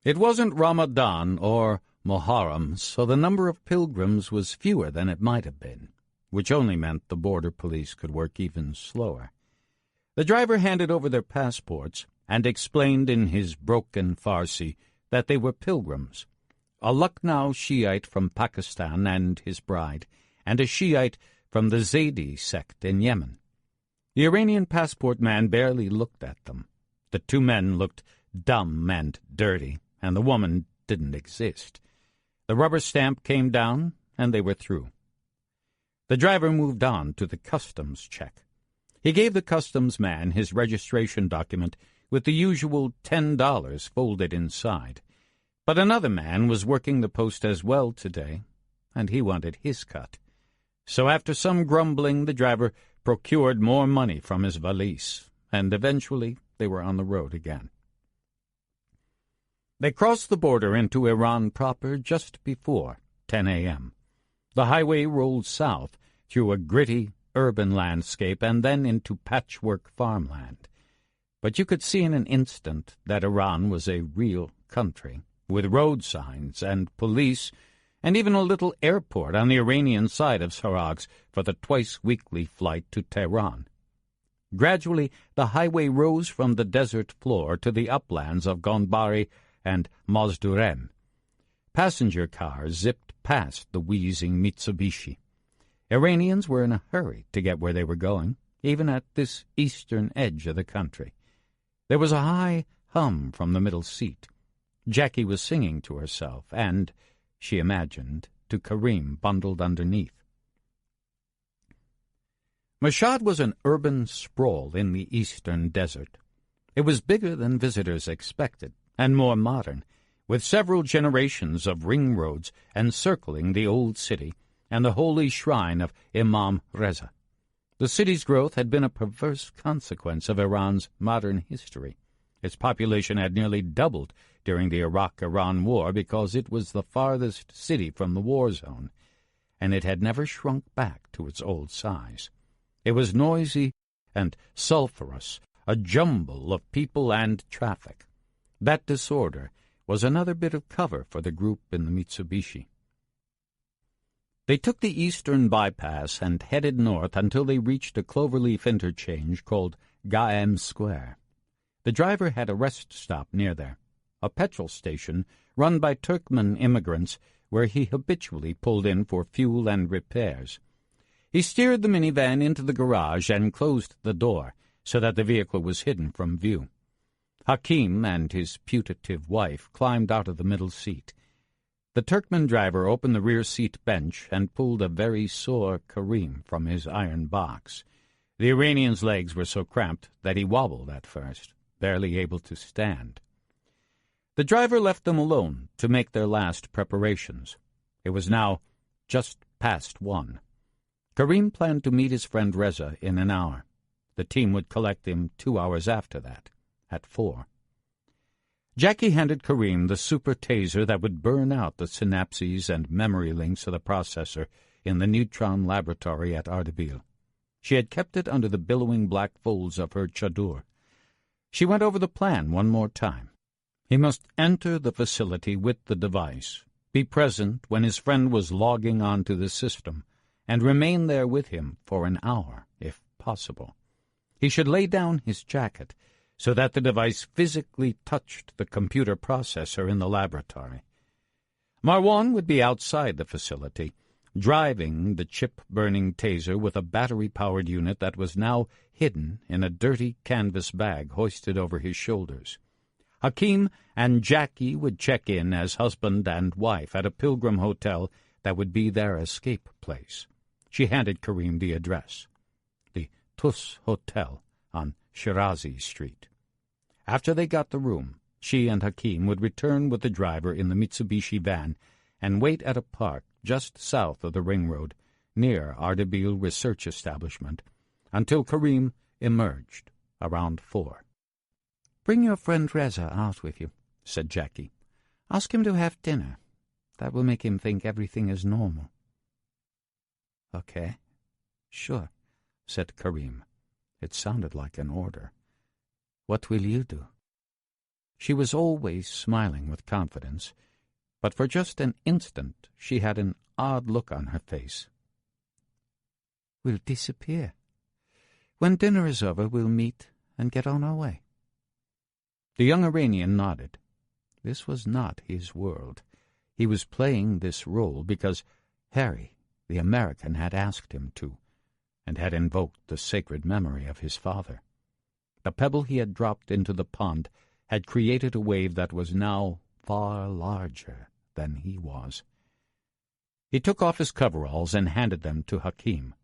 [SPEAKER 1] It wasn't Ramadan or Muharram, so the number of pilgrims was fewer than it might have been, which only meant the border police could work even slower. The driver handed over their passports and explained in his broken Farsi that they were pilgrims, a Lucknow Shiite from Pakistan and his bride, and a Shiite from the Zaydi sect in Yemen. The Iranian passport man barely looked at them. The 2 men looked dumb and dirty, and the woman didn't exist. The rubber stamp came down, and they were through. The driver moved on to the customs check. He gave the customs man his registration document with the usual $10 folded inside. But another man was working the post as well today, and he wanted his cut. So after some grumbling, the driver procured more money from his valise, and eventually they were on the road again. They crossed the border into Iran proper just before 10 a.m. The highway rolled south through a gritty urban landscape and then into patchwork farmland. But you could see in an instant that Iran was a real country, with road signs and police, and even a little airport on the Iranian side of Sarag's for the twice-weekly flight to Tehran. Gradually, the highway rose from the desert floor to the uplands of Gondbari and Mazduren. Passenger cars zipped past the wheezing Mitsubishi. Iranians were in a hurry to get where they were going, even at this eastern edge of the country. There was a high hum from the middle seat. Jackie was singing to herself and, she imagined, to Karim bundled underneath. Mashhad was an urban sprawl in the eastern desert. It was bigger than visitors expected, and more modern, with several generations of ring roads encircling the old city and the holy shrine of Imam Reza. The city's growth had been a perverse consequence of Iran's modern history. Its population had nearly doubled during the Iraq-Iran War because it was the farthest city from the war zone, and it had never shrunk back to its old size. It was noisy and sulphurous, a jumble of people and traffic. That disorder was another bit of cover for the group in the Mitsubishi. They took the eastern bypass and headed north until they reached a cloverleaf interchange called Gaem Square. The driver had a rest stop near there, a petrol station run by Turkmen immigrants where he habitually pulled in for fuel and repairs. He steered the minivan into the garage and closed the door so that the vehicle was hidden from view. Hakim and his putative wife climbed out of the middle seat. The Turkmen driver opened the rear seat bench and pulled a very sore Karim from his iron box. The Iranian's legs were so cramped that he wobbled at first, barely able to stand. The driver left them alone to make their last preparations. It was now just past 1. Karim planned to meet his friend Reza in an hour. The team would collect him 2 hours after that, at 4. Jackie handed Karim the super taser that would burn out the synapses and memory links of the processor in the neutron laboratory at Ardabil. She had kept it under the billowing black folds of her chador. She went over the plan one more time. He must enter the facility with the device, be present when his friend was logging onto the system, and remain there with him for an hour, if possible. He should lay down his jacket so that the device physically touched the computer processor in the laboratory. Marwan would be outside the facility, driving the chip-burning taser with a battery-powered unit that was now hidden in a dirty canvas bag hoisted over his shoulders. Hakim and Jackie would check in as husband and wife at a pilgrim hotel that would be their escape place. She handed Karim the address, the Tus Hotel on Shirazi Street. After they got the room, she and Hakim would return with the driver in the Mitsubishi van and wait at a park just south of the ring road, near Ardabil Research Establishment, until Karim emerged around 4. "Bring your friend Reza out with you," said Jackie. "Ask him to have dinner. That will make him think everything is normal." "Okay, sure," said Karim. It sounded like an order. "What will you do?" She was always smiling with confidence, but for just an instant she had an odd look on her face. "We'll disappear. When dinner is over, we'll meet and get on our way." The young Iranian nodded. This was not his world. He was playing this role because Harry, the American, had asked him to, and had invoked the sacred memory of his father. The pebble he had dropped into the pond had created a wave that was now far larger than he was. He took off his coveralls and handed them to Hakim.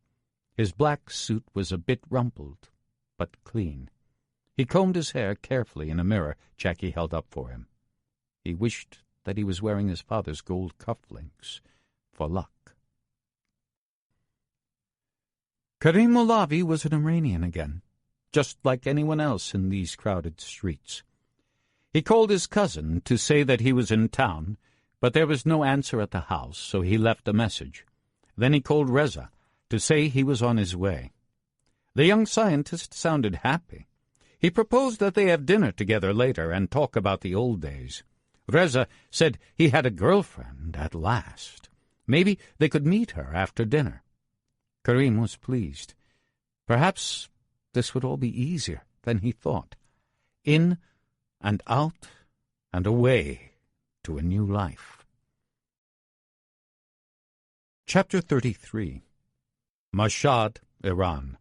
[SPEAKER 1] His black suit was a bit rumpled, but clean. He combed his hair carefully in a mirror Jackie held up for him. He wished that he was wearing his father's gold cufflinks for luck. Karim Molavi was an Iranian again, just like anyone else in these crowded streets. He called his cousin to say that he was in town, but there was no answer at the house, so he left a message. Then he called Reza to say he was on his way. The young scientist sounded happy. He proposed that they have dinner together later and talk about the old days. Reza said he had a girlfriend at last. Maybe they could meet her after dinner. Karim was pleased. Perhaps this would all be easier than he thought. In and out and away to a new life. Chapter 33. Mashhad, Iran.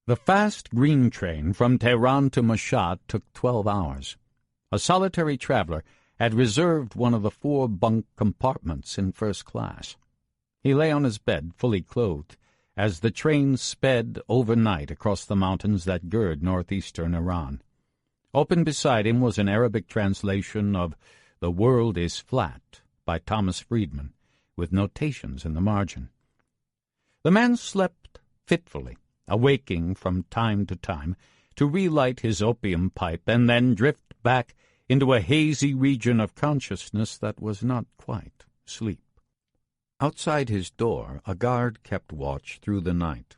[SPEAKER 1] The fast green train from Tehran to Mashhad took 12 hours. A solitary traveler had reserved one of the 4 bunk compartments in first class. He lay on his bed, fully clothed, as the train sped overnight across the mountains that gird northeastern Iran. Open beside him was an Arabic translation of "The World is Flat" by Thomas Friedman, with notations in the margin. The man slept fitfully, awaking from time to time to relight his opium pipe and then drift back into a hazy region of consciousness that was not quite sleep. Outside his door, a guard kept watch through the night.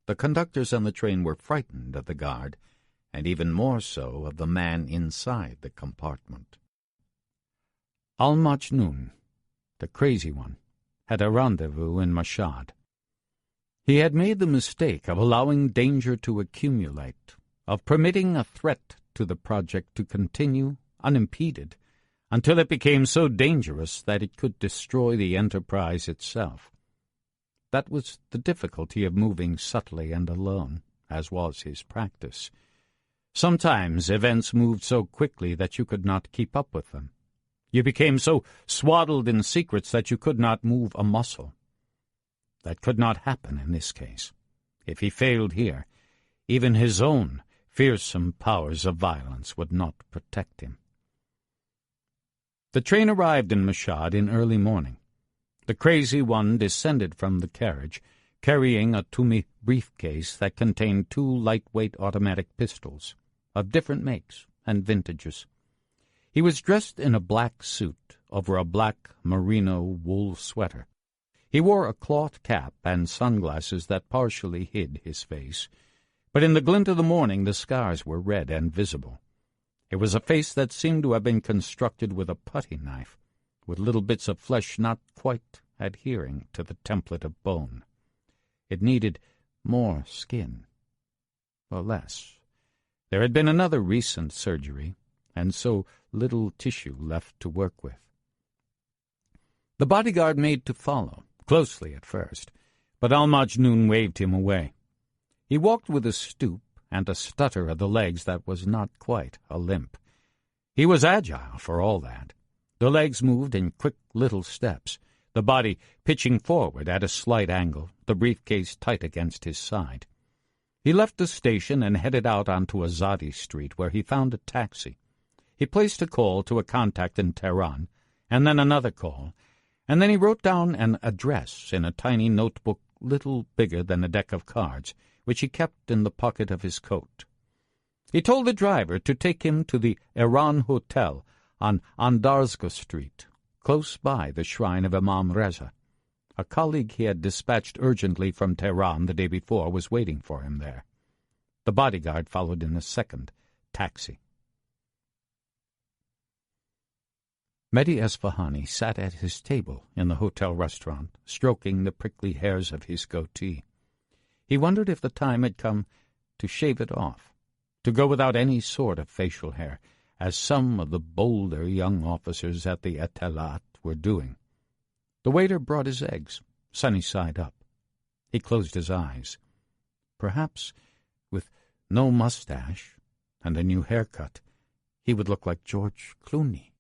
[SPEAKER 1] The conductors on the train were frightened of the guard, and even more so of the man inside the compartment. Al-Majnun, the crazy one, had a rendezvous in Mashhad. He had made the mistake of allowing danger to accumulate, of permitting a threat to the project to continue unimpeded until it became so dangerous that it could destroy the enterprise itself. That was the difficulty of moving subtly and alone, as was his practice. Sometimes events moved so quickly that you could not keep up with them. You became so swaddled in secrets that you could not move a muscle. That could not happen in this case. If he failed here, even his own fearsome powers of violence would not protect him. The train arrived in Mashhad in early morning. The crazy one descended from the carriage, carrying a Tumi briefcase that contained 2 lightweight automatic pistols, of different makes and vintages. He was dressed in a black suit over a black merino wool sweater. He wore a cloth cap and sunglasses that partially hid his face, but in the glint of the morning the scars were red and visible. It was a face that seemed to have been constructed with a putty knife, with little bits of flesh not quite adhering to the template of bone. It needed more skin, or less. There had been another recent surgery, and so little tissue left to work with. The bodyguard made to follow, closely at first, but Al-Majnun waved him away. He walked with a stoop and a stutter of the legs that was not quite a limp. He was agile for all that. The legs moved in quick little steps, the body pitching forward at a slight angle, the briefcase tight against his side. He left the station and headed out onto Azadi Street, where he found a taxi. He placed a call to a contact in Tehran, and then another call, and then he wrote down an address in a tiny notebook little bigger than a deck of cards, which he kept in the pocket of his coat. He told the driver to take him to the Iran Hotel on Andarzga Street, close by the shrine of Imam Reza. A colleague he had dispatched urgently from Tehran the day before was waiting for him there. The bodyguard followed in a second taxi. Mehdi Esfahani sat at his table in the hotel restaurant, stroking the prickly hairs of his goatee. He wondered if the time had come to shave it off, to go without any sort of facial hair, as some of the bolder young officers at the Etelat were doing. The waiter brought his eggs, sunny side up. He closed his eyes. Perhaps, with no mustache and a new haircut, he would look like George Clooney.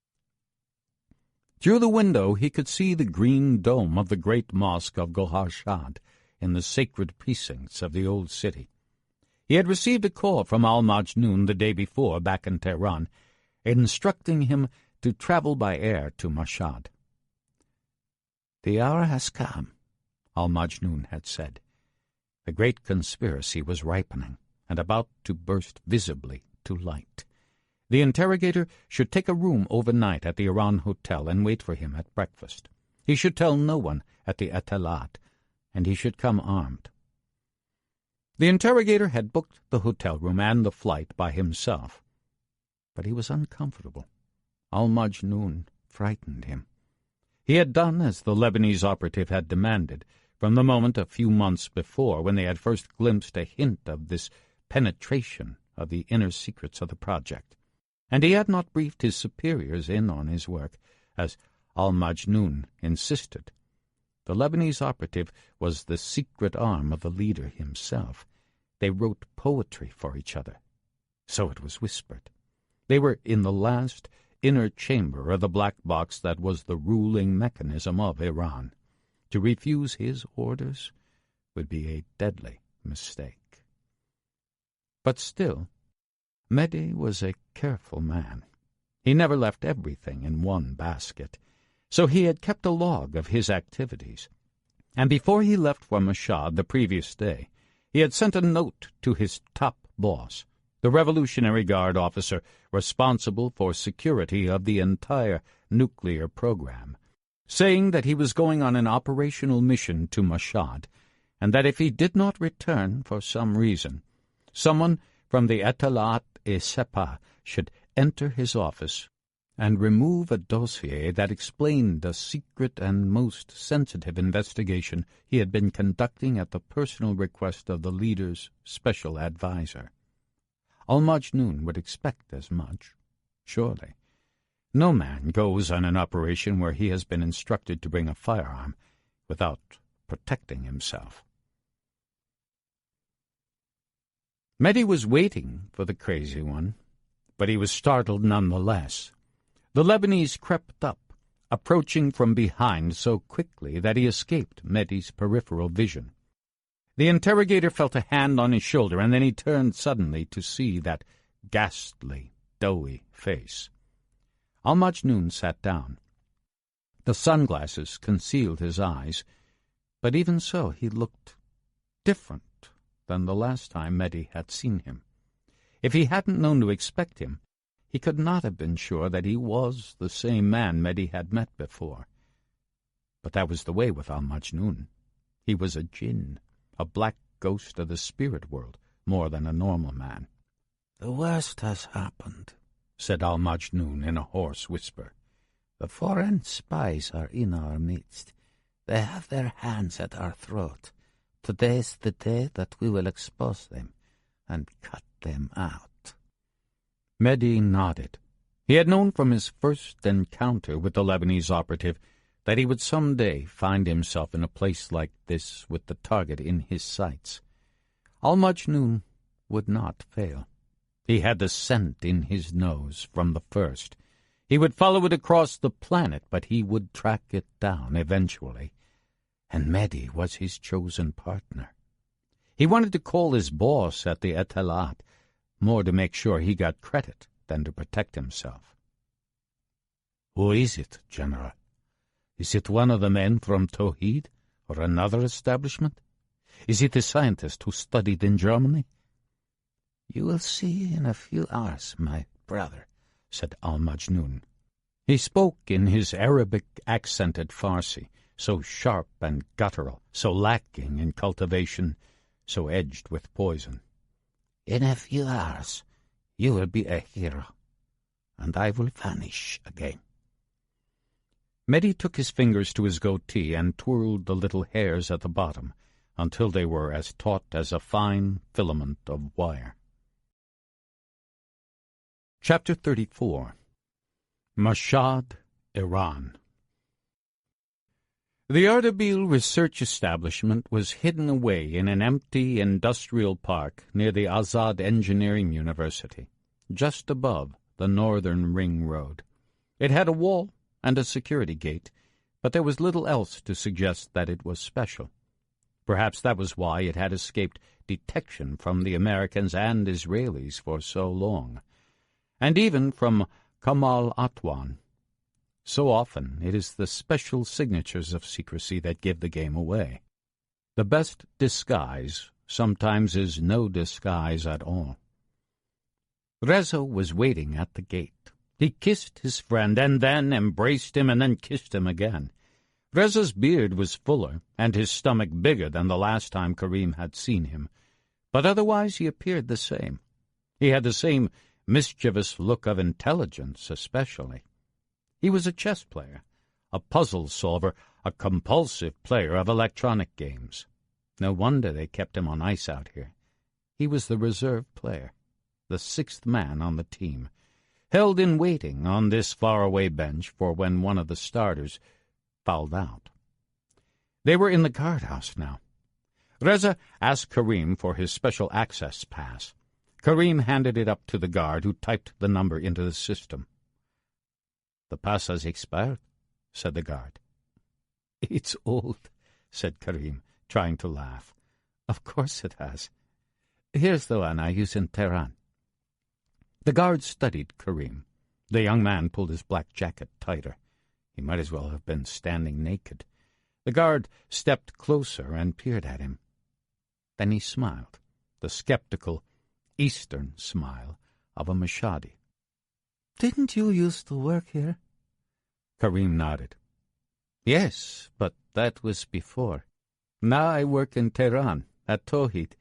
[SPEAKER 1] Through the window he could see the green dome of the great mosque of Gohar Shad in the sacred precincts of the old city. He had received a call from Al-Majnun the day before back in Tehran, instructing him to travel by air to Mashhad. "The hour has come," Al-Majnun had said. The great conspiracy was ripening and about to burst visibly to light. The interrogator should take a room overnight at the Iran Hotel and wait for him at breakfast. He should tell no one at the Etelat, and he should come armed. The interrogator had booked the hotel room and the flight by himself, but he was uncomfortable. Al-Majnun frightened him. He had done as the Lebanese operative had demanded, from the moment a few months before when they had first glimpsed a hint of this penetration of the inner secrets of the project. And he had not briefed his superiors in on his work, as Al-Majnun insisted. The Lebanese operative was the secret arm of the leader himself. They wrote poetry for each other. So it was whispered. They were in the last inner chamber of the black box that was the ruling mechanism of Iran. To refuse his orders would be a deadly mistake. But still, Mehdi was a careful man. He never left everything in one basket, so he had kept a log of his activities. And before he left for Mashhad the previous day, he had sent a note to his top boss, the Revolutionary Guard officer responsible for security of the entire nuclear program, saying that he was going on an operational mission to Mashhad, and that if he did not return for some reason, someone from the Etalat-e-Sepah should enter his office and remove a dossier that explained a secret and most sensitive investigation he had been conducting at the personal request of the leader's special advisor. Al-Majnun would expect as much, surely. No man goes on an operation where he has been instructed to bring a firearm without protecting himself. Mehdi was waiting for the crazy one, but he was startled nonetheless. The Lebanese crept up, approaching from behind so quickly that he escaped Mehdi's peripheral vision. The interrogator felt a hand on his shoulder, and then he turned suddenly to see that ghastly, doughy face. Al-Majnun sat down. The sunglasses concealed his eyes, but even so he looked different than the last time Mehdi had seen him. If he hadn't known to expect him, he could not have been sure that he was the same man Mehdi had met before. But that was the way with Al-Majnun. He was a jinn, a black ghost of the spirit world, more than a normal man.
[SPEAKER 3] "The worst has happened,"
[SPEAKER 1] said Al-Majnun in a hoarse whisper.
[SPEAKER 3] "The foreign spies are in our midst. They have their hands at our throat. Today's the day that we will expose them and cut them out."
[SPEAKER 1] Mehdi nodded. He had known from his first encounter with the Lebanese operative that he would some day find himself in a place like this with the target in his sights. Al-Majnun would not fail. He had the scent in his nose from the first. He would follow it across the planet, but he would track it down eventually. And Mehdi was his chosen partner. He wanted to call his boss at the Etalat, more to make sure he got credit than to protect himself.
[SPEAKER 3] "Who is it, General? Is it one of the men from Tawhid, or another establishment? Is it the scientist who studied in Germany?" "You will see in a few hours, my brother," said Al-Majnun. He spoke in his Arabic-accented Farsi, so sharp and guttural, so lacking in cultivation, so edged with poison. "In a few hours you will be a hero, and I will vanish again."
[SPEAKER 1] Mehdi took his fingers to his goatee and twirled the little hairs at the bottom until they were as taut as a fine filament of wire. Chapter 34. Mashhad, Iran. The Ardabil research establishment was hidden away in an empty industrial park near the Azad Engineering University, just above the Northern Ring Road. It had a wall and a security gate, but there was little else to suggest that it was special. Perhaps that was why it had escaped detection from the Americans and Israelis for so long, and even from Kamal Atwan. So often it is the special signatures of secrecy that give the game away. The best disguise sometimes is no disguise at all. Reza was waiting at the gate. He kissed his friend, and then embraced him, and then kissed him again. Reza's beard was fuller, and his stomach bigger than the last time Karim had seen him, but otherwise he appeared the same. He had the same mischievous look of intelligence, especially. He was a chess player, a puzzle solver, a compulsive player of electronic games. No wonder they kept him on ice out here. He was the reserve player, the sixth man on the team, held in waiting on this faraway bench for when one of the starters fouled out. They were in the guardhouse now. Reza asked Karim for his special access pass. Karim handed it up to the guard, who typed the number into the system. "The pass has expired," said the guard. "It's old," said Karim, trying to laugh. "Of course it has. Here's the one I use in Tehran." The guard studied Karim. The young man pulled his black jacket tighter. He might as well have been standing naked. The guard stepped closer and peered at him. Then he smiled, the skeptical Eastern smile of a Mashadi.
[SPEAKER 3] "Didn't you used to work here?"
[SPEAKER 1] Karim nodded. "Yes, but that was before. Now I work in Tehran, at Tawhid.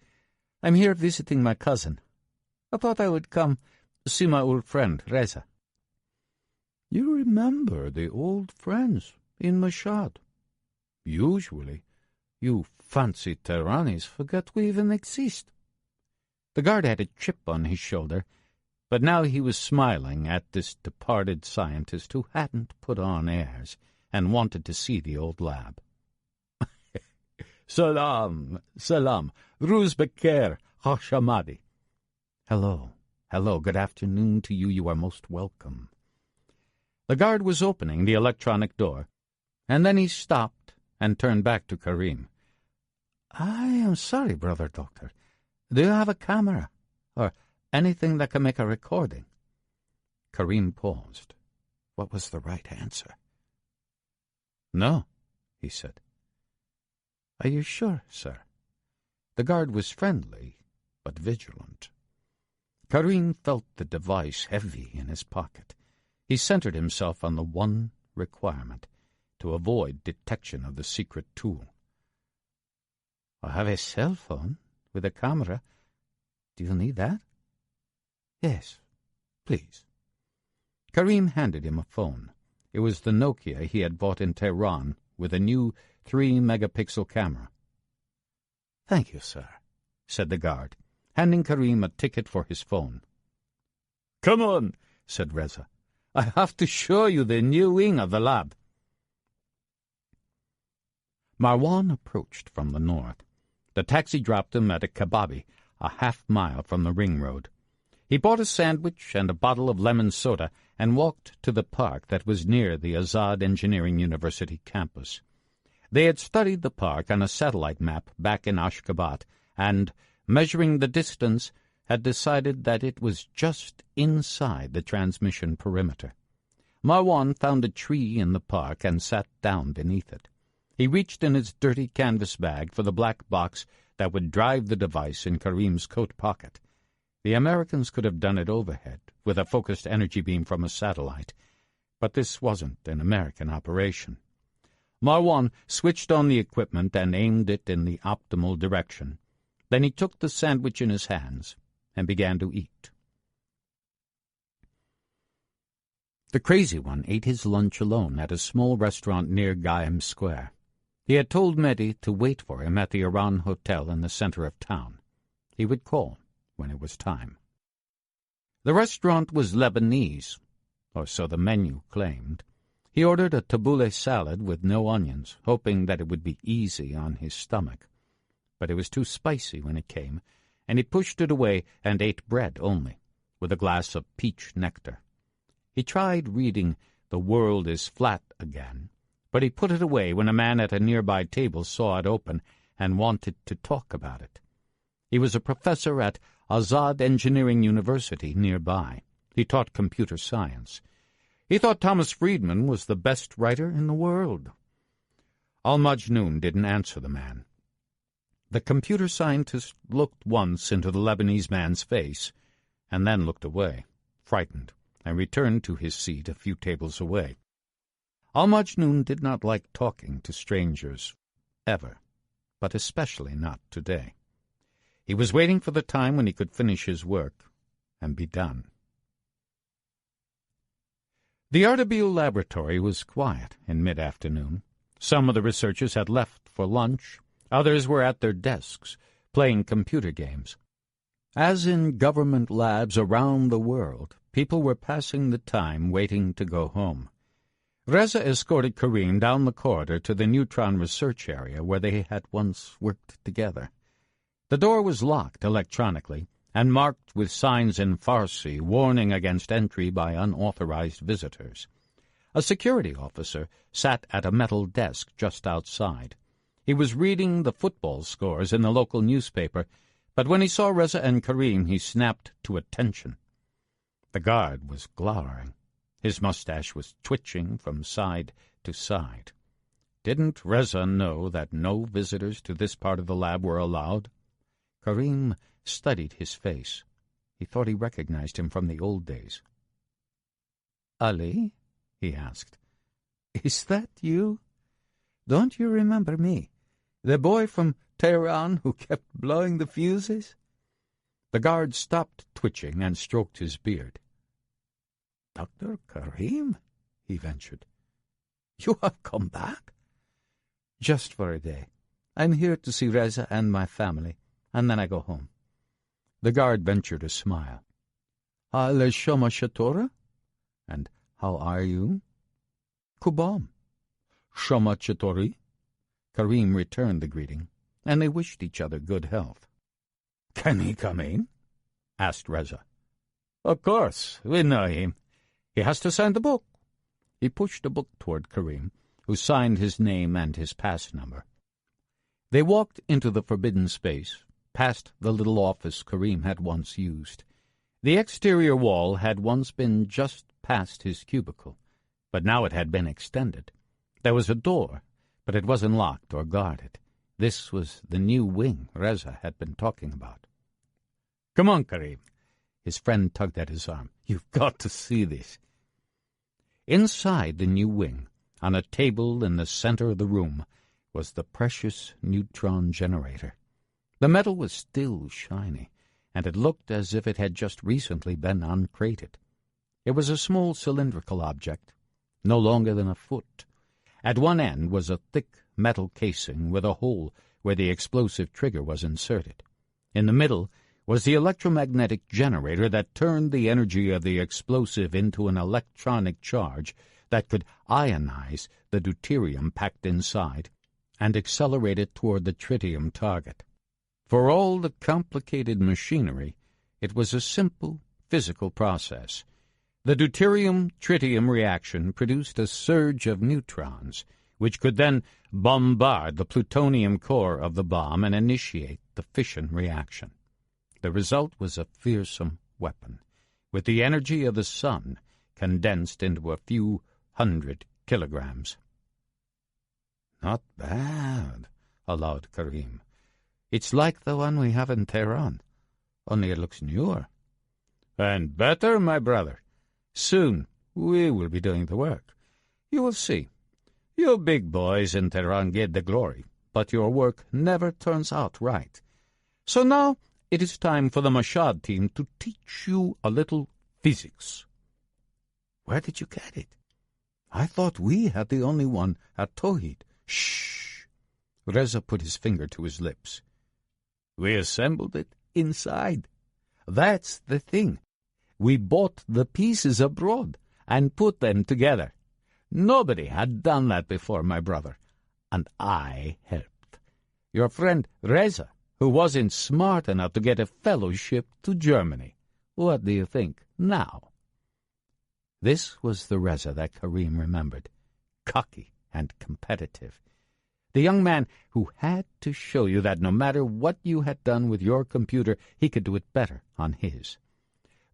[SPEAKER 1] I'm here visiting my cousin. I thought I would come see my old friend, Reza." "You remember the old friends in Mashhad. Usually, you fancy Tehranis forget we even exist." The guard had a chip on his shoulder, but now he was smiling at this departed scientist who hadn't put on airs and wanted to see the old lab. "Salam, Ruz Beker, Khoshamadi." Hello, good afternoon to you. You are most welcome." The guard was opening the electronic door, and then he stopped and turned back to Karim. "I am sorry, brother doctor. Do you have a camera, or anything that can make a recording?" Karim paused. What was the right answer? "No," he said. "Are you sure, sir?" The guard was friendly, but vigilant. Karim felt the device heavy in his pocket. He centered himself on the one requirement, to avoid detection of the secret tool. "I have a cell phone with a camera. Do you need that?" "Yes, please." Karim handed him a phone. It was the Nokia he had bought in Tehran with a new 3-megapixel camera. "Thank you, sir," said the guard, handing Karim a ticket for his phone. "Come on," said Reza. "I have to show you the new wing of the lab." Marwan approached from the north. The taxi dropped him at a kebabi, a half-mile from the ring road. He bought a sandwich and a bottle of lemon soda and walked to the park that was near the Azad Engineering University campus. They had studied the park on a satellite map back in Ashgabat and, measuring the distance, had decided that it was just inside the transmission perimeter. Marwan found a tree in the park and sat down beneath it. He reached in his dirty canvas bag for the black box that would drive the device in Karim's coat pocket. The Americans could have done it overhead, with a focused energy beam from a satellite, but this wasn't an American operation. Marwan switched on the equipment and aimed it in the optimal direction. Then he took the sandwich in his hands and began to eat. The crazy one ate his lunch alone at a small restaurant near Gaim Square. He had told Mehdi to wait for him at the Iran Hotel in the center of town. He would call when it was time. The restaurant was Lebanese, or so the menu claimed. He ordered a tabbouleh salad with no onions, hoping that it would be easy on his stomach. But it was too spicy when it came, and he pushed it away and ate bread only, with a glass of peach nectar. He tried reading The World is Flat again, but he put it away when a man at a nearby table saw it open and wanted to talk about it. He was a professor at Azad Engineering University nearby. He taught computer science. He thought Thomas Friedman was the best writer in the world. Al-Majnoon didn't answer the man. The computer scientist looked once into the Lebanese man's face, and then looked away, frightened, and returned to his seat a few tables away. Al-Majnoon did not like talking to strangers, ever, but especially not today. He was waiting for the time when he could finish his work and be done. The Ardabil laboratory was quiet in mid-afternoon. Some of the researchers had left for lunch. Others were at their desks, playing computer games. As in government labs around the world, people were passing the time waiting to go home. Reza escorted Karim down the corridor to the neutron research area where they had once worked together. The door was locked electronically and marked with signs in Farsi warning against entry by unauthorized visitors. A security officer sat at a metal desk just outside. He was reading the football scores in the local newspaper, but when he saw Reza and Karim, he snapped to attention. The guard was glowering. His mustache was twitching from side to side. Didn't Reza know that no visitors to this part of the lab were allowed? Karim studied his face. He thought he recognized him from the old days. "Ali?" he asked. "Is that you? Don't you remember me? The boy from Tehran who kept blowing the fuses?" The guard stopped twitching and stroked his beard. "Dr. Karim," he ventured. "You have come back?" "Just for a day. I'm here to see Reza and my family, and then I go home." The guard ventured a smile. "Al Shoma Shatora? And how are you?" "Kubam. Shoma Chatori." Karim returned the greeting, and they wished each other good health. "Can he come in?" asked Reza. "Of course, we know him. He has to sign the book." He pushed a book toward Karim, who signed his name and his pass number. They walked into the forbidden space, past the little office Karim had once used. The exterior wall had once been just past his cubicle, but now it had been extended. There was a door, but it wasn't locked or guarded. This was the new wing Reza had been talking about. "Come on, Karim." His friend tugged at his arm. "You've got to see this." Inside the new wing, on a table in the center of the room, was the precious neutron generator. The metal was still shiny, and it looked as if it had just recently been uncrated. It was a small cylindrical object, no longer than a foot. At one end was a thick metal casing with a hole where the explosive trigger was inserted. In the middle was the electromagnetic generator that turned the energy of the explosive into an electronic charge that could ionize the deuterium packed inside and accelerate it toward the tritium target. For all the complicated machinery, it was a simple physical process. The deuterium-tritium reaction produced a surge of neutrons, which could then bombard the plutonium core of the bomb and initiate the fission reaction. The result was a fearsome weapon, with the energy of the sun condensed into a few 100 kilograms. "Not bad," allowed Karim. "It's like the one we have in Tehran, only it looks newer." "And better, my brother. Soon we will be doing the work. You will see. You big boys in Tehran get the glory, but your work never turns out right. So now it is time for the Mashhad team to teach you a little physics." "Where did you get it? I thought we had the only one at Tawhid." "Shh!" Reza put his finger to his lips. "We assembled it inside. That's the thing. We bought the pieces abroad and put them together. Nobody had done that before, my brother, and I helped. Your friend Reza, who wasn't smart enough to get a fellowship to Germany. What do you think now?" This was the Reza that Karim remembered, cocky and competitive. The young man who had to show you that no matter what you had done with your computer, he could do it better on his.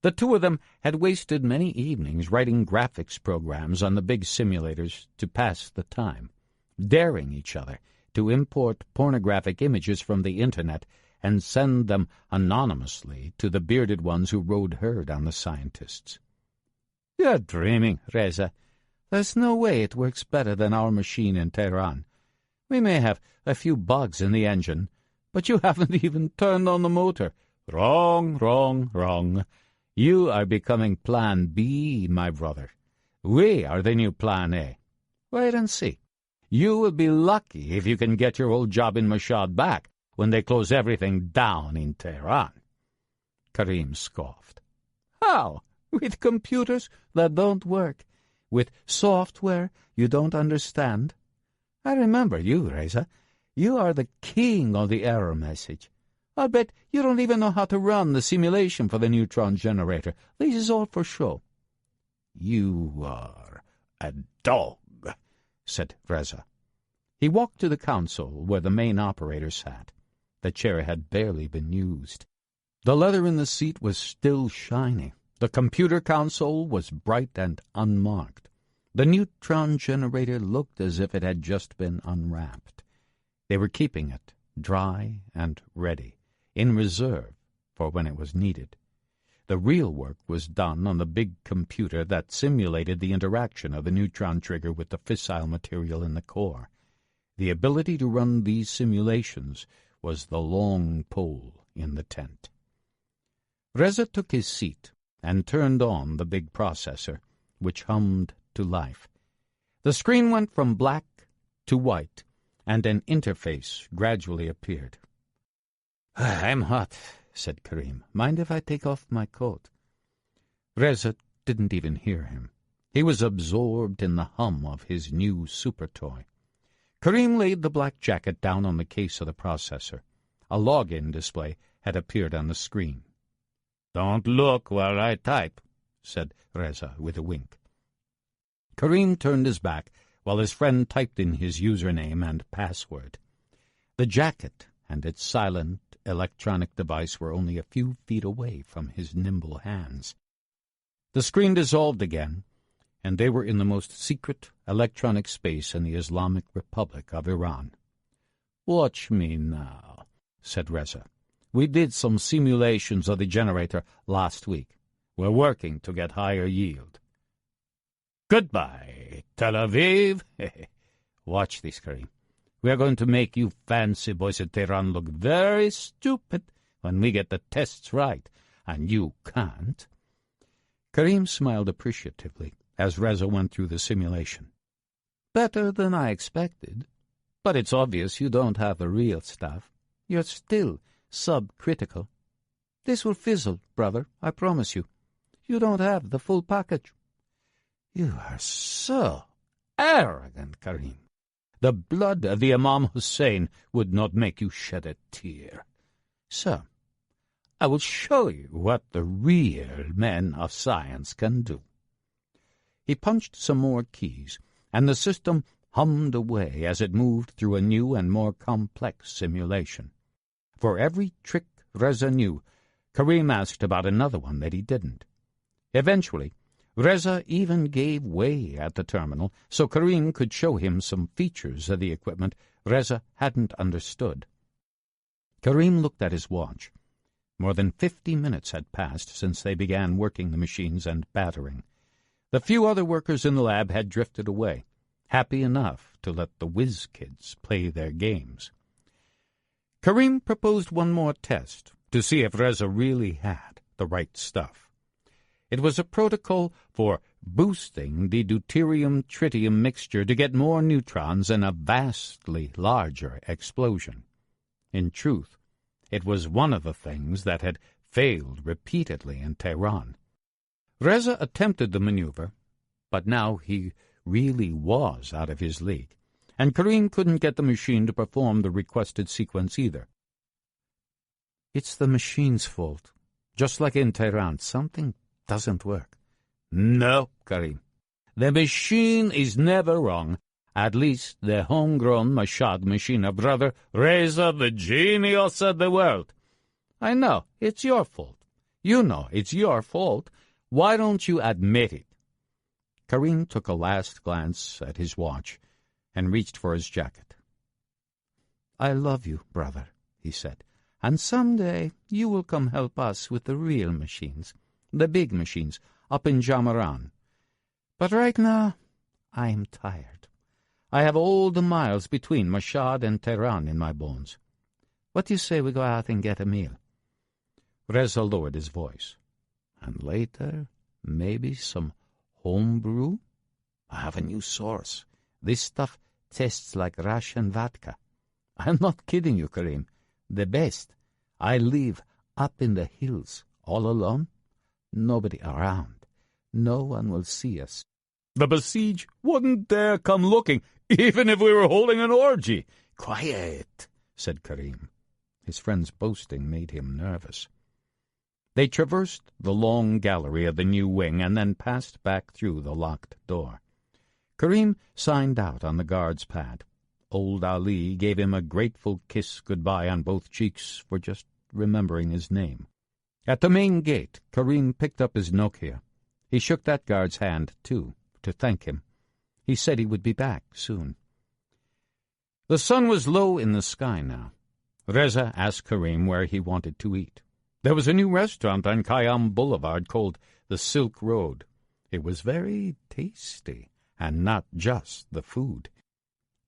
[SPEAKER 1] The two of them had wasted many evenings writing graphics programs on the big simulators to pass the time, daring each other to import pornographic images from the Internet and send them anonymously to the bearded ones who rode herd on the scientists. "You're dreaming, Reza. There's no way it works better than our machine in Tehran. We may have a few bugs in the engine, but you haven't even turned on the motor." "Wrong, wrong, wrong. You are becoming Plan B, my brother. We are the new Plan A. Wait and see. You will be lucky if you can get your old job in Mashhad back when they close everything down in Tehran." Karim scoffed. "How? With computers that don't work? With software you don't understand? I remember you, Reza. You are the king of the error message. I'll bet you don't even know how to run the simulation for the neutron generator. This is all for show." "You are a dog," said Reza. He walked to the console where the main operator sat. The chair had barely been used. The leather in the seat was still shiny. The computer console was bright and unmarked. The neutron generator looked as if it had just been unwrapped. They were keeping it dry and ready, in reserve for when it was needed. The real work was done on the big computer that simulated the interaction of the neutron trigger with the fissile material in the core. The ability to run these simulations was the long pole in the tent. Reza took his seat and turned on the big processor, which hummed to life. The screen went from black to white, and an interface gradually appeared. "I'm hot," said Karim. "Mind if I take off my coat?" Reza didn't even hear him. He was absorbed in the hum of his new super toy. Karim laid the black jacket down on the case of the processor. A login display had appeared on the screen. "Don't look while I type," said Reza with a wink. Karim turned his back while his friend typed in his username and password. The jacket and its silent electronic device were only a few feet away from his nimble hands. The screen dissolved again, and they were in the most secret electronic space in the Islamic Republic of Iran. "Watch me now," said Reza. "We did some simulations of the generator last week. We're working to get higher yield. Goodbye, Tel Aviv." "Watch this, Karim. We are going to make you fancy boys at Tehran look very stupid when we get the tests right, and you can't." Karim smiled appreciatively as Reza went through the simulation. "Better than I expected. But it's obvious you don't have the real stuff. You're still subcritical. This will fizzle, brother, I promise you. You don't have the full package." "You are so arrogant, Karim. The blood of the Imam Hussein would not make you shed a tear. So, I will show you what the real men of science can do." He punched some more keys, and the system hummed away as it moved through a new and more complex simulation. For every trick Reza knew, Karim asked about another one that he didn't. Eventually, Reza even gave way at the terminal so Karim could show him some features of the equipment Reza hadn't understood. Karim looked at his watch. More than 50 minutes had passed since they began working the machines and battering. The few other workers in the lab had drifted away, happy enough to let the whiz kids play their games. Karim proposed one more test to see if Reza really had the right stuff. It was a protocol for boosting the deuterium-tritium mixture to get more neutrons in a vastly larger explosion. In truth, it was one of the things that had failed repeatedly in Tehran. Reza attempted the maneuver, but now he really was out of his league, and Karim couldn't get the machine to perform the requested sequence either. "It's the machine's fault. Just like in Tehran, something doesn't work." "No, Karim. The machine is never wrong. At least the homegrown Mashhad machine of brother Reza, the genius of the world. I know, it's your fault. You know it's your fault. Why don't you admit it?" Karim took a last glance at his watch and reached for his jacket. "I love you, brother," he said, "and someday you will come help us with the real machines, the big machines, up in Jamaran. But right now, I am tired. I have all the miles between Mashhad and Tehran in my bones. What do you say we go out and get a meal?" Reza lowered his voice. "And later, maybe some home brew? I have a new source. This stuff
[SPEAKER 3] Tastes like Russian vodka. I'm not kidding you, Karim. The best. I live up in the hills, all alone. Nobody around. No one will see us.
[SPEAKER 1] The besieged wouldn't dare come looking, even if we were holding an orgy.
[SPEAKER 3] Quiet,
[SPEAKER 1] said Karim. His friend's boasting made him nervous. They traversed the long gallery of the new wing and then passed back through the locked door. Karim signed out on the guard's pad. Old Ali gave him a grateful kiss goodbye on both cheeks for just remembering his name. At the main gate, Karim picked up his Nokia. He shook that guard's hand, too, to thank him. He said he would be back soon. The sun was low in the sky now. Reza asked Karim where he wanted to eat. There was a new restaurant on Khayyam Boulevard called the Silk Road. It was very tasty, and not just the food.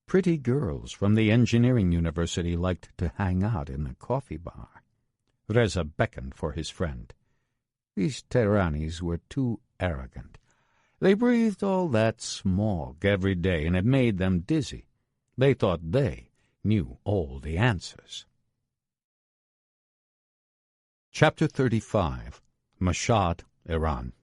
[SPEAKER 1] Pretty girls from the engineering university liked to hang out in the coffee bar. Reza beckoned for his friend. These Tehranis were too arrogant. They breathed all that smog every day, and it made them dizzy. They thought they knew all the answers. Chapter 35. Mashhad, Iran.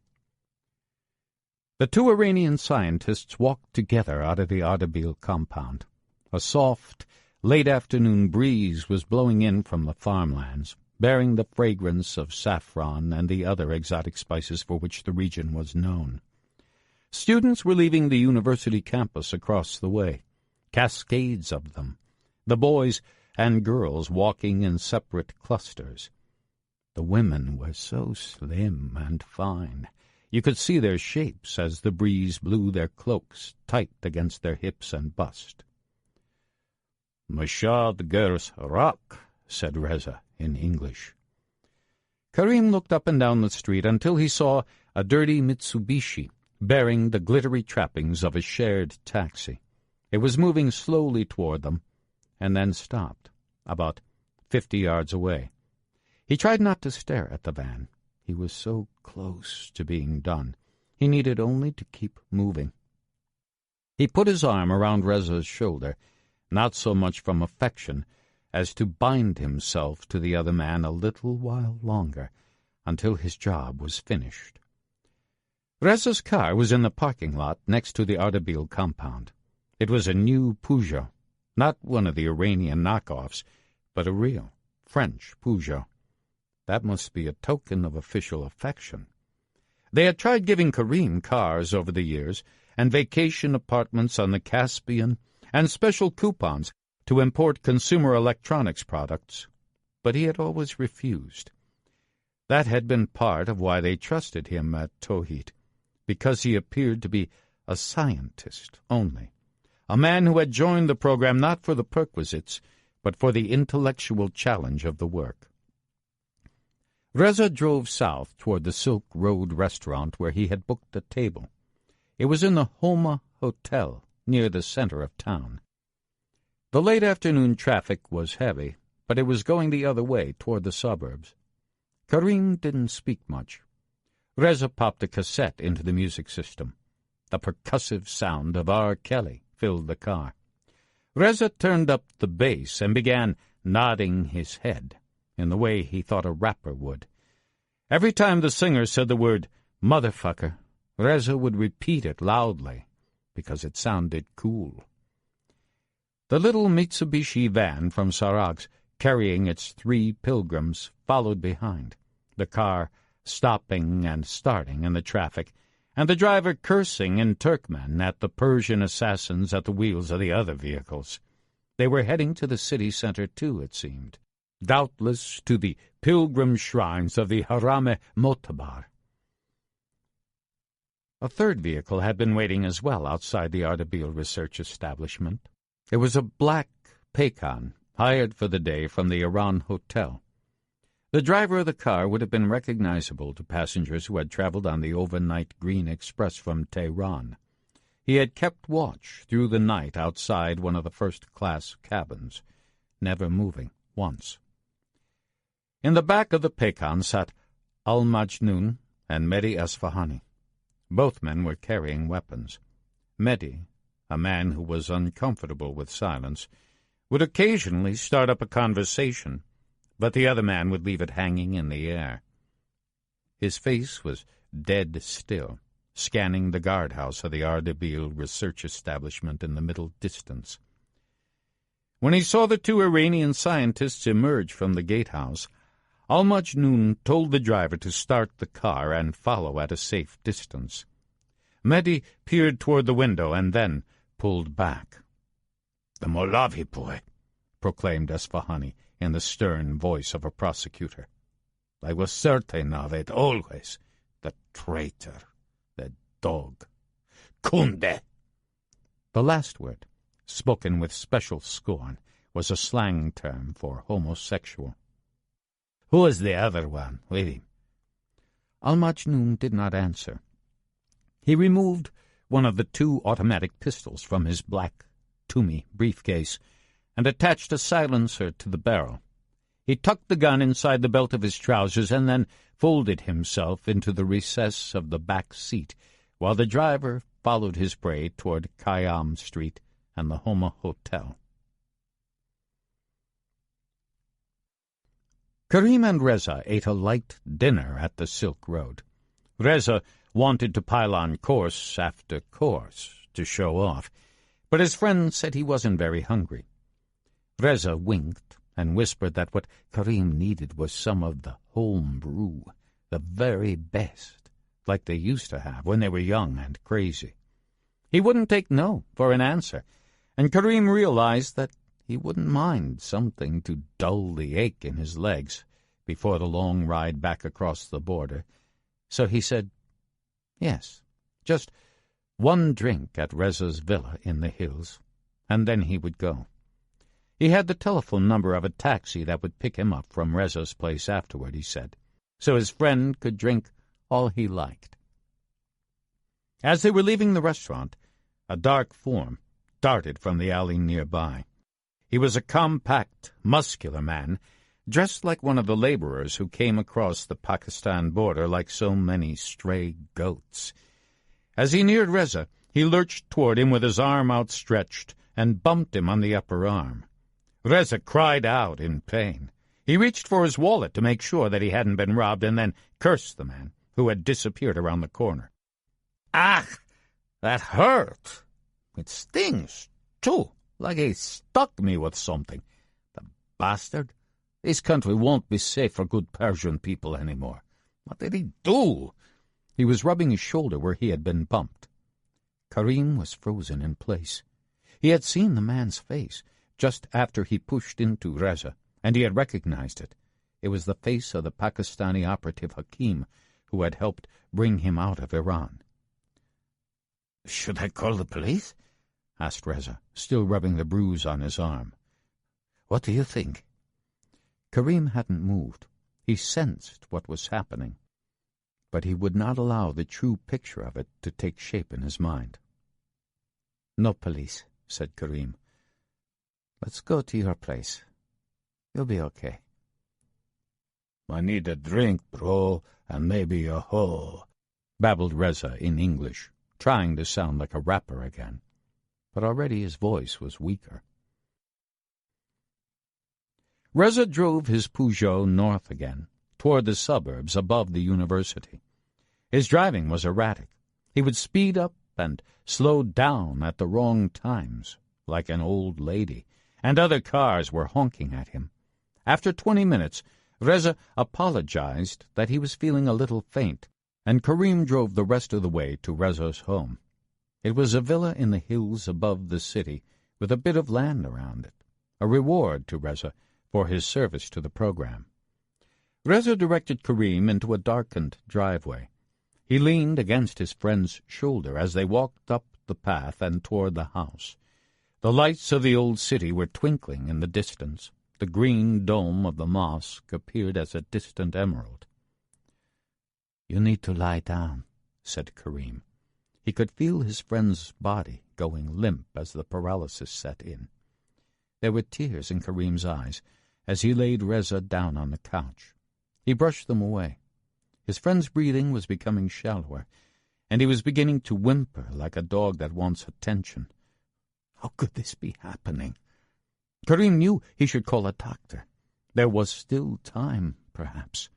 [SPEAKER 1] The two Iranian scientists walked together out of the Ardabil compound. A soft, late-afternoon breeze was blowing in from the farmlands, bearing the fragrance of saffron and the other exotic spices for which the region was known. Students were leaving the university campus across the way, cascades of them, the boys and girls walking in separate clusters. The women were so slim and fine. You could see their shapes as the breeze blew their cloaks tight against their hips and bust. "Mashhad Gers Rock," said Reza in English. Karim looked up and down the street until he saw a dirty Mitsubishi bearing the glittery trappings of a shared taxi. It was moving slowly toward them, and then stopped, about 50 yards away. He tried not to stare at the van. He was so close to being done. He needed only to keep moving. He put his arm around Reza's shoulder, not so much from affection as to bind himself to the other man a little while longer, until his job was finished. Reza's car was in the parking lot next to the Ardabil compound. It was a new Peugeot, not one of the Iranian knockoffs, but a real French Peugeot. That must be a token of official affection. They had tried giving Karim cars over the years, and vacation apartments on the Caspian, and special coupons to import consumer electronics products, but he had always refused. That had been part of why they trusted him at Tawhid, because he appeared to be a scientist only, a man who had joined the program not for the perquisites, but for the intellectual challenge of the work. Reza drove south toward the Silk Road restaurant where he had booked a table. It was in the Homa Hotel, near the center of town. The late afternoon traffic was heavy, but it was going the other way toward the suburbs. Karim didn't speak much. Reza popped a cassette into the music system. The percussive sound of R. Kelly filled the car. Reza turned up the bass and began nodding his head in the way he thought a rapper would. Every time the singer said the word motherfucker, Reza would repeat it loudly because it sounded cool. The little Mitsubishi van from Sarag's, carrying its 3 pilgrims, followed behind, the car stopping and starting in the traffic, and the driver cursing in Turkmen at the Persian assassins at the wheels of the other vehicles. They were heading to the city center, too, it seemed. Doubtless to the pilgrim shrines of the Haram-e-Motabar. A third vehicle had been waiting as well outside the Ardabil research establishment. It was a black Paykan, hired for the day from the Iran Hotel. The driver of the car would have been recognizable to passengers who had traveled on the overnight Green Express from Tehran. He had kept watch through the night outside one of the first-class cabins, never moving once. In the back of the Paykan sat Al-Majnun and Mehdi Asfahani. Both men were carrying weapons. Mehdi, a man who was uncomfortable with silence, would occasionally start up a conversation, but the other man would leave it hanging in the air. His face was dead still, scanning the guardhouse of the Audiobook research establishment in the middle distance. When he saw the two Iranian scientists emerge from the gatehouse, Al-Majnun told the driver to start the car and follow at a safe distance. Mehdi peered toward the window and then pulled back. "The Molavi boy," proclaimed Esfahani in the stern voice of a prosecutor. "I was certain of it always. The traitor, the dog. Kunde!" The last word, spoken with special scorn, was a slang term for homosexual. "Who is the other one with him?" Al-Majnun did not answer. He removed one of the two automatic pistols from his black Toomey briefcase and attached a silencer to the barrel. He tucked the gun inside the belt of his trousers and then folded himself into the recess of the back seat while the driver followed his prey toward Khayyam Street and the Homa Hotel. Karim and Reza ate a light dinner at the Silk Road. Reza wanted to pile on course after course to show off, but his friend said he wasn't very hungry. Reza winked and whispered that what Karim needed was some of the home brew, the very best, like they used to have when they were young and crazy. He wouldn't take no for an answer, and Karim realized that he wouldn't mind something to dull the ache in his legs before the long ride back across the border. So he said, yes, just one drink at Reza's villa in the hills, and then he would go. He had the telephone number of a taxi that would pick him up from Reza's place afterward, he said, so his friend could drink all he liked. As they were leaving the restaurant, a dark form darted from the alley nearby. He was a compact, muscular man, dressed like one of the laborers who came across the Pakistan border like so many stray goats. As he neared Reza, he lurched toward him with his arm outstretched and bumped him on the upper arm. Reza cried out in pain. He reached for his wallet to make sure that he hadn't been robbed and then cursed the man, who had disappeared around the corner. "Ah, that hurt! It stings, too, like he stuck me with something. The bastard! This country won't be safe for good Persian people anymore. What did he do?" He was rubbing his shoulder where he had been bumped. Karim was frozen in place. He had seen the man's face just after he pushed into Reza, and he had recognized it. It was the face of the Pakistani operative Hakim, who had helped bring him out of Iran. "Should I call the police?" asked Reza, still rubbing the bruise on his arm. "What do you think?" Karim hadn't moved. He sensed what was happening, but he would not allow the true picture of it to take shape in his mind. "No police," said Karim. "Let's go to your place. You'll be okay." "I need a drink, bro, and maybe a hoe," babbled Reza in English, trying to sound like a rapper again. But already his voice was weaker. Reza drove his Peugeot north again, toward the suburbs above the university. His driving was erratic. He would speed up and slow down at the wrong times, like an old lady, and other cars were honking at him. After 20 minutes, Reza apologized that he was feeling a little faint, and Karim drove the rest of the way to Reza's home. It was a villa in the hills above the city, with a bit of land around it, a reward to Reza for his service to the program. Reza directed Karim into a darkened driveway. He leaned against his friend's shoulder as they walked up the path and toward the house. The lights of the old city were twinkling in the distance. The green dome of the mosque appeared as a distant emerald. "You need to lie down," said Karim. He could feel his friend's body going limp as the paralysis set in. There were tears in Karim's eyes as he laid Reza down on the couch. He brushed them away. His friend's breathing was becoming shallower, and he was beginning to whimper like a dog that wants attention, How could this be happening? Karim knew he should call a doctor. There was still time, perhaps.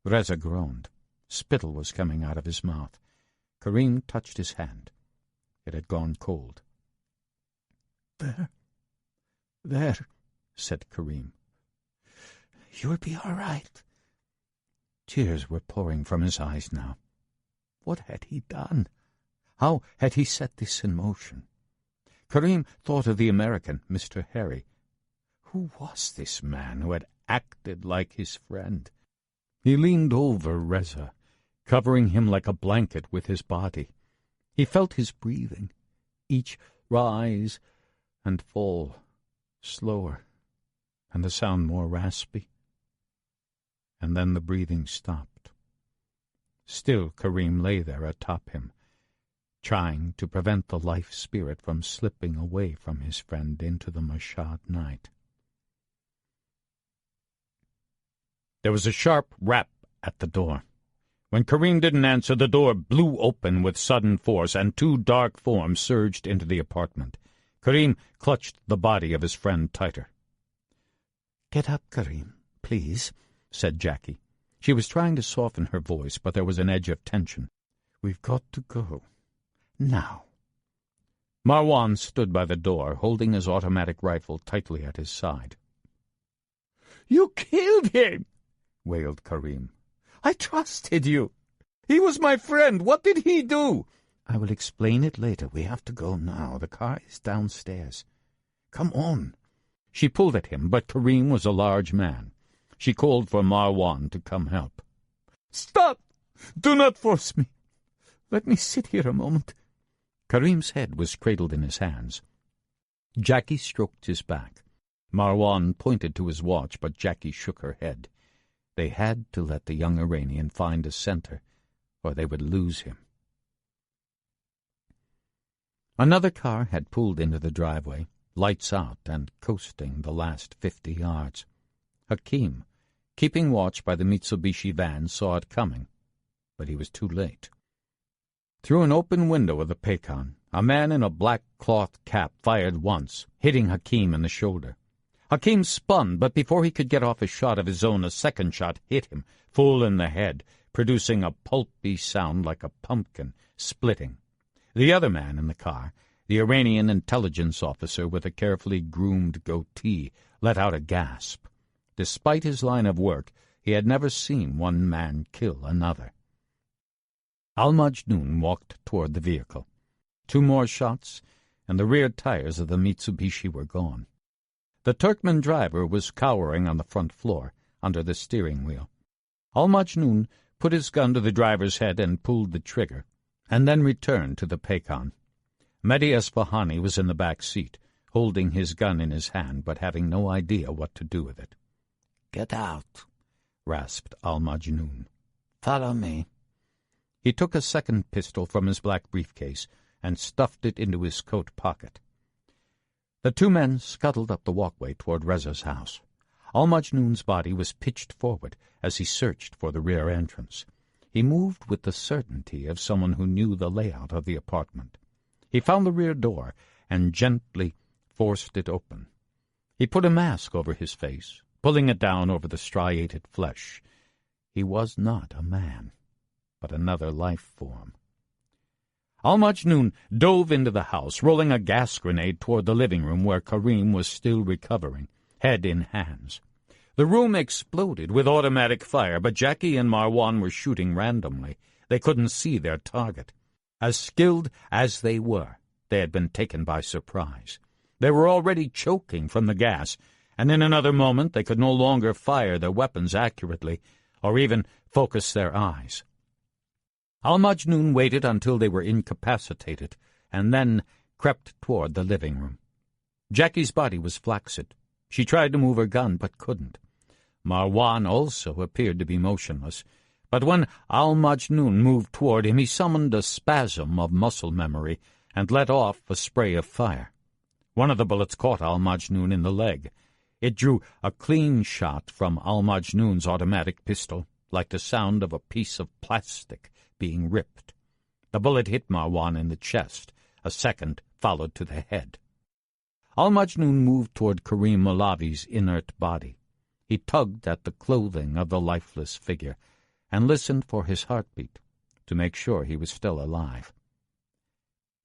[SPEAKER 1] Reza groaned. Spittle was coming out of his mouth. Karim touched his hand. It had gone cold. There, said Karim. You'll be all right. Tears were pouring from his eyes now. What had he done? How had he set this in motion? Karim thought of the American, Mr. Harry. Who was this man who had acted like his friend? He leaned over Reza, covering him like a blanket with his body. He felt his breathing, each rise and fall, slower, and the sound more raspy. And then the breathing stopped. Still Karim lay there atop him, trying to prevent the life spirit from slipping away from his friend into the Mashhad night. There was a sharp rap at the door. When Karim didn't answer, the door blew open with sudden force, and two dark forms surged into the apartment. Karim clutched the body of his friend tighter. "Get up, Karim, please," said Jackie. She was trying to soften her voice, but there was an edge of tension. "We've got to go. Now." Marwan stood by the door, holding his automatic rifle tightly at his side. "You killed him!" wailed Karim. "I trusted you. He was my friend. What did he do?" "I will explain it later. We have to go now. The car is downstairs. Come on." She pulled at him, but Karim was a large man. She called for Marwan to come help. "Stop! Do not force me. Let me sit here a moment." Karim's head was cradled in his hands. Jackie stroked his back. Marwan pointed to his watch, but Jackie shook her head. They had to let the young Iranian find a center, or they would lose him. Another car had pulled into the driveway, lights out and coasting the last 50 yards. Hakim, keeping watch by the Mitsubishi van, saw it coming, but he was too late. Through an open window of the Paycon, a man in a black cloth cap fired once, hitting Hakim in the shoulder. Hakim spun, but before he could get off a shot of his own, a second shot hit him, full in the head, producing a pulpy sound like a pumpkin splitting. The other man in the car, the Iranian intelligence officer with a carefully groomed goatee, let out a gasp. Despite his line of work, he had never seen one man kill another. Al-Majnun walked toward the vehicle. 2 more shots, and the rear tires of the Mitsubishi were gone. The Turkmen driver was cowering on the front floor, under the steering wheel. Al-Majnun put his gun to the driver's head and pulled the trigger, and then returned to the Paycon. Mehdi Esfahani was in the back seat, holding his gun in his hand, but having no idea what to do with it. "Get out," rasped Al-Majnun. "Follow me." He took a second pistol from his black briefcase and stuffed it into his coat pocket. The 2 men scuttled up the walkway toward Reza's house. Al-Majnun's body was pitched forward as he searched for the rear entrance. He moved with the certainty of someone who knew the layout of the apartment. He found the rear door and gently forced it open. He put a mask over his face, pulling it down over the striated flesh. He was not a man, but another life form. Al-Majnun dove into the house, rolling a gas grenade toward the living room where Karim was still recovering, head in hands. The room exploded with automatic fire, but Jackie and Marwan were shooting randomly. They couldn't see their target. As skilled as they were, they had been taken by surprise. They were already choking from the gas, and in another moment they could no longer fire their weapons accurately or even focus their eyes. Al-Majnun waited until they were incapacitated, and then crept toward the living room. Jackie's body was flaccid. She tried to move her gun, but couldn't. Marwan also appeared to be motionless, but when Al-Majnun moved toward him, he summoned a spasm of muscle memory and let off a spray of fire. One of the bullets caught Al-Majnun in the leg. It drew a clean shot from Al-Majnun's automatic pistol, like the sound of a piece of plastic being ripped. The bullet hit Marwan in the chest. A second followed to the head. Al-Majnun moved toward Karim Malavi's inert body. He tugged at the clothing of the lifeless figure and listened for his heartbeat to make sure he was still alive.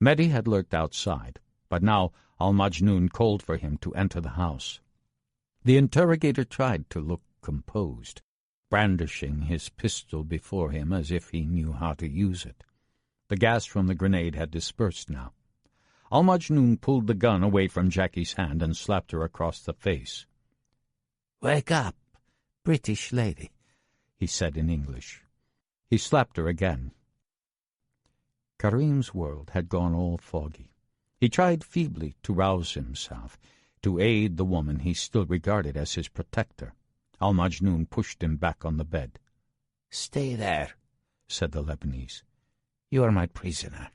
[SPEAKER 1] Mehdi had lurked outside, but now Al-Majnun called for him to enter the house. The interrogator tried to look composed, brandishing his pistol before him as if he knew how to use it. The gas from the grenade had dispersed now. Al-Majnun pulled the gun away from Jackie's hand and slapped her across the face.
[SPEAKER 3] "Wake up, British lady," he said in English.
[SPEAKER 1] He slapped her again. Karim's world had gone all foggy. He tried feebly to rouse himself, to aid the woman he still regarded as his protector. Al-Majnun pushed him back on the bed.
[SPEAKER 3] "Stay there," said the Lebanese. "You are my prisoner."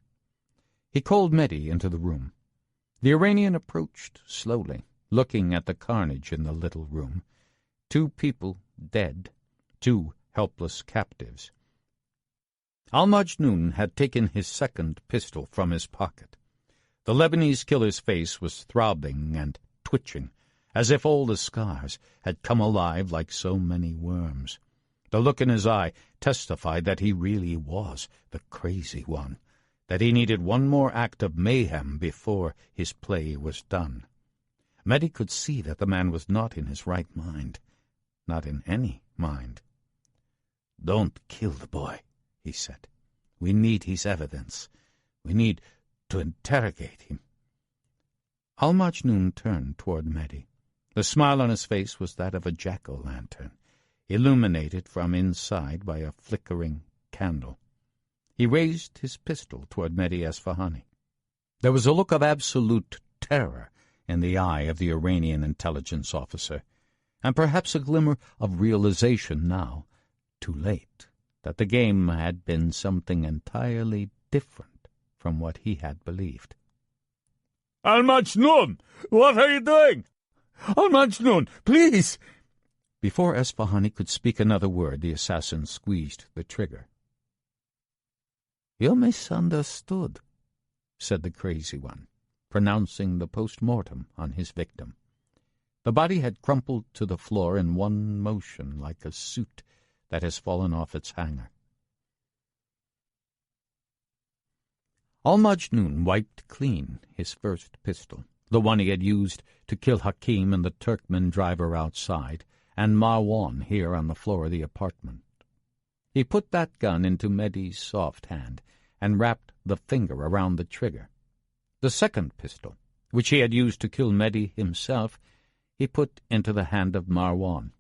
[SPEAKER 1] He called Mehdi into the room. The Iranian approached slowly, looking at the carnage in the little room. 2 people dead, 2 helpless captives. Al-Majnun had taken his second pistol from his pocket. The Lebanese killer's face was throbbing and twitching, as if all the scars had come alive like so many worms. The look in his eye testified that he really was the crazy one, that he needed one more act of mayhem before his play was done. Mehdi could see that the man was not in his right mind, not in any mind. "Don't kill the boy," he said. "We need his evidence. We need to interrogate him." Al-Majnun turned toward Mehdi. The smile on his face was that of a jack-o'-lantern, illuminated from inside by a flickering candle. He raised his pistol toward Mehdi Esfahani. There was a look of absolute terror in the eye of the Iranian intelligence officer, and perhaps a glimmer of realization now, too late, that the game had been something entirely different from what he had believed.
[SPEAKER 4] "Al-Majnun, what are you doing? Al-Majnun, please!"
[SPEAKER 1] Before Esfahani could speak another word, the assassin squeezed the trigger.
[SPEAKER 3] "You misunderstood,"
[SPEAKER 1] said the crazy one, pronouncing the post-mortem on his victim. The body had crumpled to the floor in one motion like a suit that has fallen off its hanger. Al-Majnun wiped clean his first pistol, the one he had used to kill Hakim and the Turkmen driver outside, and Marwan here on the floor of the apartment. He put that gun into Mehdi's soft hand and wrapped the finger around the trigger. The second pistol, which he had used to kill Mehdi himself, he put into the hand of Marwan.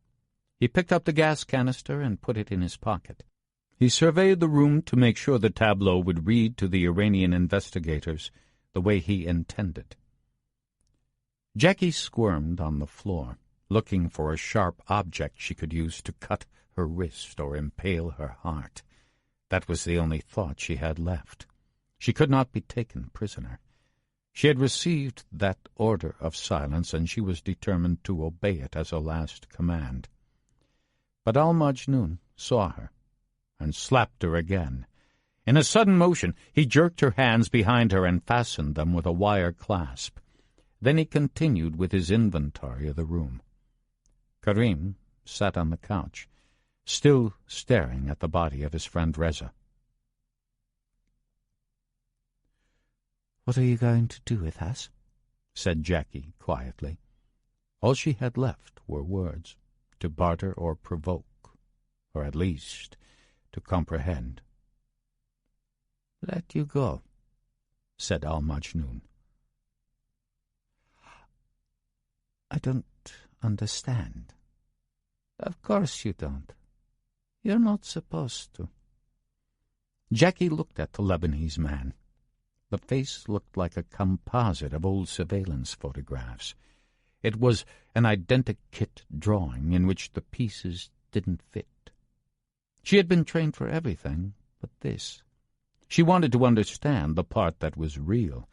[SPEAKER 1] He picked up the gas canister and put it in his pocket. He surveyed the room to make sure the tableau would read to the Iranian investigators the way he intended. Jackie squirmed on the floor, looking for a sharp object she could use to cut her wrist or impale her heart. That was the only thought she had left. She could not be taken prisoner. She had received that order of silence, and she was determined to obey it as a last command. But Al-Majnun saw her and slapped her again. In a sudden motion, he jerked her hands behind her and fastened them with a wire clasp. Then he continued with his inventory of the room. Karim sat on the couch, still staring at the body of his friend Reza.
[SPEAKER 3] "What are you going to do with us?"
[SPEAKER 1] said Jackie quietly. All she had left were words, to barter or provoke, or at least to comprehend.
[SPEAKER 3] "Let you go,"
[SPEAKER 1] said Al-Majnun.
[SPEAKER 3] "I don't understand." "Of course you don't. You're not supposed to."
[SPEAKER 1] Jackie looked at the Lebanese man. The face looked like a composite of old surveillance photographs. It was an identikit drawing in which the pieces didn't fit. She had been trained for everything but this. She wanted to understand the part that was real,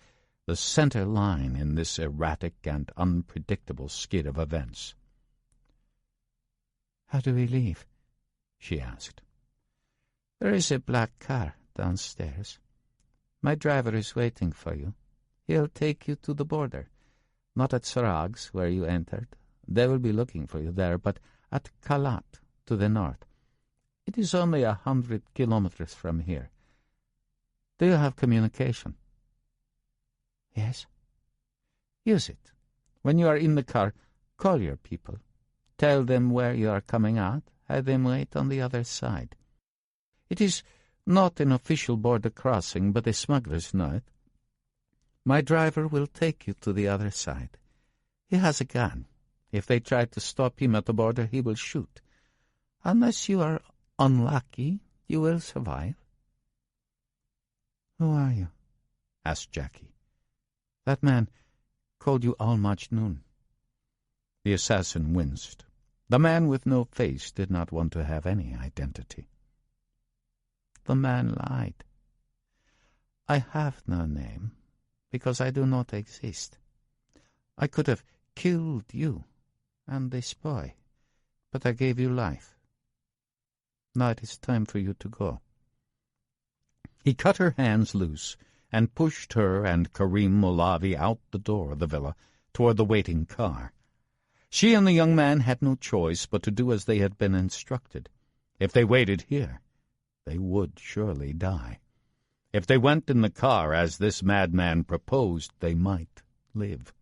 [SPEAKER 1] the center line in this erratic and unpredictable skid of events.
[SPEAKER 3] "How do we leave?"
[SPEAKER 1] she asked.
[SPEAKER 3] "There is a black car downstairs. My driver is waiting for you. He'll take you to the border. Not at Sarags, where you entered. They will be looking for you there, but at Kalat, to the north. It is only 100 kilometers from here. Do you have communication? Yes. Use it. When you are in the car, call your people. Tell them where you are coming out. Have them wait on the other side. It is not an official border crossing, but the smugglers know it. My driver will take you to the other side. He has a gun. If they try to stop him at the border, he will shoot. Unless you are unlucky, you will survive. Who are you? Asked Jackie. That man called you Al-Majnun. The assassin winced. The man with no face did not want to have any identity. The man lied. I have no name, because I do not exist. I could have killed you and this boy, but I gave you life. Now it is time for you to go. He cut her hands loose and pushed her and Karim Molavi out the door of the villa toward the waiting car. She and the young man had no choice but to do as they had been instructed. If they waited here, they would surely die. If they went in the car as this madman proposed, they might live.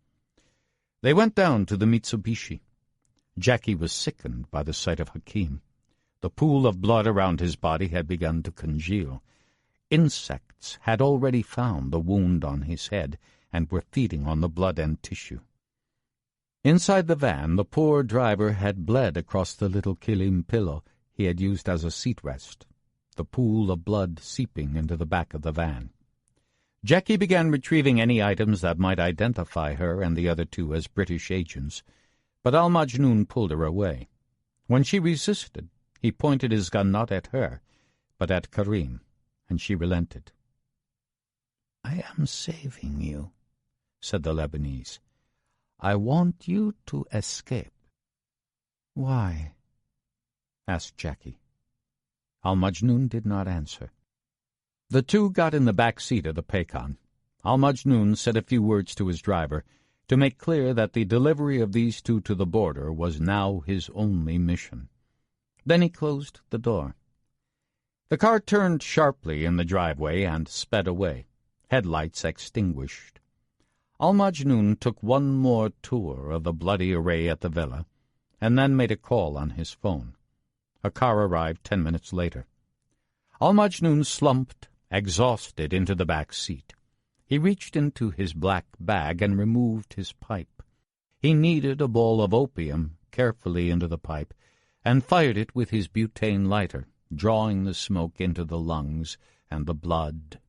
[SPEAKER 3] They went down to the Mitsubishi. Jackie was sickened by the sight of Hakim. The pool of blood around his body had begun to congeal. Insects had already found the wound on his head and were feeding on the blood and tissue. Inside the van, the poor driver had bled across the little kilim pillow he had used as a seat rest, the pool of blood seeping into the back of the van. Jackie began retrieving any items that might identify her and the other two as British agents, but Al-Majnun pulled her away. When she resisted, he pointed his gun not at her, but at Karim, and she relented. "I am saving you," said the Lebanese. "I want you to escape." "Why?" asked Jackie. Al-Majnun did not answer. The two got in the back seat of the Paykan. Al-Majnun said a few words to his driver to make clear that the delivery of these two to the border was now his only mission. Then he closed the door. The car turned sharply in the driveway and sped away, headlights extinguished. Al-Majnun took one more tour of the bloody array at the villa, and then made a call on his phone. A car arrived 10 minutes later. Al-Majnun slumped, exhausted, into the back seat. He reached into his black bag and removed his pipe. He kneaded a ball of opium carefully into the pipe and fired it with his butane lighter, drawing the smoke into the lungs and the blood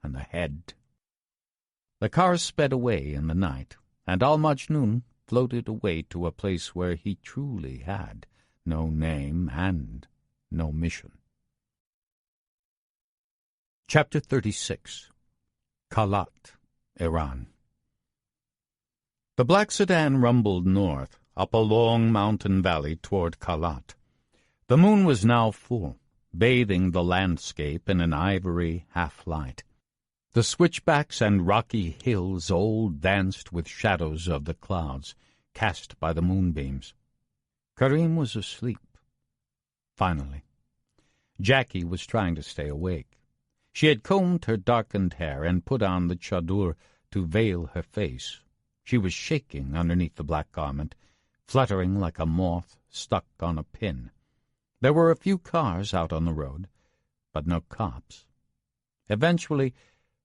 [SPEAKER 3] and the head. The car sped away in the night, and Al-Majnun floated away to a place where he truly had no name and no mission. Chapter 36. Kalat, Iran. The black sedan rumbled north, up a long mountain valley toward Kalat. The moon was now full, bathing the landscape in an ivory half-light. The switchbacks and rocky hills all danced with shadows of the clouds, cast by the moonbeams. Karim was asleep. Finally. Jackie was trying to stay awake. She had combed her darkened hair and put on the chador to veil her face. She was shaking underneath the black garment, fluttering like a moth stuck on a pin. There were a few cars out on the road, but no cops. Eventually,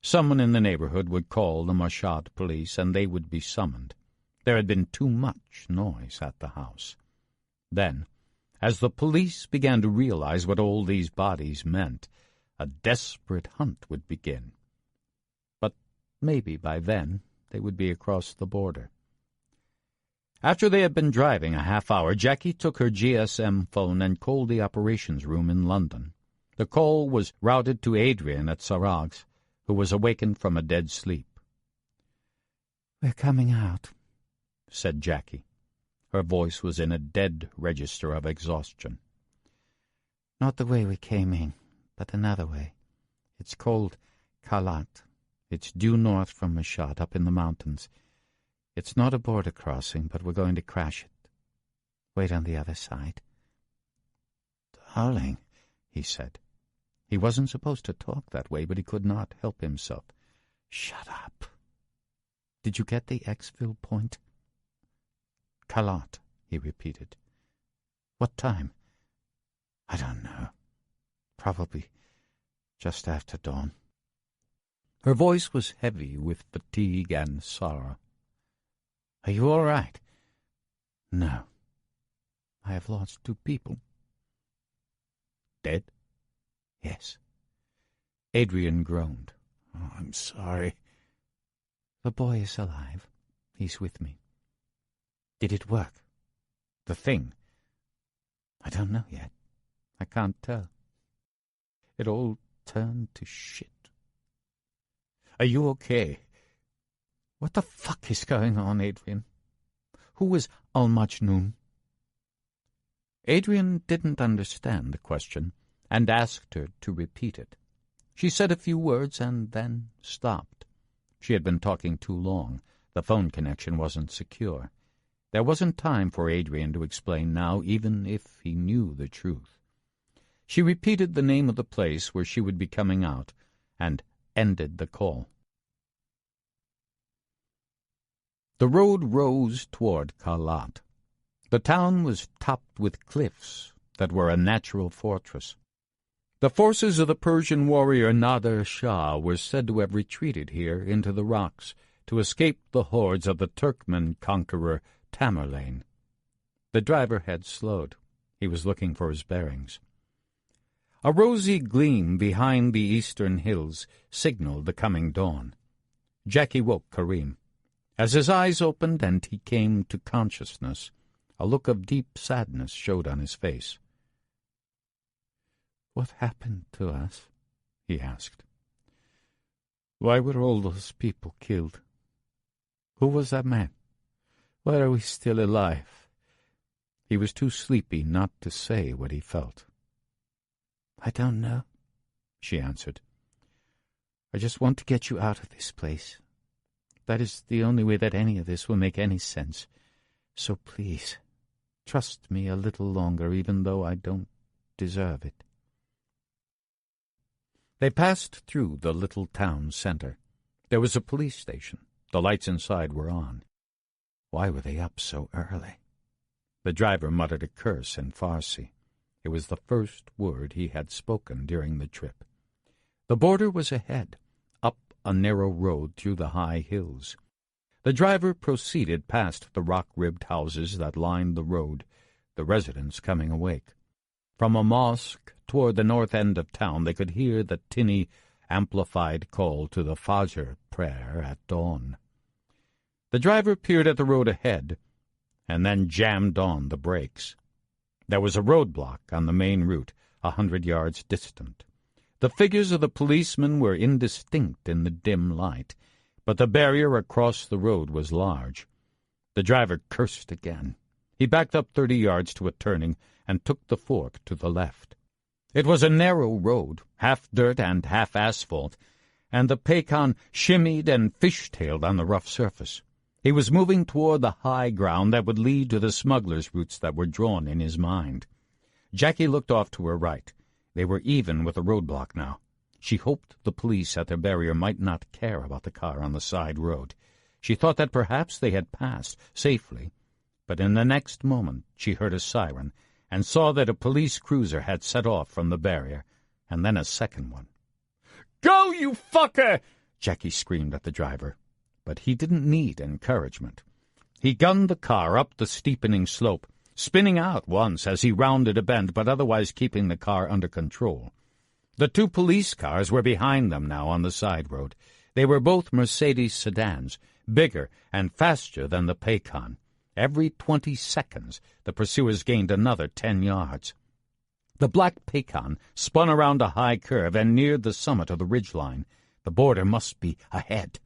[SPEAKER 3] someone in the neighborhood would call the Mashhad police, and they would be summoned. There had been too much noise at the house. Then, as the police began to realize what all these bodies meant, a desperate hunt would begin. But maybe by then they would be across the border. After they had been driving a half-hour, Jackie took her GSM phone and called the operations room in London. The call was routed to Adrian at Sarags, who was awakened from a dead sleep. "We're coming out," said Jackie. Her voice was in a dead register of exhaustion. "Not the way we came in, but another way. It's called Kalat. It's due north from Mashhad, up in the mountains. It's not a border crossing, but we're going to crash it. Wait on the other side. Darling, he said. He wasn't supposed to talk that way, but he could not help himself. Shut up. Did you get the exfil point? Calotte, he repeated. What time? I don't know. Probably just after dawn. Her voice was heavy with fatigue and sorrow. Are you all right? No. I have lost 2 people. Dead? Yes. Adrian groaned. Oh, I'm sorry. The boy is alive. He's with me. Did it work? The thing? I don't know yet. I can't tell. It all turned to shit. Are you okay? What the fuck is going on, Adrian? Who was Al-Majnun? Adrian didn't understand the question and asked her to repeat it. She said a few words and then stopped. She had been talking too long. The phone connection wasn't secure. There wasn't time for Adrian to explain now, even if he knew the truth. She repeated the name of the place where she would be coming out and ended the call. The road rose toward Calotte. The town was topped with cliffs that were a natural fortress. The forces of the Persian warrior Nader Shah were said to have retreated here into the rocks to escape the hordes of the Turkmen conqueror Tamerlane. The driver had slowed. He was looking for his bearings. A rosy gleam behind the eastern hills signaled the coming dawn. Jackie woke Karim. As his eyes opened and he came to consciousness, a look of deep sadness showed on his face. "What happened to us?" he asked. "Why were all those people killed? Who was that man? Why are we still alive?" He was too sleepy not to say what he felt. "I don't know," she answered. "I just want to get you out of this place. That is the only way that any of this will make any sense. So please, trust me a little longer, even though I don't deserve it." They passed through the little town center. There was a police station. The lights inside were on. Why were they up so early? The driver muttered a curse in Farsi. It was the first word he had spoken during the trip. The border was ahead, up a narrow road through the high hills. The driver proceeded past the rock-ribbed houses that lined the road, the residents coming awake. From a mosque toward the north end of town they could hear the tinny, amplified call to the Fajr prayer at dawn. The driver peered at the road ahead and then jammed on the brakes. There was a roadblock on the main route, 100 yards distant. The figures of the policemen were indistinct in the dim light, but the barrier across the road was large. The driver cursed again. He backed up 30 yards to a turning and took the fork to the left. It was a narrow road, half dirt and half asphalt, and the Paykan shimmied and fishtailed on the rough surface. He was moving toward the high ground that would lead to the smugglers' routes that were drawn in his mind. Jackie looked off to her right. They were even with the roadblock now. She hoped the police at their barrier might not care about the car on the side road. She thought that perhaps they had passed safely, but in the next moment she heard a siren and saw that a police cruiser had set off from the barrier, and then a second one.
[SPEAKER 4] "Go, you fucker!"
[SPEAKER 3] Jackie screamed at the driver. But he didn't need encouragement. He gunned the car up the steepening slope, spinning out once as he rounded a bend, but otherwise keeping the car under control. The 2 police cars were behind them now on the side road. They were both Mercedes sedans, bigger and faster than the Paykan. Every 20 seconds, the pursuers gained another 10 yards. The black Paykan spun around a high curve and neared the summit of the ridgeline. The border must be ahead.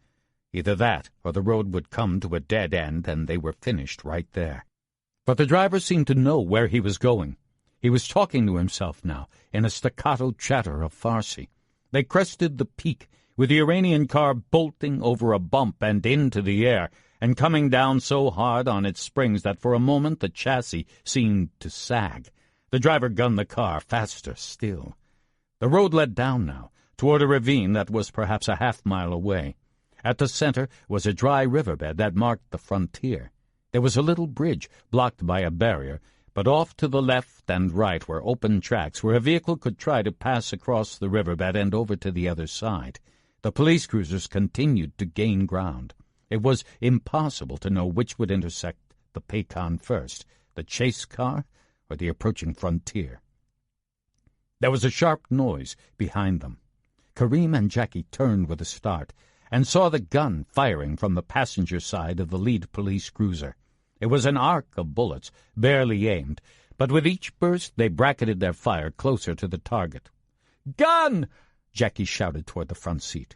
[SPEAKER 3] Either that or the road would come to a dead end and they were finished right there. But the driver seemed to know where he was going. He was talking to himself now in a staccato chatter of Farsi. They crested the peak, with the Iranian car bolting over a bump and into the air,
[SPEAKER 1] and coming down so hard on its springs that for a moment the chassis seemed to sag. The driver gunned the car faster still. The road led down now, toward a ravine that was perhaps a half-mile away. At the center was a dry riverbed that marked the frontier. There was a little bridge blocked by a barrier, but off to the left and right were open tracks where a vehicle could try to pass across the riverbed and over to the other side. The police cruisers continued to gain ground. It was impossible to know which would intersect the Paycon first, the chase car or the approaching frontier. There was a sharp noise behind them. Kareem and Jackie turned with a start and saw the gun firing from the passenger side of the lead police cruiser. It was an arc of bullets, barely aimed, but with each burst they bracketed their fire closer to the target. "Gun!" Jackie shouted toward the front seat.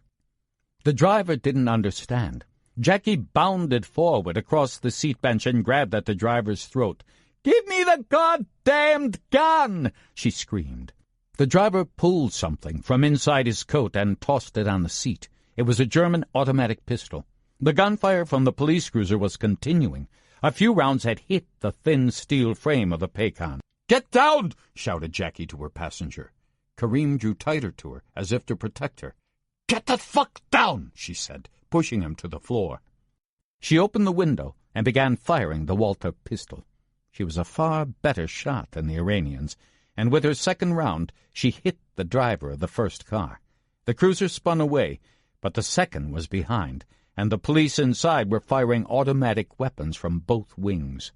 [SPEAKER 1] The driver didn't understand. Jackie bounded forward across the seat bench and grabbed at the driver's throat. "Give me the goddamned gun!" she screamed. The driver pulled something from inside his coat and tossed it on the seat. It was a German automatic pistol. The gunfire from the police cruiser was continuing. A few rounds had hit the thin steel frame of the Paycon. "Get down!" shouted Jackie to her passenger. Kareem drew tighter to her, as if to protect her. "Get the fuck down!" she said, pushing him to the floor. She opened the window and began firing the Walther pistol. She was a far better shot than the Iranians, and with her second round she hit the driver of the first car. The cruiser spun away, but the second was behind, and the police inside were firing automatic weapons from both wings.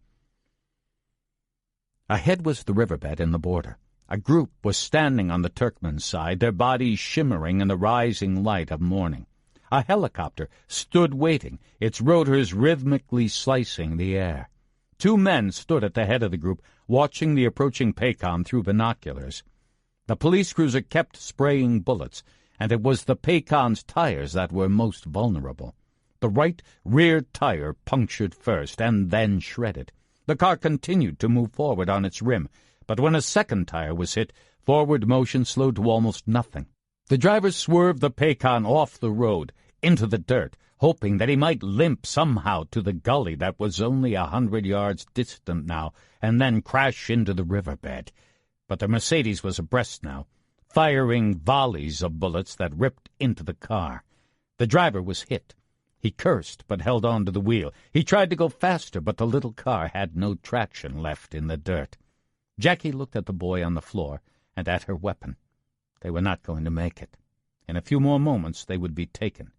[SPEAKER 1] Ahead was the riverbed and the border. A group was standing on the Turkmen's side, their bodies shimmering in the rising light of morning. A helicopter stood waiting, its rotors rhythmically slicing the air. Two men stood at the head of the group, watching the approaching Paycon through binoculars. The police cruiser kept spraying bullets, and it was the Paycon's tires that were most vulnerable. The right rear tire punctured first and then shredded. The car continued to move forward on its rim, but when a second tire was hit, forward motion slowed to almost nothing. The driver swerved the Paycon off the road, into the dirt, hoping that he might limp somehow to the gully that was only 100 yards distant now, and then crash into the riverbed. But the Mercedes was abreast now, firing volleys of bullets that ripped into the car. The driver was hit. He cursed, but held on to the wheel. He tried to go faster, but the little car had no traction left in the dirt. Jackie looked at the boy on the floor and at her weapon. They were not going to make it. In a few more moments they would be taken,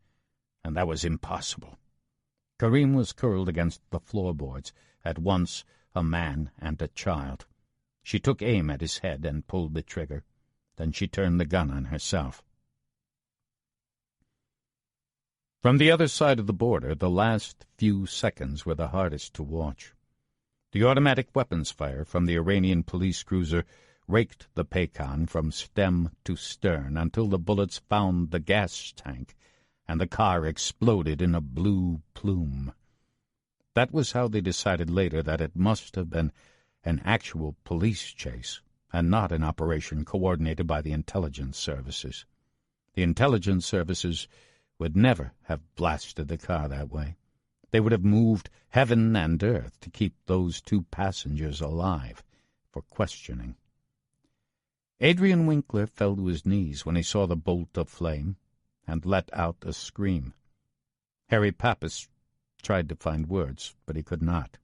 [SPEAKER 1] and that was impossible. Kareem was curled against the floorboards, at once a man and a child. She took aim at his head and pulled the trigger. Then she turned the gun on herself. From the other side of the border, the last few seconds were the hardest to watch. The automatic weapons fire from the Iranian police cruiser raked the Paycon from stem to stern until the bullets found the gas tank, and the car exploded in a blue plume. That was how they decided later that it must have been an actual police chase, and not an operation coordinated by the intelligence services. The intelligence services would never have blasted the car that way. They would have moved heaven and earth to keep those two passengers alive for questioning. Adrian Winkler fell to his knees when he saw the bolt of flame and let out a scream. Harry Pappas tried to find words, but he could not.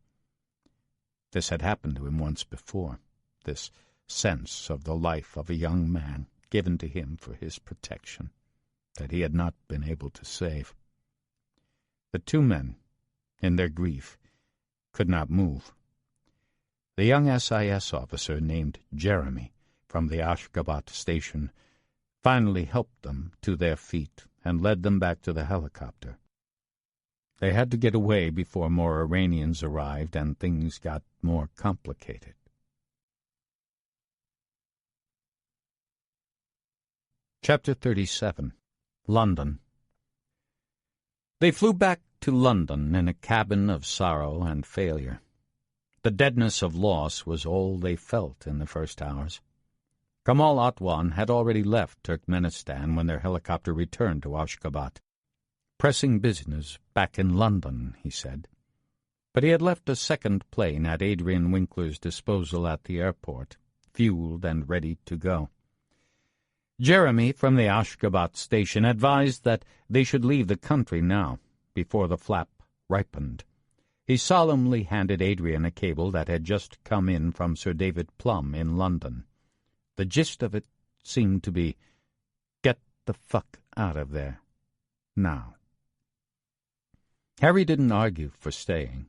[SPEAKER 1] This had happened to him once before, this sense of the life of a young man given to him for his protection, that he had not been able to save. The two men, in their grief, could not move. The young SIS officer named Jeremy from the Ashgabat station finally helped them to their feet and led them back to the helicopter. They had to get away before more Iranians arrived and things got more complicated. Chapter 37. London. They flew back to London in a cabin of sorrow and failure. The deadness of loss was all they felt in the first hours. Kamal Atwan had already left Turkmenistan when their helicopter returned to Ashgabat. Pressing business back in London, he said. But he had left a second plane at Adrian Winkler's disposal at the airport, fueled and ready to go. Jeremy from the Ashgabat station advised that they should leave the country now, before the flap ripened. He solemnly handed Adrian a cable that had just come in from Sir David Plum in London. The gist of it seemed to be, "Get the fuck out of there. Now." Harry didn't argue for staying.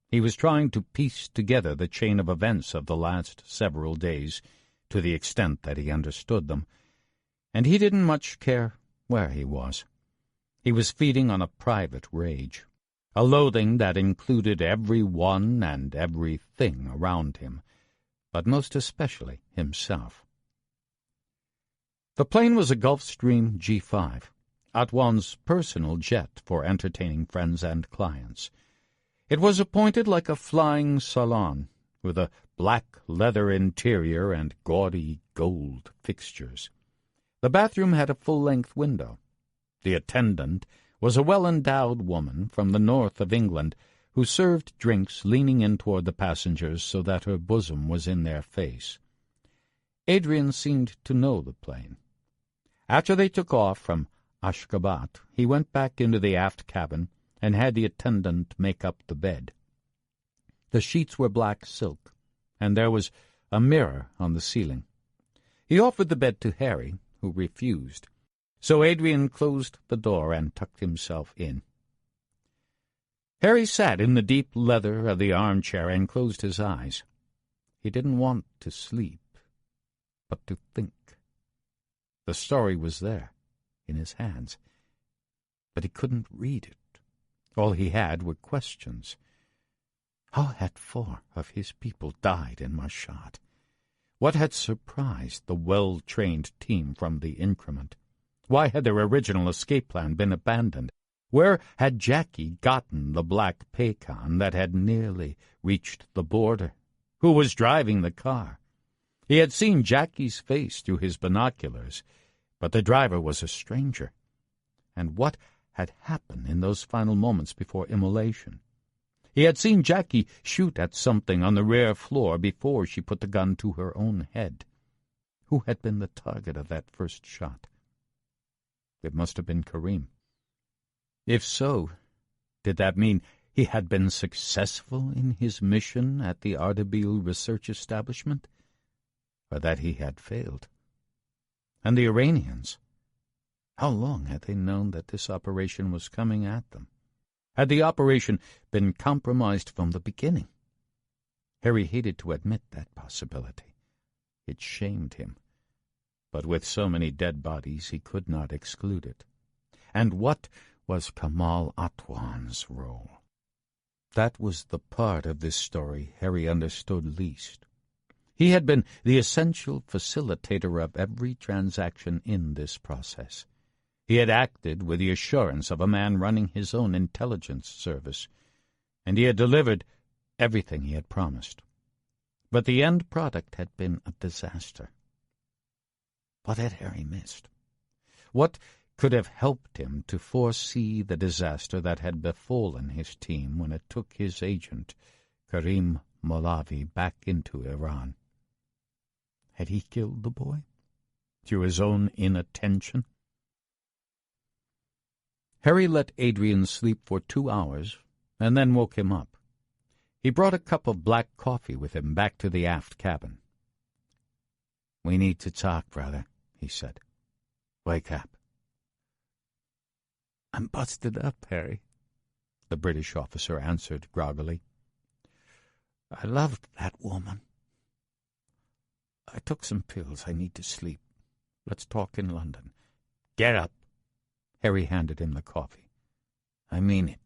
[SPEAKER 1] He was trying to piece together the chain of events of the last several days, to the extent that he understood them, and he didn't much care where he was. He was feeding on a private rage, a loathing that included every one and everything around him, but most especially himself. The plane was a Gulfstream G5, Atwan's personal jet for entertaining friends and clients. It was appointed like a flying salon, with a black leather interior and gaudy gold fixtures. The bathroom had a full-length window. The attendant was a well-endowed woman from the north of England who served drinks leaning in toward the passengers so that her bosom was in their face. Adrian seemed to know the plane. After they took off from Ashgabat, he went back into the aft cabin and had the attendant make up the bed. The sheets were black silk, and there was a mirror on the ceiling. He offered the bed to Harry, who refused, so Adrian closed the door and tucked himself in. Harry sat in the deep leather of the armchair and closed his eyes. He didn't want to sleep, but to think. The story was there, in his hands, but he couldn't read it. All he had were questions. How had 4 of his people died in Mashhad? What had surprised the well-trained team from the Increment? Why had their original escape plan been abandoned? Where had Jackie gotten the black Paycon that had nearly reached the border? Who was driving the car? He had seen Jackie's face through his binoculars, but the driver was a stranger. And what had happened in those final moments before immolation? He had seen Jackie shoot at something on the rear floor before she put the gun to her own head. Who had been the target of that first shot? It must have been Kareem. If so, did that mean he had been successful in his mission at the Ardabil research establishment, or that he had failed? And the Iranians? How long had they known that this operation was coming at them? Had the operation been compromised from the beginning? Harry hated to admit that possibility. It shamed him. But with so many dead bodies, he could not exclude it. And what was Kamal Atwan's role? That was the part of this story Harry understood least. He had been the essential facilitator of every transaction in this process. He had acted with the assurance of a man running his own intelligence service, and he had delivered everything he had promised. But the end product had been a disaster. What had Harry missed? What could have helped him to foresee the disaster that had befallen his team when it took his agent, Kareem Molavi, back into Iran? Had he killed the boy? Through his own inattention? Harry let Adrian sleep for 2 hours, and then woke him up. He brought a cup of black coffee with him back to the aft cabin. "We need to talk, brother," he said. "Wake up." "I'm busted up, Harry," the British officer answered groggily. "I loved that woman. I took some pills. I need to sleep. Let's talk in London." "Get up." Harry handed him the coffee. "I mean it.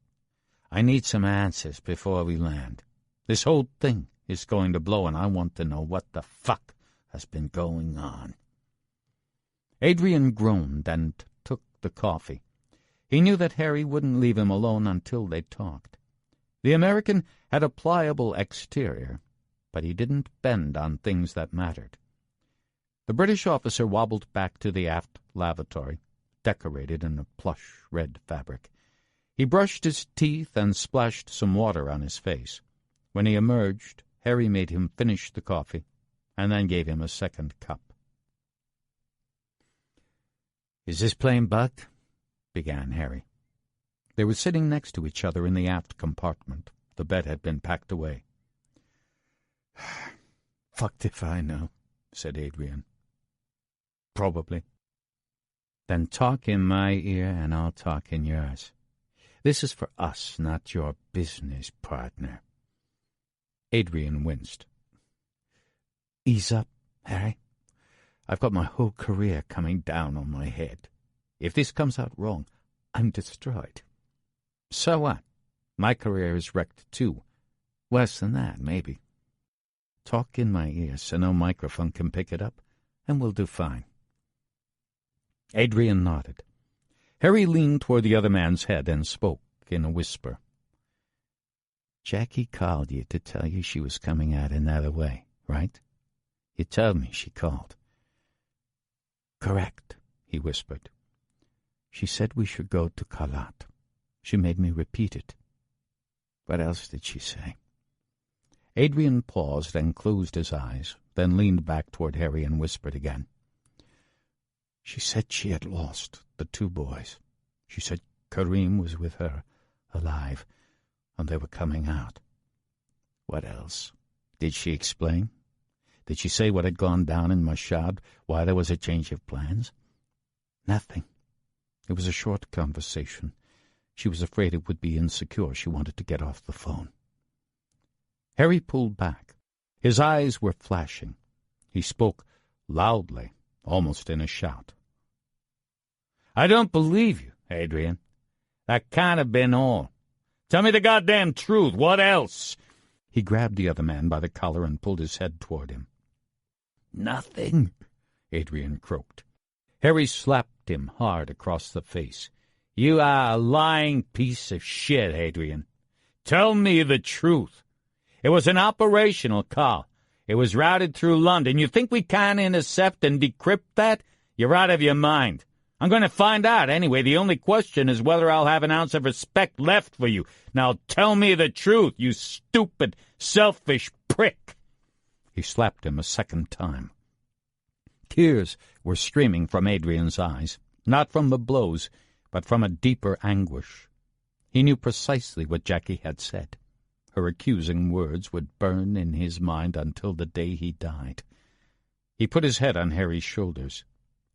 [SPEAKER 1] I need some answers before we land. This whole thing is going to blow, and I want to know what the fuck has been going on." Adrian groaned and took the coffee. He knew that Harry wouldn't leave him alone until they talked. The American had a pliable exterior, but he didn't bend on things that mattered. The British officer wobbled back to the aft lavatory, decorated in a plush red fabric, He brushed his teeth and splashed some water on his face. When he emerged, Harry made him finish the coffee and then gave him a second cup. "Is this plane bugged?" began Harry. They were sitting next to each other in the aft compartment. The bed had been packed away.
[SPEAKER 3] "Fucked if I know," said Adrian.
[SPEAKER 1] "Probably."
[SPEAKER 3] "Then talk in my ear and I'll talk in yours. This is for us, not your business partner."
[SPEAKER 1] Adrian winced.
[SPEAKER 3] "Ease up, Harry. I've got my whole career coming down on my head. If this comes out wrong, I'm destroyed."
[SPEAKER 1] "So what? My career is wrecked too."
[SPEAKER 3] "Worse than that, maybe. Talk in my ear so no microphone can pick it up, and we'll do fine."
[SPEAKER 1] Adrian nodded. Harry leaned toward the other man's head and spoke in a whisper.
[SPEAKER 3] "Jackie called you to tell you she was coming out another way, right? You told me she called."
[SPEAKER 1] "Correct," he whispered.
[SPEAKER 3] "She said we should go to Kalat. She made me repeat it. What else did she say?"
[SPEAKER 1] Adrian paused and closed his eyes, then leaned back toward Harry and whispered again.
[SPEAKER 3] "She said she had lost the 2 boys. She said Kareem was with her, alive, and they were coming out." "What else? Did she explain? Did she say what had gone down in Mashhad, why there was a change of plans?"
[SPEAKER 1] "Nothing. It was a short conversation. She was afraid it would be insecure. She wanted to get off the phone." Harry pulled back. His eyes were flashing. He spoke loudly, almost in a shout. "I don't believe you, Adrian. That can't have been all. Tell me the goddamn truth. What else?" He grabbed the other man by the collar and pulled his head toward him.
[SPEAKER 3] "Nothing,"
[SPEAKER 1] Adrian croaked. Harry slapped him hard across the face. "You are a lying piece of shit, Adrian. Tell me the truth. It was an operational call. It was routed through London. You think we can't intercept and decrypt that? You're out of your mind. I'm going to find out anyway. The only question is whether I'll have an ounce of respect left for you. Now tell me the truth, you stupid, selfish prick." He slapped him a second time. Tears were streaming from Adrian's eyes, not from the blows, but from a deeper anguish. He knew precisely what Jackie had said. Her accusing words would burn in his mind until the day he died. He put his head on Harry's shoulders.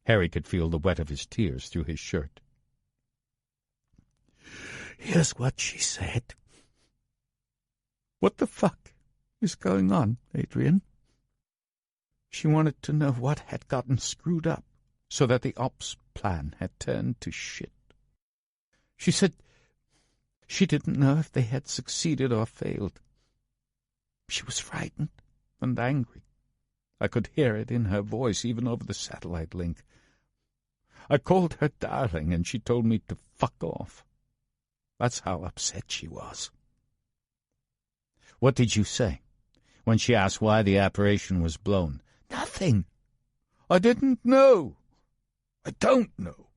[SPEAKER 1] Harry could feel the wet of his tears through his shirt.
[SPEAKER 3] "Here's what she said."
[SPEAKER 1] "What the fuck is going on, Adrian?"
[SPEAKER 3] "She wanted to know what had gotten screwed up so that the ops plan had turned to shit. She said she didn't know if they had succeeded or failed. She was frightened and angry. I could hear it in her voice, even over the satellite link. I called her darling, and she told me to fuck off. That's how upset she was."
[SPEAKER 1] "What did you say when she asked why the operation was blown?"
[SPEAKER 3] "Nothing. I didn't know. I don't know."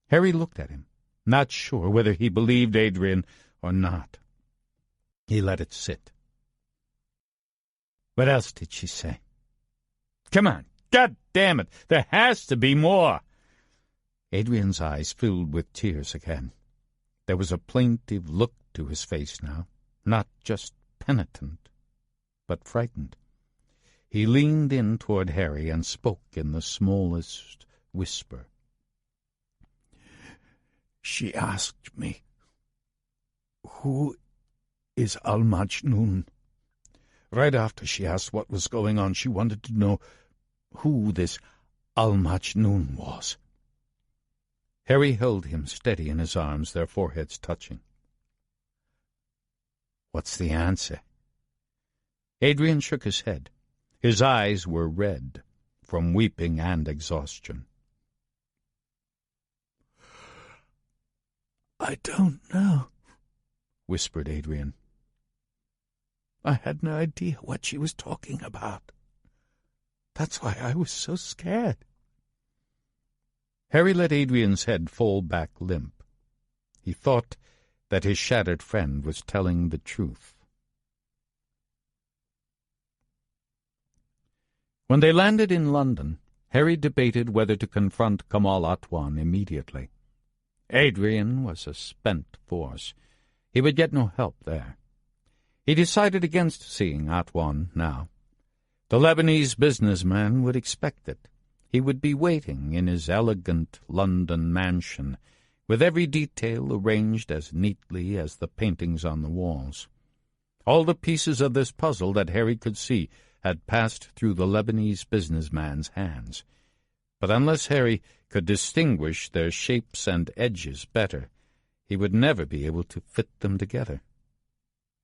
[SPEAKER 1] Harry looked at him, not sure whether he believed Adrian or not. He let it sit.
[SPEAKER 3] "What else did she say?"
[SPEAKER 1] "Come on, God damn it, there has to be more." Adrian's eyes filled with tears again. There was a plaintive look to his face now, not just penitent, but frightened. He leaned in toward Harry and spoke in the smallest whisper.
[SPEAKER 3] "She asked me, 'Who is Al-Majnun?' Right after she asked what was going on, she wanted to know who this Al-Majnun was."
[SPEAKER 1] Harry held him steady in his arms, their foreheads touching.
[SPEAKER 3] "What's the answer?"
[SPEAKER 1] Adrian shook his head. His eyes were red from weeping and exhaustion.
[SPEAKER 3] "I don't know," whispered Adrian. "I had no idea what she was talking about. That's why I was so scared."
[SPEAKER 1] Harry let Adrian's head fall back limp. He thought that his shattered friend was telling the truth. When they landed in London, Harry debated whether to confront Kamal Atwan immediately. Adrian was a spent force. He would get no help there. He decided against seeing Atwan now. The Lebanese businessman would expect it. He would be waiting in his elegant London mansion, with every detail arranged as neatly as the paintings on the walls. All the pieces of this puzzle that Harry could see had passed through the Lebanese businessman's hands. But unless Harry could distinguish their shapes and edges better, he would never be able to fit them together.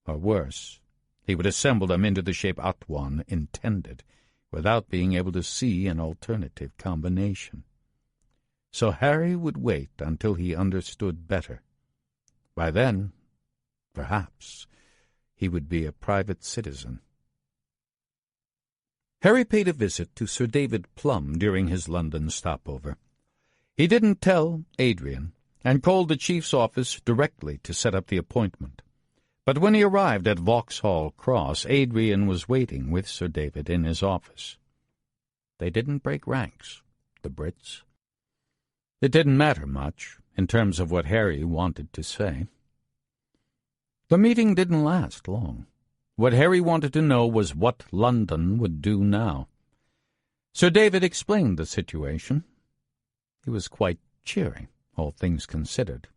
[SPEAKER 1] Or worse, he would assemble them into the shape Atwan intended, without being able to see an alternative combination. So Harry would wait until he understood better. By then, perhaps, he would be a private citizen. Harry paid a visit to Sir David Plum during his London stopover. He didn't tell Adrian, and called the chief's office directly to set up the appointment. But when he arrived at Vauxhall Cross, Adrian was waiting with Sir David in his office. They didn't break ranks, the Brits. It didn't matter much in terms of what Harry wanted to say. The meeting didn't last long. What Harry wanted to know was what London would do now. Sir David explained the situation. He was quite cheery, all things considered.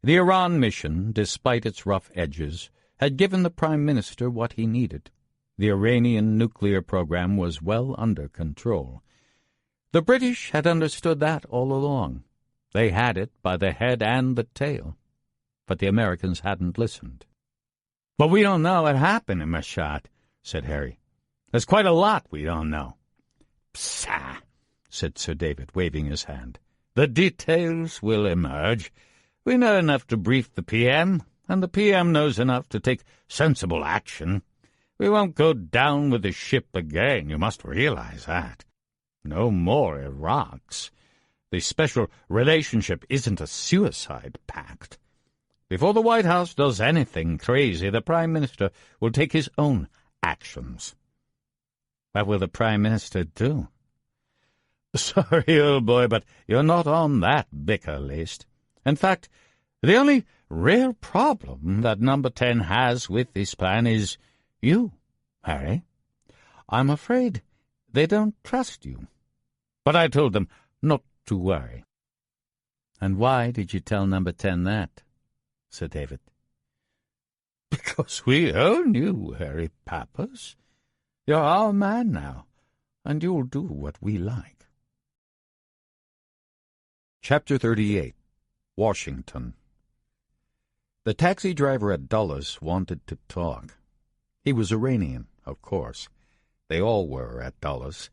[SPEAKER 1] The Iran mission, despite its rough edges, had given the Prime Minister what he needed. The Iranian nuclear program was well under control. The British had understood that all along. They had it by the head and the tail. But the Americans hadn't listened. "But we don't know what happened in Mashhad," said Harry. "There's quite a lot we don't know." "Pshaw," said Sir David, waving his hand. "The details will emerge. We know enough to brief the PM, and the PM knows enough to take sensible action. We won't go down with the ship again, you must realize that. No more Iraqs. The special relationship isn't a suicide pact. Before the White House does anything crazy, the Prime Minister will take his own actions." "What will the Prime Minister do?" "Sorry, old boy, but you're not on that bicker list. In fact, the only real problem that Number 10 has with this plan is you, Harry. I'm afraid they don't trust you. But I told them not to worry." "And why did you tell Number 10 that?" said David. "Because we own you, Harry Pappas. You're our man now, and you'll do what we like." Chapter 38. Washington. The taxi driver at Dulles wanted to talk. He was Iranian, of course. They all were at Dulles.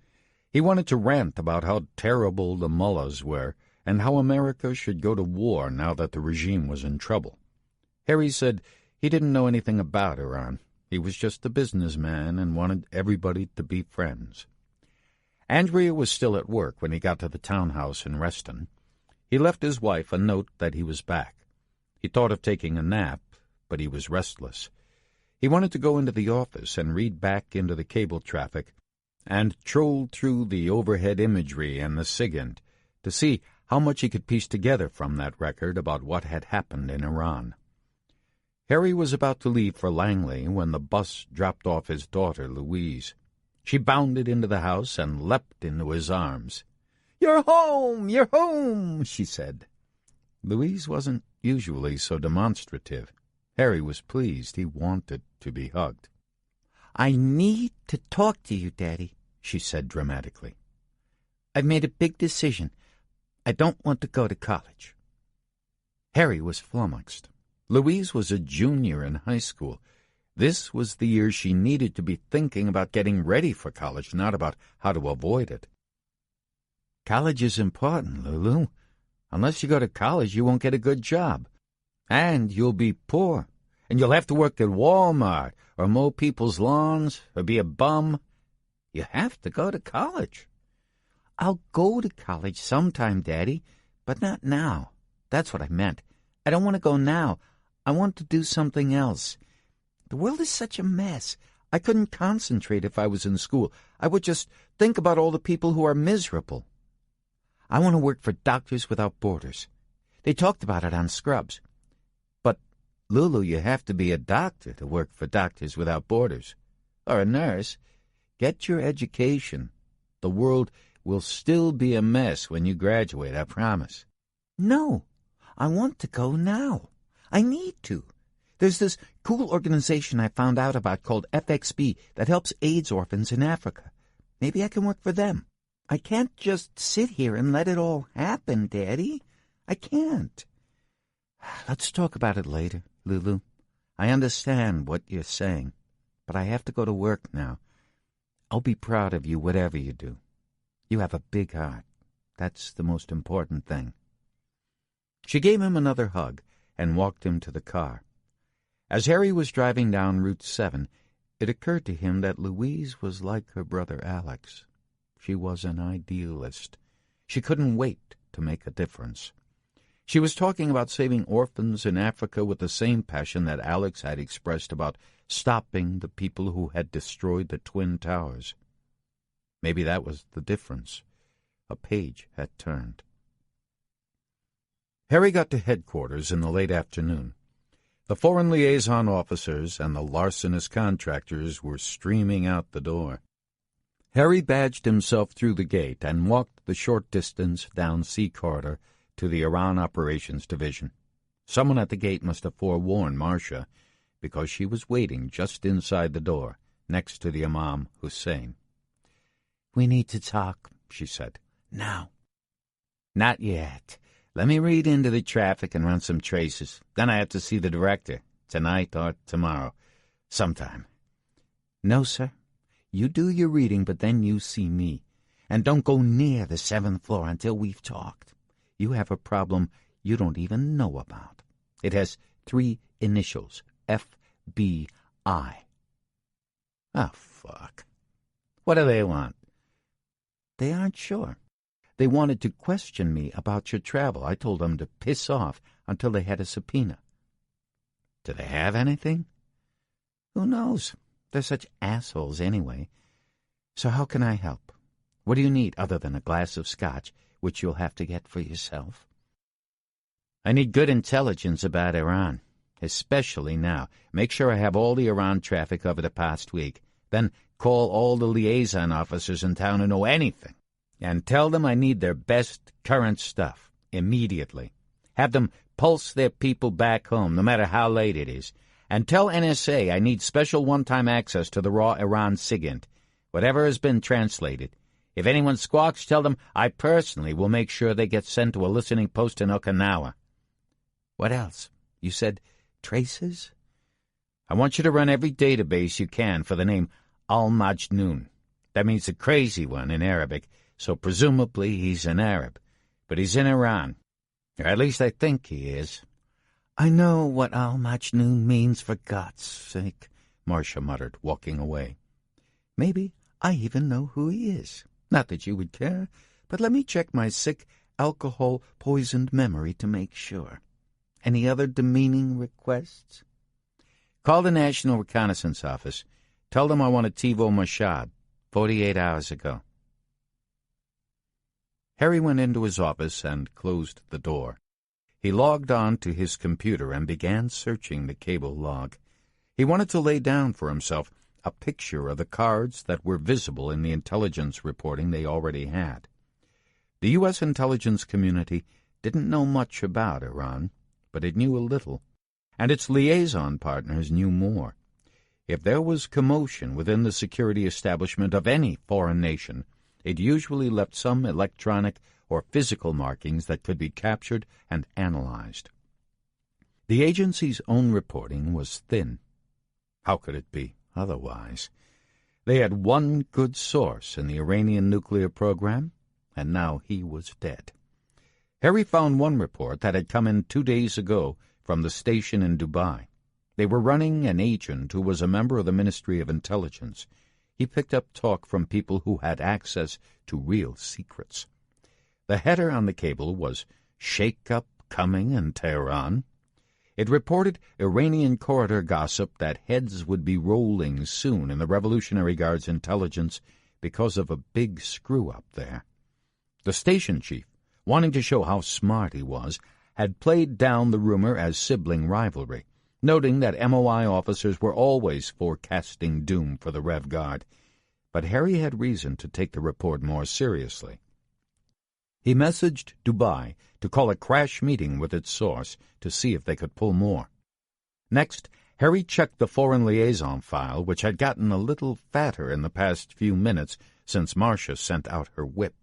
[SPEAKER 1] He wanted to rant about how terrible the mullahs were and how America should go to war now that the regime was in trouble. Harry said he didn't know anything about Iran. He was just a businessman and wanted everybody to be friends. Andrea was still at work when he got to the townhouse in Reston. He left his wife a note that he was back. He thought of taking a nap, but he was restless. He wanted to go into the office and read back into the cable traffic and troll through the overhead imagery and the SIGINT to see how much he could piece together from that record about what had happened in Iran. Harry was about to leave for Langley when the bus dropped off his daughter, Louise. She bounded into the house and leapt into his arms. "You're home! You're home!" she said. Louise wasn't usually so demonstrative. Harry was pleased. He wanted to be hugged. "I need to talk to you, Daddy," she said dramatically. "I've made a big decision. I don't want to go to college." Harry was flummoxed. Louise was a junior in high school. This was the year she needed to be thinking about getting ready for college, not about how to avoid it. "College is important, Lulu. Unless you go to college, you won't get a good job. And you'll be poor. And you'll have to work at Walmart or mow people's lawns or be a bum. You have to go to college." "I'll go to college sometime, Daddy, but not now. That's what I meant.
[SPEAKER 3] I don't want to go now. I want to do something else. The world is such a mess. I couldn't concentrate if I was in school. I would just think about all the people who are miserable. I want to work for Doctors Without Borders. They talked about it on Scrubs. But, Lulu, you have to be a doctor to work for Doctors Without Borders. Or a nurse. Get your education. The world will still be a mess when you graduate, I promise. No, I want to go now. I need to. There's this cool organization I found out about called FXB that helps AIDS orphans in Africa. Maybe I can work for them. I can't just sit here and let it all happen, Daddy. I can't. Let's talk about it later, Lulu. I understand what you're saying, but I have to go to work now. I'll be proud of you whatever you do. You have a big heart. That's the most important thing. She gave him another hug and walked him to the car. As Harry was driving down Route 7, it occurred to him that Louise was like her brother Alex. She was an idealist. She couldn't wait to make a difference. She was talking about saving orphans in Africa with the same passion that Alex had expressed about stopping the people who had destroyed the Twin Towers. Maybe that was the difference. A page had turned. Harry got to headquarters in the late afternoon. The foreign liaison officers and the larcenous contractors were streaming out the door. Harry badged himself through the gate and walked the short distance down C Corridor to the Iran Operations Division. Someone at the gate must have forewarned Marcia, because she was waiting just inside the door, next to the Imam Hussein. "We need to talk," she said. "Now." "Not yet. Let me read into the traffic and run some traces. Then I have to see the director, tonight or tomorrow, sometime." "No, sir. You do your reading, but then you see me. And don't go near the 7th floor until we've talked. You have a problem you don't even know about. It has 3 initials, FBI. Oh, fuck. What do they want? They aren't sure. They wanted to question me about your travel. I told them to piss off until they had a subpoena. Do they have anything? Who knows? They're such assholes anyway. So how can I help? What do you need other than a glass of scotch, which you'll have to get for yourself? I need good intelligence about Iran, especially now. Make sure I have all the Iran traffic over the past week. Then call all the liaison officers in town who know anything, and tell them I need their best current stuff, immediately. Have them pulse their people back home, no matter how late it is. And tell NSA I need special one-time access to the raw Iran SIGINT, whatever has been translated. If anyone squawks, tell them I personally will make sure they get sent to a listening post in Okinawa. What else? You said traces? I want you to run every database you can for the name Al-Majnun. That means the crazy one in Arabic, so presumably he's an Arab. But he's in Iran. Or at least I think he is. I know what Al-Majnun means, for God's sake, Marcia muttered, walking away. Maybe I even know who he is. Not that you would care, but let me check my sick, alcohol-poisoned memory to make sure. Any other demeaning requests? Call the National Reconnaissance Office. Tell them I want a TiVo Mashad, 48 hours ago. Harry went into his office and closed the door. He logged on to his computer and began searching the cable log. He wanted to lay down for himself a picture of the cards that were visible in the intelligence reporting they already had. The U.S. intelligence community didn't know much about Iran, but it knew a little, and its liaison partners knew more. If there was commotion within the security establishment of any foreign nation, it usually left some electronic or physical markings that could be captured and analyzed. The agency's own reporting was thin. How could it be otherwise? They had one good source in the Iranian nuclear program, and now he was dead. Harry found one report that had come in 2 days ago from the station in Dubai. They were running an agent who was a member of the Ministry of Intelligence. He picked up talk from people who had access to real secrets. The header on the cable was "Shake-up coming in Tehran,"
[SPEAKER 1] It reported Iranian corridor gossip that heads would be rolling soon in the Revolutionary Guard's intelligence because of a big screw-up there. The station chief, wanting to show how smart he was, had played down the rumor as sibling rivalry, noting that MOI officers were always forecasting doom for the Rev Guard. But Harry had reason to take the report more seriously. He messaged Dubai to call a crash meeting with its source to see if they could pull more. Next, Harry checked the foreign liaison file, which had gotten a little fatter in the past few minutes since Marcia sent out her whip.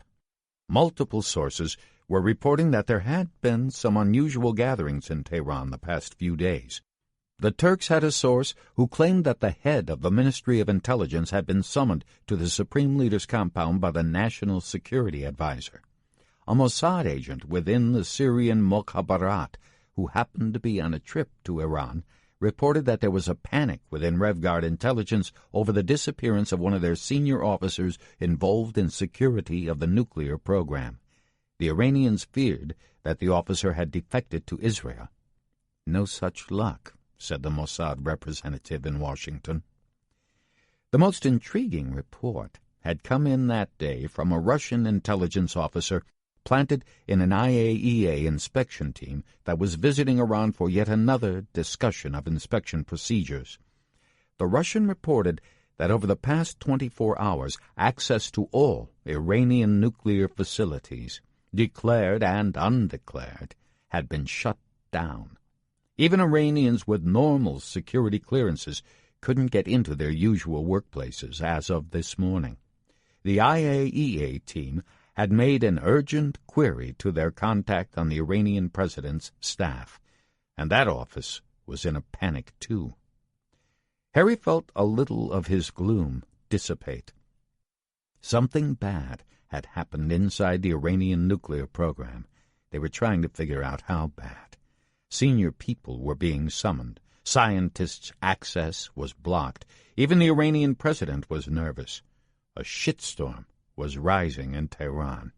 [SPEAKER 1] Multiple sources were reporting that there had been some unusual gatherings in Tehran the past few days. The Turks had a source who claimed that the head of the Ministry of Intelligence had been summoned to the Supreme Leader's compound by the National Security Advisor. A Mossad agent within the Syrian Mukhabarat, who happened to be on a trip to Iran, reported that there was a panic within Rev Guard intelligence over the disappearance of one of their senior officers involved in security of the nuclear program. The Iranians feared that the officer had defected to Israel. "No such luck," said the Mossad representative in Washington. The most intriguing report had come in that day from a Russian intelligence officer planted in an IAEA inspection team that was visiting Iran for yet another discussion of inspection procedures. The Russian reported that over the past 24 hours, access to all Iranian nuclear facilities, declared and undeclared, had been shut down. Even Iranians with normal security clearances couldn't get into their usual workplaces as of this morning. The IAEA team had made an urgent query to their contact on the Iranian president's staff, and that office was in a panic too. Harry felt a little of his gloom dissipate. Something bad had happened inside the Iranian nuclear program. They were trying to figure out how bad. Senior people were being summoned. Scientists' access was blocked. Even the Iranian president was nervous. A shitstorm was rising in Tehran.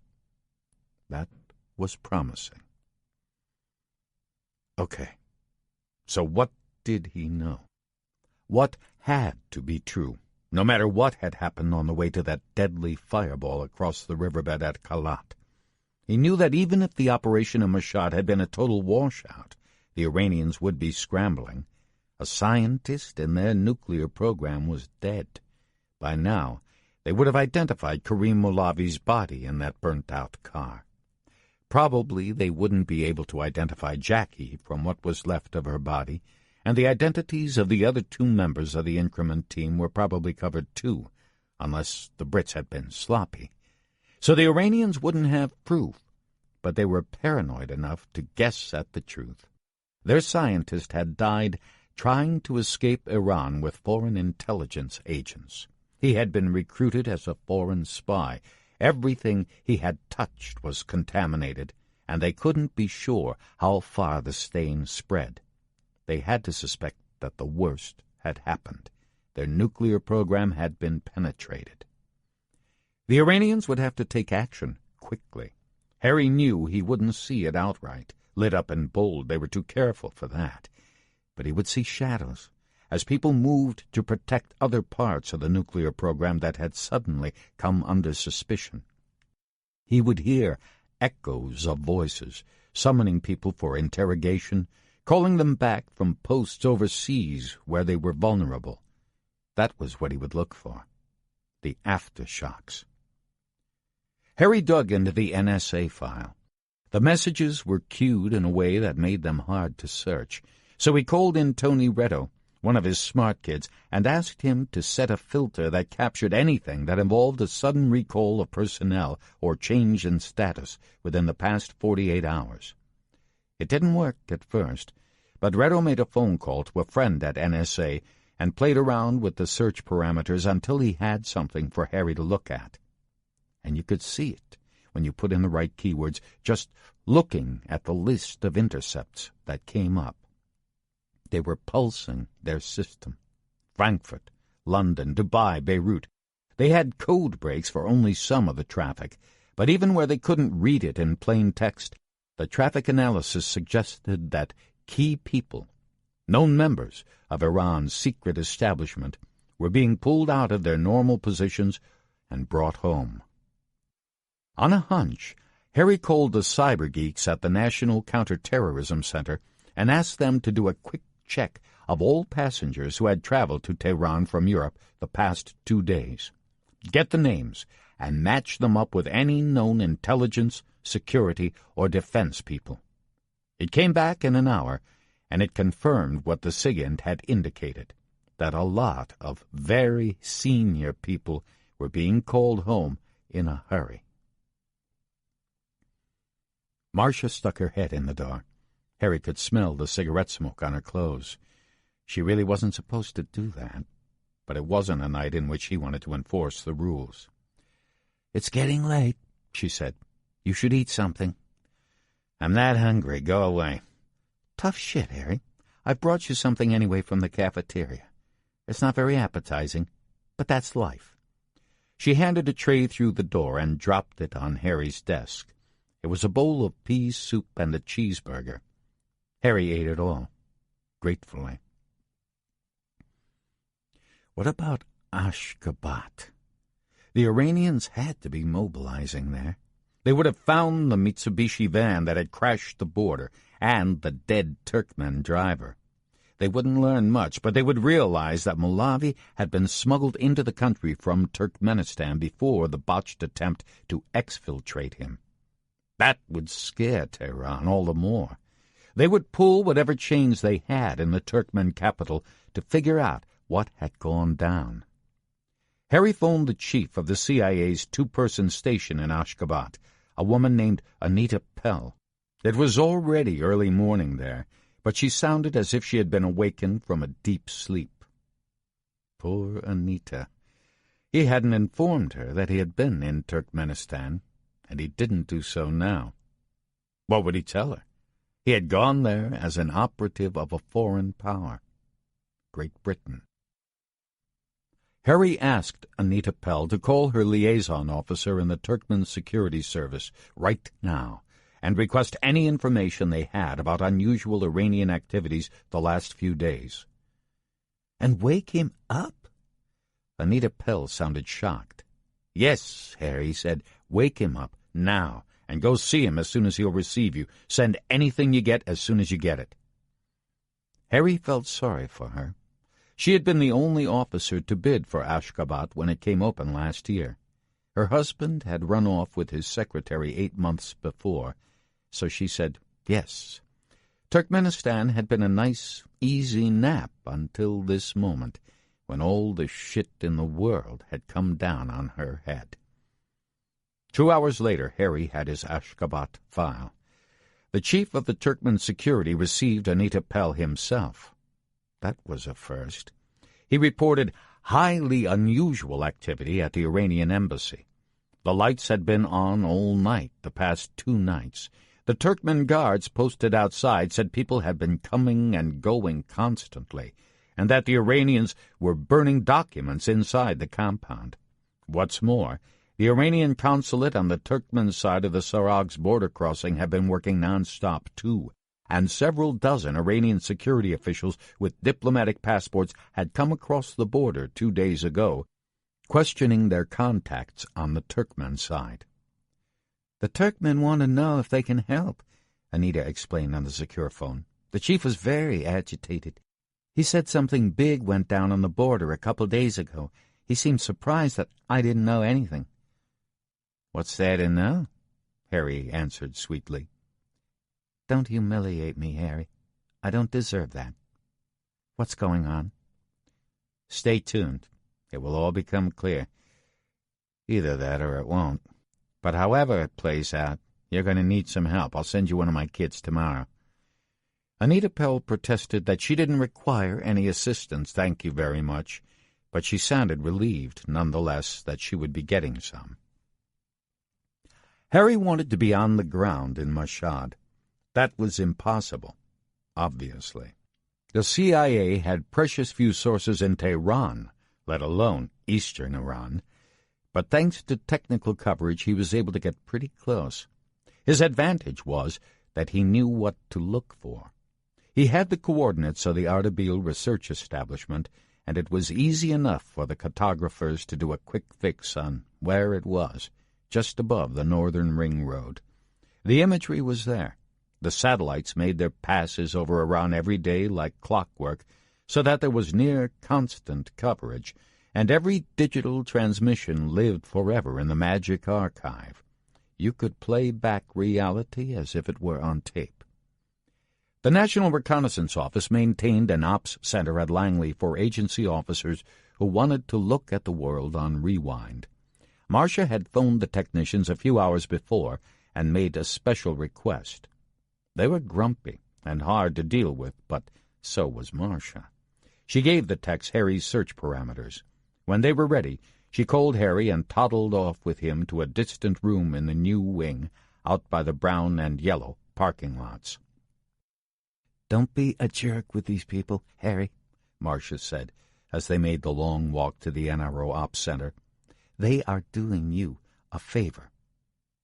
[SPEAKER 1] That was promising. Okay, so what did he know? What had to be true, no matter what had happened on the way to that deadly fireball across the riverbed at Kalat? He knew that even if the operation in Mashhad had been a total washout, the Iranians would be scrambling. A scientist in their nuclear program was dead. By now, they would have identified Karim Molavi's body in that burnt-out car. Probably they wouldn't be able to identify Jackie from what was left of her body, and the identities of the other two members of the Increment team were probably covered too, unless the Brits had been sloppy. So the Iranians wouldn't have proof, but they were paranoid enough to guess at the truth. Their scientist had died trying to escape Iran with foreign intelligence agents. He had been recruited as a foreign spy. Everything he had touched was contaminated, and they couldn't be sure how far the stain spread. They had to suspect that the worst had happened. Their nuclear program had been penetrated. The Iranians would have to take action quickly. Harry knew he wouldn't see it outright, lit up in bold. They were too careful for that. But he would see shadows as people moved to protect other parts of the nuclear program that had suddenly come under suspicion. He would hear echoes of voices, summoning people for interrogation, calling them back from posts overseas where they were vulnerable. That was what he would look for, the aftershocks. Harry dug into the NSA file. The messages were queued in a way that made them hard to search, so he called in Tony Retto, one of his smart kids, and asked him to set a filter that captured anything that involved a sudden recall of personnel or change in status within the past 48 hours. It didn't work at first, but Retto made a phone call to a friend at NSA and played around with the search parameters until he had something for Harry to look at. And you could see it when you put in the right keywords, just looking at the list of intercepts that came up. They were pulsing their system. Frankfurt, London, Dubai, Beirut. They had code breaks for only some of the traffic, but even where they couldn't read it in plain text, the traffic analysis suggested that key people, known members of Iran's secret establishment, were being pulled out of their normal positions and brought home. On a hunch, Harry called the cyber geeks at the National Counterterrorism Center and asked them to do a quick check of all passengers who had traveled to Tehran from Europe the past 2 days. Get the names and match them up with any known intelligence, security, or defense people. It came back in an hour, and it confirmed what the SIGINT had indicated, that a lot of very senior people were being called home in a hurry. Marcia stuck her head in the door. Harry could smell the cigarette smoke on her clothes. She really wasn't supposed to do that, but it wasn't a night in which he wanted to enforce the rules. "It's getting late," she said. "You should eat something." "I'm not hungry. Go away." "Tough shit, Harry. I've brought you something anyway from the cafeteria. It's not very appetizing, but that's life." She handed a tray through the door and dropped it on Harry's desk. It was a bowl of pea soup and a cheeseburger. Harry ate it all, gratefully. What about Ashgabat? The Iranians had to be mobilizing there. They would have found the Mitsubishi van that had crashed the border and the dead Turkmen driver. They wouldn't learn much, but they would realize that Molavi had been smuggled into the country from Turkmenistan before the botched attempt to exfiltrate him. That would scare Tehran all the more. They would pull whatever chains they had in the Turkmen capital to figure out what had gone down. Harry phoned the chief of the CIA's 2-person station in Ashgabat, a woman named Anita Pell. It was already early morning there, but she sounded as if she had been awakened from a deep sleep. Poor Anita. He hadn't informed her that he had been in Turkmenistan, and he didn't do so now. What would he tell her? He had gone there as an operative of a foreign power, Great Britain. Harry asked Anita Pell to call her liaison officer in the Turkmen Security Service right now and request any information they had about unusual Iranian activities the last few days. "And wake him up?" Anita Pell sounded shocked. "Yes," Harry said, "wake him up now, and go see him as soon as he'll receive you. Send anything you get as soon as you get it." Harry felt sorry for her. She had been the only officer to bid for Ashgabat when it came open last year. Her husband had run off with his secretary 8 months before, so she said yes. Turkmenistan had been a nice, easy nap until this moment, when all the shit in the world had come down on her head. 2 hours later, Harry had his Ashgabat file. The chief of the Turkmen security received Anita Pell himself. That was a first. He reported highly unusual activity at the Iranian embassy. The lights had been on all night the past 2 nights. The Turkmen guards posted outside said people had been coming and going constantly, and that the Iranians were burning documents inside the compound. What's more, the Iranian consulate on the Turkmen side of the Sarag's border crossing had been working non-stop, too, and several dozen Iranian security officials with diplomatic passports had come across the border 2 days ago, questioning their contacts on the Turkmen side. "The Turkmen want to know if they can help," Anita explained on the secure phone. "The chief was very agitated. He said something big went down on the border a couple days ago. He seemed surprised that I didn't know anything." "What's there to know?" Harry answered sweetly. "Don't humiliate me, Harry. I don't deserve that. What's going on?" "Stay tuned. It will all become clear. Either that or it won't. But however it plays out, you're going to need some help. I'll send you one of my kids tomorrow." Anita Pell protested that she didn't require any assistance, thank you very much, but she sounded relieved, nonetheless, that she would be getting some. Harry wanted to be on the ground in Mashhad. That was impossible, obviously. The CIA had precious few sources in Tehran, let alone eastern Iran, but thanks to technical coverage he was able to get pretty close. His advantage was that he knew what to look for. He had the coordinates of the Ardebeel research establishment, and it was easy enough for the cartographers to do a quick fix on where it was, just above the Northern Ring Road. The imagery was there. The satellites made their passes over Iran every day like clockwork, so that there was near constant coverage, and every digital transmission lived forever in the magic archive. You could play back reality as if it were on tape. The National Reconnaissance Office maintained an ops center at Langley for agency officers who wanted to look at the world on rewind. Marcia had phoned the technicians a few hours before and made a special request. They were grumpy and hard to deal with, but so was Marcia. She gave the techs Harry's search parameters. When they were ready, she called Harry and toddled off with him to a distant room in the new wing, out by the brown and yellow parking lots.
[SPEAKER 3] "Don't be a jerk with these people, Harry," Marcia said, as they made the long walk to the NRO Ops Center. "They are doing you a favor.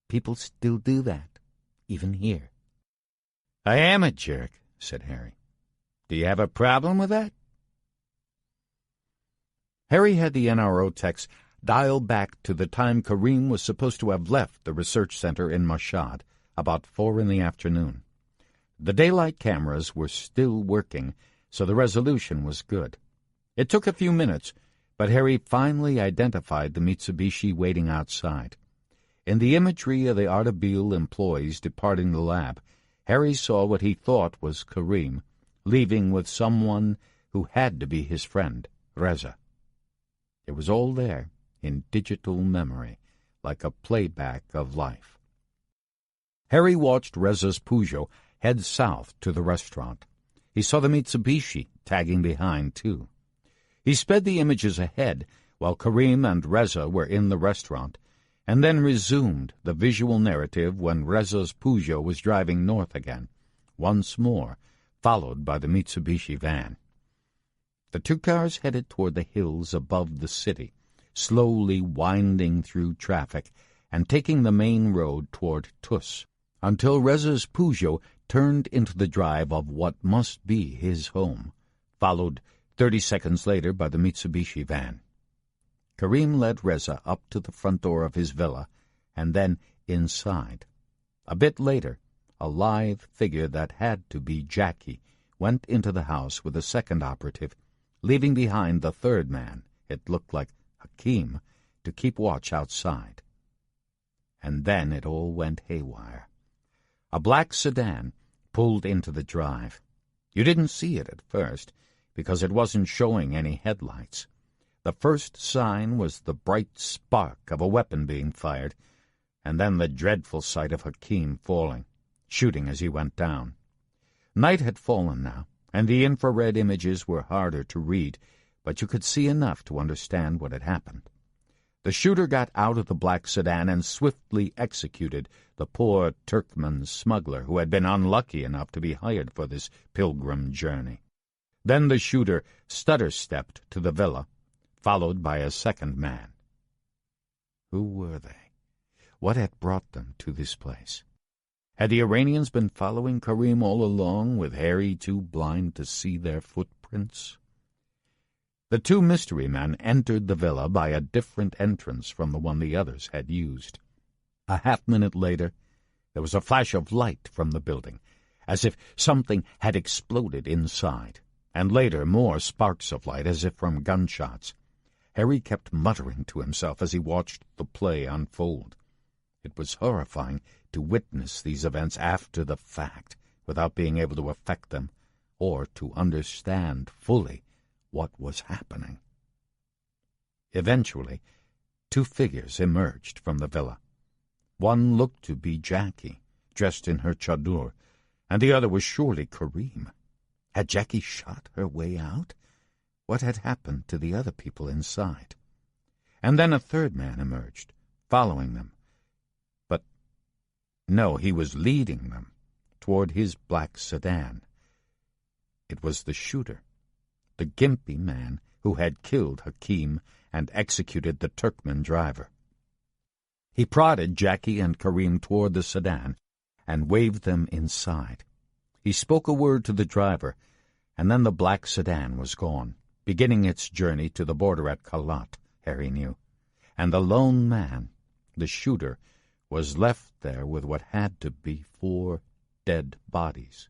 [SPEAKER 3] People still do that, even here."
[SPEAKER 1] "I am a jerk," said Harry. "Do you have a problem with that?" Harry had the NRO techs dial back to the time Kareem was supposed to have left the research center in Mashhad, about 4 in the afternoon. The daylight cameras were still working, so the resolution was good. It took a few minutes, but Harry finally identified the Mitsubishi waiting outside. In the imagery of the Ardebeel employees departing the lab, Harry saw what he thought was Kareem, leaving with someone who had to be his friend, Reza. It was all there, in digital memory, like a playback of life. Harry watched Reza's Peugeot head south to the restaurant. He saw the Mitsubishi tagging behind, too. He sped the images ahead while Kareem and Reza were in the restaurant, and then resumed the visual narrative when Reza's Peugeot was driving north again, once more, followed by the Mitsubishi van. The two cars headed toward the hills above the city, slowly winding through traffic and taking the main road toward Tus, until Reza's Peugeot turned into the drive of what must be his home, followed 30 seconds later by the Mitsubishi van. Kareem led Reza up to the front door of his villa, and then inside. A bit later, a lithe figure that had to be Jackie went into the house with a second operative, leaving behind the third man, it looked like Hakim, to keep watch outside. And then it all went haywire. A black sedan pulled into the drive. You didn't see it at first, because it wasn't showing any headlights. The first sign was the bright spark of a weapon being fired, and then the dreadful sight of Hakim falling, shooting as he went down. Night had fallen now, and the infrared images were harder to read, but you could see enough to understand what had happened. The shooter got out of the black sedan and swiftly executed the poor Turkmen smuggler who had been unlucky enough to be hired for this pilgrim journey. Then the shooter stutter-stepped to the villa, followed by a second man. Who were they? What had brought them to this place? Had the Iranians been following Kareem all along, with Harry too blind to see their footprints? The two mystery men entered the villa by a different entrance from the one the others had used. A half-minute later, there was a flash of light from the building, as if something had exploded inside, and later more sparks of light as if from gunshots. Harry kept muttering to himself as he watched the play unfold. It was horrifying to witness these events after the fact, without being able to affect them, or to understand fully what was happening. Eventually, two figures emerged from the villa. One looked to be Jackie, dressed in her chador, and the other was surely Kareem. Had Jackie shot her way out? What had happened to the other people inside? And then a third man emerged, following them. But no, he was leading them toward his black sedan. It was the shooter, the gimpy man who had killed Hakim and executed the Turkmen driver. He prodded Jackie and Kareem toward the sedan and waved them inside. He spoke a word to the driver, and then the black sedan was gone, beginning its journey to the border at Kalat, Harry knew. And the lone man, the shooter, was left there with what had to be 4 dead bodies.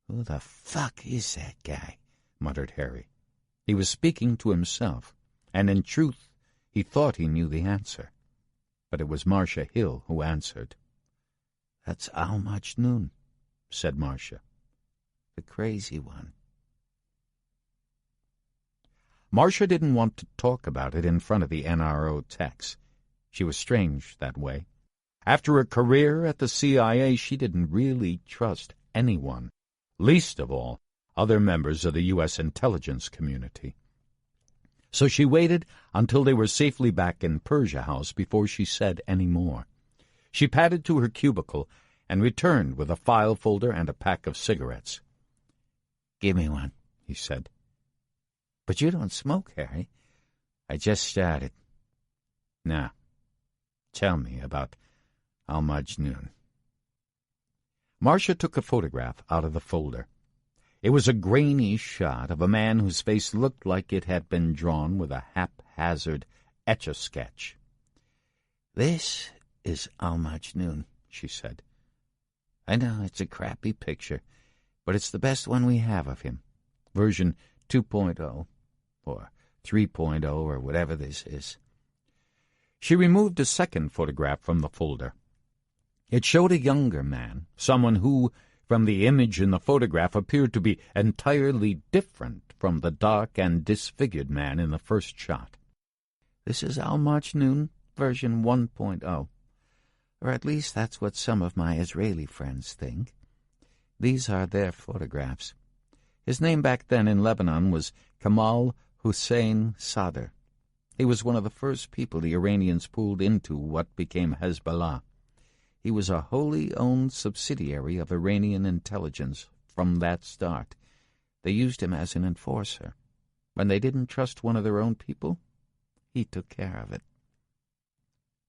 [SPEAKER 3] "Who the fuck is that guy?"
[SPEAKER 1] muttered Harry. He was speaking to himself, and in truth he thought he knew the answer. But it was Marcia Hill who answered.
[SPEAKER 3] "That's Al Majnun,"
[SPEAKER 1] said Marcia.
[SPEAKER 3] "The crazy one."
[SPEAKER 1] Marcia didn't want to talk about it in front of the NRO techs. She was strange that way. After a career at the CIA, she didn't really trust anyone, least of all other members of the U.S. intelligence community. So she waited until they were safely back in Persia House before she said any more. She padded to her cubicle and returned with a file folder and a pack of cigarettes.
[SPEAKER 3] "Give me one,"
[SPEAKER 1] he said.
[SPEAKER 3] "But you don't smoke, Harry."
[SPEAKER 1] "I just started." "Now, tell me about Al Majnun." Marcia took a photograph out of the folder. It was a grainy shot of a man whose face looked like it had been drawn with a haphazard etch-a-sketch.
[SPEAKER 3] "This is Al Majnun," she said. "I know it's a crappy picture, but it's the best one we have of him. Version 2.0, or 3.0, or whatever this is."
[SPEAKER 1] She removed a second photograph from the folder. It showed a younger man, someone who, from the image in the photograph, appeared to be entirely different from the dark and disfigured man in the first shot.
[SPEAKER 3] "This is Al Majnun, version 1.0. Or at least that's what some of my Israeli friends think. These are their photographs. His name back then in Lebanon was Kamal Hussein Sadr. He was one of the first people the Iranians pulled into what became Hezbollah. He was a wholly owned subsidiary of Iranian intelligence from that start. They used him as an enforcer. When they didn't trust one of their own people, he took care of it."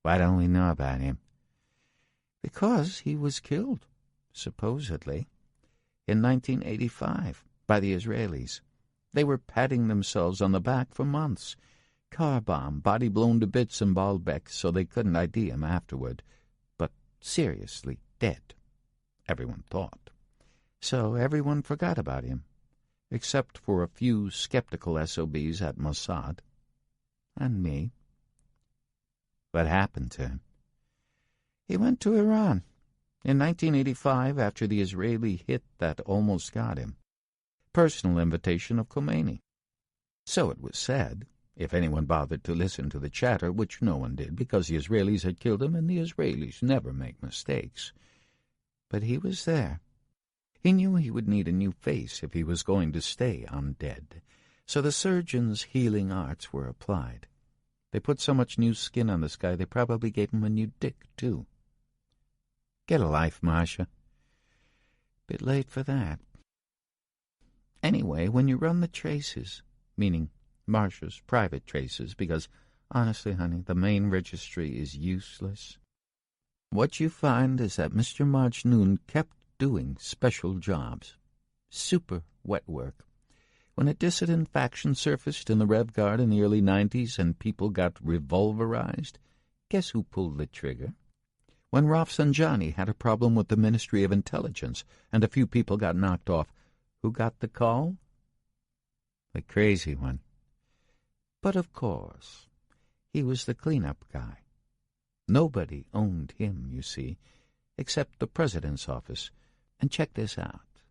[SPEAKER 1] "Why don't we know about him?"
[SPEAKER 3] "Because he was killed, supposedly, in 1985 by the Israelis. They were patting themselves on the back for months. Car bomb, body blown to bits in Baalbek, so they couldn't ID him afterward. But seriously dead, everyone thought. So everyone forgot about him, except for a few skeptical SOBs at Mossad. And me."
[SPEAKER 1] "What happened to him?"
[SPEAKER 3] "He went to Iran in 1985 after the Israeli hit that almost got him. Personal invitation of Khomeini. So it was said, if anyone bothered to listen to the chatter, which no one did because the Israelis had killed him and the Israelis never make mistakes. But he was there. He knew he would need a new face if he was going to stay undead, so the surgeon's healing arts were applied. They put so much new skin on this guy they probably gave him a new dick, too."
[SPEAKER 1] "Get a life, Marcia."
[SPEAKER 3] "Bit late for that. Anyway, when you run the traces, meaning Marcia's private traces, because, honestly, honey, the main registry is useless, what you find is that Mr. Majnun kept doing special jobs. Super wet work. When a dissident faction surfaced in the Rev Guard in the early 90s and people got revolverized, guess who pulled the trigger? When Rafsanjani had a problem with the Ministry of Intelligence and a few people got knocked off, who got the call?
[SPEAKER 1] The crazy one.
[SPEAKER 3] But of course, he was the cleanup guy. Nobody owned him, you see, except the president's office. And check this out."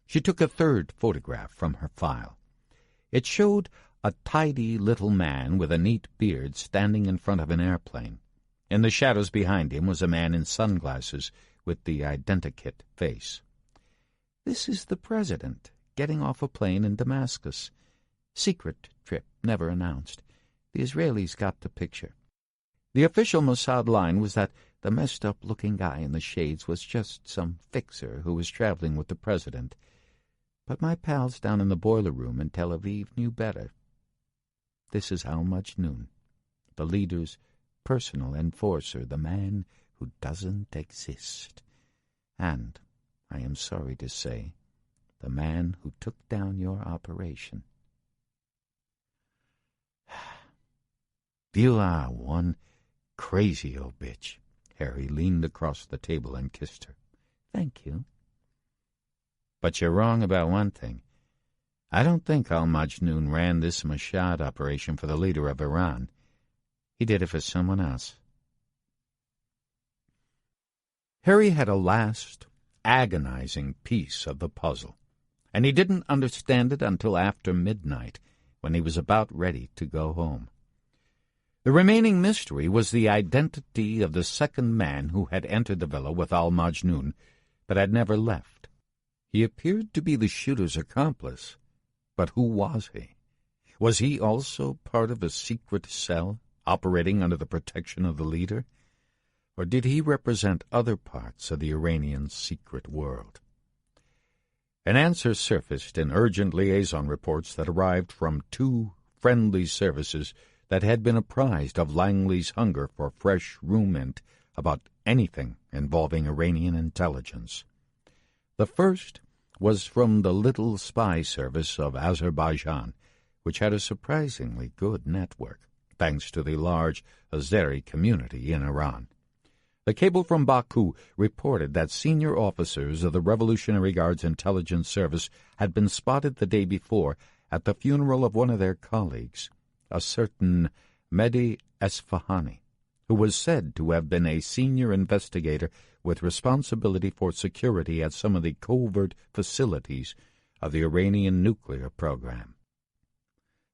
[SPEAKER 1] She took a third photograph from her file. It showed a tidy little man with a neat beard standing in front of an airplane. In the shadows behind him was a man in sunglasses with the identikit face.
[SPEAKER 3] "This is the president getting off a plane in Damascus. Secret trip, never announced. The Israelis got the picture. The official Mossad line was that the messed-up-looking guy in the shades was just some fixer who was traveling with the president. But my pals down in the boiler room in Tel Aviv knew better. This is Al Majnun, the leader's personal enforcer, the man who doesn't exist. And I am sorry to say, the man who took down your operation. You are one crazy old bitch. Harry leaned across the table and kissed her. Thank you. But you're wrong about one thing. I don't think Al-Majnun ran this Mashhad operation for the leader of Iran. He did it for someone else. Harry had a last, agonizing piece of the puzzle, and he didn't understand it until after midnight, when he was about ready to go home. The remaining mystery was the identity of the second man who had entered the villa with Al-Majnun, but had never left. He appeared to be the shooter's accomplice, but who was he? Was he also part of a secret cell, operating under the protection of the leader? Or did he represent other parts of the Iranian secret world? An answer surfaced in urgent liaison reports that arrived from 2 friendly services that had been apprised of Langley's hunger for fresh rumint about anything involving Iranian intelligence. The first was from the little spy service of Azerbaijan, which had a surprisingly good network, thanks to the large Azeri community in Iran. The cable from Baku reported that senior officers of the Revolutionary Guard's intelligence service had been spotted the day before at the funeral of one of their colleagues, a certain Mehdi Esfahani, who was said to have been a senior investigator with responsibility for security at some of the covert facilities of the Iranian nuclear program.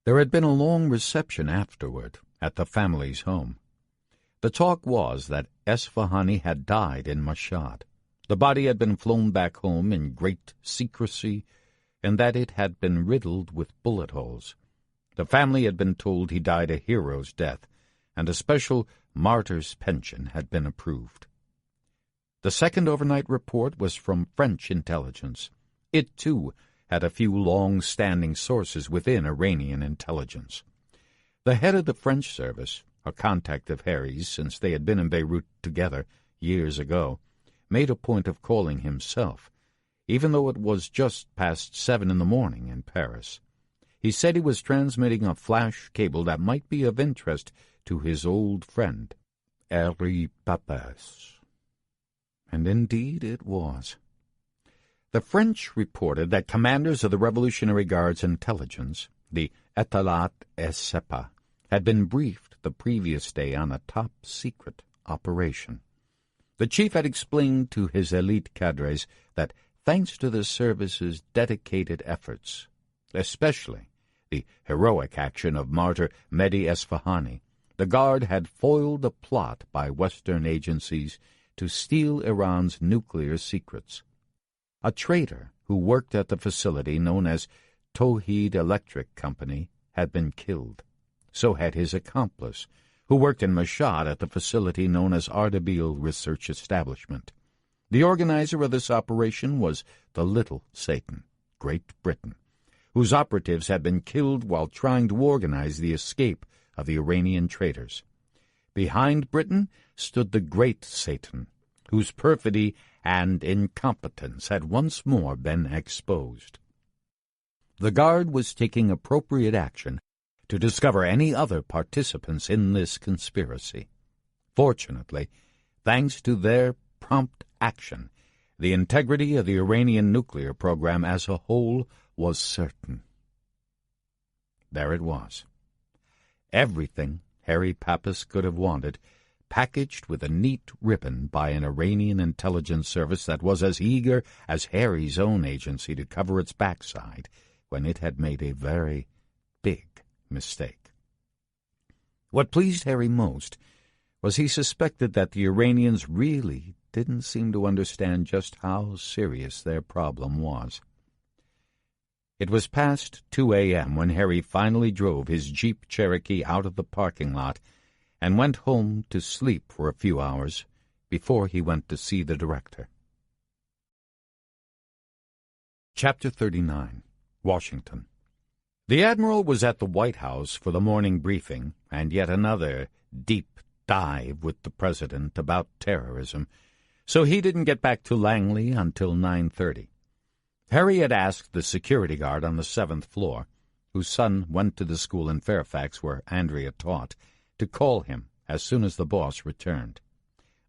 [SPEAKER 3] There had been a long reception afterward at the family's home. The talk was that Esfahani had died in Mashhad. The body had been flown back home in great secrecy, and that it had been riddled with bullet holes. The family had been told he died a hero's death, and a special martyr's pension had been approved. The second overnight report was from French intelligence. It, too, had a few long-standing sources within Iranian intelligence. The head of the French service, a contact of Harry's since they had been in Beirut together years ago, made a point of calling himself, even though it was just past 7 in the morning in Paris. He said he was transmitting a flash cable that might be of interest to his old friend, Harry Pappas. And indeed it was. The French reported that commanders of the Revolutionary Guard's intelligence, the Etalat-e-Sepa, had been briefed the previous day on a top-secret operation. The chief had explained to his elite cadres that, thanks to the service's dedicated efforts, especially the heroic action of martyr Mehdi Esfahani, the Guard had foiled a plot by Western agencies to steal Iran's nuclear secrets. A traitor who worked at the facility known as Tawhid Electric Company had been killed. So had his accomplice, who worked in Mashhad at the facility known as Ardabil Research Establishment. The organizer of this operation was the Little Satan, Great Britain, whose operatives had been killed while trying to organize the escape of the Iranian traitors. Behind Britain stood the Great Satan, whose perfidy and incompetence had once more been exposed. The Guard was taking appropriate action to discover any other participants in this conspiracy. Fortunately, thanks to their prompt action, the integrity of the Iranian nuclear program as a whole was certain. There it was. Everything Harry Pappas could have wanted, packaged with a neat ribbon by an Iranian intelligence service that was as eager as Harry's own agency to cover its backside when it had made a very big mistake. What pleased Harry most was he suspected that the Iranians really didn't seem to understand just how serious their problem was. It was past 2 a.m. when Harry finally drove his Jeep Cherokee out of the parking lot and went home to sleep for a few hours before he went to see the director. Chapter 39. Washington. The Admiral was at the White House for the morning briefing and yet another deep dive with the President about terrorism,
[SPEAKER 1] so he didn't get back to Langley until 9:30. Harry had asked the security guard on the 7th floor, whose son went to the school in Fairfax where Andrea taught, to call him as soon as the boss returned.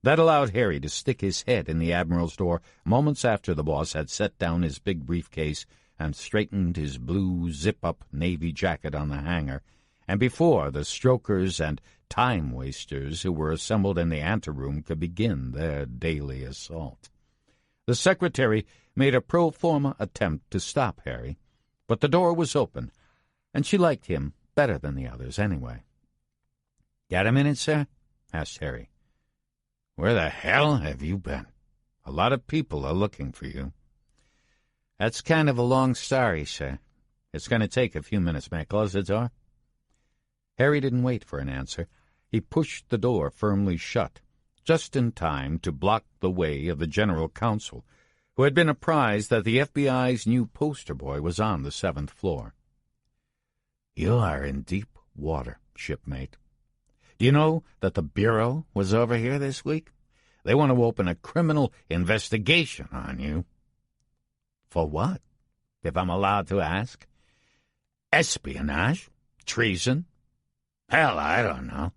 [SPEAKER 1] That allowed Harry to stick his head in the Admiral's door moments after the boss had set down his big briefcase and straightened his blue zip-up navy jacket on the hanger, and before the strokers and time-wasters who were assembled in the anteroom could begin their daily assault. The secretary made a pro forma attempt to stop Harry, but the door was open, and she liked him better than the others anyway. "Got a minute, sir?" asked Harry. "Where the hell have you been? A lot of people are looking for you." "That's kind of a long story, sir. It's going to take a few minutes. May I close the door?" Harry didn't wait for an answer. He pushed the door firmly shut, just in time to block the way of the general counsel, who had been apprised that the FBI's new poster boy was on the 7th floor. "You are in deep water, shipmate. Do you know that the Bureau was over here this week? They want to open a criminal investigation on you." "For what, if I'm allowed to ask?" "Espionage? Treason? Hell, I don't know.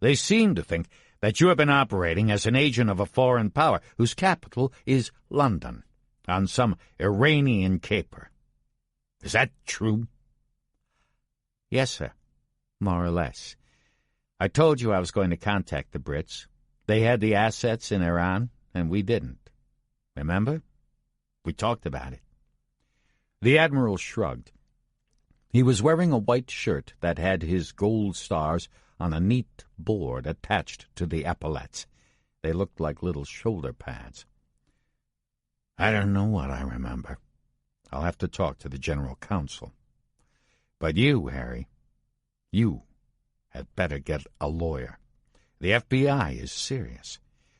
[SPEAKER 1] They seem to think that you have been operating as an agent of a foreign power whose capital is London, on some Iranian caper. Is that true?" "Yes, sir, more or less. I told you I was going to contact the Brits. They had the assets in Iran, and we didn't. Remember? We talked about it." The Admiral shrugged. He was wearing a white shirt that had his gold stars on a neat board attached to the epaulettes. They looked like little shoulder pads. "I don't know what I remember. I'll have to talk to the General Counsel. But you, Harry, you had better get a lawyer. The FBI is serious.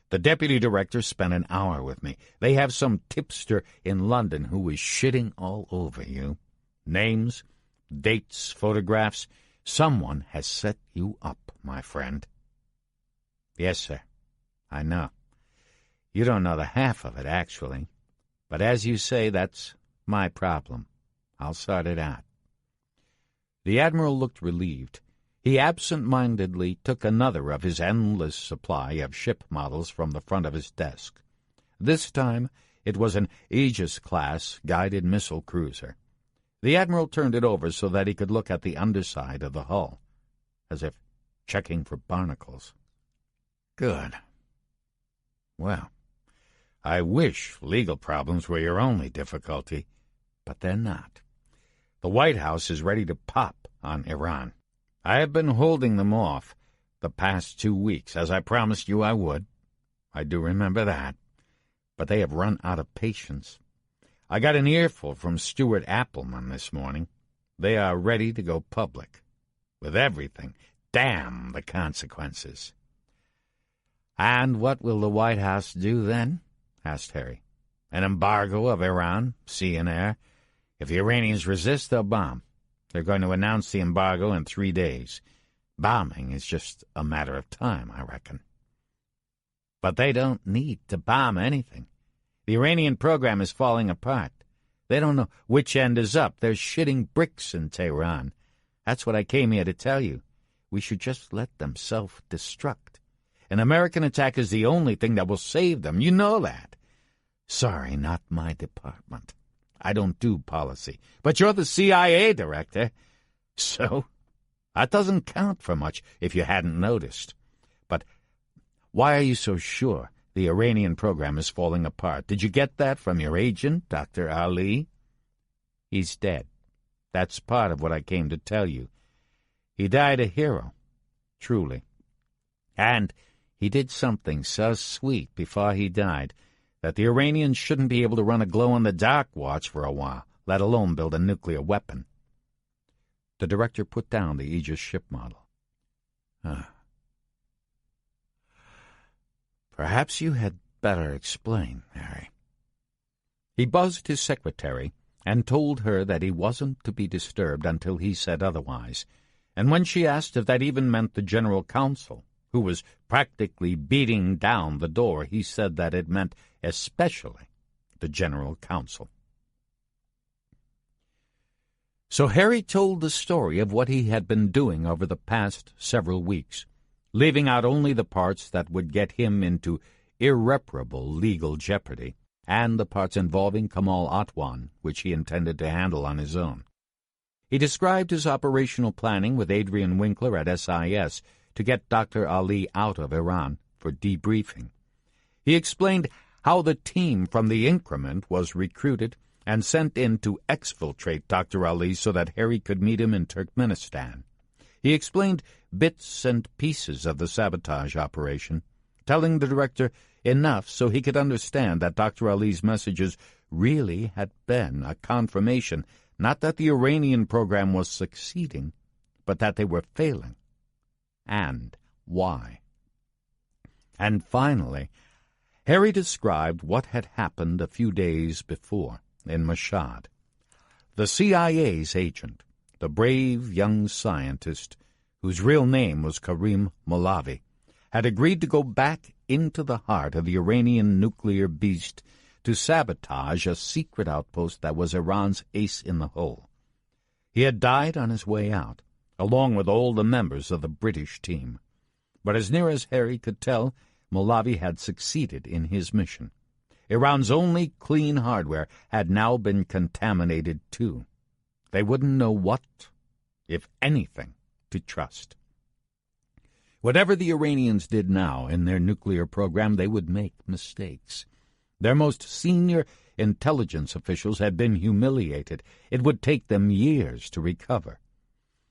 [SPEAKER 1] The deputy director spent an hour with me. They have some tipster in London who is shitting all over you. Names, dates, photographs. Someone has set you up, my friend." "Yes, sir. I know. You don't know the half of it, actually. But as you say, that's my problem. I'll sort it out." The Admiral looked relieved. He absent-mindedly took another of his endless supply of ship models from the front of his desk. This time it was an Aegis-class guided missile cruiser. The Admiral turned it over so that he could look at the underside of the hull, as if checking for barnacles. "Good. Well, I wish legal problems were your only difficulty, but they're not. The White House is ready to pop on Iran. I have been holding them off the past 2 weeks, as I promised you I would. I do remember that. But they have run out of patience. I got an earful from Stuart Appleman this morning. They are ready to go public. With everything. Damn the consequences." "And what will the White House do then?" asked Harry. "An embargo of Iran, sea and air. If the Iranians resist, they'll bomb. They're going to announce the embargo in 3 days. Bombing is just a matter of time, I reckon." "But they don't need to bomb anything. The Iranian program is falling apart. They don't know which end is up. They're shitting bricks in Tehran. That's what I came here to tell you. We should just let them self-destruct. An American attack is the only thing that will save them. You know that." "Sorry, not my department. I don't do policy. But you're the CIA director. So, that doesn't count for much if you hadn't noticed. But why are you so sure the Iranian program is falling apart? Did you get that from your agent, Dr. Ali?" "He's dead. That's part of what I came to tell you. He died a hero, truly. And he did something so sweet before he died that the Iranians shouldn't be able to run a glow-in-the-dark watch for a while, let alone build a nuclear weapon." The director put down the Aegis ship model. "Perhaps you had better explain, Harry." He buzzed his secretary and told her that he wasn't to be disturbed until he said otherwise, and when she asked if that even meant the General Counsel, who was practically beating down the door, he said that it meant especially the General Counsel. So Harry told the story of what he had been doing over the past several weeks, leaving out only the parts that would get him into irreparable legal jeopardy, and the parts involving Kamal Atwan, which he intended to handle on his own. He described his operational planning with Adrian Winkler at SIS to get Dr. Ali out of Iran for debriefing. He explained how the team from the Increment was recruited and sent in to exfiltrate Dr. Ali so that Harry could meet him in Turkmenistan. He explained bits and pieces of the sabotage operation, telling the director enough so he could understand that Dr. Ali's messages really had been a confirmation, not that the Iranian program was succeeding, but that they were failing, and why. And finally, Harry described what had happened a few days before in Mashhad. The CIA's agent, the brave young scientist, whose real name was Karim Molavi, had agreed to go back into the heart of the Iranian nuclear beast to sabotage a secret outpost that was Iran's ace in the hole. He had died on his way out, along with all the members of the British team. But as near as Harry could tell, Molavi had succeeded in his mission. Iran's only clean hardware had now been contaminated too. They wouldn't know what, if anything, to trust. Whatever the Iranians did now in their nuclear program, they would make mistakes. Their most senior intelligence officials had been humiliated. It would take them years to recover.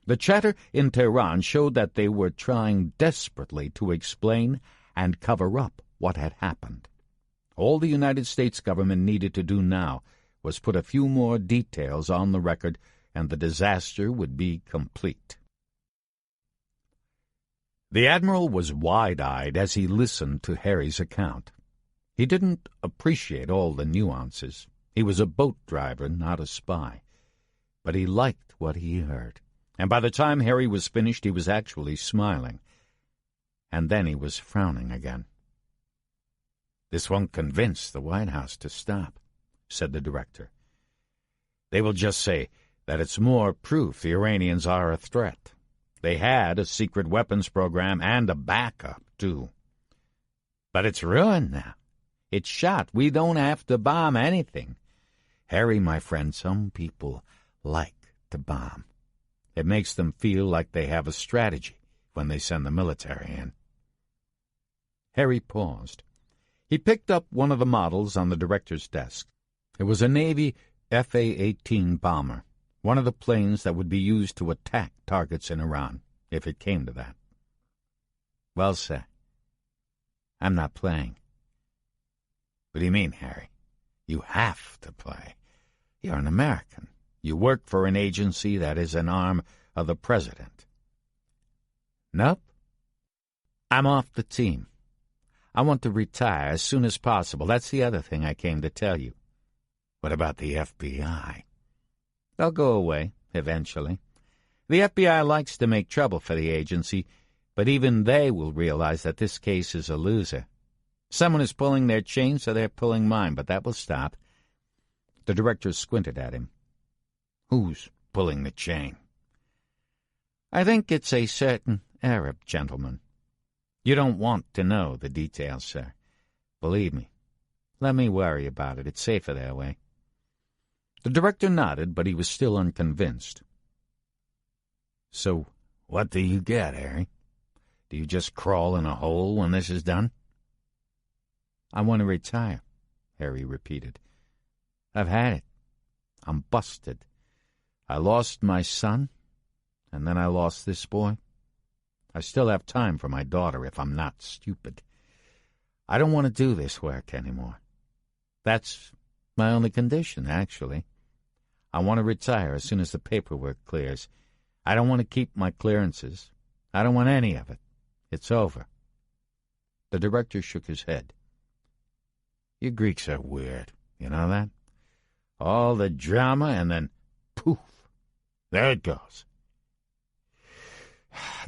[SPEAKER 1] The chatter in Tehran showed that they were trying desperately to explain and cover up what had happened. All the United States government needed to do now was put a few more details on the record, and the disaster would be complete. The Admiral was wide-eyed as he listened to Harry's account. He didn't appreciate all the nuances. He was a boat driver, not a spy. But he liked what he heard, and by the time Harry was finished he was actually smiling. And then he was frowning again. "This won't convince the White House to stop," said the director. "They will just say that it's more proof the Iranians are a threat. They had a secret weapons program and a backup, too. But it's ruined now. It's shot. We don't have to bomb anything. Harry, my friend, some people like to bomb. It makes them feel like they have a strategy when they send the military in." Harry paused. He picked up one of the models on the director's desk. It was a Navy F-A-18 bomber, one of the planes that would be used to attack targets in Iran, if it came to that. "Well, sir, I'm not playing." "What do you mean, Harry? You have to play. You're an American. You work for an agency that is an arm of the president." "Nope. I'm off the team. I want to retire as soon as possible. That's the other thing I came to tell you." "What about the FBI?" "They'll go away, eventually. The FBI likes to make trouble for the agency, but even they will realize that this case is a loser. Someone is pulling their chain, so they're pulling mine, but that will stop." The director squinted at him. "Who's pulling the chain?" "I think it's a certain Arab gentleman. You don't want to know the details, sir. Believe me. Let me worry about it. It's safer that way." The director nodded, but he was still unconvinced. "So what do you get, Harry? Do you just crawl in a hole when this is done?" "I want to retire," Harry repeated. "I've had it. I'm busted. I lost my son, and then I lost this boy. I still have time for my daughter if I'm not stupid. I don't want to do this work anymore. That's my only condition, actually. I want to retire as soon as the paperwork clears. I don't want to keep my clearances. I don't want any of it. It's over." The director shook his head. "You Greeks are weird, you know that? All the drama and then, poof, there it goes.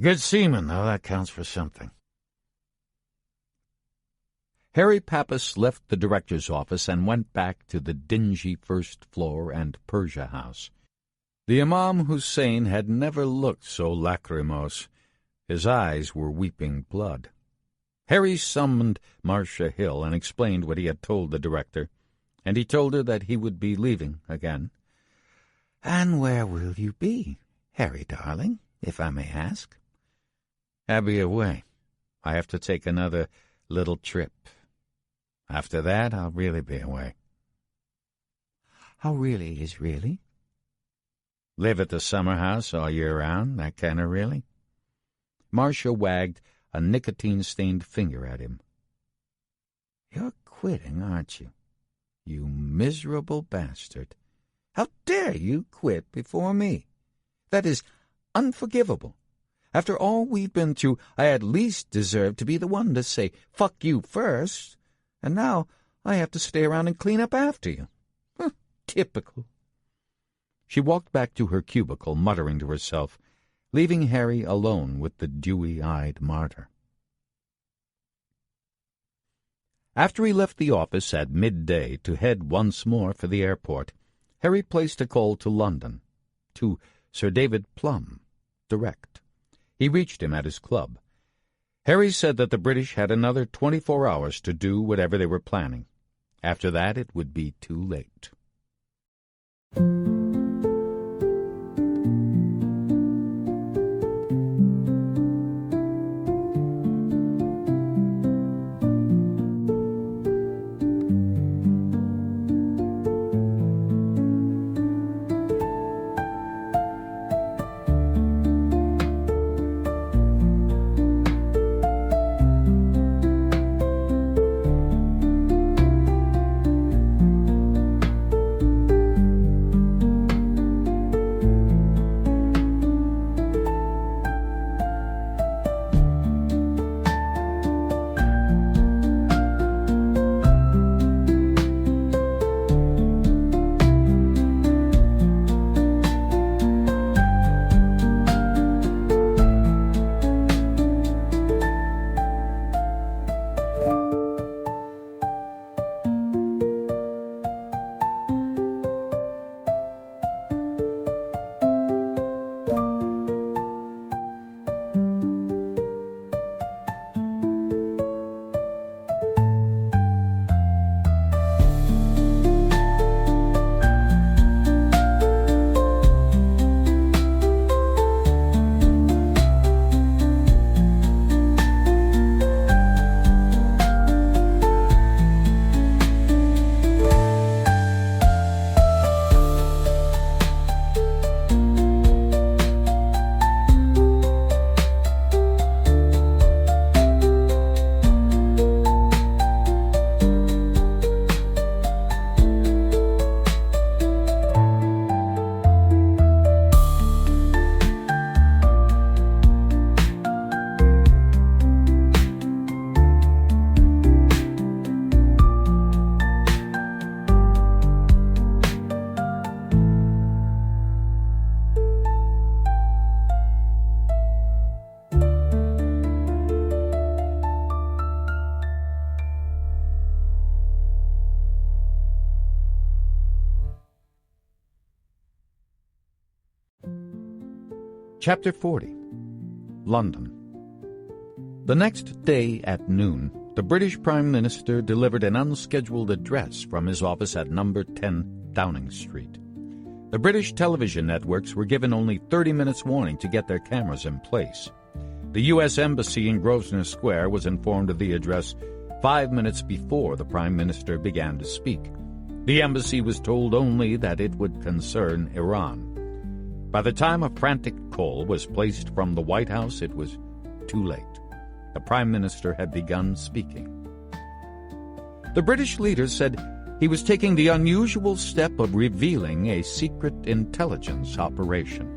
[SPEAKER 1] Good seaman, though, that counts for something." Harry Pappas left the director's office and went back to the dingy first floor and Persia house. The Imam Hussein had never looked so lachrymose. His eyes were weeping blood. Harry summoned Marcia Hill and explained what he had told the director, and he told her that he would be leaving again.
[SPEAKER 3] "And where will you be, Harry, darling, if I may ask?"
[SPEAKER 1] "I'll be away. I have to take another little trip. After that, I'll really be away."
[SPEAKER 3] "How really is really?"
[SPEAKER 1] "Live at the summer house all year round, that kind of really." Marcia wagged a nicotine-stained finger at him.
[SPEAKER 3] "You're quitting, aren't you? You miserable bastard. How dare you quit before me? That is unforgivable. After all we've been through, I at least deserve to be the one to say, 'Fuck you' first. And now I have to stay around and clean up after you. Typical."
[SPEAKER 1] She walked back to her cubicle, muttering to herself, leaving Harry alone with the dewy-eyed martyr. After he left the office at midday to head once more for the airport, Harry placed a call to London, to Sir David Plum, direct. He reached him at his club. Harry said that the British had another 24 hours to do whatever they were planning. After that, it would be too late. Chapter 40. London. The next day at noon, the British Prime Minister delivered an unscheduled address from his office at number 10 Downing Street. The British television networks were given only 30 minutes warning to get their cameras in place. The U.S. Embassy in Grosvenor Square was informed of the address 5 minutes before the Prime Minister began to speak. The embassy was told only that it would concern Iran. By the time a frantic call was placed from the White House, it was too late. The Prime Minister had begun speaking. The British leader said he was taking the unusual step of revealing a secret intelligence operation.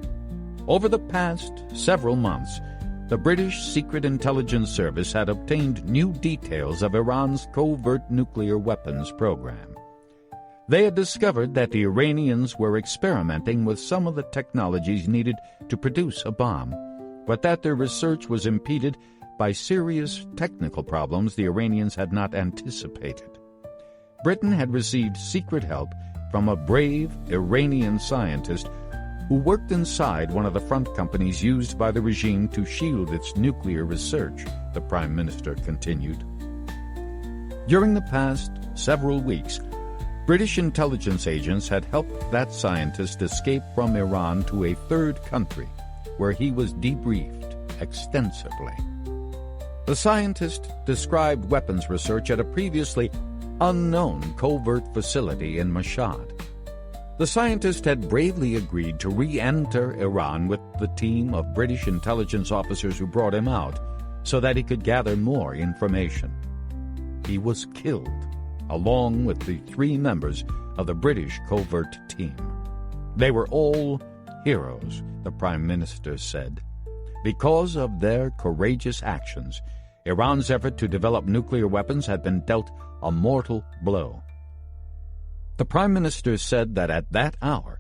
[SPEAKER 1] Over the past several months, the British Secret Intelligence Service had obtained new details of Iran's covert nuclear weapons program. They had discovered that the Iranians were experimenting with some of the technologies needed to produce a bomb, but that their research was impeded by serious technical problems the Iranians had not anticipated. Britain had received secret help from a brave Iranian scientist who worked inside one of the front companies used by the regime to shield its nuclear research, the Prime Minister continued. During the past several weeks, British intelligence agents had helped that scientist escape from Iran to a third country, where he was debriefed extensively. The scientist described weapons research at a previously unknown covert facility in Mashhad. The scientist had bravely agreed to re-enter Iran with the team of British intelligence officers who brought him out so that he could gather more information. He was killed, along with the 3 members of the British covert team. They were all heroes, the Prime Minister said. Because of their courageous actions, Iran's effort to develop nuclear weapons had been dealt a mortal blow. The Prime Minister said that at that hour,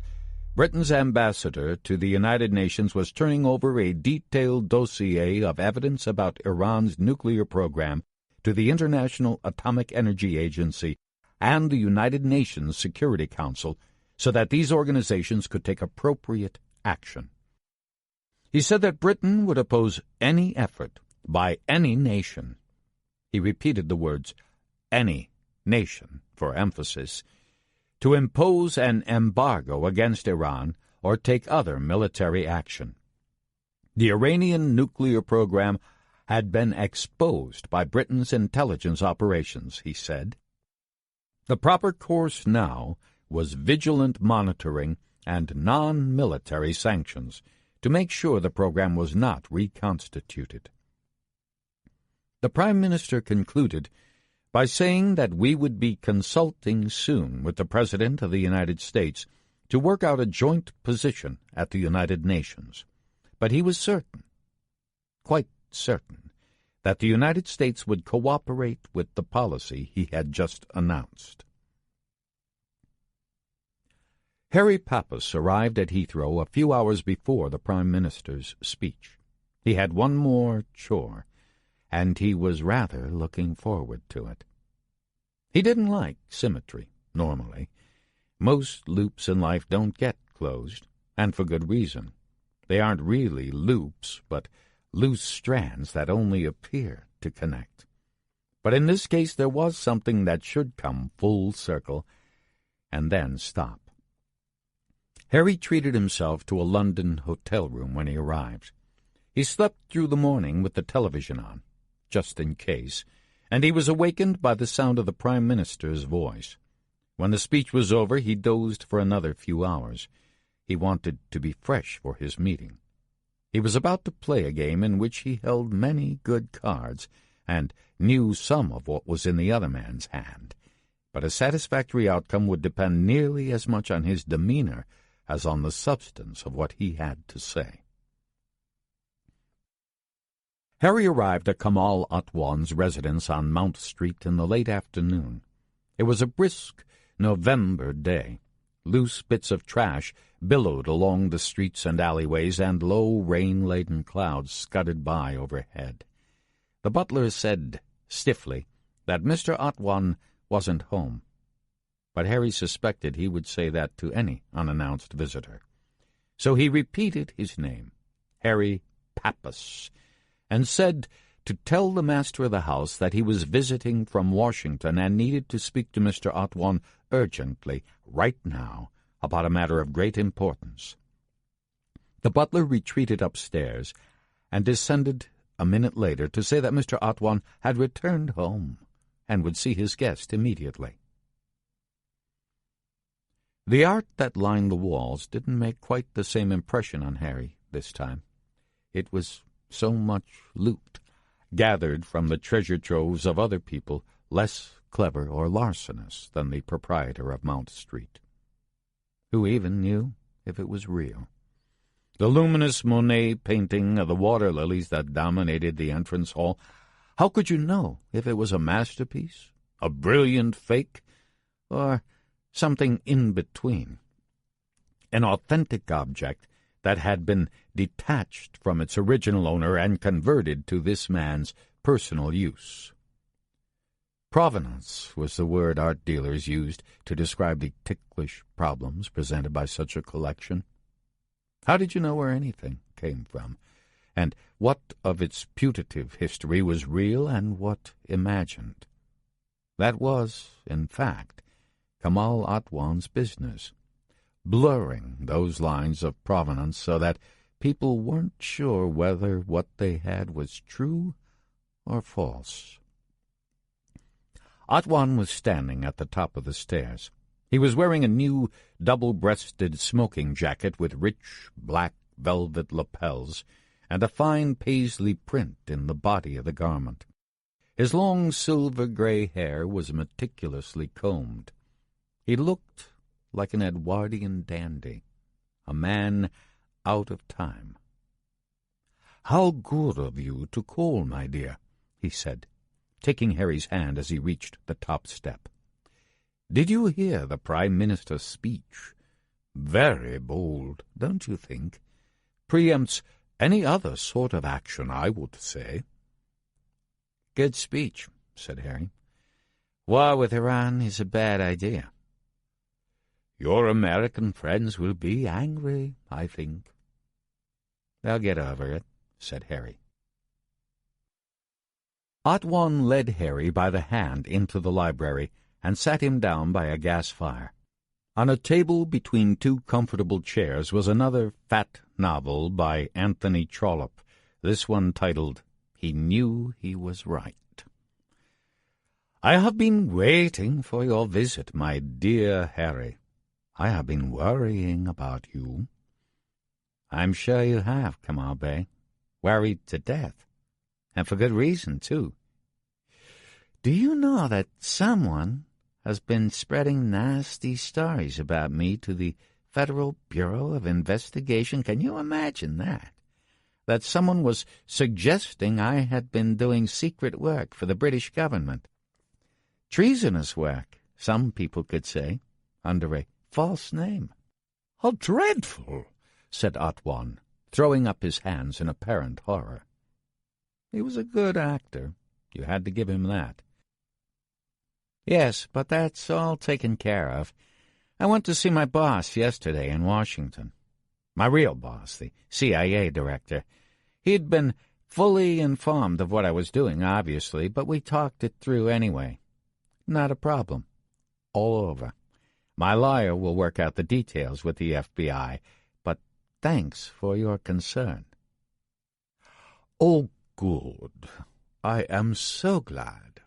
[SPEAKER 1] Britain's ambassador to the United Nations was turning over a detailed dossier of evidence about Iran's nuclear program to the International Atomic Energy Agency and the United Nations Security Council so that these organizations could take appropriate action. He said that Britain would oppose any effort by any nation. He repeated the words, any nation, for emphasis, to impose an embargo against Iran or take other military action. The Iranian nuclear program had been exposed by Britain's intelligence operations, he said. The proper course now was vigilant monitoring and non-military sanctions to make sure the program was not reconstituted. The Prime Minister concluded by saying that we would be consulting soon with the President of the United States to work out a joint position at the United Nations. But he was certain, quite certain, that the United States would cooperate with the policy he had just announced. Harry Pappas arrived at Heathrow a few hours before the Prime Minister's speech. He had one more chore, and he was rather looking forward to it. He didn't like symmetry, normally. Most loops in life don't get closed, and for good reason. They aren't really loops, but loose strands that only appear to connect. But in this case there was something that should come full circle, and then stop. Harry treated himself to a London hotel room when he arrived. He slept through the morning with the television on, just in case, and he was awakened by the sound of the Prime Minister's voice. When the speech was over, he dozed for another few hours. He wanted to be fresh for his meeting. He was about to play a game in which he held many good cards and knew some of what was in the other man's hand, but a satisfactory outcome would depend nearly as much on his demeanor as on the substance of what he had to say. Harry arrived at Kamal Atwan's residence on Mount Street in the late afternoon. It was a brisk November day. Loose bits of trash billowed along the streets and alleyways, and low, rain-laden clouds scudded by overhead. The butler said stiffly that Mr. Atwan wasn't home, but Harry suspected he would say that to any unannounced visitor. So he repeated his name, Harry Pappas, and said to tell the master of the house that he was visiting from Washington and needed to speak to Mr. Atwan urgently, right now, about a matter of great importance. The butler retreated upstairs and descended a minute later to say that Mr. Atwan had returned home and would see his guest immediately. The art that lined the walls didn't make quite the same impression on Harry this time. It was so much loot, gathered from the treasure troves of other people less clever or larcenous than the proprietor of Mount Street. Who even knew if it was real? The luminous Monet painting of the water lilies that dominated the entrance hall, how could you know if it was a masterpiece, a brilliant fake, or something in between? An authentic object that had been detached from its original owner and converted to this man's personal use. Provenance was the word art dealers used to describe the ticklish problems presented by such a collection. How did you know where anything came from, and what of its putative history was real and what imagined? That was, in fact, Kamal Atwan's business, blurring those lines of provenance so that people weren't sure whether what they had was true or false. Atwan was standing at the top of the stairs. He was wearing a new double-breasted smoking jacket with rich black velvet lapels and a fine paisley print in the body of the garment. His long silver-gray hair was meticulously combed. He looked like an Edwardian dandy, a man out of time. "How good of you to call, my dear," he said, taking Harry's hand as he reached the top step. "Did you hear the Prime Minister's speech? Very bold, don't you think? Preempts any other sort of action, I would say." "Good speech," said Harry. "War with Iran is a bad idea." "Your American friends will be angry, I think." "They'll get over it," said Harry. Atwan led Harry by the hand into the library and sat him down by a gas fire. On a table between two comfortable chairs was another fat novel by Anthony Trollope, this one titled He Knew He Was Right. "I have been waiting for your visit, my dear Harry. I have been worrying about you." "I'm sure you have, Kamal Bey. Worried to death. And for good reason, too. Do you know that someone has been spreading nasty stories about me to the Federal Bureau of Investigation? Can you imagine that? That someone was suggesting I had been doing secret work for the British government. Treasonous work, some people could say, under a false name." "How dreadful!" said Atwan, throwing up his hands in apparent horror. He was a good actor. You had to give him that. "Yes, but that's all taken care of. I went to see my boss yesterday in Washington. My real boss, the CIA director. He'd been fully informed of what I was doing, obviously, but we talked it through anyway. Not a problem. All over. My lawyer will work out the details with the FBI, but thanks for your concern." "Oh, good. I am so glad."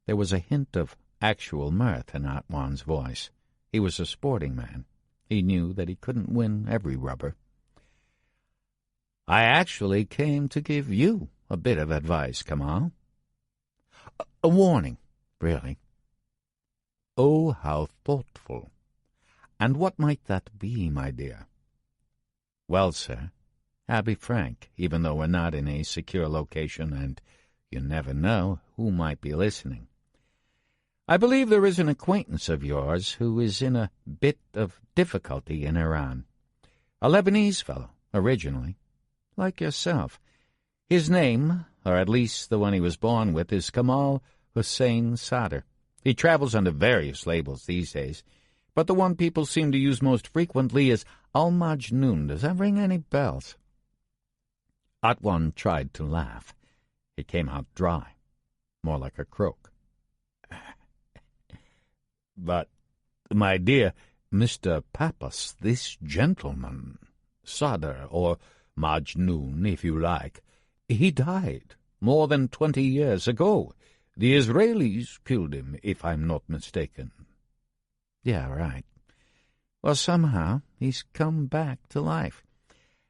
[SPEAKER 1] There was a hint of actual mirth in Atwan's voice. He was a sporting man. He knew that he couldn't win every rubber. "I actually came to give you a bit of advice, Kamal. A warning, really." "Oh, how thoughtful. And what might that be, my dear?" "Well, sir, I'll be frank, even though we're not in a secure location and you never know who might be listening. I believe there is an acquaintance of yours who is in a bit of difficulty in Iran. A Lebanese fellow, originally, like yourself. His name, or at least the one he was born with, is Kamal Hussein Sadr. He travels under various labels these days, but the one people seem to use most frequently is Al-Majnun. Does that ring any bells?" Atwan tried to laugh. It came out dry, more like a croak. "But, my dear Mr. Pappas, this gentleman, Sadr, or Majnun, if you like, he died more than 20 years ago. The Israelis killed him, if I'm not mistaken." "Yeah, right. Well, somehow he's come back to life.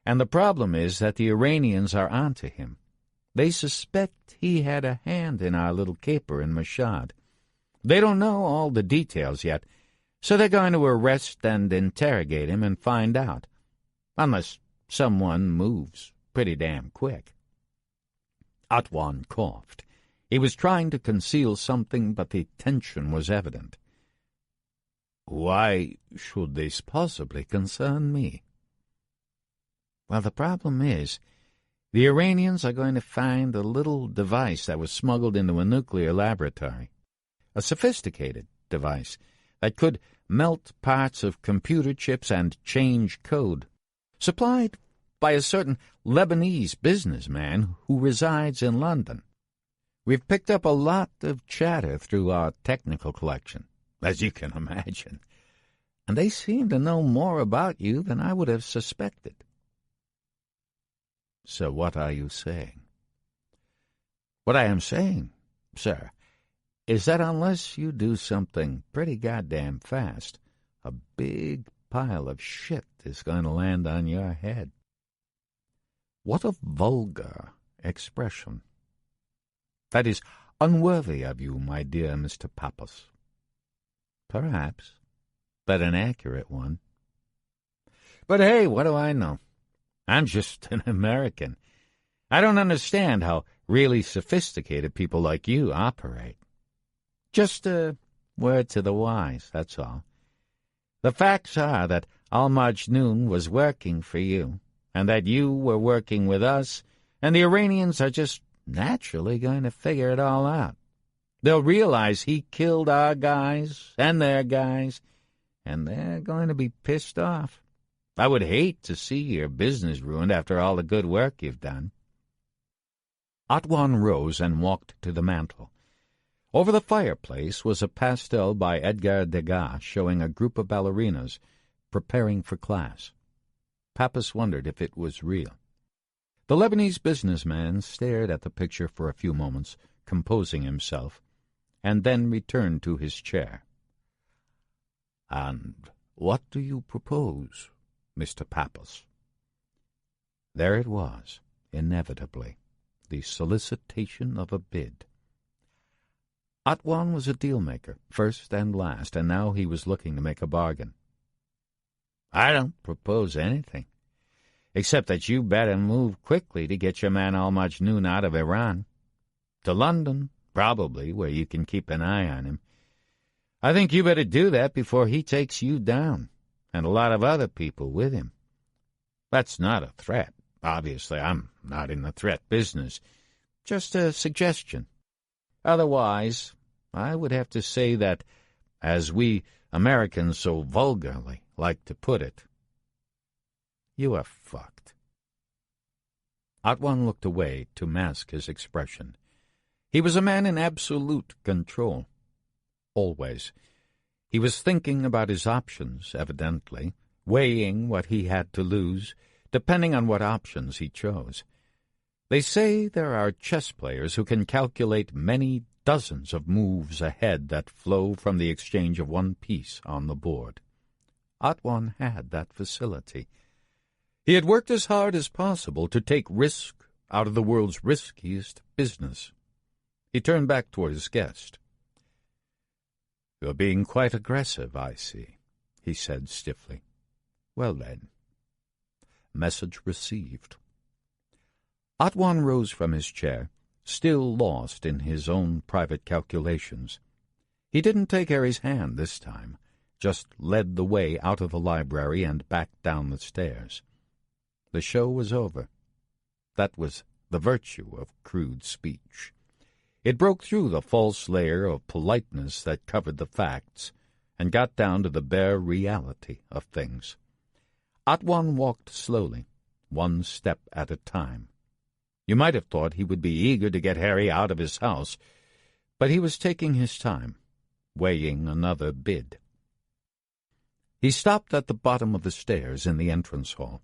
[SPEAKER 1] And the problem is that the Iranians are onto him. They suspect he had a hand in our little caper in Mashhad. They don't know all the details yet, so they're going to arrest and interrogate him and find out. Unless someone moves pretty damn quick." Atwan coughed. He was trying to conceal something, but the tension was evident. "Why should this possibly concern me?"
[SPEAKER 3] Well, the problem is, the Iranians are going to find a little device that was smuggled into a nuclear laboratory. A sophisticated device that could melt parts of computer chips and change code, supplied by a certain Lebanese businessman who resides in London. We've picked up a lot of chatter through our technical collection, as you can imagine, and they seem to know more about you than I would have suspected. So what are you saying? What I am saying, sir, is that unless you do something pretty goddamn fast, a big pile of shit is going to land on your head. What a vulgar expression. That is unworthy of you, my dear Mr. Pappas. Perhaps, but an accurate one. But hey, what do I know? I'm just an American. I don't understand how really sophisticated people like you operate. Just a word to the wise, that's all. The facts are that Al-Majnun was working for you, and that you were working with us, and the Iranians are just naturally going to figure it all out. They'll realize he killed our guys and their guys, and they're going to be pissed off. I would hate to see your business ruined after all the good work you've done. Atwan rose and walked to the mantel. Over the fireplace was a pastel by Edgar Degas showing a group of ballerinas preparing for class. Pappas wondered if it was real. The Lebanese businessman stared at the picture for a few moments, composing himself, and then returned to his chair. "And what do you propose, Mr. Pappas?" There it was, inevitably, the solicitation of a bid. Atwan was a deal-maker, first and last, and now he was looking to make a bargain. "I don't propose anything, except that you better move quickly to get your man Al-Majnun out of Iran. To London, probably, where you can keep an eye on him. I think you better do that before he takes you down, and a lot of other people with him. That's not a threat. Obviously, I'm not in the threat business. Just a suggestion. Otherwise, I would have to say that, as we Americans so vulgarly like to put it, you are fucked." Atwan looked away to mask his expression. He was a man in absolute control. Always. He was thinking about his options, evidently, weighing what he had to lose, depending on what options he chose. They say there are chess players who can calculate many dozens of moves ahead that flow from the exchange of one piece on the board. Atwan had that facility. He had worked as hard as possible to take risk out of the world's riskiest business. He turned back toward his guest. "You're being quite aggressive, I see," he said stiffly. "Well, then." Message received. Atwan rose from his chair, still lost in his own private calculations. He didn't take Harry's hand this time, just led the way out of the library and back down the stairs. The show was over. That was the virtue of crude speech. It broke through the false layer of politeness that covered the facts and got down to the bare reality of things. Atwan walked slowly, one step at a time. You might have thought he would be eager to get Harry out of his house, but he was taking his time, weighing another bid. He stopped at the bottom of the stairs in the entrance hall.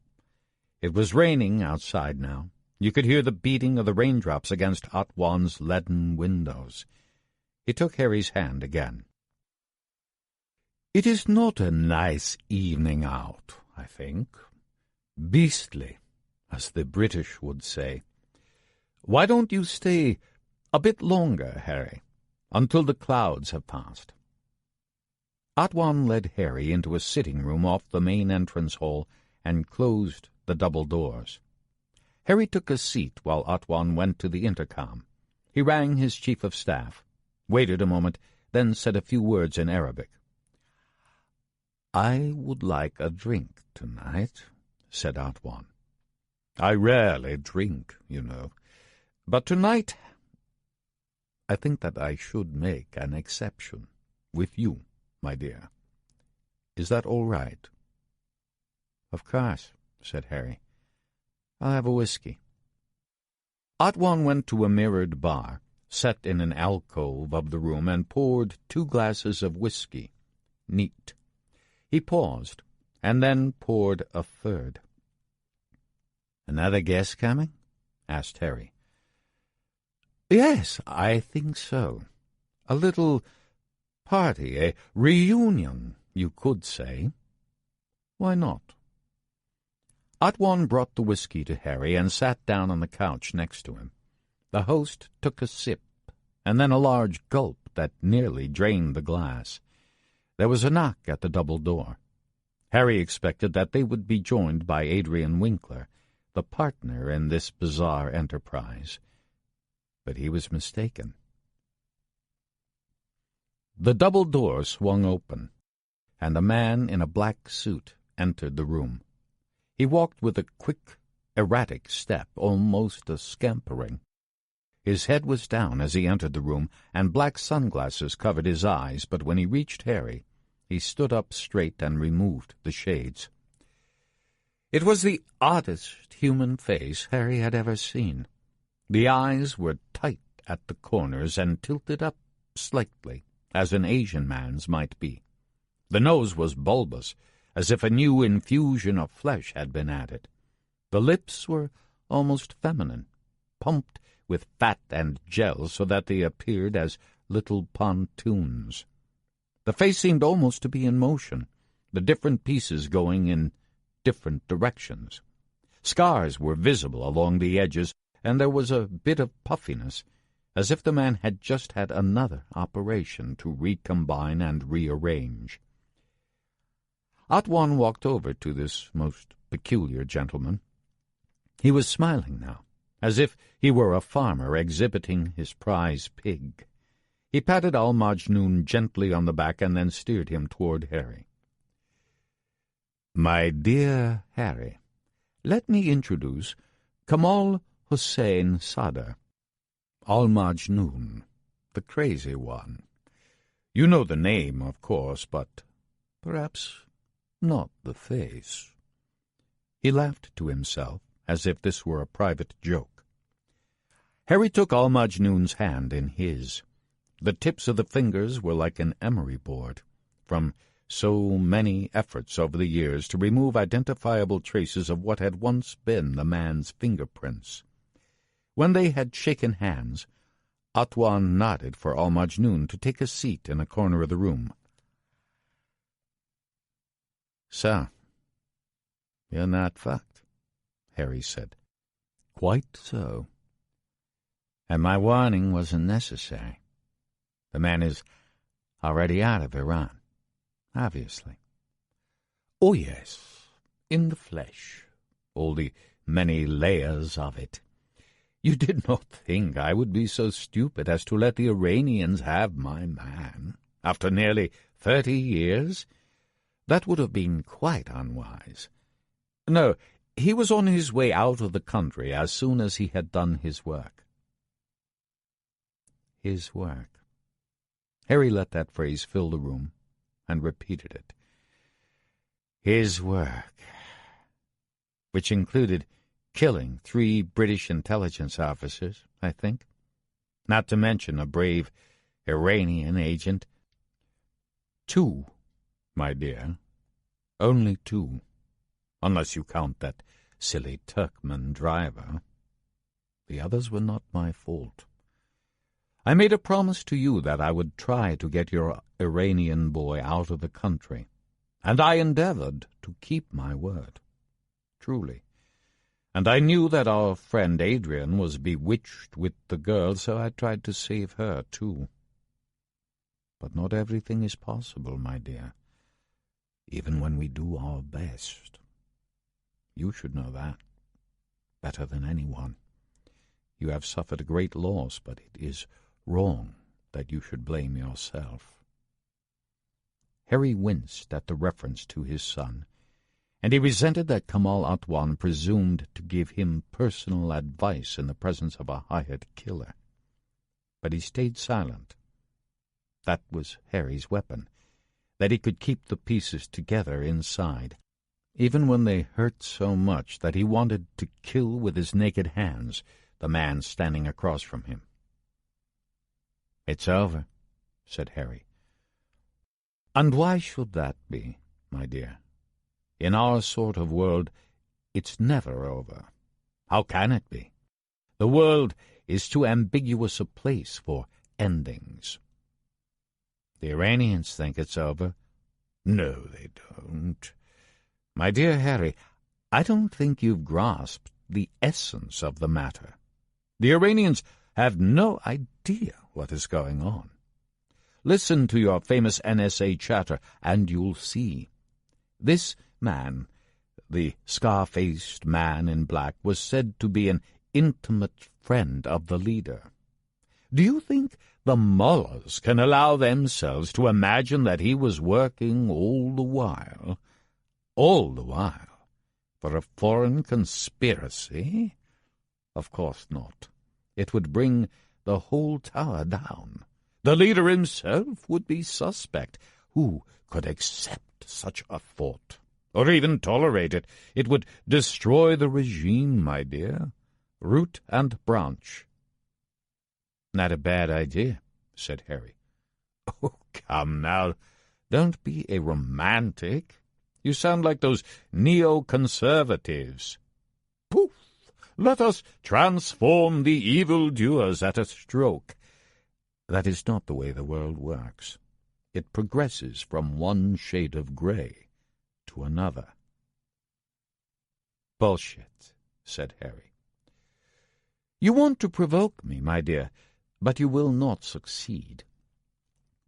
[SPEAKER 3] It was raining outside now. You could hear the beating of the raindrops against Atwan's leaden windows. He took Harry's hand again. "It is not a nice evening out, I think. Beastly, as the British would say. Why don't you stay a bit longer, Harry, until the clouds have passed?" Atwan led Harry into a sitting room off the main entrance hall and closed the double doors. Harry took a seat while Atwan went to the intercom. He rang his chief of staff, waited a moment, then said a few words in Arabic. "I would like a drink tonight," said Atwan.
[SPEAKER 1] I rarely drink, you know. But tonight I think that I should make an exception with you, my dear. Is that all right?"
[SPEAKER 3] "Of course," said Harry. "I'll have a whiskey."
[SPEAKER 1] Otwan went to a mirrored bar, set in an alcove of the room, and poured 2 glasses of whiskey, neat. He paused, and then poured a third.
[SPEAKER 3] "Another guest coming?" asked Harry.
[SPEAKER 1] "Yes, I think so. A little party, a reunion, you could say. Why not?" Otwan brought the whiskey to Harry and sat down on the couch next to him. The host took a sip, and then a large gulp that nearly drained the glass. There was a knock at the double door. Harry expected that they would be joined by Adrian Winkler, the partner in this bizarre enterprise. But he was mistaken. The double door swung open, and a man in a black suit entered the room. He walked with a quick, erratic step, almost a scampering. His head was down as he entered the room, and black sunglasses covered his eyes, but when he reached Harry, he stood up straight and removed the shades. It was the oddest human face Harry had ever seen. The eyes were tight at the corners and tilted up slightly, as an Asian man's might be. The nose was bulbous, as if a new infusion of flesh had been added. The lips were almost feminine, pumped with fat and gel so that they appeared as little pontoons. The face seemed almost to be in motion, the different pieces going in different directions. Scars were visible along the edges, and there was a bit of puffiness, as if the man had just had another operation to recombine and rearrange. Otwan walked over to this most peculiar gentleman. He was smiling now, as if he were a farmer exhibiting his prize pig. He patted Al-Majnun gently on the back and then steered him toward Harry. "My dear Harry, let me introduce Kamal Hussein Sadr, Al-Majnun, the crazy one. You know the name, of course, but perhaps not the face." He laughed to himself, as if this were a private joke. Harry took Al-Majnun's hand in his. The tips of the fingers were like an emery board, from so many efforts over the years to remove identifiable traces of what had once been the man's fingerprints. When they had shaken hands, Otwan nodded for Al-Majnun to take a seat in a corner of the room.
[SPEAKER 3] "So, you're not fucked," Harry said.
[SPEAKER 1] "Quite so."
[SPEAKER 3] "And my warning wasn't necessary. The man is already out of Iran, obviously."
[SPEAKER 1] "Oh, yes, in the flesh, all the many layers of it. You did not think I would be so stupid as to let the Iranians have my man, after nearly 30 years? That would have been quite unwise. No, he was on his way out of the country as soon as he had done his work."
[SPEAKER 3] His work.
[SPEAKER 1] Harry let that phrase fill the room and repeated it.
[SPEAKER 3] His work, which included killing 3 British intelligence officers, I think, not to mention a brave Iranian agent.
[SPEAKER 1] 2, my dear, only 2, unless you count that silly Turkmen driver. The others were not my fault. I made a promise to you that I would try to get your Iranian boy out of the country, and I endeavored to keep my word, truly. And I knew that our friend Adrian was bewitched with the girl, so I tried to save her, too. But not everything is possible, my dear, even when we do our best. You should know that, better than anyone. You have suffered a great loss, but it is wrong that you should blame yourself." Harry winced at the reference to his son, and he resented that Kamal Atwan presumed to give him personal advice in the presence of a hired killer. But he stayed silent. That was Harry's weapon, that he could keep the pieces together inside, even when they hurt so much that he wanted to kill with his naked hands the man standing across from him. "It's over," said Harry. "And why should that be, my dear? In our sort of world, it's never over. How can it be? The world is too ambiguous a place for endings." "The Iranians think it's over." "No, they don't. My dear Harry, I don't think you've grasped the essence of the matter. The Iranians have no idea what is going on. Listen to your famous NSA chatter, and you'll see. This man, the scar-faced man in black, was said to be an intimate friend of the leader. Do you think the mullahs can allow themselves to imagine that he was working all the while, for a foreign conspiracy? Of course not. It would bring the whole tower down. The leader himself would be suspect. Who could accept such a thought, or even tolerate it? It would destroy the regime, my dear, root and branch." "Not a bad idea," said Harry. "Oh, come now, don't be a romantic. You sound like those neo-conservatives. Poof! Let us transform the evildoers at a stroke. That is not the way the world works. It progresses from one shade of gray to another." "Bullshit," said Harry. "You want to provoke me, my dear, but you will not succeed.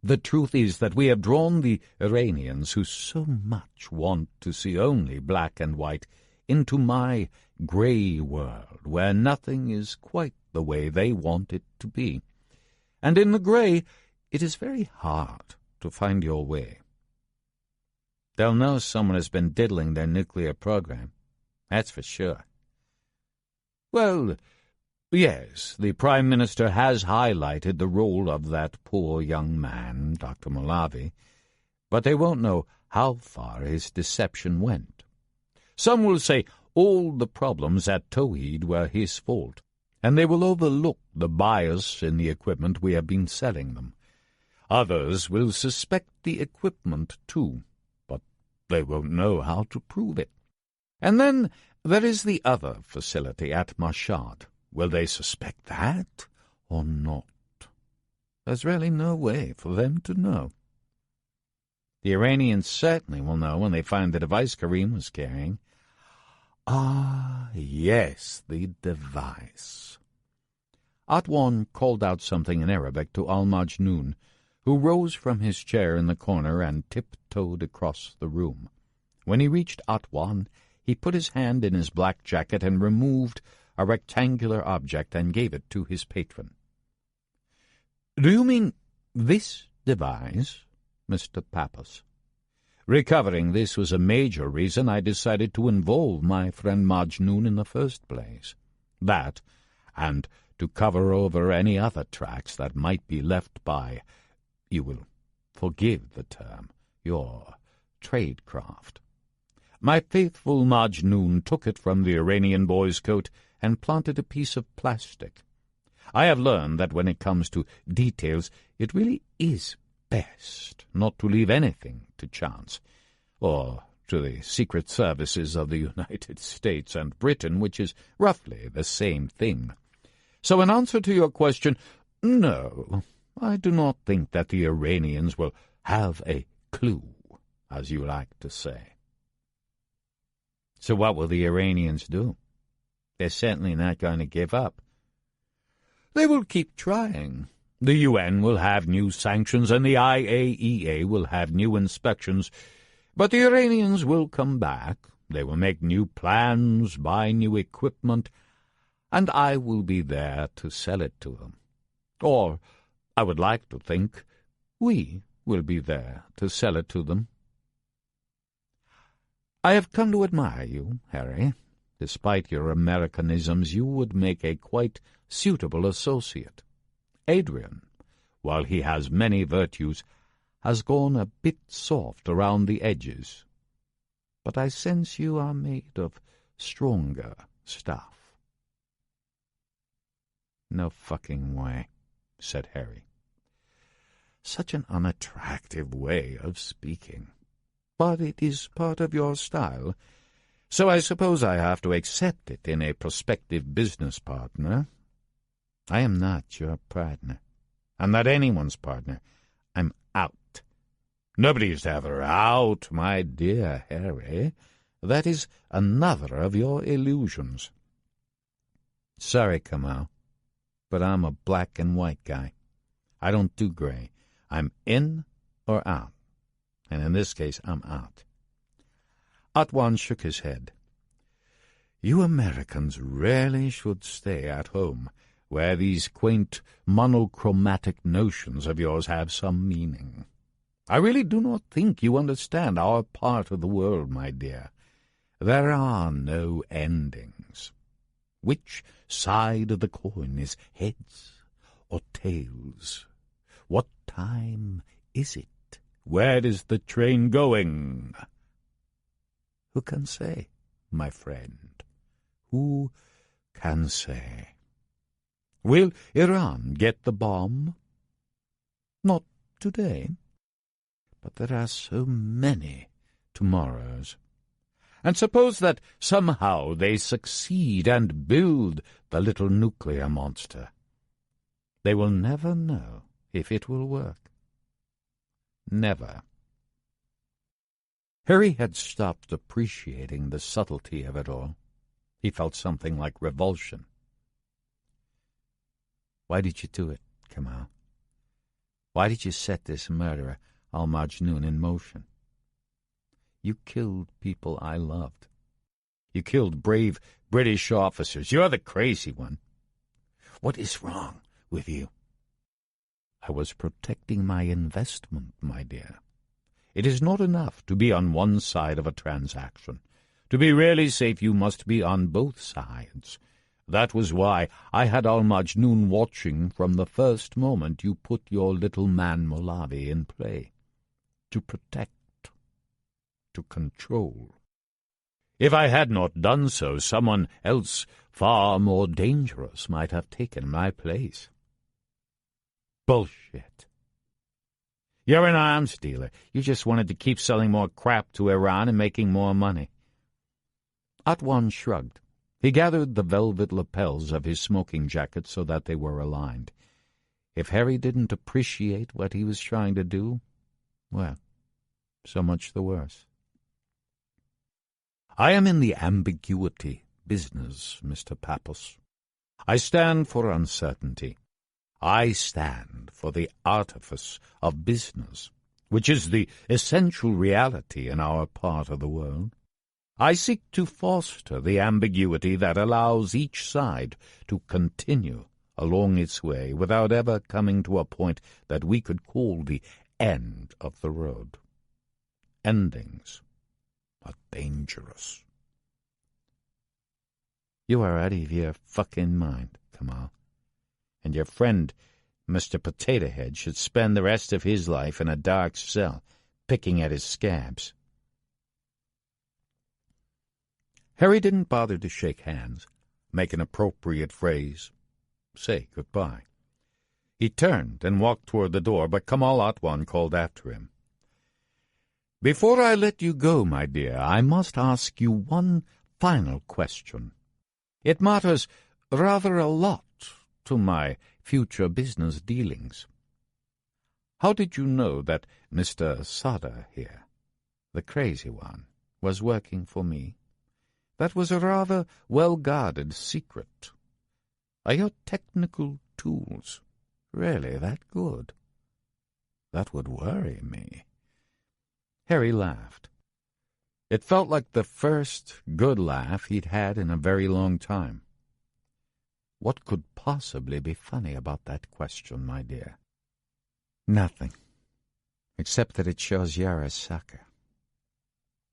[SPEAKER 1] The truth is that we have drawn the Iranians, who so much want to see only black and white, into my grey world, where nothing is quite the way they want it to be. And in the grey, it is very hard to find your way. They'll know someone has been diddling their nuclear program, that's for sure. Well, yes, the Prime Minister has highlighted the role of that poor young man, Dr. Malavi, but they won't know how far his deception went. Some will say all the problems at Towheed were his fault, and they will overlook the bias in the equipment we have been selling them. Others will suspect the equipment, too, but they won't know how to prove it. And then there is the other facility at Mashhad. Will they suspect that or not? There's really no way for them to know. The Iranians certainly will know when they find the device Karim was carrying. Ah, yes, the device. Atwan called out something in Arabic to Al-Majnun, who rose from his chair in the corner and tiptoed across the room. When he reached Atwan, he put his hand in his black jacket and removed a rectangular object and gave it to his patron. "Do you mean this device, Mr. Pappas?" Recovering this was a major reason I decided to involve my friend Majnun in the first place. That, and to cover over any other tracks that might be left by, you will forgive the term, your tradecraft. My faithful Majnun took it from the Iranian boy's coat and planted a piece of plastic. I have learned that when it comes to details, it really is best not to leave anything to chance, or to the secret services of the United States and Britain, which is roughly the same thing. So in answer to your question, no, I do not think that the Iranians will have a clue, as you like to say. So what will the Iranians do? They're certainly not going to give up. They will keep trying. The UN will have new sanctions and the IAEA will have new inspections, but the Iranians will come back. They will make new plans, buy new equipment, and I will be there to sell it to them. Or, I would like to think, we will be there to sell it to them. I have come to admire you, Harry. Despite your Americanisms, you would make a quite suitable associate. Adrian, while he has many virtues, has gone a bit soft around the edges. But I sense you are made of stronger stuff. No fucking way, said Harry. Such an unattractive way of speaking. But it is part of your style, so I suppose I have to accept it in a prospective business partner. I am not your partner. I'm not anyone's partner. I'm out. Nobody's ever out, my dear Harry. That is another of your illusions. Sorry, Kamal, but I'm a black and white guy. I don't do gray. I'm in or out, and in this case I'm out. Atwan shook his head. You Americans really should stay at home, where these quaint monochromatic notions of yours have some meaning. I really do not think you understand our part of the world, my dear. There are no endings. Which side of the coin is heads or tails? What time is it? Where is the train going? Who can say, my friend? Who can say? Will Iran get the bomb? Not today. But there are so many tomorrows. And suppose that somehow they succeed and build the little nuclear monster. They will never know if it will work. Never. Harry had stopped appreciating the subtlety of it all. He felt something like revulsion. Why did you do it, Kamal? Why did you set this murderer, Al-Majnun, in motion? You killed people I loved. You killed brave British officers. You're the crazy one. What is wrong with you? I was protecting my investment, my dear. It is not enough to be on one side of a transaction. To be really safe, you must be on both sides. That was why I had Al-Majnun watching from the first moment you put your little man Molavi in play. To protect. To control. If I had not done so, someone else far more dangerous might have taken my place. Bullshit. You're an arms dealer. You just wanted to keep selling more crap to Iran and making more money. Atwan shrugged. He gathered the velvet lapels of his smoking jacket so that they were aligned. If Harry didn't appreciate what he was trying to do, well, so much the worse. I am in the ambiguity business, Mr. Pappas. I stand for uncertainty. I stand for the artifice of business, which is the essential reality in our part of the world. I seek to foster the ambiguity that allows each side to continue along its way without ever coming to a point that we could call the end of the road. Endings are dangerous. You are out of your fucking mind, Kamal. And your friend, Mr. Potato Head, should spend the rest of his life in a dark cell, picking at his scabs. Harry didn't bother to shake hands, make an appropriate phrase, say goodbye. He turned and walked toward the door, but Kamal Atwan called after him. Before I let you go, my dear, I must ask you one final question. It matters rather a lot to my future business dealings. How did you know that Mr. Sada here, the crazy one, was working for me? That was a rather well-guarded secret. Are your technical tools really that good? That would worry me. Harry laughed. It felt like the first good laugh he'd had in a very long time. What could possibly be funny about that question, my dear? Nothing, except that it shows you're a sucker.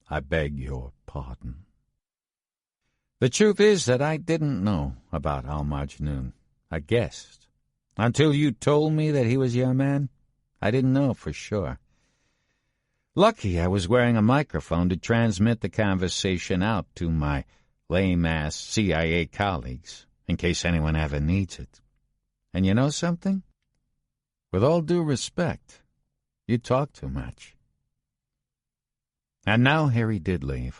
[SPEAKER 1] I beg your pardon. The truth is that I didn't know about Al-Majnun. I guessed. Until you told me that he was your man, I didn't know for sure. Lucky I was wearing a microphone to transmit the conversation out to my lame-ass CIA colleagues, in case anyone ever needs it. And you know something? With all due respect, you talk too much. And now Harry did leave.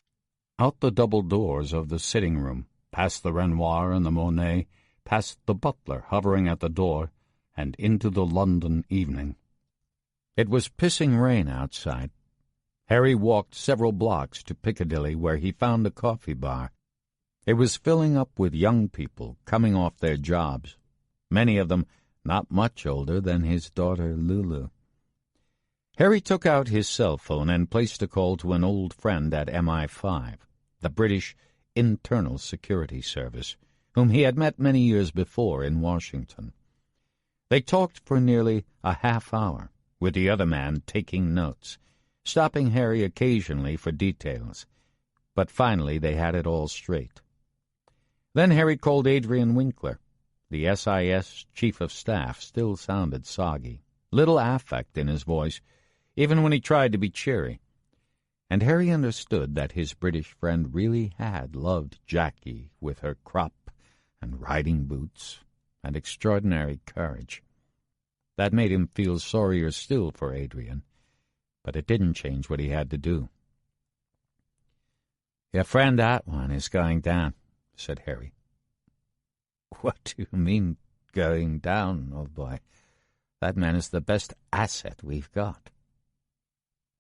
[SPEAKER 1] Out the double doors of the sitting room, past the Renoir and the Monet, past the butler hovering at the door, and into the London evening. It was pissing rain outside. Harry walked several blocks to Piccadilly, where he found a coffee bar. It was filling up with young people coming off their jobs, many of them not much older than his daughter Lulu. Harry took out his cell phone and placed a call to an old friend at MI5, the British Internal Security Service, whom he had met many years before in Washington. They talked for nearly a half hour, with the other man taking notes, stopping Harry occasionally for details, but finally they had it all straight. Then Harry called Adrian Winkler. The SIS Chief of Staff still sounded soggy, little affect in his voice, even when he tried to be cheery. And Harry understood that his British friend really had loved Jackie with her crop and riding boots and extraordinary courage. That made him feel sorrier still for Adrian, but it didn't change what he had to do. "Your friend Atwan is going down," said Harry. "What do you mean, going down, old boy? That man is the best asset we've got."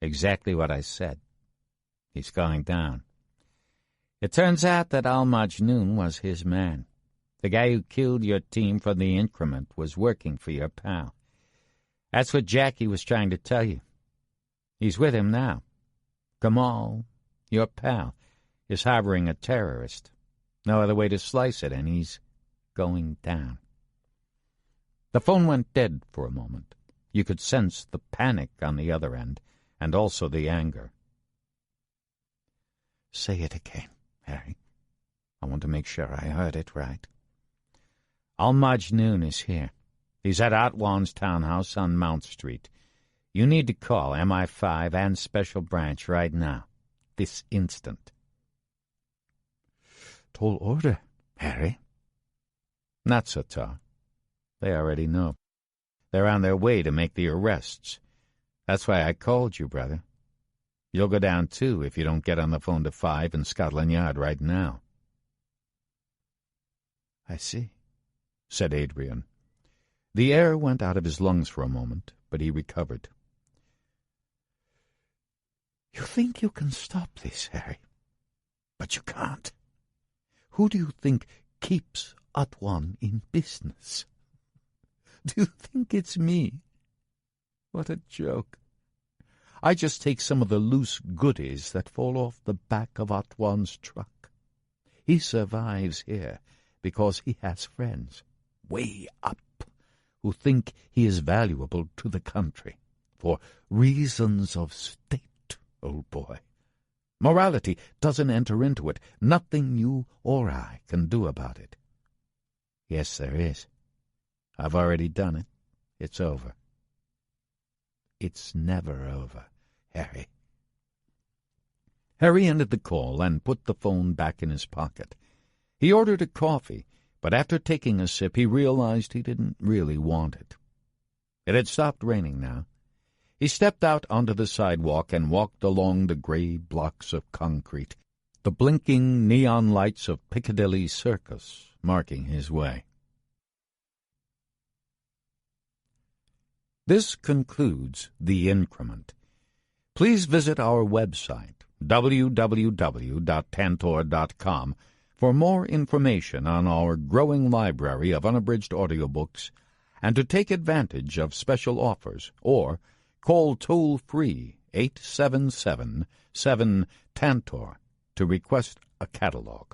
[SPEAKER 1] "Exactly what I said. He's going down. It turns out that Al-Majnun was his man. The guy who killed your team from the Increment was working for your pal. That's what Jackie was trying to tell you. He's with him now. Kamal, your pal, is harboring a terrorist. No other way to slice it, and he's going down." The phone went dead for a moment. You could sense the panic on the other end, and also the anger. "Say it again, Harry. I want to make sure I heard it right." "Al-Majnun is here. He's at Atwan's townhouse on Mount Street. You need to call MI5 and Special Branch right now. This instant." "Tall order, Harry." "Not so tall. They already know. They're on their way to make the arrests. That's why I called you, brother. You'll go down, too, if you don't get on the phone to 5 in Scotland Yard right now." "I see," said Adrian. The air went out of his lungs for a moment, but he recovered. "You think you can stop this, Harry, but you can't. Who do you think keeps Atwan in business? Do you think it's me? What a joke. I just take some of the loose goodies that fall off the back of Atwan's truck. He survives here because he has friends, way up, who think he is valuable to the country, for reasons of state, old boy. Morality doesn't enter into it. Nothing you or I can do about it." "Yes, there is. I've already done it. It's over." "It's never over, Harry." Harry ended the call and put the phone back in his pocket. He ordered a coffee, but after taking a sip he realized he didn't really want it. It had stopped raining now. He stepped out onto the sidewalk and walked along the gray blocks of concrete, the blinking neon lights of Piccadilly Circus marking his way. This concludes The Increment. Please visit our website, www.tantor.com, for more information on our growing library of unabridged audiobooks and to take advantage of special offers, or call toll-free 877-7-TANTOR to request a catalog.